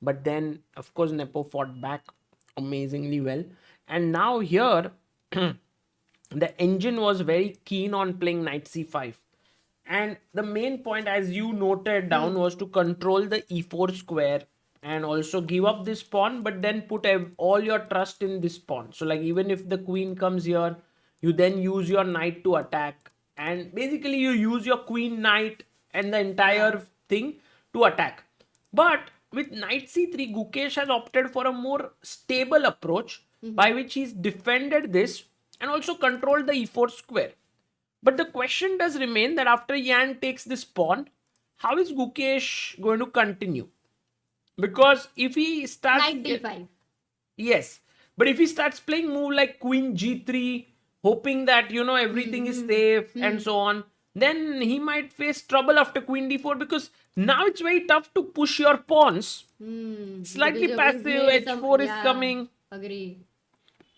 But then, of course, Nepo fought back amazingly well. And now here, the engine was very keen on playing knight c5. And the main point, as you noted down, was to control the e4 square and also give up this pawn, but then put all your trust in this pawn. So like even if the queen comes here, you then use your knight to attack. And basically you use your queen, knight and the entire thing to attack. But with knight c3, Gukesh has opted for a more stable approach by which he's defended this and also controlled the e4 square. But the question does remain that after Ian takes this pawn, how is Gukesh going to continue? Because if he starts... Knight d5. Yes. But if he starts playing move like queen g3, hoping that, everything is safe and so on, then he might face trouble after queen d4 because now it's very tough to push your pawns. Slightly passive, h4 is coming. Agree.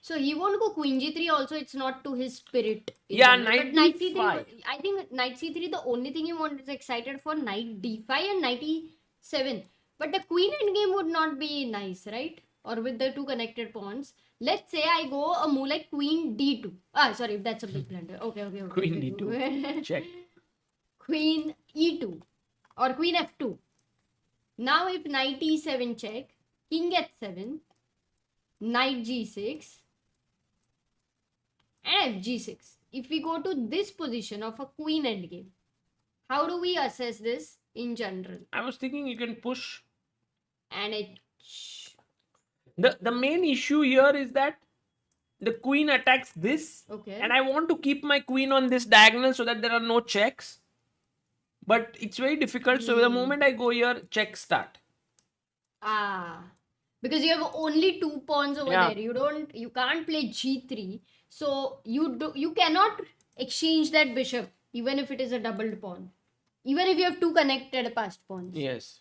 So he won't go queen g3 also. It's not to his spirit. Yeah, But knight c3, d5. I think knight c3, the only thing he wants is excited for knight d5 and knight e7. But the queen endgame would not be nice, right? Or with the two connected pawns. Let's say I go a move like queen d2. Sorry, that's a big blunder. Okay. Queen okay. d2. Check. Queen e2 or queen f2. Now if knight e7 check, king h7, knight g6, and fg6. If we go to this position of a queen endgame, how do we assess this in general? I was thinking you can push. And The main issue here is that the queen attacks this. okay. And I want to keep my queen on this diagonal so that there are no checks. But it's very difficult. So the moment I go here, check start. Because you have only 2 pawns over Yeah. there. You can't play g3. So you cannot exchange that bishop even if it is a doubled pawn. Even if you have 2 connected passed pawns. Yes.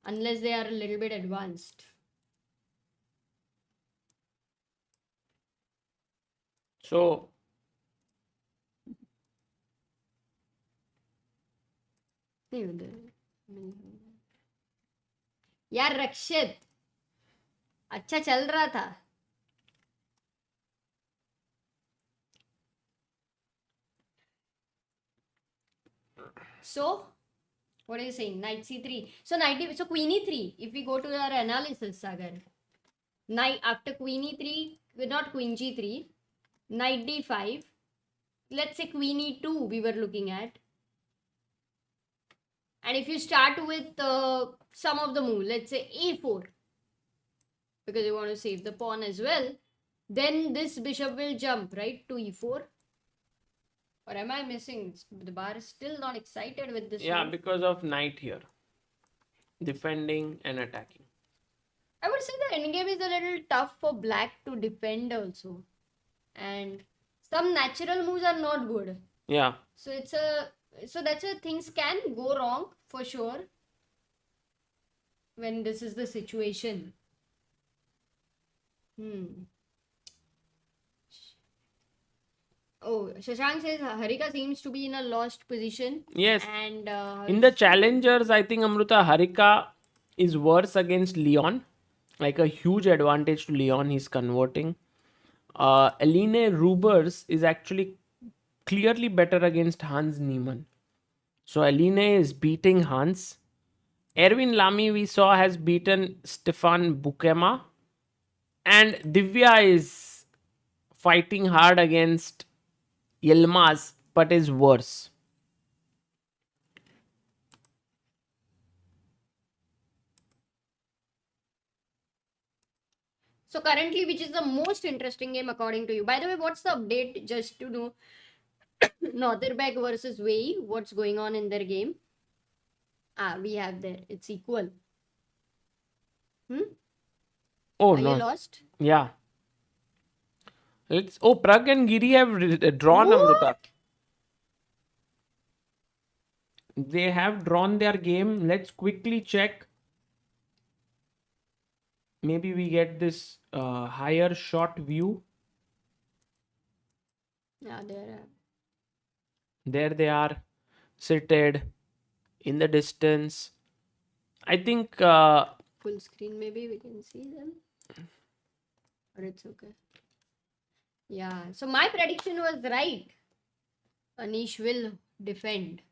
Unless they are a little bit advanced. So यार रक्षित अच्छा चल रहा था. So what are you saying? Knight c3. So queen e3. If we go to our analysis, Sagar, knight after queen e3, not queen g3, knight d5. Let's say queen e2 we were looking at. And if you start with some of the move, let's say a4, because you want to save the pawn as well, then this bishop will jump, right, to e4. Or am I missing? The bar is still not excited with this. yeah, move. because of knight here. Defending and attacking. I would say the endgame is a little tough for black to defend also. And some natural moves are not good. Yeah. So that's why things can go wrong for sure when this is the situation. Oh, Shashank says Harika seems to be in a lost position. Yes. And In the challengers, I think Amruta Harika is worse against Leon. Like a huge advantage to Leon he's converting. Eline Rubers is actually clearly better against Hans Niemann. So Eline is beating Hans. Erwin Lamy we saw has beaten Stefan Bukema. And Divya is fighting hard against Yilmaz but is worse. so currently, which is the most interesting game according to you? By the way, what's the update just to know? Northerbeck versus Wei. What's going on in their game? We have there. It's equal. Oh Are no. you lost? Yeah. Pragg and Giri have drawn Amruta. They have drawn their game. Let's quickly check. Maybe we get this higher shot view. Yeah, there. There they are, seated in the distance. I think Full screen, maybe we can see them. Or it's okay. Yeah. So my prediction was right. Anish will defend.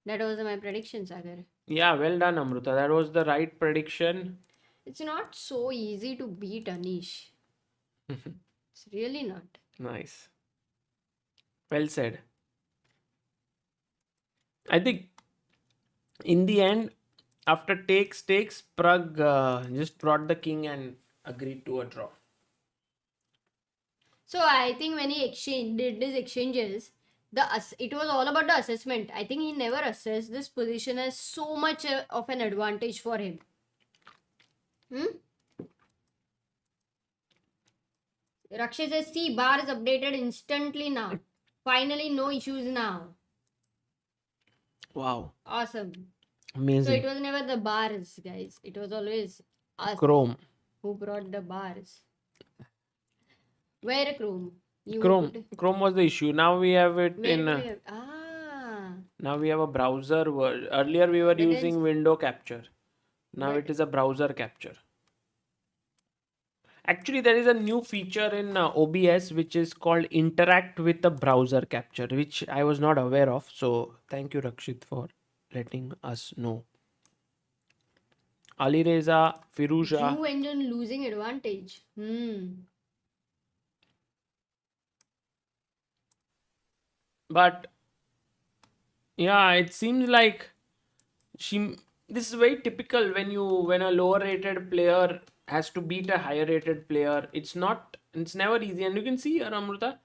That was my prediction, Sagar. yeah, well done, Amruta. That was the right prediction. It's not so easy to beat Anish. It's really not. Nice. Well said. I think in the end, after takes, Pragg just brought the king and agreed to a draw. So I think when he did his exchanges, it was all about the assessment. I think he never assessed this position as so much of an advantage for him. Rakshit says, see, bar is updated instantly now. Finally, no issues now. Wow. Awesome. So Amazing. it was never the bars, guys. It was always us Chrome. who brought the bars. Where Chrome? Chrome was the issue. Now we have it Where in. do we have? Now we have a browser. Earlier we were It is- using window capture. Now But- it is a browser capture. Actually, there is a new feature in OBS which is called interact with the browser capture, which I was not aware of. So thank you, Rakshit, for letting us know. Alireza, Firouzja. Wenjun losing advantage. But yeah, it seems like she. This is very typical when a lower rated player has to beat a higher rated player. It's not. It's never easy, and you can see here, Amruta.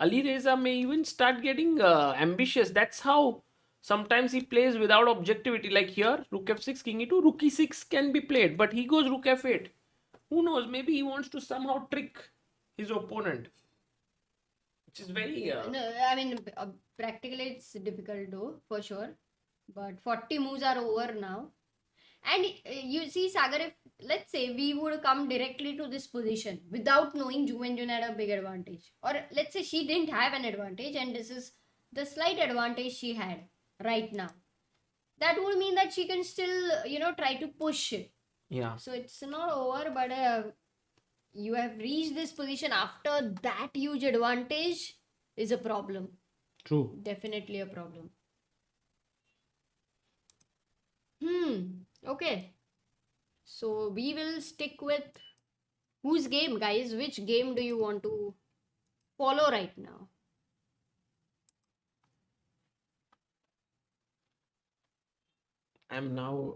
Alireza may even start getting ambitious. That's how sometimes he plays without objectivity. Like here, Rook f6, King e2, Rook e6 can be played, but he goes Rook f8. Who knows? Maybe he wants to somehow trick his opponent, which is very. No, I mean, practically it's difficult though, for sure. But 40 moves are over now. And you see, Sagar, if let's say we would come directly to this position without knowing Wenjun had a big advantage, or let's say she didn't have an advantage and this is the slight advantage she had right now, that would mean that she can still, try to push it. Yeah. So it's not over, but you have reached this position after that huge advantage is a problem. True. Definitely a problem. Okay. So we will stick with whose game, guys? Which game do you want to follow right now? I'm now.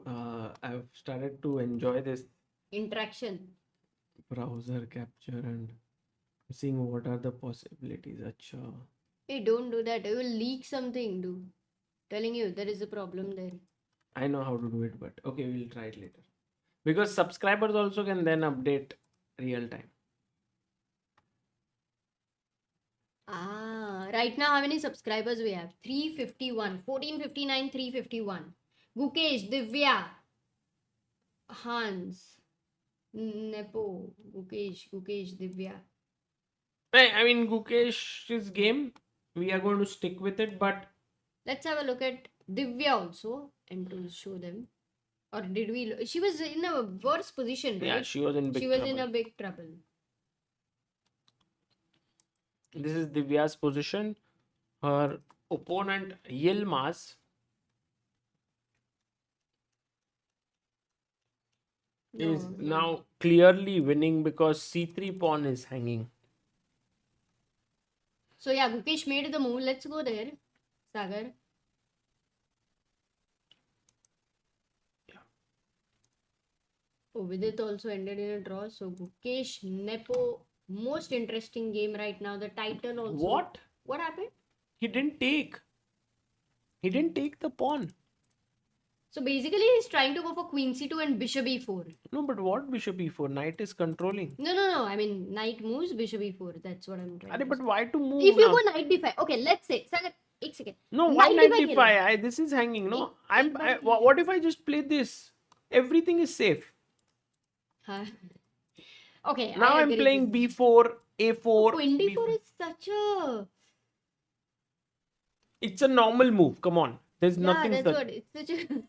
I've started to enjoy this Interaction. browser capture and seeing what are the possibilities. Acha. Hey, don't do that. I will leak something, dude. Telling you, there is a problem there. I know how to do it, but okay, we'll try it later. Because subscribers also can then update real time. Right now, how many subscribers we have? 351. 1459, 351. Gukesh, Divya, Hans, Nepo, Gukesh, Divya. I mean, Gukesh's game, we are going to stick with it, but Let's have a look at Divya also and to show them. Or did we? She was in a worse position, right? yeah, she was in big She was trouble. in a big trouble. This is Divya's position. Her opponent Yilmaz is No. now clearly winning because c3 pawn is hanging. So yeah, Gukesh made the move. Let's go there, Sagar. Yeah. Oh, Vidit also ended in a draw. So Gukesh, Nepo, most interesting game right now. The title also. What? What happened? He didn't take. He didn't take the pawn. So basically, he's trying to go for Queen C2 and Bishop E4. No, but what bishop e4? Knight is controlling. No. I mean, Knight moves, Bishop E4. That's what I'm trying Arey, to but say. why to move If you now? go Knight D5, okay, let's say, Sagar, एक second. No, why Knight knight D5 d5? This is hanging. No, एक what if I just play this? Everything is safe. Huh. Okay. Now I I'm agree playing with b4, a4. Queen D4 b4. is such a It's a normal move. Come on. There's nothing. that's Such. what it's such a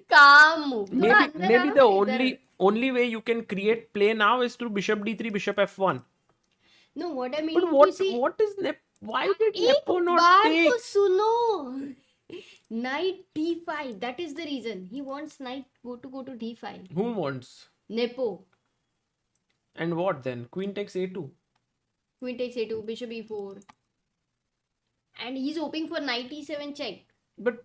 calm move. थोड़ा Maybe अंदर maybe आओ the ना, इधर. only way you can create play now is through bishop d3, bishop f1. No, what I mean But to see. what is why did एक Nepo not bar take? तो सुनो. Knight D5. That is the reason he wants knight go to D5. Who wants? Nepo. And what then? Queen takes a2. Queen takes A2, Bishop E4. And he's hoping for knight E7 check. But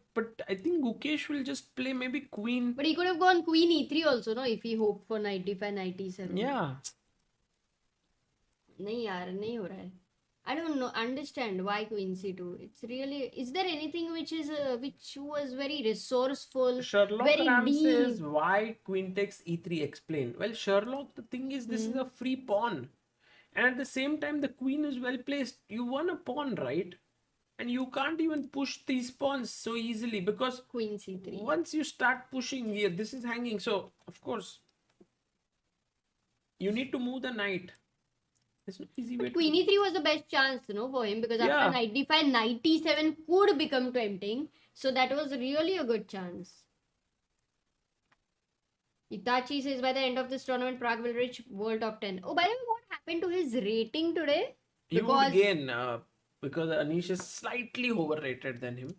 I think Gukesh will just play maybe queen. But he could have gone Queen E3 also, no? If he hoped for knight D5, knight E7. Yeah. नहीं यार, नहीं हो रहा है. I don't know, understand why Queen C2. It's really, is there anything which was very resourceful, Sherlock very Ram deep? says why queen takes e3 explain. Well, Sherlock, the thing is this is a free pawn. And at the same time the queen is well placed. You won a pawn, right? And you can't even push these pawns so easily because Queen C3. once you start pushing here, this is hanging. So, of course, you need to move the knight. There's no easy way But Queen E3 was the best chance, for him because Yeah. after knight D5, knight E7 could become tempting. So that was really a good chance. Itachi says by the end of this tournament, Pragg will reach world top 10. Oh, by the way, what happened to his rating today? He would gain because Anish is slightly overrated than him.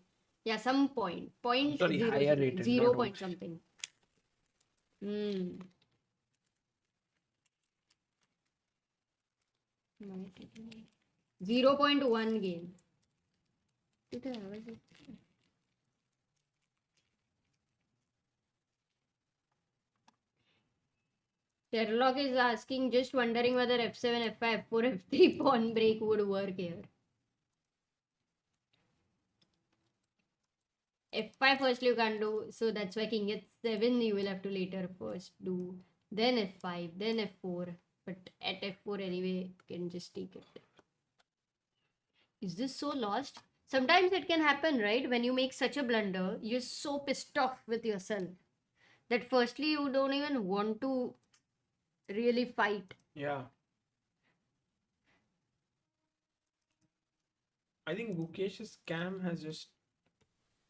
Yeah, some point. Point Sorry, zero, higher rated, 0 not point overrated. something. Hmm. 0.1 gain. Sherlock is asking, just wondering whether f7, f5, f4, f3 pawn break would work here. f5 first you can't do, so that's why king h7 you will have to later first do, then f5, then f4, but at f4 anyway you can just take it. Is this so lost? Sometimes it can happen, right? When you make such a blunder, you're so pissed off with yourself that firstly you don't even want to really fight. Yeah. I think Gukesh's cam has just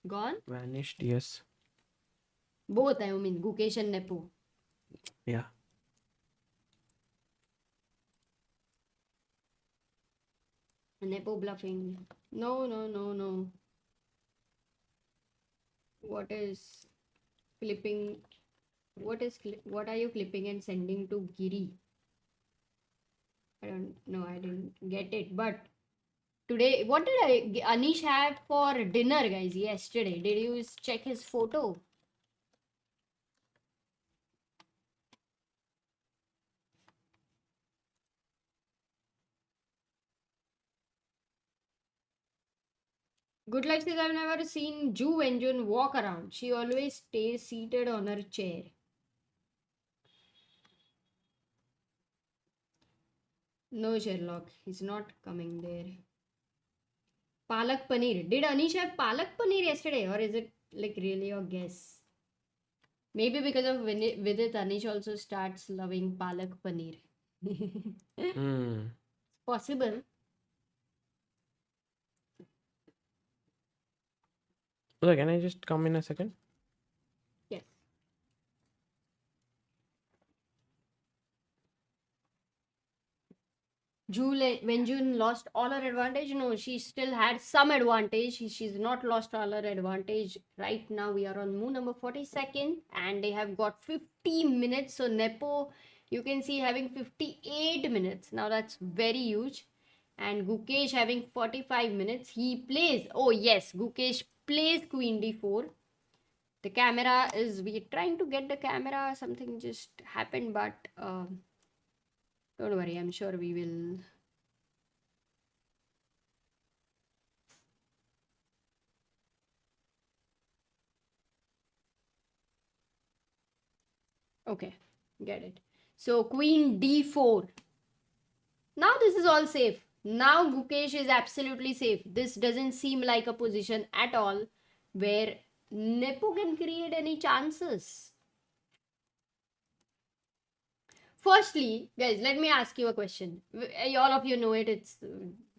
Gone? vanished, yes. Both, I mean, Gukesh and Nepo. Yeah. Nepo bluffing. No, no, no, no. What is clipping? What are you clipping and sending to Giri? I don't know. I didn't get it. But today, what did Anish have for dinner, guys? Yesterday, did you check his photo? Good Life says, I've never seen Wenjun walk around. She always stays seated on her chair. No, Sherlock. He's not coming there. Palak paneer. Did Anish have palak paneer yesterday, or is it like really your guess? Maybe because of Vidit, Anish also starts loving palak paneer. Possible. So can I just come in a second? Yes. Wenjun lost all her advantage. No, she still had some advantage. She's not lost all her advantage. Right now, we are on move number 42nd and they have got 50 minutes. So, Nepo, you can see having 58 minutes. Now, that's very huge. And Gukesh having 45 minutes. He plays. Oh, yes. Gukesh plays Queen D4. The camera is. We're trying to get the camera. Something just happened, but. Don't worry, I'm sure we will. Okay, get it. So Queen D4. Now this is all safe. Now Gukesh is absolutely safe. This doesn't seem like a position at all where Nepo can create any chances. Firstly, guys, let me ask you a question. All of you know it. It's a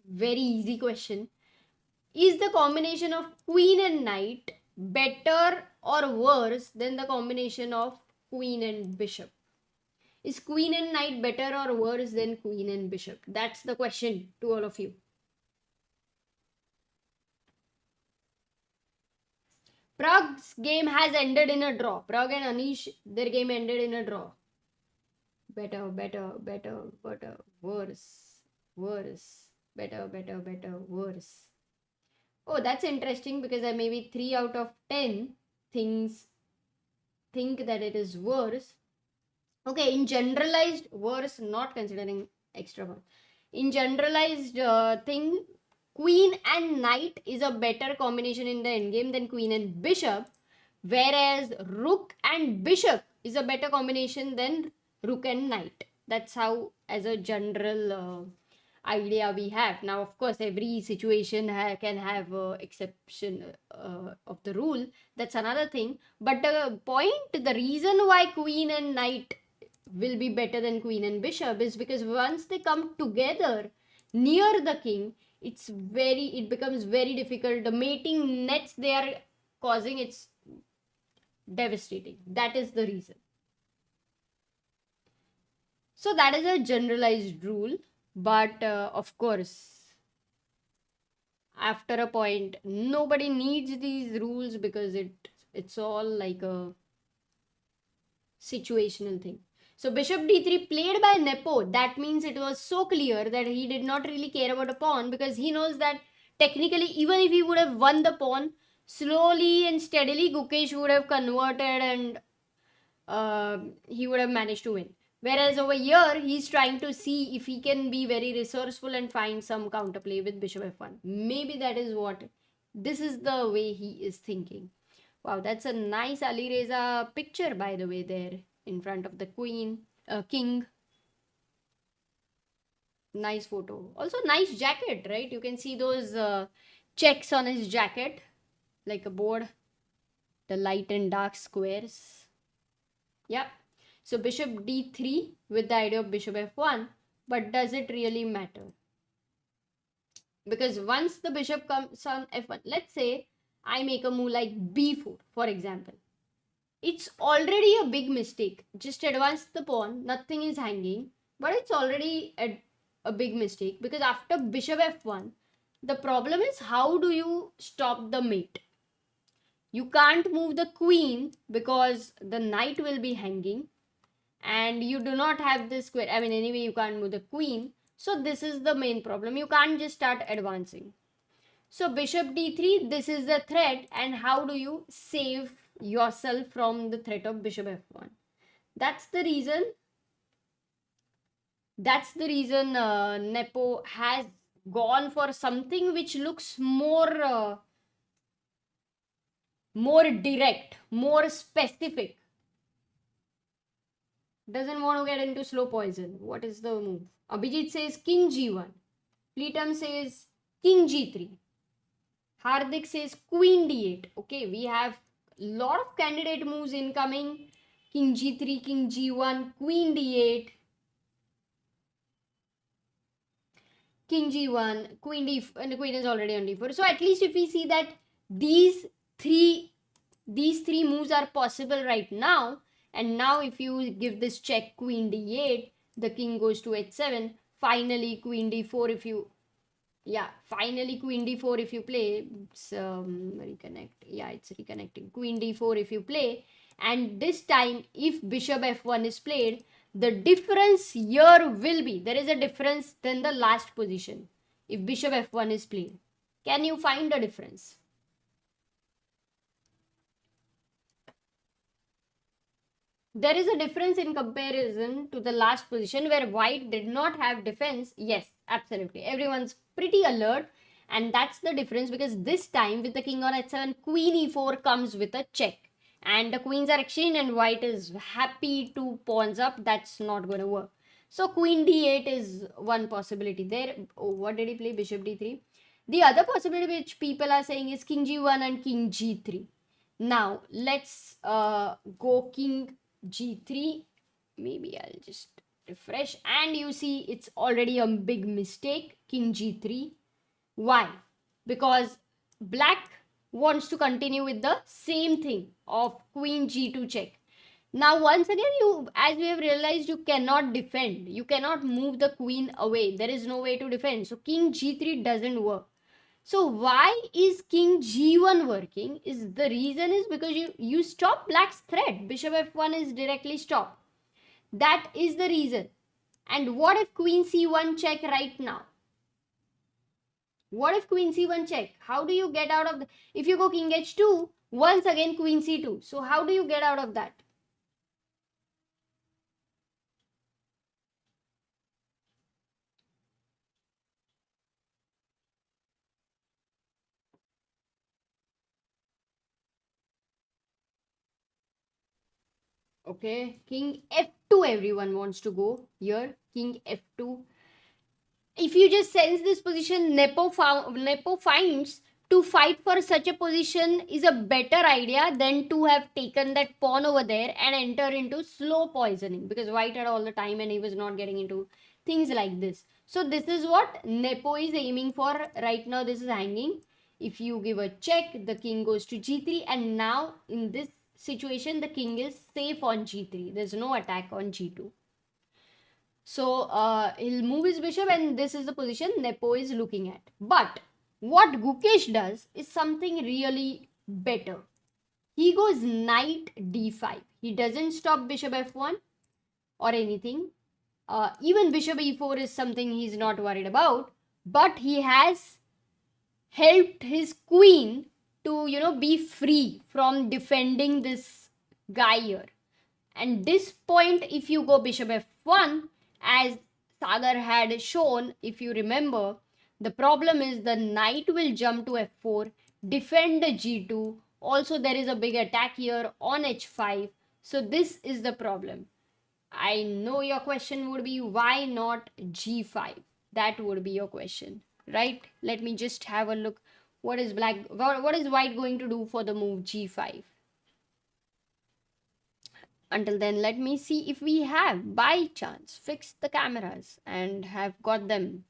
very easy question. Is the combination of queen and knight better or worse than the combination of queen and bishop? Is queen and knight better or worse than queen and bishop? That's the question to all of you. Pragg's game has ended in a draw. Pragg and Anish, their game ended in a draw. Better, worse, better, worse. Oh, that's interesting because I maybe 3 out of 10 things think that it is worse. Okay, in generalized worse, not considering extra one. In generalized thing, queen and knight is a better combination in the endgame than queen and bishop, whereas rook and bishop is a better combination than rook and knight. That's how, as a general idea we have. Now, of course, every situation can have exception of the rule. That's another thing. But the point, the reason why queen and knight will be better than queen and bishop is because once they come together near the king, it becomes very difficult. The mating nets they are causing, it's devastating. That is the reason. So that is a generalized rule, but of course, after a point, nobody needs these rules because it's all like a situational thing. So bishop d3 played by Nepo. That means it was so clear that he did not really care about a pawn, because he knows that technically, even if he would have won the pawn, slowly and steadily Gukesh would have converted and he would have managed to win. Whereas over here, he's trying to see if he can be very resourceful and find some counterplay with bishop f1. Maybe that is what, this is the way he is thinking. Wow, that's a nice Alireza picture, by the way, there in front of the king. Nice photo. Also, nice jacket, right? You can see those checks on his jacket, like a board, the light and dark squares. Yeah. So bishop d3 with the idea of bishop f1, but does it really matter? Because once the bishop comes on f1, let's say I make a move like b4, for example. It's already a big mistake. Just advance the pawn, nothing is hanging, but it's already a big mistake, because after bishop f1, the problem is how do you stop the mate? You can't move the queen because the knight will be hanging, and you do not have this square. I mean, anyway, you can't move the queen. So this is the main problem. You can't just start advancing. So bishop d3, this is the threat, and how do you save yourself from the threat of bishop f1? That's the reason. Nepo has gone for something which looks more direct, more specific. Doesn't want to get into slow poison. What is the move? Abhijit says king g1. Pleatam says king g3. Hardik says queen d8. Okay, we have a lot of candidate moves incoming. King g3, king g1, queen d8, king g1, queen d, and the queen is already on d4. So at least if we see that these three moves are possible right now, and now if you give this check queen d8, the king goes to h7. Finally queen d4 if you, queen d4 if you play, it's reconnect. Yeah, it's reconnecting. Queen d4 if you play, and this time if bishop f1 is played, the difference here will be, there is a difference than the last position if bishop f1 is played. Can you find a difference? There is a difference in comparison to the last position where white did not have defense. Yes, absolutely. Everyone's pretty alert, and that's the difference, because this time with the king on h7, queen e4 comes with a check, and the queens are exchanged and white is happy to pawns up. That's not going to work. So queen d8 is one possibility there. Oh, what did he play? Bishop d3. The other possibility which people are saying is king g1 and king g3. Now let's go king g3. Maybe I'll just refresh, and you see it's already a big mistake. King g3. Why? Because black wants to continue with the same thing of queen g2 check. Now once again, you, as we have realized, you cannot defend. You cannot move the queen away. There is no way to defend. So king g3 doesn't work. So why is king g1 working? Is the reason is because you stop black's threat. Bishop f1 is directly stopped. That is the reason. And what if queen c1 check right now? What if queen c1 check? How do you get out of the, if you go king h2, once again queen c2. So how do you get out of that? Okay, king f2 everyone wants to go here. King f2. If you just sense this position, Nepo finds to fight for such a position is a better idea than to have taken that pawn over there and enter into slow poisoning, because white had all the time and he was not getting into things like this. So this is what Nepo is aiming for right now. This is hanging. If you give a check, the king goes to g3, and now in this situation, the king is safe on g3. There's no attack on g2. So he'll move his bishop, and this is the position Nepo is looking at. But what Gukesh does is something really better. He goes knight d5. He doesn't stop bishop f1 or anything. Even bishop e4 is something he's not worried about. But he has helped his queen to, be free from defending this guy here. And this point, if you go bishop f1, as Sagar had shown, if you remember, the problem is the knight will jump to f4, defend the g2. Also, there is a big attack here on h5. So this is the problem. I know your question would be, why not g5? That would be your question, right? Let me just have a look. What is white going to do for the move g5? Until then, let me see if we have, by chance, fixed the cameras and have got them.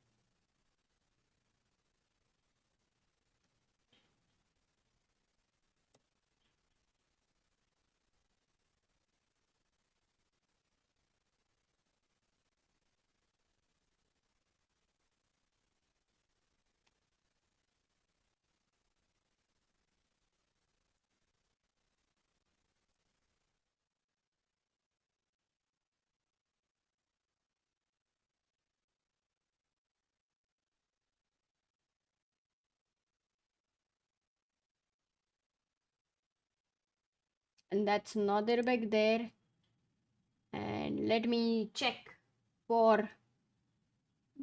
And that's Naderbek there. And let me check for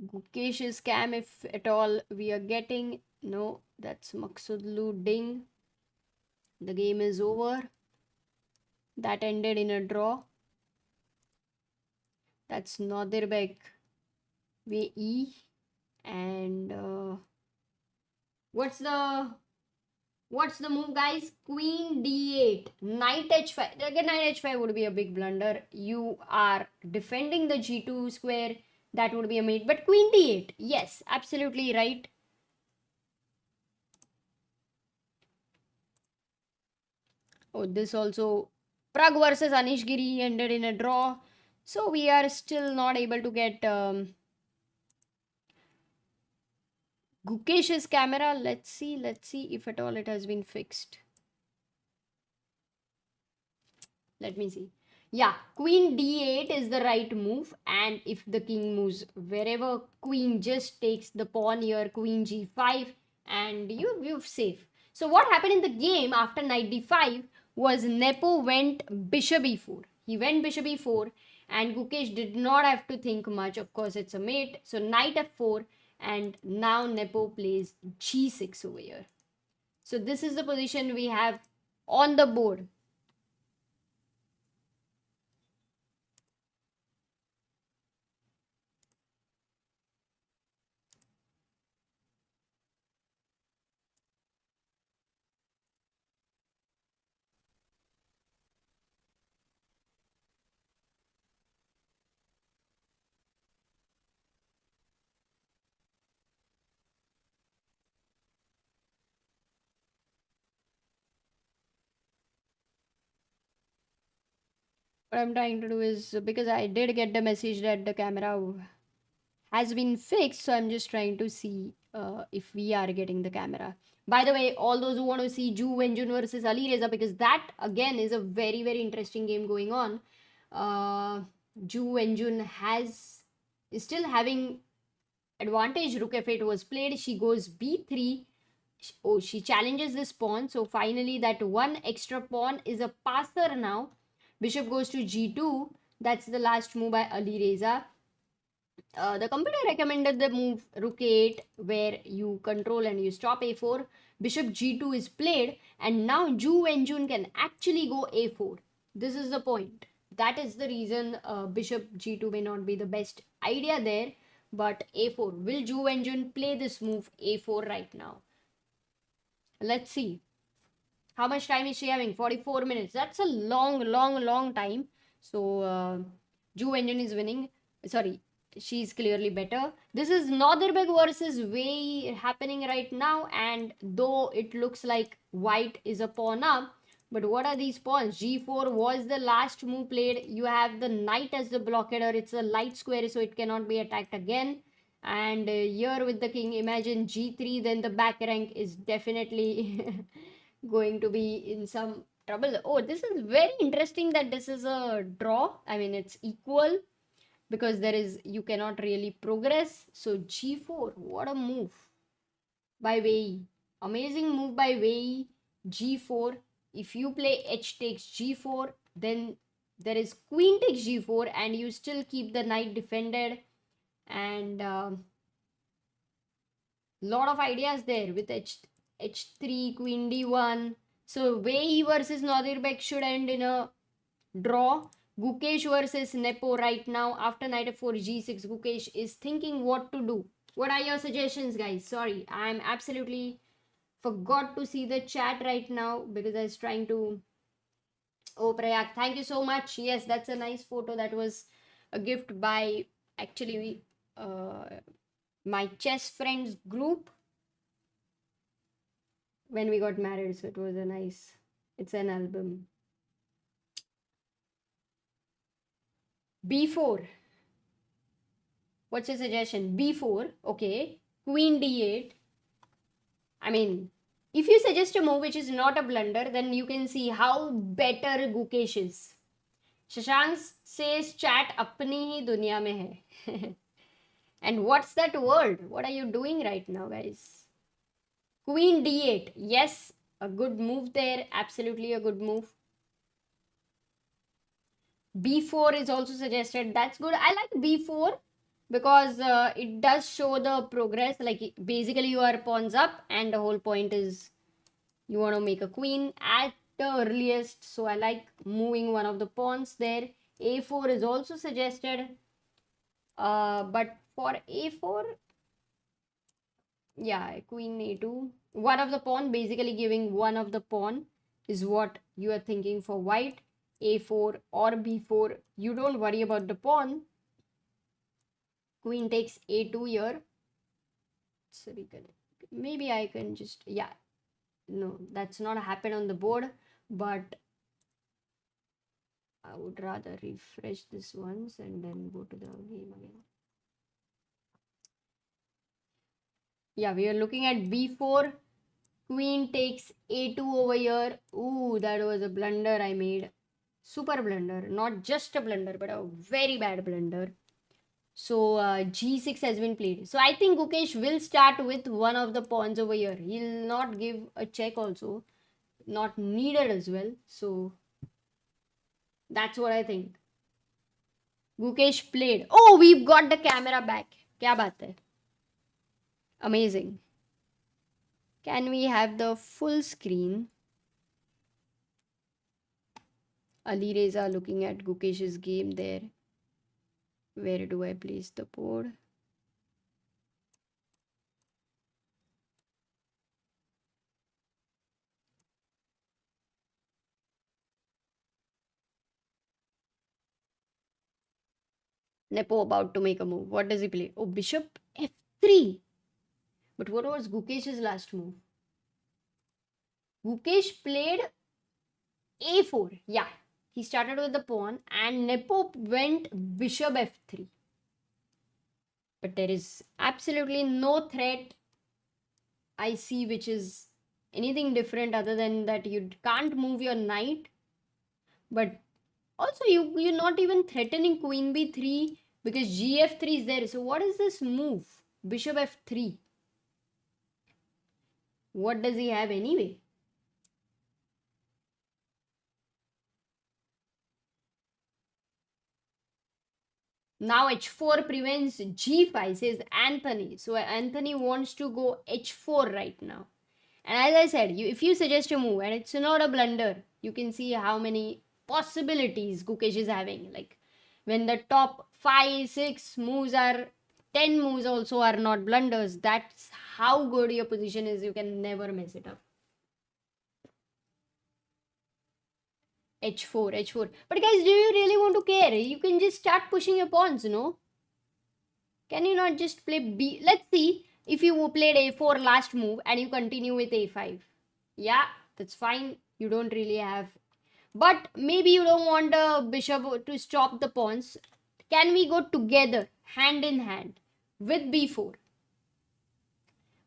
Gukesh's cam if at all we are getting. No, that's Maghsoodloo Ding. The game is over. That ended in a draw. That's Naderbek VE. And what's the move, guys? Queen d8, knight h5. Again, knight h5 would be a big blunder. You are defending the g2 square. That would be a mate. But queen d8, yes, absolutely right. Oh, this also, Pragg versus Anish Giri ended in a draw. So we are still not able to get Gukesh's camera. Let's see if at all it has been fixed. Let me see. Yeah, queen d8 is the right move, and if the king moves wherever, queen just takes the pawn here, queen g5, and you're safe. So what happened in the game after knight d5 was Nepo went bishop e4. He went bishop e4, and Gukesh did not have to think much. Of course, it's a mate. So knight f4, and now Nepo plays g6 over here. So this is the position we have on the board. What I'm trying to do is, because I did get the message that the camera has been fixed, so I'm just trying to see if we are getting the camera. By the way, all those who want to see Wenjun versus Alireza, because that again is a very, very interesting game going on. Wenjun is still having advantage. Rook f8 was played. She goes b3. Oh, she challenges this pawn. So finally, that one extra pawn is a passer now. Bishop goes to g2. That's the last move by Alireza. The computer recommended the move rook 8, where you control and you stop a4. Bishop g2 is played, and now Wenjun can actually go a4. This is the point. That is the reason bishop g2 may not be the best idea there, but a4. Will Wenjun play this move a4 right now? Let's see. How much time is she having? 44 minutes. That's a long time. So Wenjun is winning. Sorry, she's clearly better. This is Northern versus Wei happening right now, and though it looks like white is a pawn up, but what are these pawns? G4 was the last move played. You have the knight as the blockader. It's a light square, so it cannot be attacked again. And here with the king, imagine G3, then the back rank is definitely going to be in some trouble. Oh, this is very interesting that this is a draw. I mean, it's equal, because you cannot really progress. So G4, what a move by Wei. Amazing move by Wei. G4. If you play H takes G4, then there is queen takes G4 and you still keep the knight defended. And lot of ideas there with H3, queen D1. So Wei versus Nadirbek should end in a draw. Gukesh versus Nepo right now. After knight f4 G6, Gukesh is thinking what to do. What are your suggestions, guys? Sorry, I'm absolutely forgot to see the chat right now because I was trying to... Oh, Pragg, thank you so much. Yes, that's a nice photo. That was a gift by actually my chess friends group when we got married. So it was a nice... It's an album. B4. What's your suggestion? B4. Okay. Queen D8. I mean, if you suggest a move which is not a blunder, then you can see how better Gukesh is. Shashank says chat apni hi duniya mein hai. And what's that word? What are you doing right now, guys? Queen D8. Yes, a good move there. Absolutely a good move. B4 is also suggested. That's good. I like B4 because it does show the progress. Like basically you are pawns up and the whole point is you want to make a queen at the earliest. So I like moving one of the pawns there. A4 is also suggested. But for A4, yeah, queen A2. One of the pawn, basically giving one of the pawn is what you are thinking for white. A4 or B4, you don't worry about the pawn. Queen takes A2 here. So maybe I can just, yeah, no, that's not happened on the board, but I would rather refresh this once and then go to the game again. Yeah, we are looking at B4. Queen takes A2 over here. Ooh, that was a blunder I made. Super blunder. Not just a blunder, but a very bad blunder. So G6 has been played. So I think Gukesh will start with one of the pawns over here. He'll not give a check also. Not needed as well. So that's what I think. Gukesh played. Oh, we've got the camera back. Kya baat hai? Amazing. Can we have the full screen? Alireza looking at Gukesh's game there. Where do I place the board? Nepo about to make a move. What does he play? Oh, bishop f3. But what was Gukesh's last move? Gukesh played a4. Yeah, he started with the pawn and Nepo went bishop f3. But there is absolutely no threat I see which is anything different other than that you can't move your knight. But also you're not even threatening queen b3 because gf3 is there. So what is this move? Bishop f3. What does he have anyway? Now h4 prevents g5, says Anthony. So Anthony wants to go h4 right now. And as I said, if you suggest a move and it's not a blunder, you can see how many possibilities Gukesh is having. Like when the top 5, 6 moves are, 10 moves also are not blunders. That's how good your position is. You can never mess it up. H4. But guys, do you really want to care? You can just start pushing your pawns, no? Can you not just play B? Let's see if you played A4 last move and you continue with A5. Yeah, that's fine. You don't really have. But maybe you don't want a bishop to stop the pawns. Can we go together, hand in hand, with B4?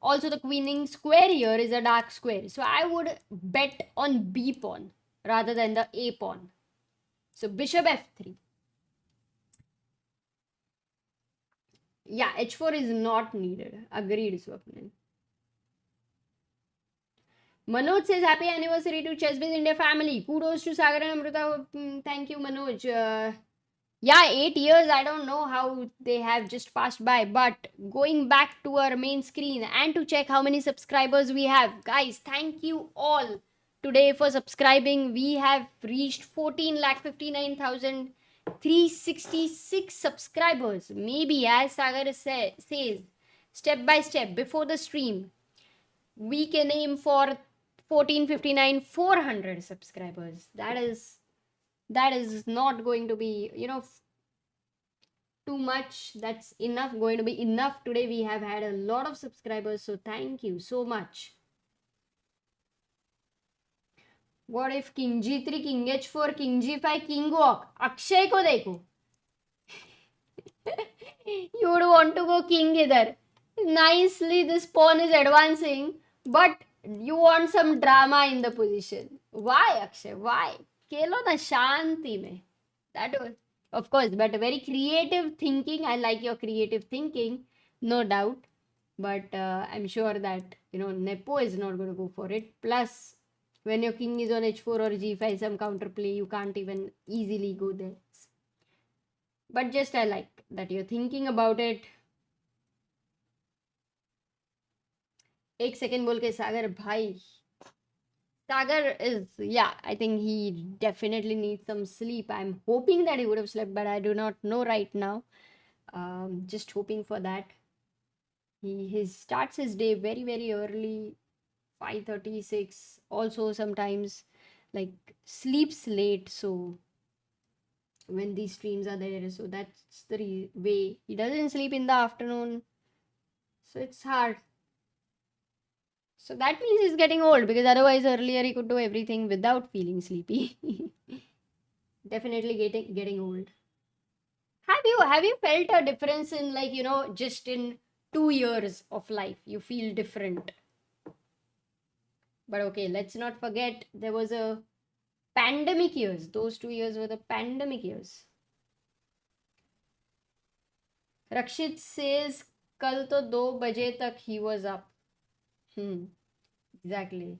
Also, the queening square here is a dark square. So I would bet on B pawn rather than the A pawn. So bishop F3. Yeah, H4 is not needed. Agreed, Swapnil. Manoj says, happy anniversary to Chess Biz India family. Kudos to Sagar and Amrita. Thank you, Manoj. Yeah, 8 years. I don't know how they have just passed by. But going back to our main screen and to check how many subscribers we have. Guys, thank you all today for subscribing. We have reached 14,59,366 subscribers. Maybe, as Sagar says, step by step before the stream, we can aim for 400 subscribers. That is not going to be, too much. That's going to be enough. Today we have had a lot of subscribers, so thank you so much. What if king g3, king h4, king g5, king walk? Akshay ko dekho. You would want to go king either. Nicely, this pawn is advancing, but you want some drama in the position. Why, Akshay? Why? Kelo na shanti mein. That was, of course, but very creative thinking. I like your creative thinking, no doubt. But I'm sure that, Nepo is not going to go for it. Plus, when your king is on h4 or g5, some counterplay, you can't even easily go there. But just I like that you're thinking about it. एक second बोल के सागर भाई. Sagar is, yeah, I think he definitely needs some sleep. I'm hoping that he would have slept, but I do not know right now. Just hoping for that. He starts his day very, very early, 5:36. Also, sometimes like sleeps late. So when these streams are there, so that's the way. He doesn't sleep in the afternoon, so it's hard. So that means he's getting old, because otherwise earlier he could do everything without feeling sleepy. Definitely getting old. Have you felt a difference in, like, just in 2 years of life you feel different? But okay, let's not forget there was a pandemic years. Those 2 years were the pandemic years. Rakshit says kal to 2 baje tak he was up. Exactly.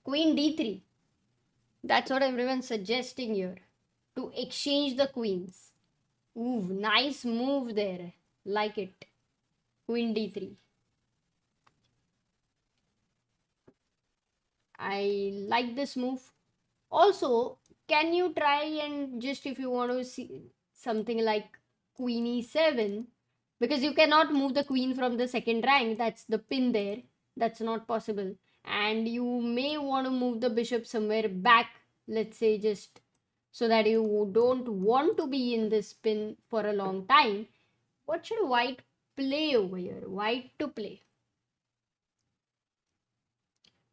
Queen d3. That's what everyone's suggesting here. To exchange the queens. Ooh, nice move there. Like it. Queen d3. I like this move. Also, can you try and just, if you want to see something like queen e7, because you cannot move the queen from the second rank, that's the pin there, that's not possible, and you may want to move the bishop somewhere back, let's say, just so that you don't want to be in this pin for a long time. What should white play over here? White to play.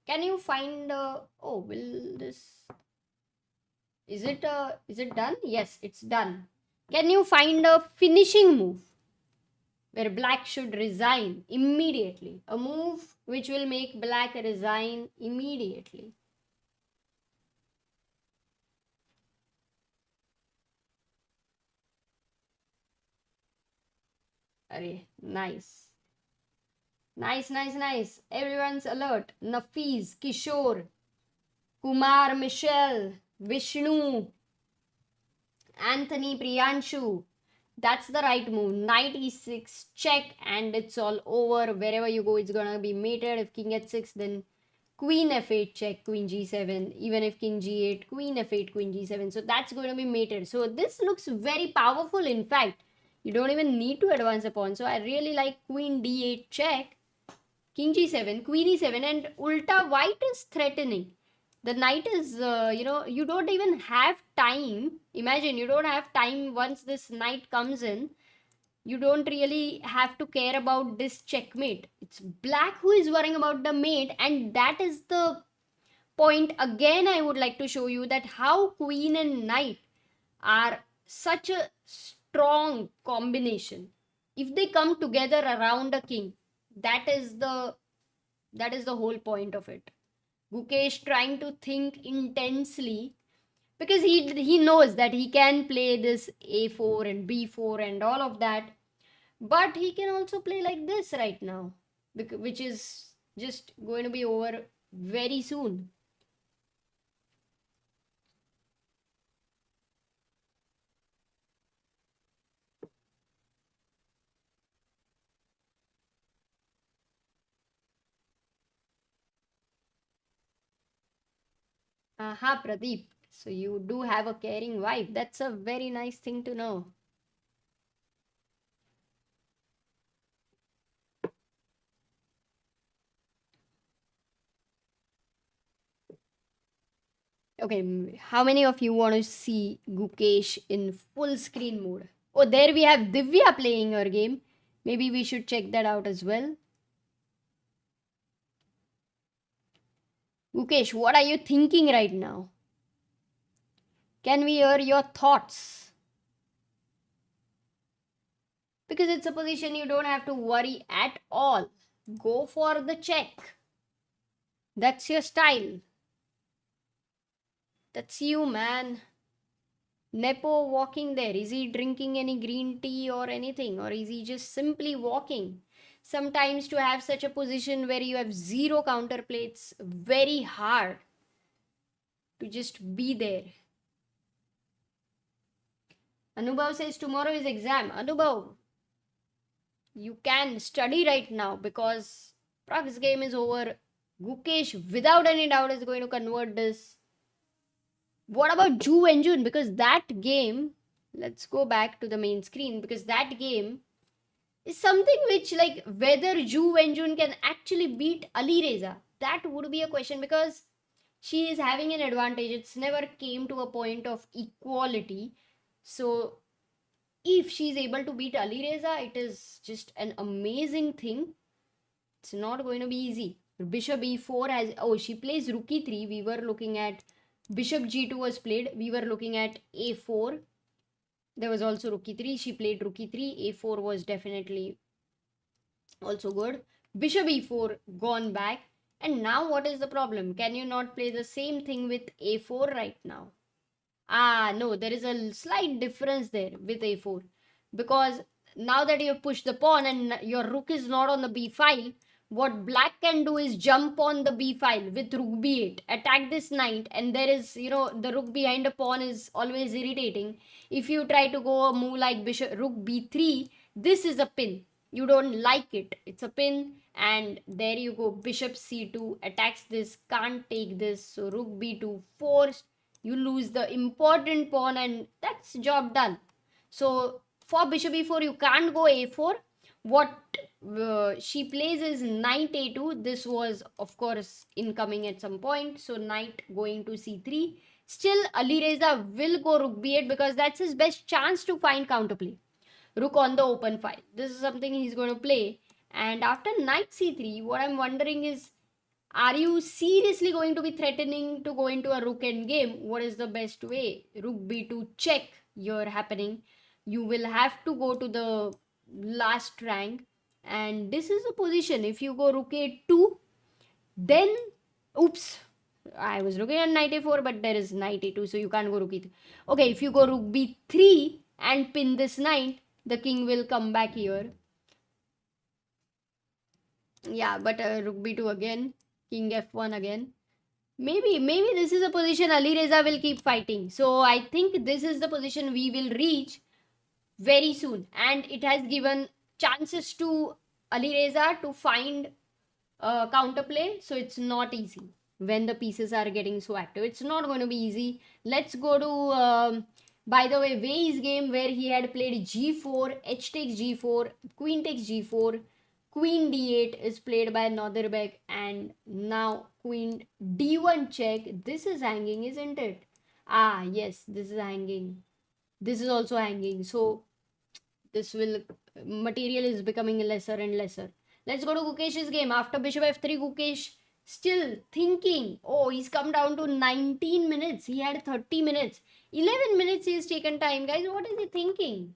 Can you find is it done? Yes, it's done. Can you find a finishing move where black should resign immediately? A move which will make black resign immediately. Arey, nice. Nice. Everyone's alert. Nafiz, Kishore, Kumar, Michelle, Vishnu, Anthony, Priyanshu. That's the right move. Knight e6, check, and it's all over. Wherever you go, it's gonna be mated. If king h6, then queen f8, check, queen g7. Even if king g8, queen f8, queen g7. So that's going to be mated. So this looks very powerful. In fact, you don't even need to advance a pawn. So I really like queen d8, check, king g7, queen e7, and ulta white is threatening. The knight is, you don't even have time. Imagine, you don't have time once this knight comes in. You don't really have to care about this checkmate. It's black who is worrying about the mate, and that is the point. Again, I would like to show you that how queen and knight are such a strong combination. If they come together around a king, that is the whole point of it. Gukesh trying to think intensely because he knows that he can play this a4 and b4 and all of that, but he can also play like this right now, which is just going to be over very soon. Aha, Pradeep. So you do have a caring wife. That's a very nice thing to know. Okay, how many of you want to see Gukesh in full screen mode? Oh, there we have Divya playing her game. Maybe we should check that out as well. Gukesh, what are you thinking right now? Can we hear your thoughts? Because it's a position you don't have to worry at all. Go for the check. That's your style. That's you, man. Nepo walking there. Is he drinking any green tea or anything? Or is he just simply walking? Sometimes to have such a position where you have zero counterplay, it's very hard to just be there. Anubhav says tomorrow is exam. Anubhav, you can study right now because Pragg's game is over. Gukesh, without any doubt, is going to convert this. What about Wenjun? Because that game, let's go back to the main screen, because that game is something which, like, whether Wenjun can actually beat Alireza, that would be a question, because she is having an advantage. It's never came to a point of equality. So if she's able to beat Alireza, it is just an amazing thing. It's not going to be easy. Bishop e4 has, oh, she plays rook e3. We were looking at bishop g2 was played. We were looking at a4. There was also rook e3. She played rook e3. a4 was definitely also good. Bishop e4 gone back. And now what is the problem? Can you not play the same thing with a4 right now? Ah, no, there is a slight difference there with a4. Because now that you have pushed the pawn and your rook is not on the b file, what black can do is jump on the b file with rook b8, attack this knight, and there is, the rook behind a pawn is always irritating. If you try to go a move like bishop rook b3, this is a pin. You don't like it. It's a pin, and there you go. Bishop c2 attacks this, can't take this. So rook b2 forced. You lose the important pawn, and that's job done. So for bishop e4, you can't go a4. What she plays is knight a2. This was, of course, incoming at some point. So knight going to c3. Still, Alireza will go rook b8 because that's his best chance to find counterplay. Rook on the open file. This is something he's going to play. And after knight c3, what I'm wondering is, are you seriously going to be threatening to go into a rook endgame? What is the best way? Rook b2 check you're happening. You will have to go to the last rank, and this is the position. If you go rook a2, then oops, I was looking at knight a4, but there is knight a2, so you can't go rook e3. Okay, if you go rook b3 and pin this knight, the king will come back here. Yeah, but rook b2 again, king f1 again. Maybe this is a position Alireza will keep fighting. So I think this is the position we will reach very soon, and it has given chances to Alireza to find counterplay. So it's not easy when the pieces are getting so active. It's not going to be easy. Let's go to by the way, Wei's game where he had played g4, h takes g4, queen takes g4, Queen d8 is played by Nodirbek, and now Queen d1 check. This is hanging, isn't it? Ah, yes, this is hanging. This is also hanging. So this will material is becoming lesser and lesser. Let's go to Gukesh's game. After bishop f3, Gukesh still thinking. Oh, he's come down to 19 minutes. He had 30 minutes. 11 minutes he's taken time. Guys, what is he thinking?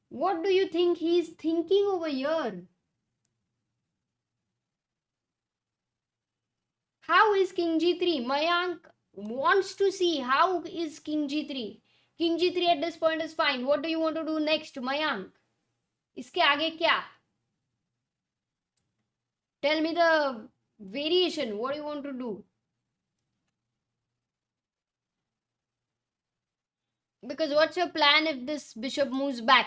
What do you think he's thinking over here? How is king g3? Mayank wants to see how is king g3. King g3 at this point is fine. What do you want to do next, Mayank? Iske aage kya? Tell me the variation. What do you want to do? Because what's your plan if this bishop moves back?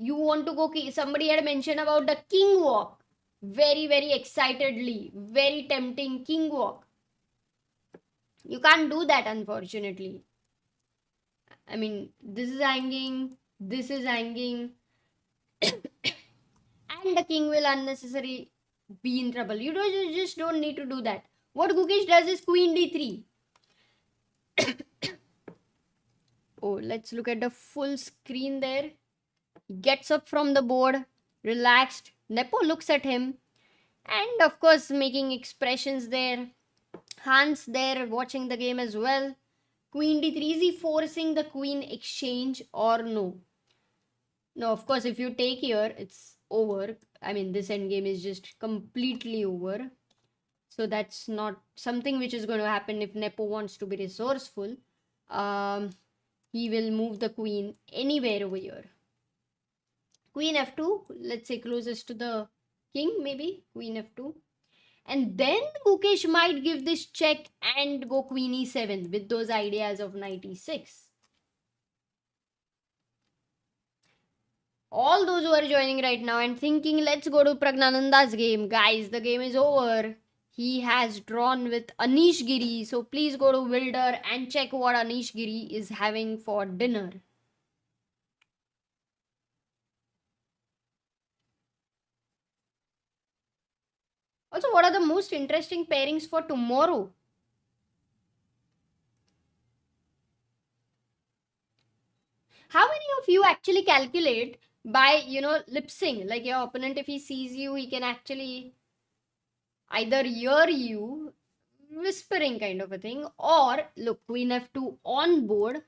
You want to go... Somebody had mentioned about the king walk. Very, very excitedly. Very tempting king walk. You can't do that, unfortunately. I mean, this is hanging. This is hanging. And the king will unnecessarily be in trouble. You just don't need to do that. What Gukesh does is queen d3. Oh, let's look at the full screen there. He gets up from the board, relaxed. Nepo looks at him, and of course making expressions there. Hans there watching the game as well. Queen d3, is he forcing the queen exchange or no? No, of course if you take here, it's over. I mean, this endgame is just completely over. So that's not something which is going to happen if Nepo wants to be resourceful. He will move the queen anywhere over here. Queen f2, let's say closest to the king, maybe. Queen f2. And then Gukesh might give this check and go queen e7 with those ideas of knight e6. All those who are joining right now and thinking, let's go to Praggnanandhaa's game. Guys, the game is over. He has drawn with Anish Giri. So please go to Wilder and check what Anish Giri is having for dinner. Also, what are the most interesting pairings for tomorrow? How many of you actually calculate by, lip sync? Like your opponent, if he sees you, he can actually either hear you whispering kind of a thing, or look, queen f2 on board,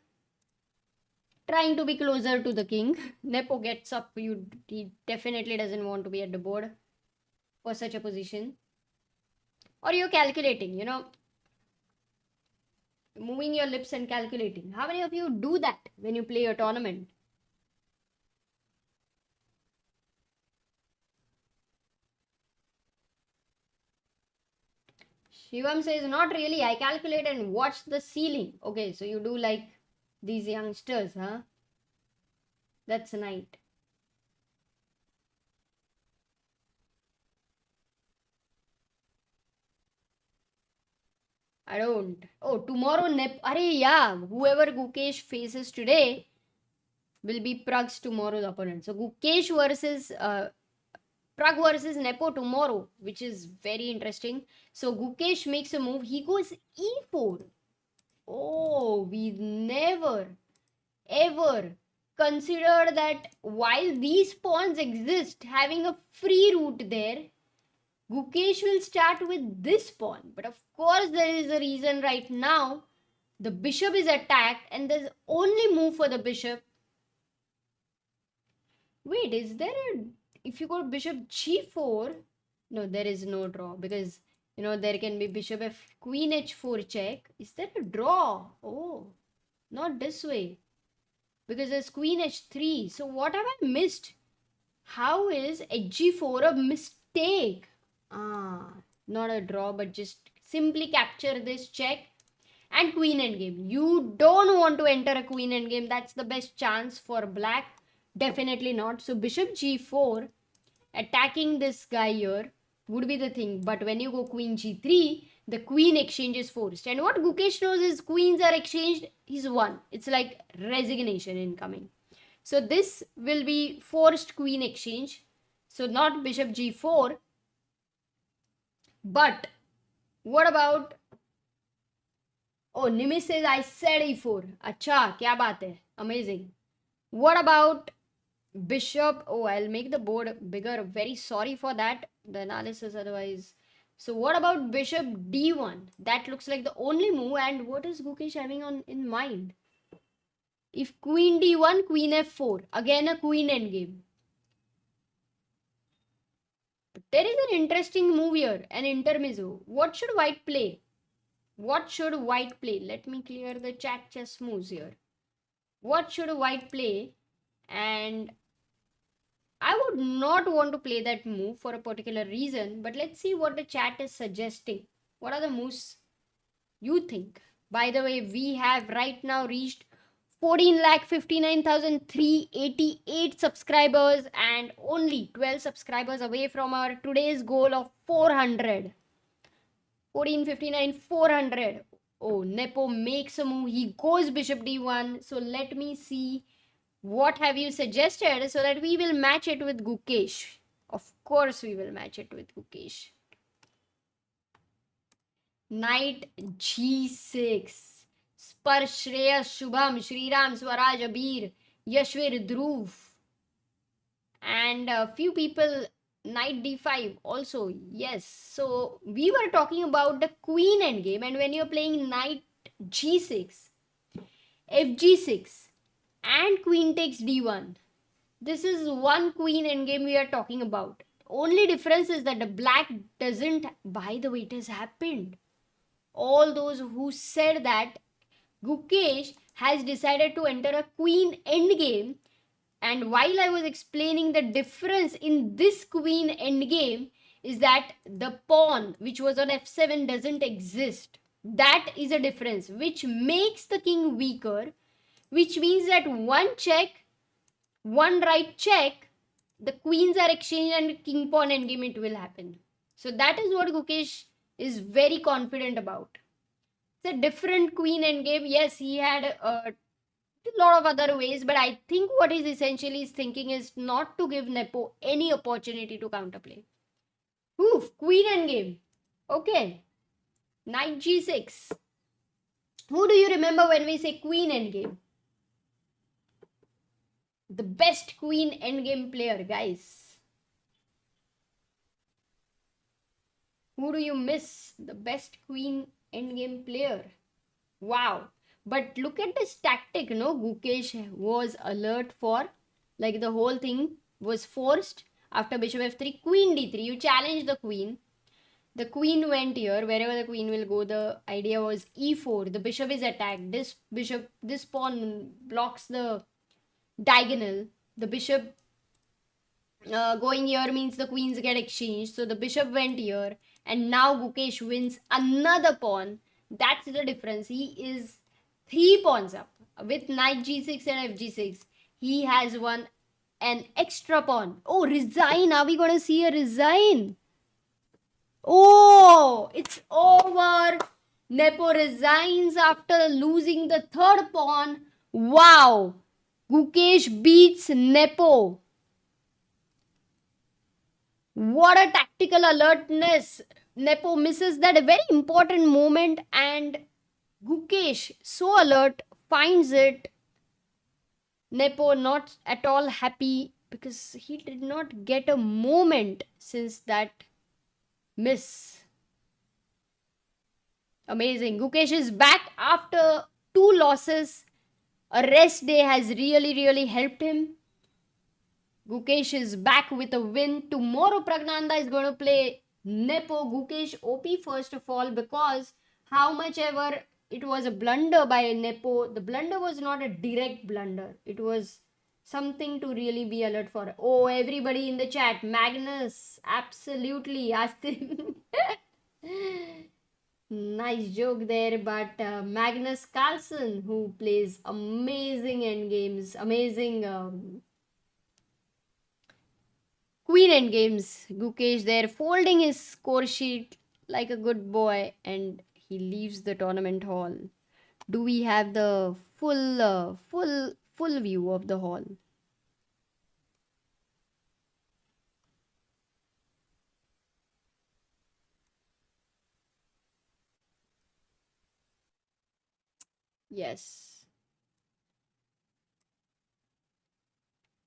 trying to be closer to the king. Nepo gets up. He definitely doesn't want to be at the board for such a position. Or you're calculating, moving your lips and calculating. How many of you do that when you play a tournament? Shivam says, not really. I calculate and watch the ceiling. Okay, so you do like these youngsters, huh? That's night. I don't. Oh, tomorrow yeah, whoever Gukesh faces today will be Pragg's tomorrow's opponent. So Gukesh versus Pragg versus Nepo tomorrow, which is very interesting. So Gukesh makes a move. He goes e4. Oh, we never ever considered that while these pawns exist, having a free route there, Gukesh will start with this pawn. But of course, there is a reason right now. The bishop is attacked and there's only move for the bishop. Wait, is there a... If you go bishop g4... No, there is no draw because, there can be bishop f... Queen h4 check. Is there a draw? Oh, not this way. Because there's queen h3. So what have I missed? How is hg4 a mistake? Not a draw, but just simply capture this check and queen endgame. You don't want to enter a queen endgame. That's the best chance for black. Definitely not. So bishop g4, attacking this guy here would be the thing. But when you go queen g3, the queen exchange is forced. And what Gukesh knows is queens are exchanged, he's won. It's like resignation incoming. So this will be forced queen exchange. So not bishop g4. But what about... Oh, Nimish says I said e4. Acha, kya baat hai? Amazing. What about bishop? Oh, I'll make the board bigger. Very sorry for that. The analysis otherwise. So what about bishop d1? That looks like the only move. And what is Gukesh having on in mind? If queen d1, queen f4. Again a queen endgame. But there is an interesting move here. An intermezzo. What should white play? What should white play? Let me clear the chat chess moves here. What should white play? And I would not want to play that move for a particular reason. But let's see what the chat is suggesting. What are the moves you think? By the way, we have right now reached 14,59,388 subscribers and only 12 subscribers away from our today's goal of 400. 1459 400. Oh, Nepo makes a move. He goes bishop d1. So let me see what have you suggested so that we will match it with Gukesh. Of course we will match it with Gukesh. Knight g6. Spar, Shreyas, Shubham, Shriram, Swaraj, Abir, Yashvir, Dhruv. And a few people, knight d5 also. Yes. So we were talking about the queen endgame, and when you're playing knight g6, fg6, and queen takes d1, this is one queen endgame we are talking about. Only difference is that the black doesn't. By the way, it has happened. All those who said that Gukesh has decided to enter a queen endgame, and while I was explaining the difference in this queen endgame is that the pawn which was on f7 doesn't exist. That is a difference which makes the king weaker, which means that one check, one right check, the queens are exchanged and king pawn endgame it will happen. So that is what Gukesh is very confident about. It's a different queen endgame. Yes, he had a lot of other ways, but I think what he's essentially thinking is not to give Nepo any opportunity to counterplay. Oof, queen endgame. Okay. Knight g6. Who do you remember when we say queen endgame? The best queen endgame player, guys. Who do you miss? The best queen endgame player. Wow. But look at this tactic, no? Gukesh was alert for, like, the whole thing was forced. After bishop f3, queen d3. You challenge the queen. The queen went here. Wherever the queen will go, the idea was e4. The bishop is attacked. This pawn blocks the diagonal. The bishop going here means the queens get exchanged. So the bishop went here. And now Gukesh wins another pawn. That's the difference. He is 3 pawns up. With knight g6 and fg6, he has won an extra pawn. Oh, resign. Are we going to see a resign? Oh, it's over. Nepo resigns after losing the third pawn. Wow. Gukesh beats Nepo. What a tactical alertness. Nepo misses that very important moment, and Gukesh, so alert, finds it. Nepo not at all happy because he did not get a moment since that miss. Amazing. Gukesh is back after 2 losses. A rest day has really helped him. Gukesh is back with a win. Tomorrow Praggnanandhaa is going to play Nepo. Gukesh OP first of all, because how much ever it was a blunder by Nepo, the blunder was not a direct blunder. It was something to really be alert for. Oh, everybody in the chat. Magnus, absolutely. Asked him. Nice joke there, but Magnus Carlsen, who plays amazing endgames, amazing queen endgames. Gukesh there folding his score sheet like a good boy, and he leaves the tournament hall. Do we have the full view of the hall? Yes.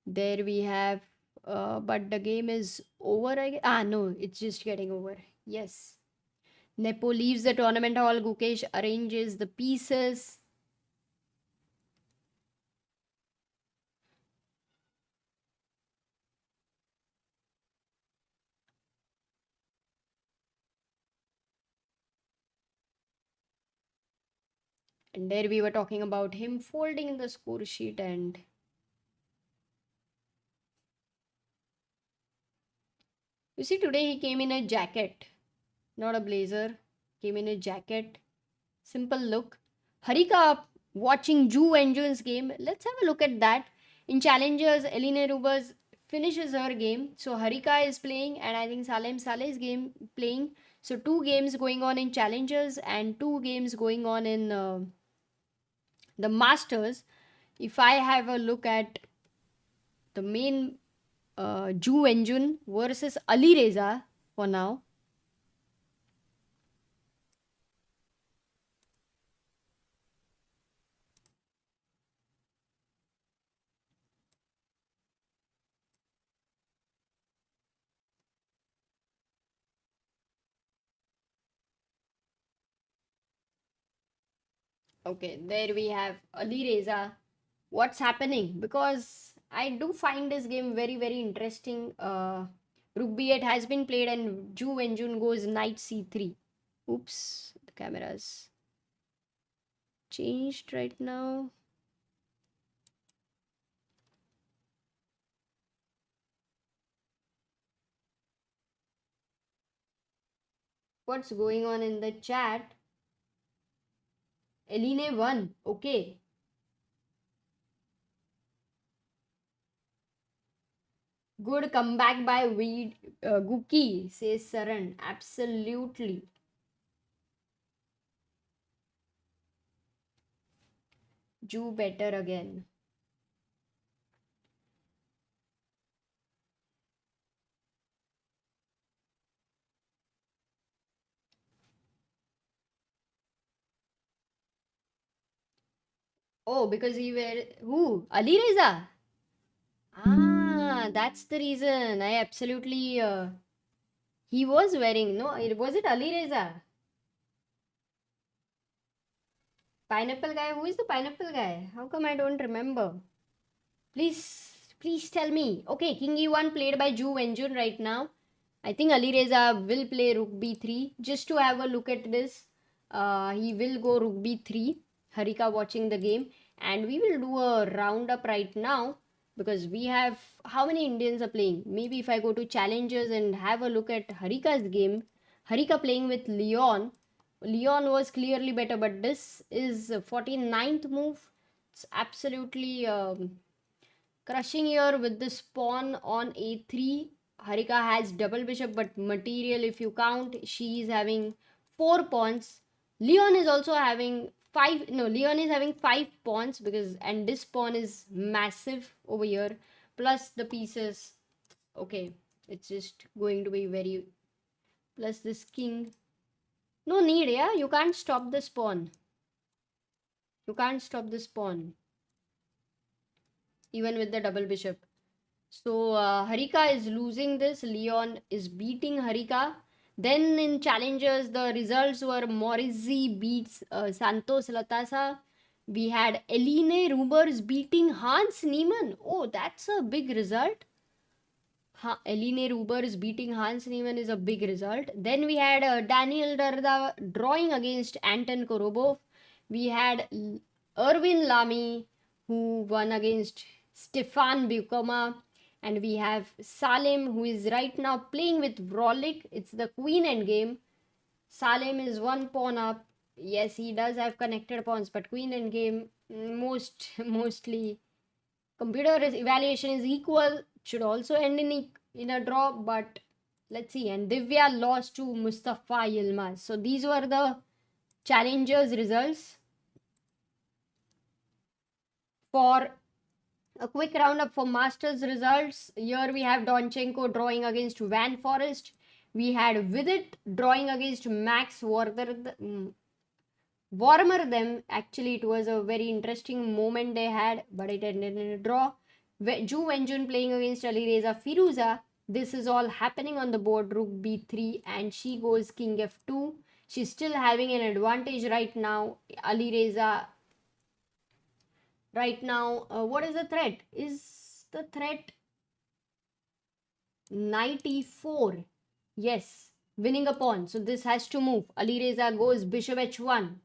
There we have, but the game is over. No, it's just getting over. Yes. Nepo leaves the tournament hall. Gukesh arranges the pieces. And there we were talking about him folding the score sheet, and you see, today he came in a jacket, not a blazer. Came in a jacket. Simple look. Harika watching Wenjun's game. Let's have a look at that. In Challengers, Eline Rubers finishes her game. So Harika is playing, and I think Salem Saleh's game playing. So 2 games going on in Challengers and 2 games going on in the Masters. If I have a look at the main Wenjun versus Alireza for now. Okay, there we have Alireza. What's happening? Because I do find this game very, very interesting. Rook b8 has been played, and Wenjun goes knight c3. Oops, the camera's changed right now. What's going on in the chat? Eline won. Okay. Good comeback by Guki, says Saran. Absolutely. Do better again. Oh, because he were who? Alireza. Ah, that's the reason. I absolutely. He was wearing. No, was it Alireza? Pineapple guy. Who is the pineapple guy? How come I don't remember? Please tell me. Okay, King E1 played by Wenjun right now. I think Alireza will play Rook B3 just to have a look at this. He will go Rook B3. Harika watching the game, and we will do a roundup right now because we have how many Indians are playing. Maybe if I go to challengers and have a look at Harika's game, Harika playing with Leon. Leon was clearly better, but this is 49th move. It's absolutely crushing here with this pawn on a3. Harika has double bishop, but material if you count, she is having 4 pawns. Leon is also having 5. No, Leon is having 5 pawns because, and this pawn is massive over here. Plus the pieces. Okay, it's just going to be very. Plus this king. No need, yeah? You can't stop this pawn. You can't stop this pawn. Even with the double bishop. So Harika is losing this. Leon is beating Harika. Then in challengers, the results were Morisi beats Santos Latasa. We had Eline Rubers beating Hans Niemann. Oh, that's a big result. Eline Rubers beating Hans Niemann is a big result. Then we had Daniel Darda drawing against Anton Korobov. We had Erwin Lamy who won against Stefan Bukoma. And we have Salem who is right now playing with Vrolik. It's the queen endgame. Salem is 1 pawn up. Yes, he does have connected pawns, but queen endgame mostly computer evaluation is equal. Should also end in a draw, but let's see. And Divya lost to Mustafa Yilmaz. So these were the challengers results. For a quick roundup for Masters results, here we have Donchenko drawing against Van Foreest. We had Vidit drawing against Max Warmerdam, actually it was a very interesting moment they had, but it ended in a draw. Wenjun playing against Alireza Firouzja. This is all happening on the board. Rook b3 and she goes king f2. She's still having an advantage right now. Alireza right now. What is the threat? Is the threat knight e4? Yes, winning a pawn. So this has to move. Alireza goes bishop h1.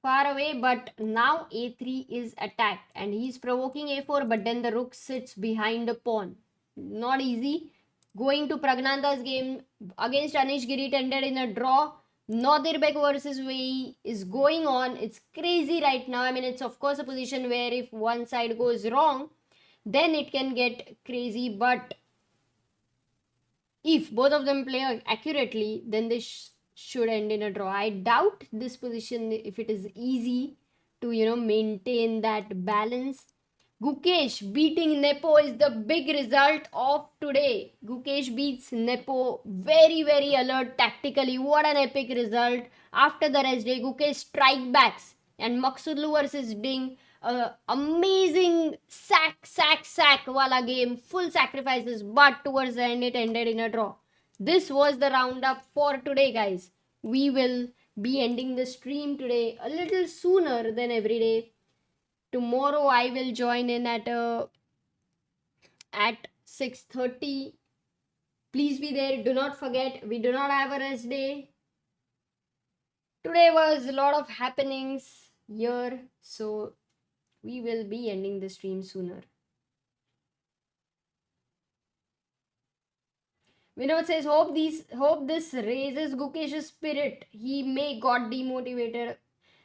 Far away, but now a3 is attacked and he's provoking a4, but then the rook sits behind the pawn. Not easy. Going to Praggnanandhaa's game against Anish, Giri ended in a draw. Nordirbek versus Wijk is going on. It's crazy right now. I mean, it's of course a position where if one side goes wrong, then it can get crazy. But if both of them play accurately, then this should end in a draw. I doubt this position if it is easy to, maintain that balance. Gukesh beating Nepo is the big result of today. Gukesh beats Nepo. Very, very alert tactically. What an epic result. After the rest day, Gukesh strike backs. And Maghsoodloo versus Ding. Amazing sack wala game. Full sacrifices. But towards the end, it ended in a draw. This was the roundup for today, guys. We will be ending the stream today a little sooner than every day. Tomorrow I will join in at 6:30. Please be there. Do not forget, we do not have a rest day. Today was a lot of happenings here, so we will be ending the stream sooner. Vinod says, hope this raises Gukesh's spirit. He may got demotivated.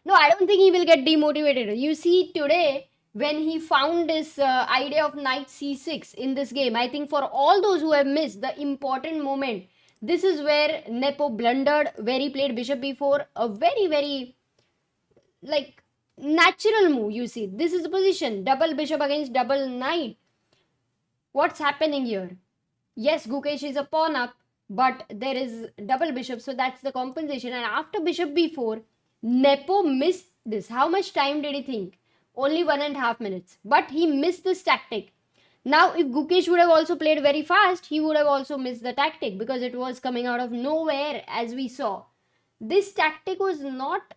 No, I don't think he will get demotivated. You see, today, when he found this idea of knight c6 in this game, I think for all those who have missed the important moment, this is where Nepo blundered, where he played bishop b4. A very, very, natural move, you see. This is the position. Double bishop against double knight. What's happening here? Yes, Gukesh is a pawn up, but there is double bishop, so that's the compensation. And after bishop b4, Nepo missed this. How much time did he think? Only 1.5 minutes. But he missed this tactic. Now, if Gukesh would have also played very fast, he would have also missed the tactic because it was coming out of nowhere, as we saw. This tactic was not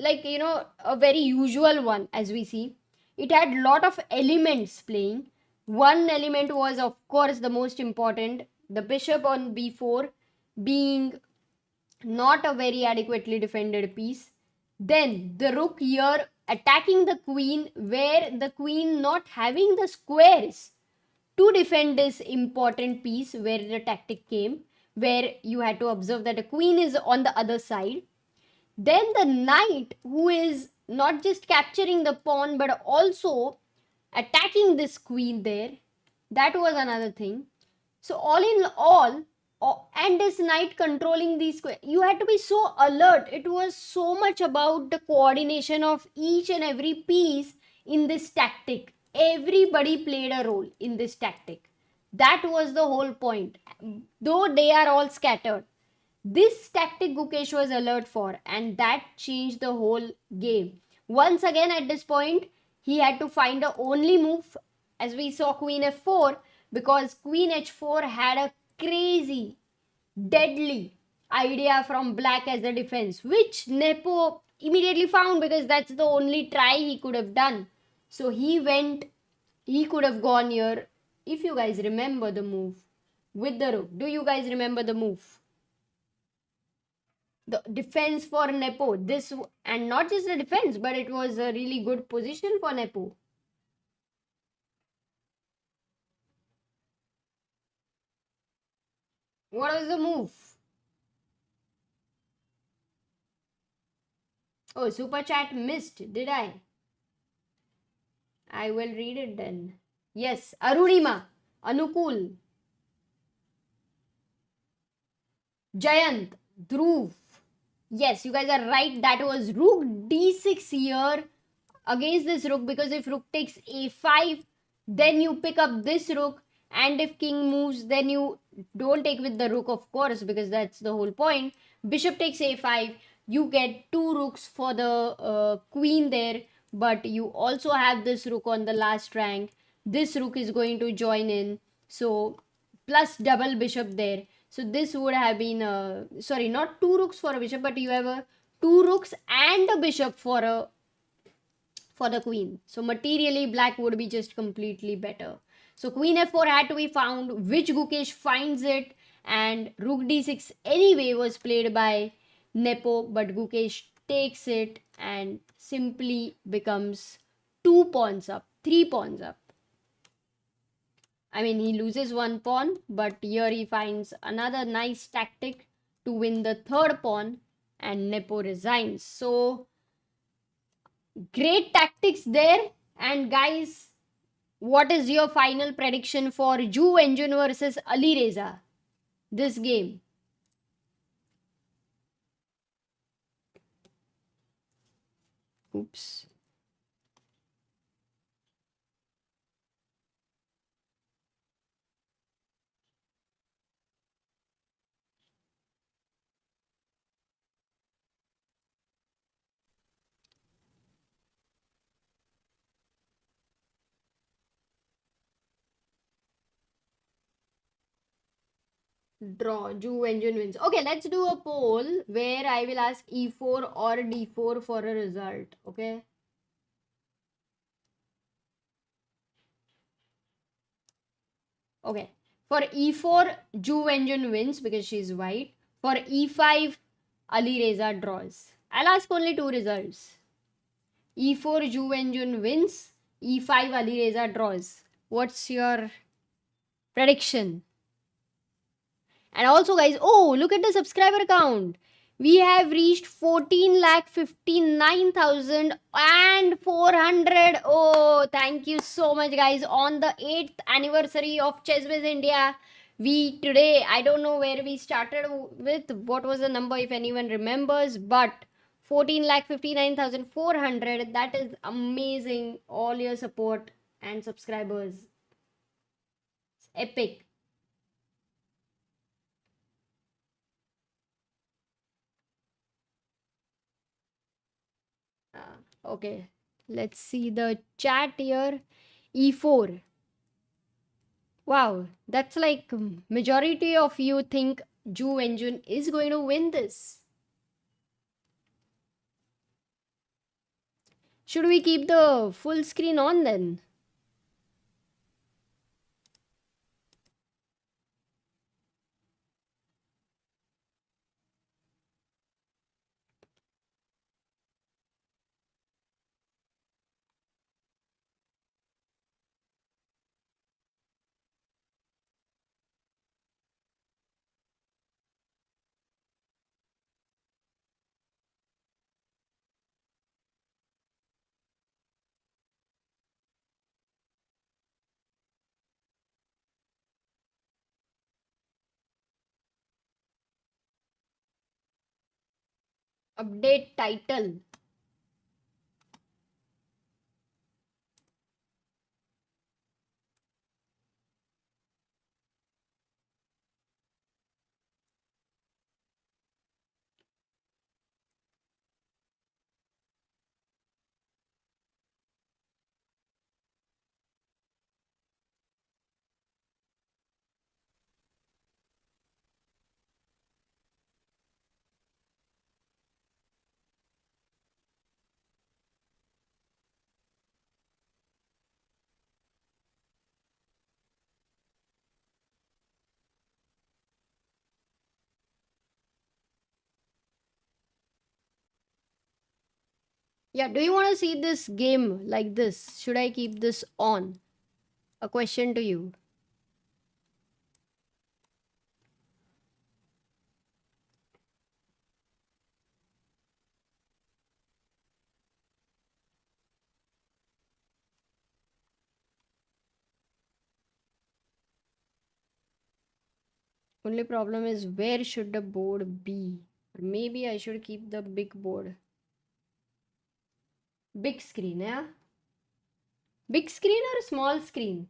a very usual one, as we see. It had lot of elements playing. One element was, of course, the most important. The bishop on b4 being not a very adequately defended piece. Then the rook here attacking the queen, where the queen not having the squares to defend this important piece, where the tactic came, where you had to observe that the queen is on the other side. Then the knight, who is not just capturing the pawn but also attacking this queen there. That was another thing. So all in all, and this knight controlling these squares, you had to be so alert. It was so much about the coordination of each and every piece in this tactic. Everybody played a role in this tactic. That was the whole point. Though they are all scattered, this tactic Gukesh was alert for, and that changed the whole game. Once again at this point, he had to find the only move, as we saw queen f4, because queen h4 had a crazy, deadly idea from black as a defense, which Nepo immediately found because that's the only try he could have done. So he could have gone here. If you guys remember the move with the rook, do you guys remember the move? The defense for Nepo, this, and not just the defense, but it was a really good position for Nepo. What was the move? Oh, super chat missed, did I? I will read it then. Yes, Arunima, Anukul, Jayant, Dhruv. Yes, you guys are right. That was rook d6 here against this rook, because if rook takes a5, then you pick up this rook, and if king moves, then you don't take with the rook, of course, because that's the whole point. Bishop takes a5. you get 2 rooks for the queen there, but you also have this rook on the last rank. This rook is going to join in, so plus double bishop there. So this would have been sorry, not 2 rooks for a bishop, but you have a 2 rooks and a bishop for the queen. So materially black would be just completely better. So queen f4 had to be found, which Gukesh finds it, and rook d6 anyway was played by Nepo, but Gukesh takes it and simply becomes 2 pawns up, 3 pawns up. I mean, he loses 1 pawn, but here he finds another nice tactic to win the 3rd pawn, and Nepo resigns. So great tactics there. And guys, what is your final prediction for Wenjun versus Alireza this game? Oops. Draw. Wenjun wins. Okay, let's do a poll where I will ask e4 or d4 for a result. Okay. Okay. For e4, Wenjun wins because she's white. For e5, Alireza draws. I'll ask only 2 results. e4, Wenjun wins. e5, Alireza draws. What's your prediction? And also, guys, oh, look at the subscriber count. We have reached 14,59,400. Oh, thank you so much, guys. On the 8th anniversary of Chess India, we today, I don't know where we started with, what was the number, if anyone remembers, but 14,59,400. That is amazing. All your support and subscribers. It's epic. Okay, let's see the chat here. e4. Wow, that's like majority of you think Wenjun is going to win this. Should we keep the full screen on then? Update title. Yeah, do you want to see this game like this? Should I keep this on? A question to you. Only problem is, where should the board be? Or maybe I should keep the big board. Big screen, yeah? Big screen or small screen?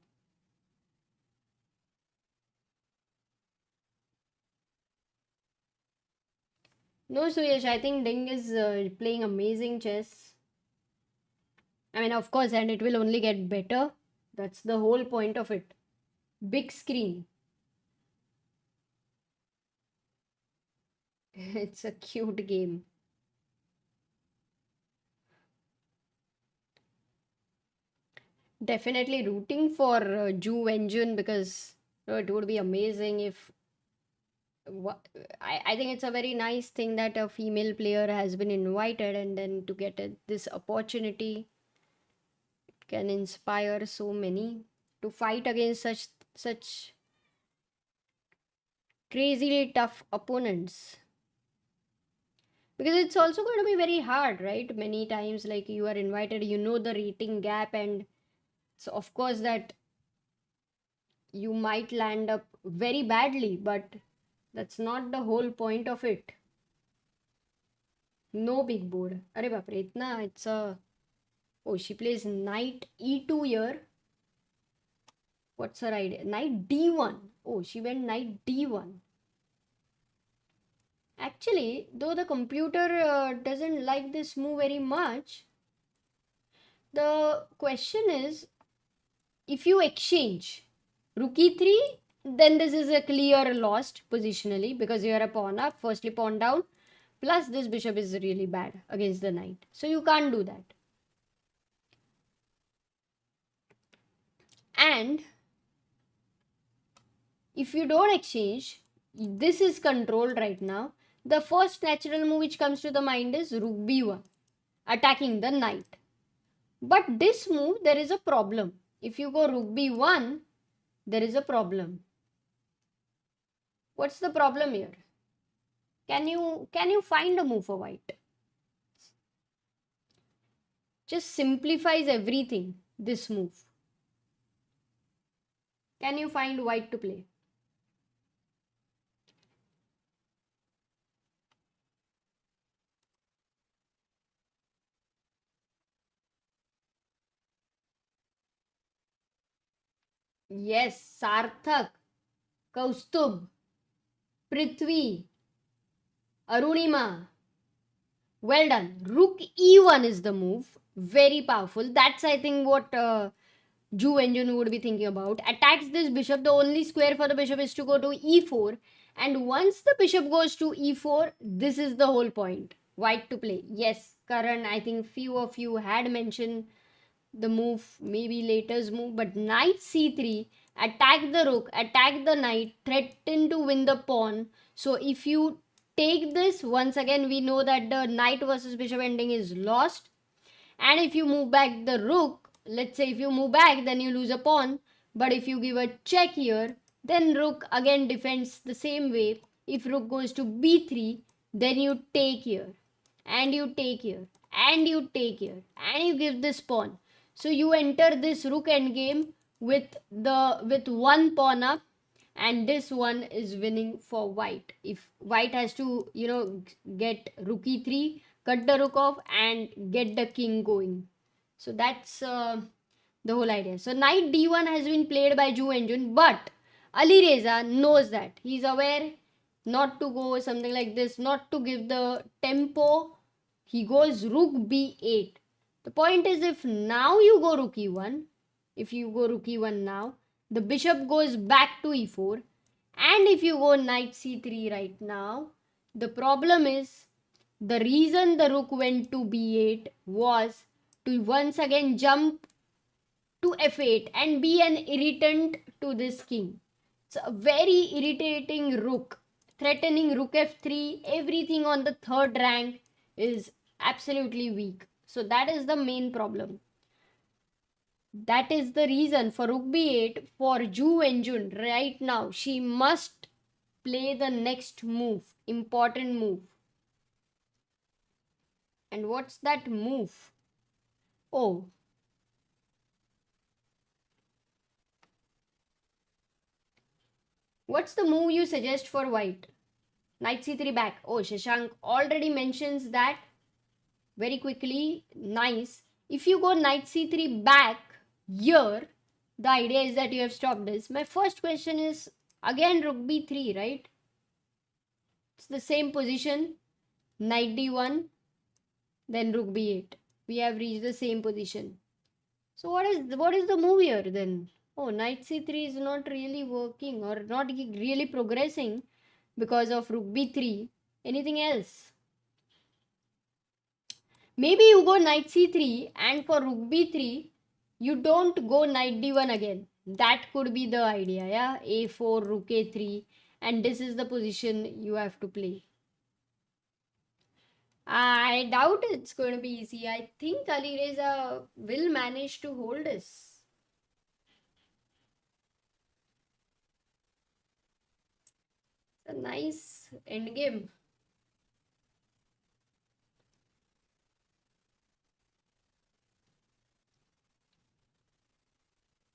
No, Suyesh, I think Ding is playing amazing chess. I mean, of course, and it will only get better. That's the whole point of it. Big screen. It's a cute game. Definitely rooting for Wenjun because it would be amazing if. I think it's a very nice thing that a female player has been invited, and then to get this opportunity can inspire so many to fight against such crazily tough opponents. Because it's also going to be very hard, right? Many times, like you are invited, you know the rating gap, and so of course that you might land up very badly, but that's not the whole point of it. No big board. Arey bapre, itna, it's a. Oh, she plays knight e2 here. What's her idea? Knight d1. Oh, she went knight d1. Actually, though the computer doesn't like this move very much, the question is if you exchange rook e3, then this is a clear lost positionally because you are a pawn up, firstly pawn down, plus this bishop is really bad against the knight. So you can't do that. And if you don't exchange, this is controlled right now. The first natural move which comes to the mind is rook b1, attacking the knight. But this move, there is a problem. If you go rook b1, there is a problem. What's the problem here? Can you find a move for white? Just simplifies everything, this move. Can you find white to play? Yes, Sarthak, Kaustubh, Prithvi, Arunima. Well done. Rook e1 is the move. Very powerful. That's, I think, what Wenjun would be thinking about. Attacks this bishop. The only square for the bishop is to go to e4. And once the bishop goes to e4, this is the whole point. White to play. Yes, Karan, I think few of you had mentioned the move, maybe later's move, but knight c3, attack the rook, attack the knight, threaten to win the pawn. So if you take this, once again we know that the knight versus bishop ending is lost. And if you move back the rook, let's say if you move back, then you lose a pawn. But if you give a check here, then rook again defends the same way. If rook goes to b3, then you take here, and you take here, and you take here, and you give this pawn. So you enter this rook endgame with one pawn up, and this one is winning for white. If white has to, get rook e3, cut the rook off, and get the king going. So that's the whole idea. So knight d1 has been played by Wenjun, but Alireza knows that. He's aware not to go something like this, not to give the tempo. He goes rook b8. The point is, if now you go rook e1, if you go rook e1 now, the bishop goes back to e4. And if you go knight c3 right now, the problem is, the reason the rook went to b8 was to once again jump to f8 and be an irritant to this king. It's a very irritating rook. Threatening rook f3, everything on the third rank is absolutely weak. So that is the main problem. That is the reason for rook b8 for Wenjun right now. She must play the next move, important move. And what's that move? Oh. What's the move you suggest for white? Knight c3 back. Oh, Shashank already mentions that very quickly. Nice. If you go knight c3 back here, the idea is that you have stopped this. My first question is again rook b3, right? It's the same position. Knight d1, then rook b8. We have reached the same position. So what is the move here then? Oh, knight c3 is not really working or not really progressing because of rook b3. Anything else? Maybe you go knight c3 and for rook b3 you don't go knight d1 again. That could be the idea, yeah? a4, rook a3, and this is the position you have to play. I doubt it's going to be easy. I think Alireza will manage to hold this. It's a nice endgame.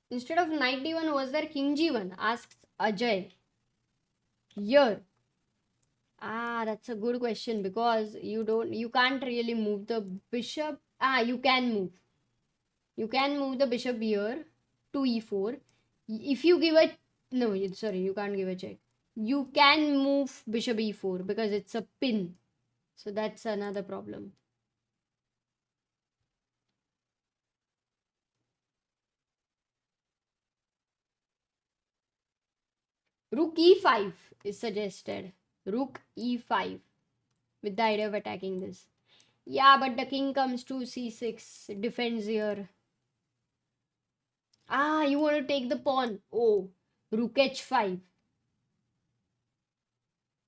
Instead of knight d1, was there king g1? Asks Ajay. Here. That's a good question because you can't really move the bishop. You can move. You can move the bishop here to e4. If you give a no, sorry, you can't give a check. You can move bishop e4 because it's a pin. So that's another problem. Rook e5 is suggested. Rook e5 with the idea of attacking this. Yeah, but the king comes to c6, defends here. You want to take the pawn. Oh, rook h5.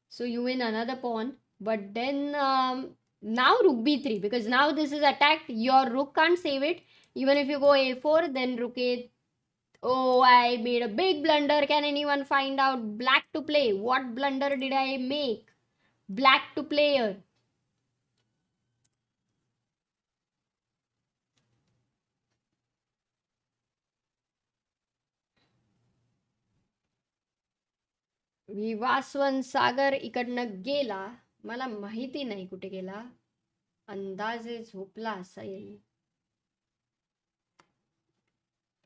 So you win another pawn. But then now rook b3 because now this is attacked. Your rook can't save it. Even if you go a4, then rook a. Oh, I made a big blunder. Can anyone find out? Black to play. What blunder did I make? Black to player. विवासवन सागर इकडनं गेला. मला माहिती नाही कुठे गेला. अंदाजे झोपला असेल.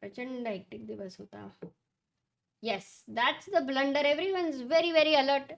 प्रचंड हेक्टिक दिवस होता. Yes, that's the blunder. Everyone's very, very alert.